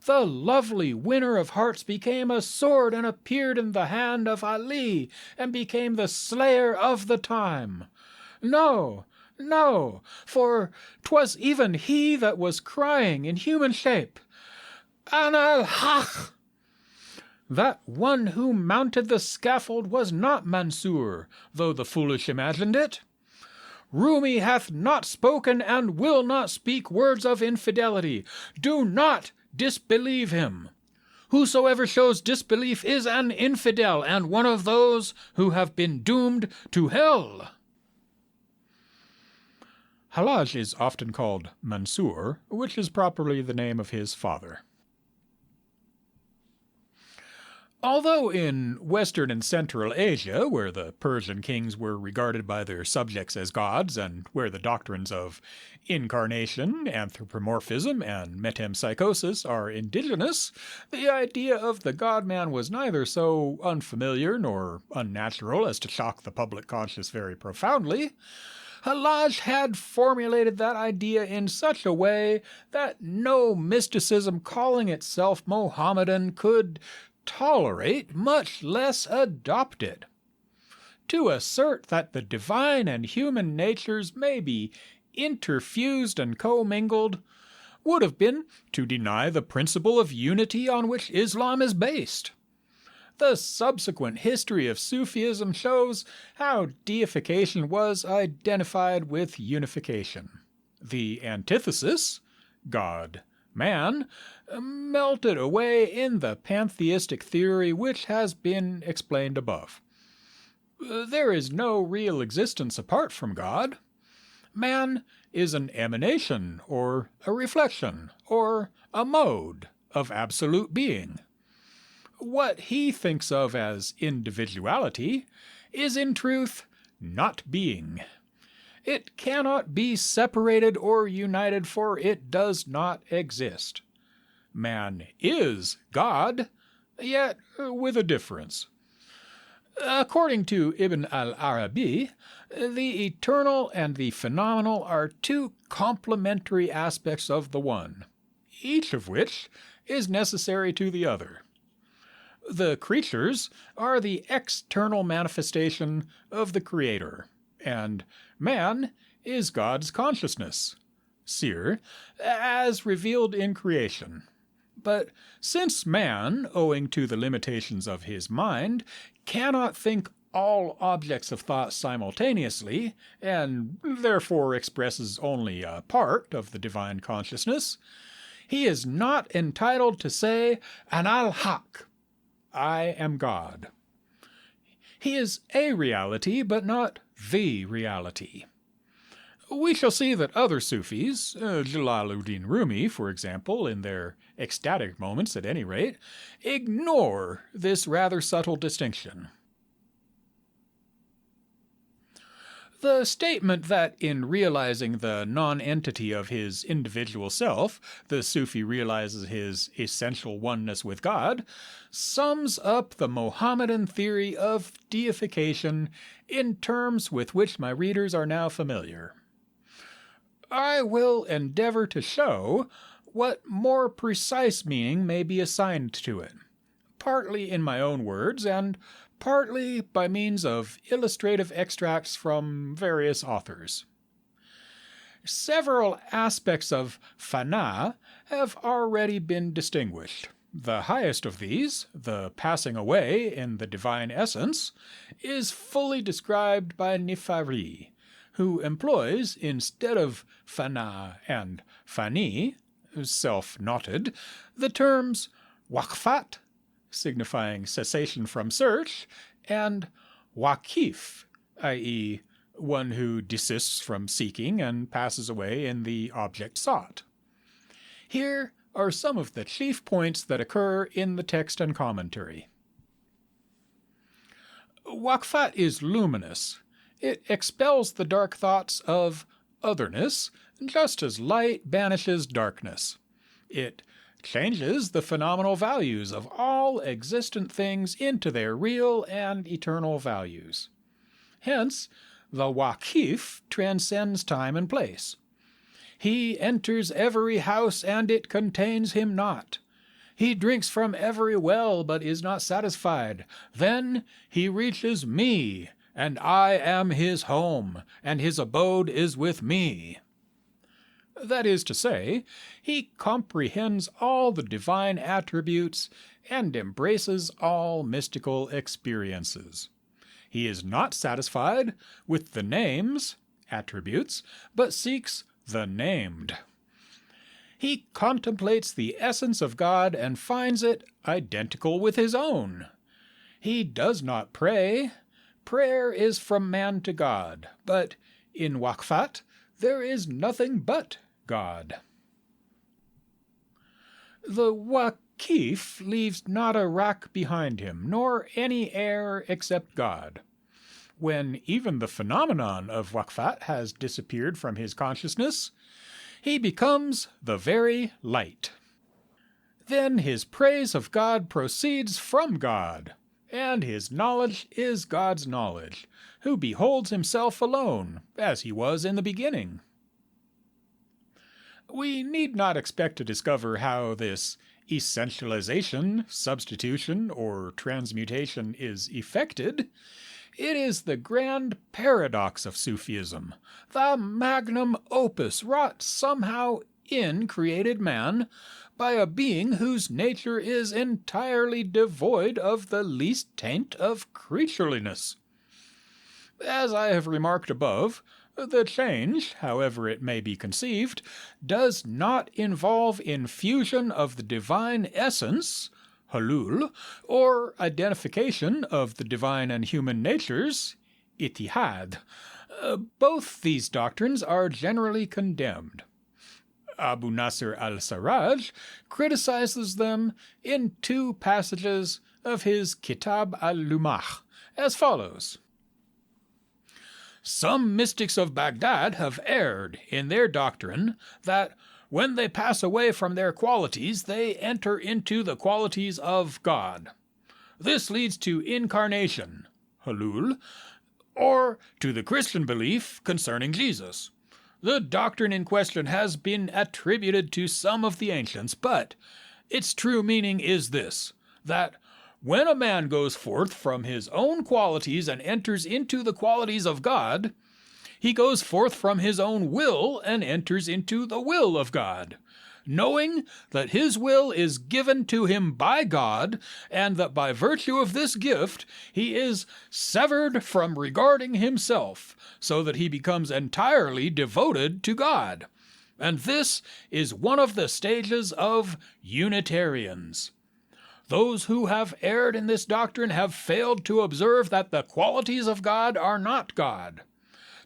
The lovely winner of hearts became a sword and appeared in the hand of Ali and became the slayer of the time. No, no, for 'twas even he that was crying in human shape, Ana al-Haq. That one who mounted the scaffold was not Mansur, though the foolish imagined it. Rumi hath not spoken and will not speak words of infidelity. Do not disbelieve him. Whosoever shows disbelief is an infidel and one of those who have been doomed to hell. Hallaj is often called Mansur, which is properly the name of his father. Although in Western and Central Asia, where the Persian kings were regarded by their subjects as gods, and where the doctrines of incarnation, anthropomorphism, and metempsychosis are indigenous, the idea of the God-man was neither so unfamiliar nor unnatural as to shock the public conscience very profoundly. Hallaj had formulated that idea in such a way that no mysticism calling itself Mohammedan could tolerate, much less adopt it. To assert that the divine and human natures may be interfused and commingled would have been to deny the principle of unity on which Islam is based. The subsequent history of Sufism shows how deification was identified with unification. The antithesis, God, man, melted away in the pantheistic theory which has been explained above. There is no real existence apart from God. Man is an emanation, or a reflection, or a mode of absolute being. What he thinks of as individuality is in truth not being. It cannot be separated or united, for it does not exist. Man is God, yet with a difference. According to Ibn al-Arabi, the eternal and the phenomenal are two complementary aspects of the one, each of which is necessary to the other. The creatures are the external manifestation of the Creator, and man is God's consciousness, seer, as revealed in creation. But since man, owing to the limitations of his mind, cannot think all objects of thought simultaneously, and therefore expresses only a part of the divine consciousness, he is not entitled to say, An al-Haq, I am God. He is a reality, but not the reality. We shall see that other Sufis, Jalaluddin Rumi, for example, in their ecstatic moments at any rate, ignore this rather subtle distinction. The statement that in realizing the non-entity of his individual self, the Sufi realizes his essential oneness with God, sums up the Mohammedan theory of deification in terms with which my readers are now familiar. I will endeavor to show what more precise meaning may be assigned to it, partly in my own words and partly by means of illustrative extracts from various authors. Several aspects of fana have already been distinguished. The highest of these, the passing away in the divine essence, is fully described by Nifari, who employs, instead of fana and fani, self-knotted, the terms waqfat, signifying cessation from search, and waqif, i.e., one who desists from seeking and passes away in the object sought. Here are some of the chief points that occur in the text and commentary. Waqfat is luminous. It expels the dark thoughts of otherness, just as light banishes darkness. It changes the phenomenal values of all existent things into their real and eternal values. Hence, the Waqif transcends time and place. He enters every house, and it contains him not. He drinks from every well, but is not satisfied. Then he reaches me, and I am his home, and his abode is with me. That is to say, he comprehends all the divine attributes and embraces all mystical experiences. He is not satisfied with the names, attributes, but seeks the named. He contemplates the essence of God and finds it identical with his own. He does not pray. Prayer is from man to God, but in Waqfat there is nothing but God. The Waqif leaves not a rack behind him, nor any air except God. When even the phenomenon of Waqfat has disappeared from his consciousness, he becomes the very light. Then his praise of God proceeds from God, and his knowledge is God's knowledge, who beholds himself alone, as he was in the beginning. We need not expect to discover how this essentialization, substitution, or transmutation is effected. It is the grand paradox of Sufism, the magnum opus wrought somehow in created man by a being whose nature is entirely devoid of the least taint of creatureliness. As I have remarked above, the change, however it may be conceived, does not involve infusion of the divine essence, hulul, or identification of the divine and human natures, ittihad. Both these doctrines are generally condemned. Abu Nasr al-Sarraj criticizes them in 2 passages of his Kitab al-Lumah as follows. Some mystics of Baghdad have erred in their doctrine that when they pass away from their qualities, they enter into the qualities of God. This leads to incarnation, hulul, or to the Christian belief concerning Jesus. The doctrine in question has been attributed to some of the ancients, but its true meaning is this, that when a man goes forth from his own qualities and enters into the qualities of God, he goes forth from his own will and enters into the will of God, knowing that his will is given to him by God, and that by virtue of this gift he is severed from regarding himself, so that he becomes entirely devoted to God. And this is one of the stages of Unitarians. Those who have erred in this doctrine have failed to observe that the qualities of God are not God.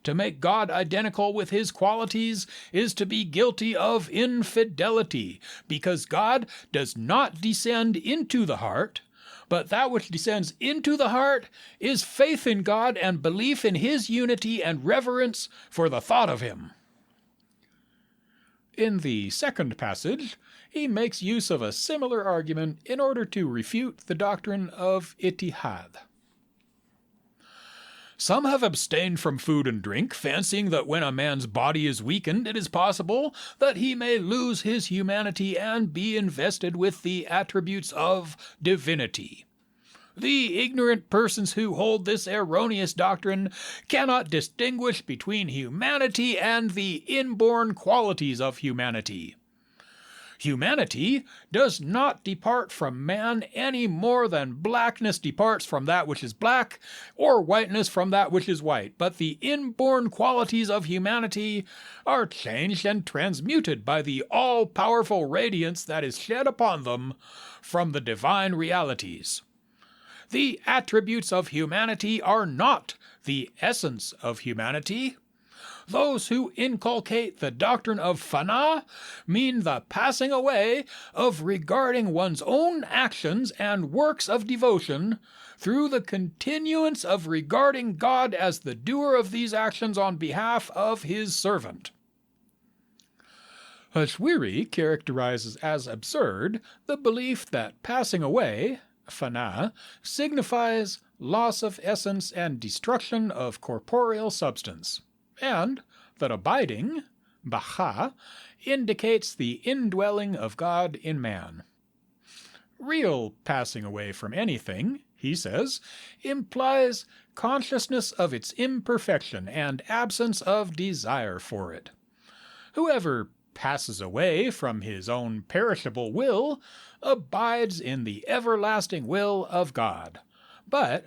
To make God identical with his qualities is to be guilty of infidelity, because God does not descend into the heart, but that which descends into the heart is faith in God and belief in his unity and reverence for the thought of him. In the second passage, he makes use of a similar argument in order to refute the doctrine of ittihad. Some have abstained from food and drink, fancying that when a man's body is weakened, it is possible that he may lose his humanity and be invested with the attributes of divinity. The ignorant persons who hold this erroneous doctrine cannot distinguish between humanity and the inborn qualities of humanity. Humanity does not depart from man any more than blackness departs from that which is black, or whiteness from that which is white, but the inborn qualities of humanity are changed and transmuted by the all-powerful radiance that is shed upon them from the divine realities. The attributes of humanity are not the essence of humanity. Those who inculcate the doctrine of fana mean the passing away of regarding one's own actions and works of devotion through the continuance of regarding God as the doer of these actions on behalf of his servant. Hashwiri characterizes as absurd the belief that passing away, fana, signifies loss of essence and destruction of corporeal substance, and that abiding, bacha, indicates the indwelling of God in man. Real passing away from anything, he says, implies consciousness of its imperfection and absence of desire for it. Whoever passes away from his own perishable will abides in the everlasting will of God. But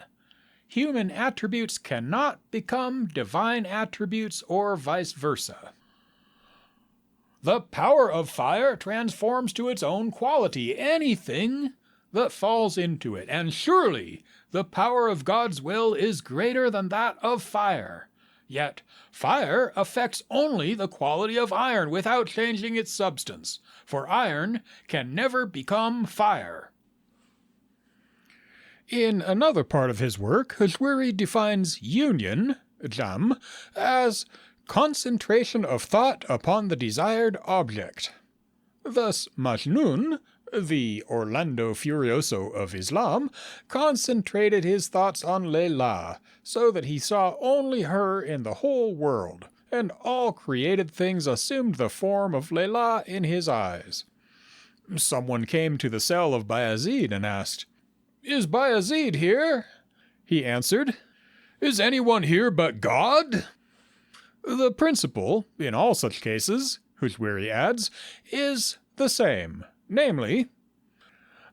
human attributes cannot become divine attributes or vice versa. The power of fire transforms to its own quality anything that falls into it, and surely the power of God's will is greater than that of fire. Yet fire affects only the quality of iron without changing its substance, for iron can never become fire. In another part of his work, Hashwiri defines union, jam, as concentration of thought upon the desired object. Thus Majnun, the Orlando Furioso of Islam, concentrated his thoughts on Layla, so that he saw only her in the whole world, and all created things assumed the form of Layla in his eyes. Someone came to the cell of Bayazid and asked, "Is Bayazid here?" He answered, "Is anyone here but God?" The principle, in all such cases, Hashwiri adds, is the same, namely,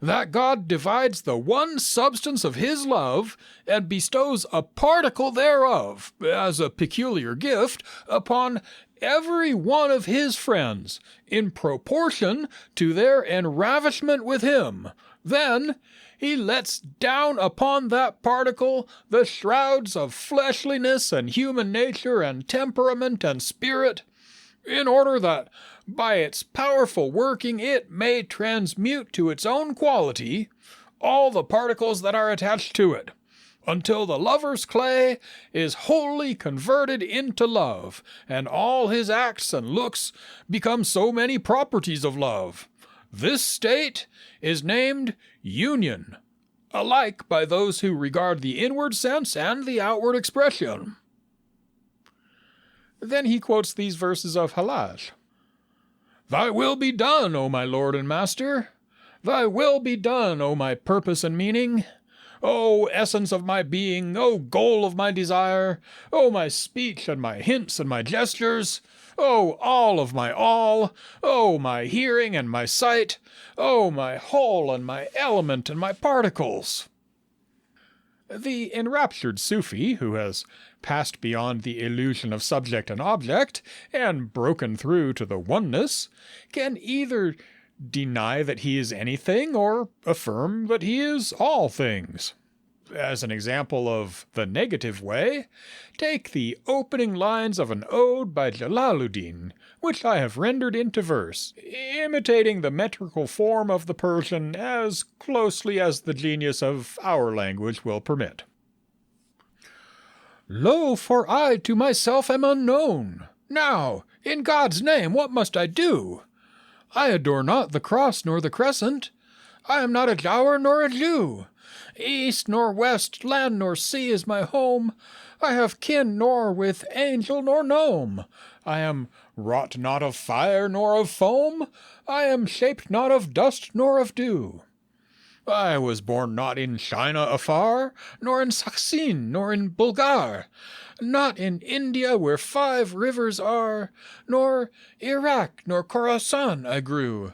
that God divides the one substance of his love and bestows a particle thereof, as a peculiar gift, upon every one of his friends, in proportion to their enravishment with him. Then he lets down upon that particle the shrouds of fleshliness and human nature and temperament and spirit, in order that by its powerful working it may transmute to its own quality all the particles that are attached to it, until the lover's clay is wholly converted into love, and all his acts and looks become so many properties of love. This state is named union, alike by those who regard the inward sense and the outward expression. Then he quotes these verses of Hallaj. "Thy will be done, O my Lord and Master. Thy will be done, O my purpose and meaning. O essence of my being, O goal of my desire, O my speech and my hints and my gestures, O all of my all, O my hearing and my sight, O my whole and my element and my particles." The enraptured Sufi, who has passed beyond the illusion of subject and object, and broken through to the oneness, can either deny that he is anything or affirm that he is all things. As an example of the negative way, take the opening lines of an ode by Jalaluddin, which I have rendered into verse, imitating the metrical form of the Persian as closely as the genius of our language will permit. Lo, for I to myself am unknown. Now, in God's name, what must I do? I adore not the cross nor the crescent. I am not a Giaour nor a Jew. East nor west, land nor sea is my home. I have kin nor with angel nor gnome. I am wrought not of fire nor of foam. I am shaped not of dust nor of dew. I was born not in China afar, nor in Saksin, nor in Bulgar, not in India where 5 rivers are, nor Iraq, nor Khorasan I grew.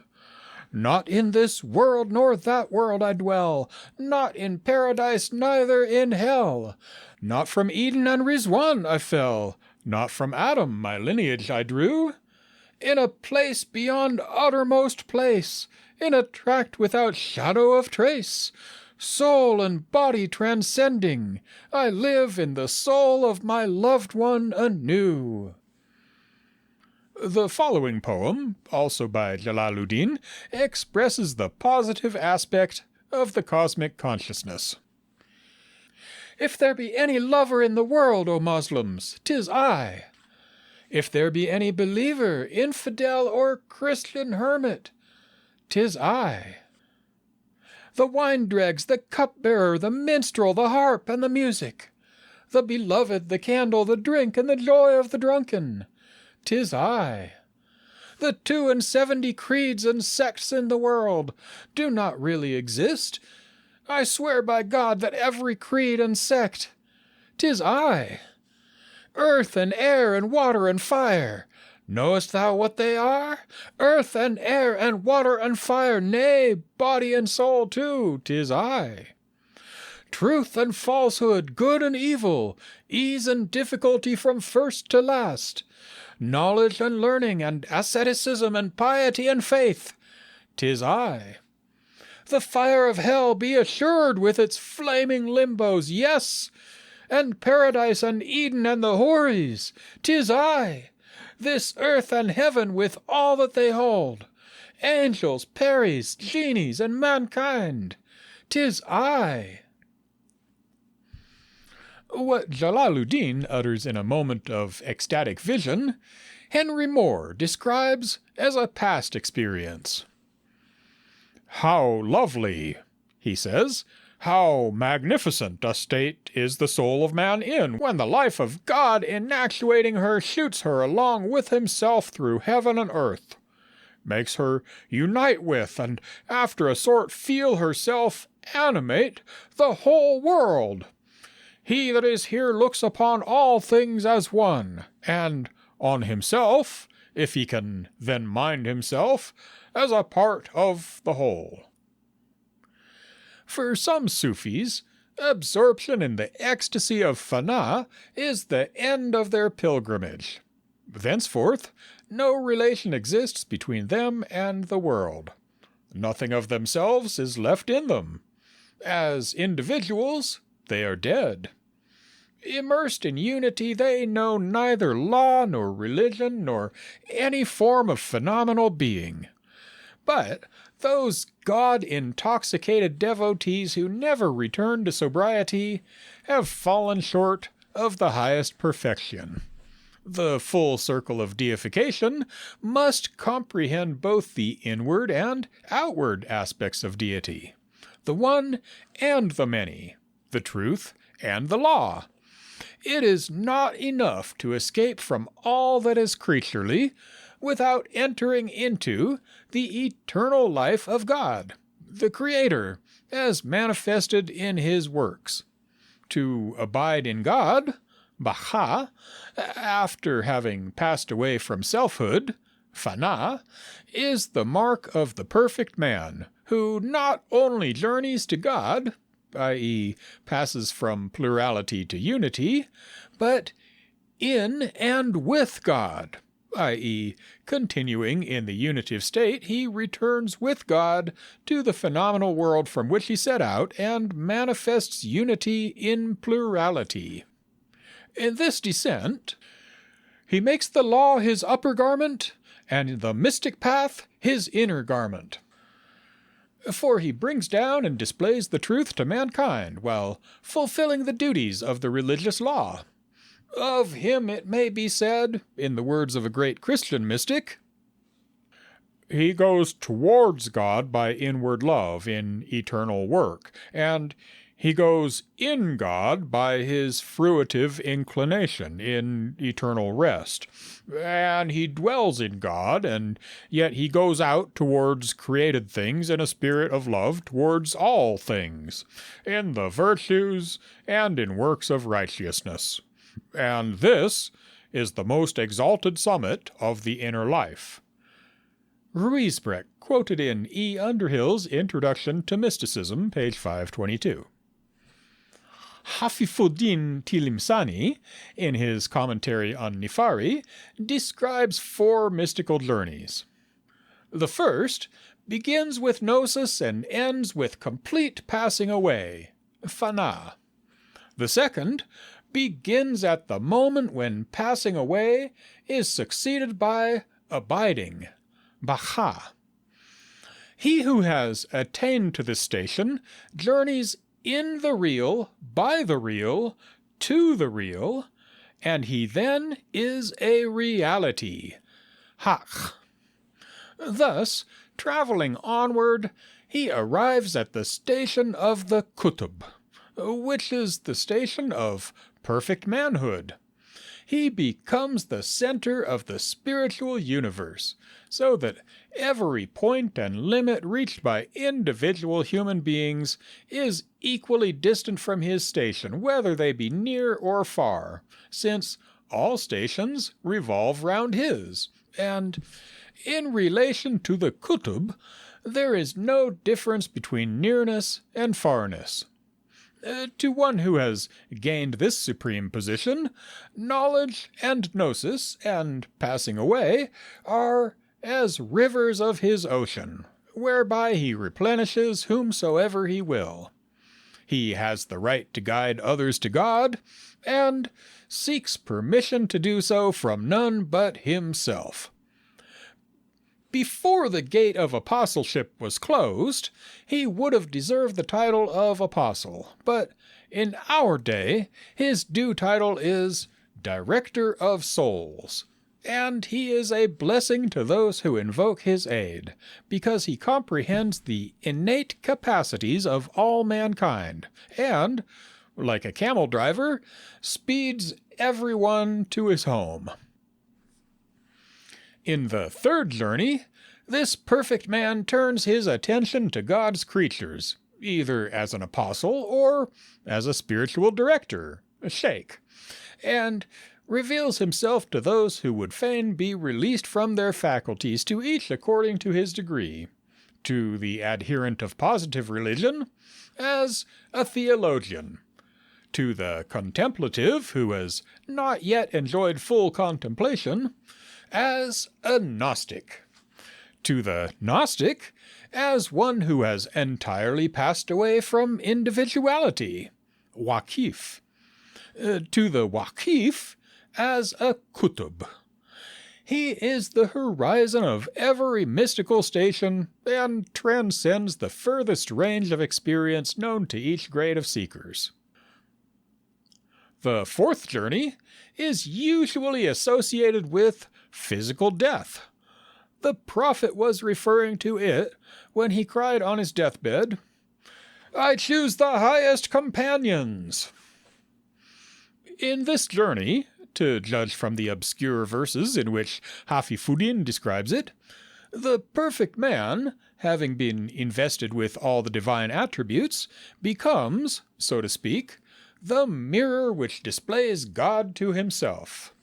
Not in this world nor that world I dwell, not in paradise, neither in hell. Not from Eden and Rizwan I fell, not from Adam my lineage I drew. In a place beyond uttermost place, in a tract without shadow of trace, soul and body transcending, I live in the soul of my loved one anew. The following poem, also by Jalaluddin, expresses the positive aspect of the cosmic consciousness. If there be any lover in the world, O Moslems, 'tis I. If there be any believer, infidel, or Christian hermit, 'tis I. The wine-dregs, the cup-bearer, the minstrel, the harp, and the music, the beloved, the candle, the drink, and the joy of the drunken, 'tis I. The 72 creeds and sects in the world do not really exist. I swear by God that every creed and sect, 'tis I. Earth and air and water and fire, knowest thou what they are? Earth and air and water and fire, nay, body and soul too, 'tis I. Truth and falsehood, good and evil, ease and difficulty from first to last, knowledge and learning and asceticism and piety and faith, 'tis I. The fire of hell, be assured, with its flaming limbos, yes, and paradise and Eden and the houris, 'tis I. This earth and heaven with all that they hold, angels, peris, genies, and mankind, 'tis I. What Jalaluddin utters in a moment of ecstatic vision, Henry Moore describes as a past experience. How lovely, he says, how magnificent a state is the soul of man in, when the life of God inactuating her shoots her along with himself through heaven and earth, makes her unite with, and after a sort feel herself animate, the whole world. He that is here looks upon all things as one, and on himself, if he can then mind himself, as a part of the whole. For some Sufis, absorption in the ecstasy of fana is the end of their pilgrimage. Thenceforth, no relation exists between them and the world. Nothing of themselves is left in them. As individuals, they are dead. Immersed in unity, they know neither law nor religion nor any form of phenomenal being. But those God-intoxicated devotees who never return to sobriety have fallen short of the highest perfection. The full circle of deification must comprehend both the inward and outward aspects of deity, the one and the many, the truth and the law. It is not enough to escape from all that is creaturely without entering into the eternal life of God, the Creator, as manifested in His works. To abide in God, Baha, after having passed away from selfhood, Fana, is the mark of the perfect man, who not only journeys to God, i.e., passes from plurality to unity, but in and with God, i.e., continuing in the unitive state, he returns with God to the phenomenal world from which he set out and manifests unity in plurality. In this descent, he makes the law his upper garment, and the mystic path his inner garment. For he brings down and displays the truth to mankind while fulfilling the duties of the religious law. Of him it may be said, in the words of a great Christian mystic, he goes towards God by inward love in eternal work, and he goes in God by his fruitive inclination in eternal rest. And he dwells in God, and yet he goes out towards created things in a spirit of love towards all things, in the virtues and in works of righteousness. And this is the most exalted summit of the inner life. Ruysbroeck, quoted in E. Underhill's Introduction to Mysticism, page 522. Hafifuddin Tilimsani, in his commentary on Nifari, describes 4 mystical journeys. The first begins with gnosis and ends with complete passing away, fana. The second begins at the moment when passing away is succeeded by abiding, bacha. He who has attained to this station journeys in the real, by the real, to the real, and he then is a reality, hach. Thus, traveling onward, he arrives at the station of the kutub, which is the station of perfect manhood. He becomes the center of the spiritual universe, so that every point and limit reached by individual human beings is equally distant from his station, whether they be near or far, since all stations revolve round his, and in relation to the kutub, there is no difference between nearness and farness. To one who has gained this supreme position, knowledge and gnosis and passing away are as rivers of his ocean, whereby he replenishes whomsoever he will. He has the right to guide others to God, and seeks permission to do so from none but himself. Before the gate of apostleship was closed, he would have deserved the title of apostle, but in our day his due title is Director of Souls, and he is a blessing to those who invoke his aid, because he comprehends the innate capacities of all mankind, and, like a camel driver, speeds everyone to his home. In the third journey, this perfect man turns his attention to God's creatures, either as an apostle or as a spiritual director, a sheikh, and reveals himself to those who would fain be released from their faculties, to each according to his degree, to the adherent of positive religion as a theologian, to the contemplative who has not yet enjoyed full contemplation as a Gnostic, to the Gnostic as one who has entirely passed away from individuality, Waqif, to the Waqif as a Kutub. He is the horizon of every mystical station and transcends the furthest range of experience known to each grade of seekers. The fourth journey is usually associated with physical death. The prophet was referring to it when he cried on his deathbed, "I choose the highest companions." In this journey, to judge from the obscure verses in which Hafifuddin describes it, the perfect man, having been invested with all the divine attributes, becomes, so to speak, the mirror which displays God to himself.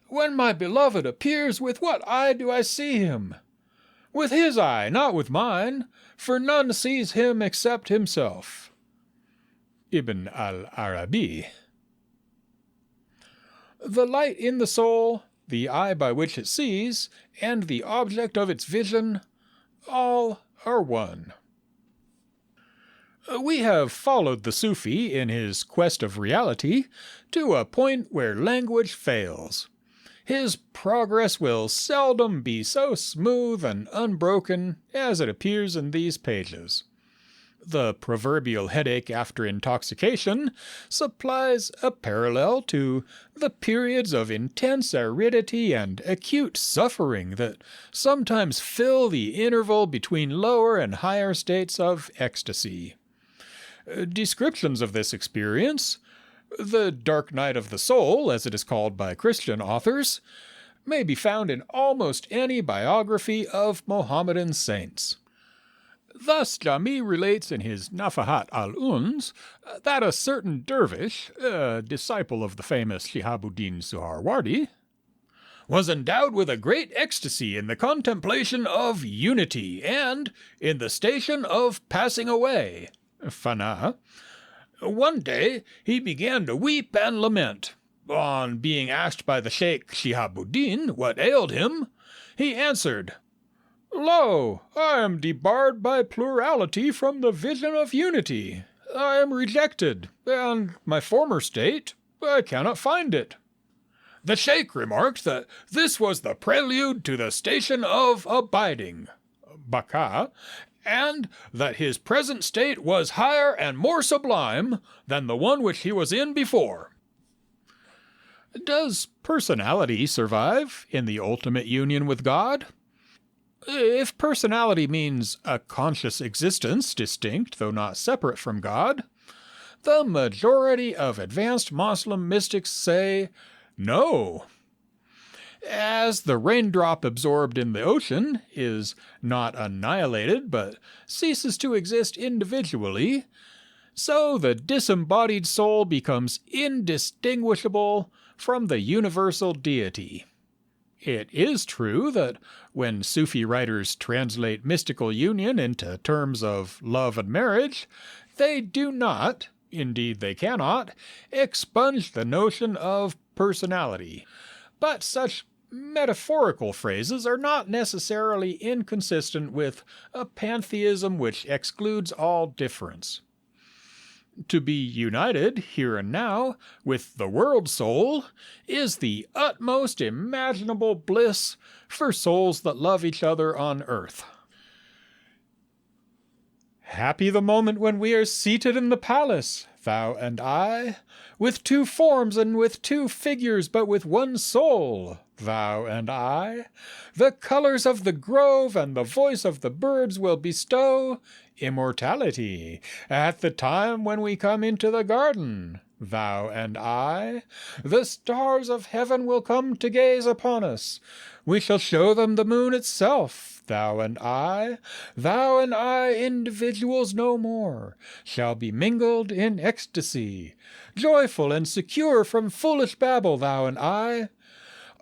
When my beloved appears, with what eye do I see him? With his eye, not with mine, for none sees him except himself. Ibn al-Arabi. The light in the soul, the eye by which it sees, and the object of its vision, all are one. We have followed the Sufi in his quest of reality to a point where language fails. His progress will seldom be so smooth and unbroken as it appears in these pages. The proverbial headache after intoxication supplies a parallel to the periods of intense aridity and acute suffering that sometimes fill the interval between lower and higher states of ecstasy. Descriptions of this experience, the dark night of the soul, as it is called by Christian authors, may be found in almost any biography of Mohammedan saints. Thus Jami relates in his Nafahat al-Uns that a certain dervish, a disciple of the famous Shihabuddin Suharwardi, was endowed with a great ecstasy in the contemplation of unity and in the station of passing away, Fana. One day he began to weep and lament. On being asked by the Sheikh Shihabuddin what ailed him, he answered, "Lo, I am debarred by plurality from the vision of unity. I am rejected, and my former state, I cannot find it." The Sheikh remarked that this was the prelude to the station of abiding, Baka, and that his present state was higher and more sublime than the one which he was in before. Does personality survive in the ultimate union with God? If personality means a conscious existence distinct, though not separate from God, the majority of advanced Muslim mystics say no. As the raindrop absorbed in the ocean is not annihilated but ceases to exist individually, so the disembodied soul becomes indistinguishable from the universal deity. It is true that when Sufi writers translate mystical union into terms of love and marriage, they do not, indeed they cannot, expunge the notion of personality. But such metaphorical phrases are not necessarily inconsistent with a pantheism which excludes all difference. To be united, here and now, with the world soul is the utmost imaginable bliss for souls that love each other on earth. Happy the moment when we are seated in the palace, thou and I, with two forms and with two figures, but with one soul, thou and I. The colors of the grove and the voice of the birds will bestow immortality at the time when we come into the garden, thou and I. The stars of heaven will come to gaze upon us. We shall show them the moon itself, thou and I. Thou and I, individuals no more, shall be mingled in ecstasy, joyful and secure from foolish babble, thou and I.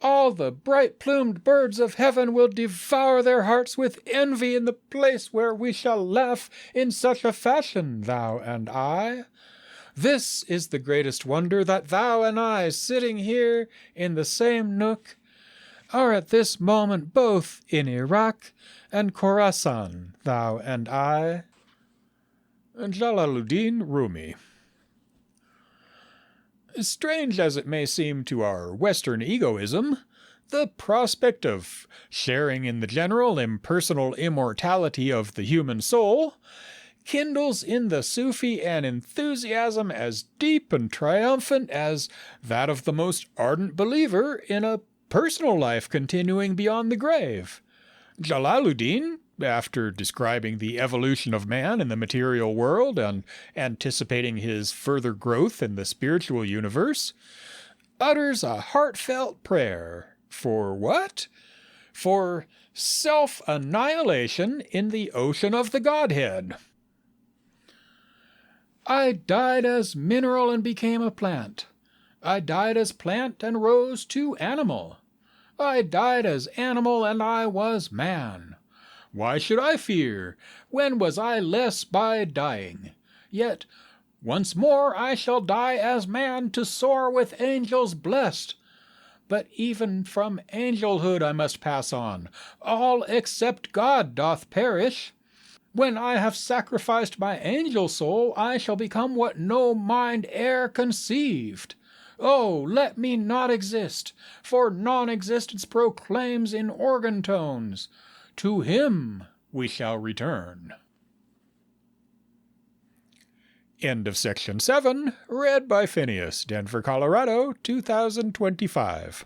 All the bright-plumed birds of heaven will devour their hearts with envy in the place where we shall laugh in such a fashion, thou and I. This is the greatest wonder, that thou and I, sitting here in the same nook, are at this moment both in Iraq and Khorasan, thou and I. Jalaluddin Rumi. Strange as it may seem to our Western egoism, the prospect of sharing in the general impersonal immortality of the human soul kindles in the Sufi an enthusiasm as deep and triumphant as that of the most ardent believer in a personal life continuing beyond the grave. Jalaluddin, after describing the evolution of man in the material world and anticipating his further growth in the spiritual universe, utters a heartfelt prayer. For what? For self-annihilation in the ocean of the Godhead. I died as mineral and became a plant. I died as plant and rose to animal. I died as animal and I was man. Why should I fear? When was I less by dying? Yet once more I shall die as man to soar with angels blessed. But even from angelhood I must pass on. All except God doth perish. When I have sacrificed my angel soul, I shall become what no mind e'er conceived. Oh, let me not exist, for non-existence proclaims in organ tones, to him we shall return. End of section 7, read by Phineas, Denver, Colorado, 2025.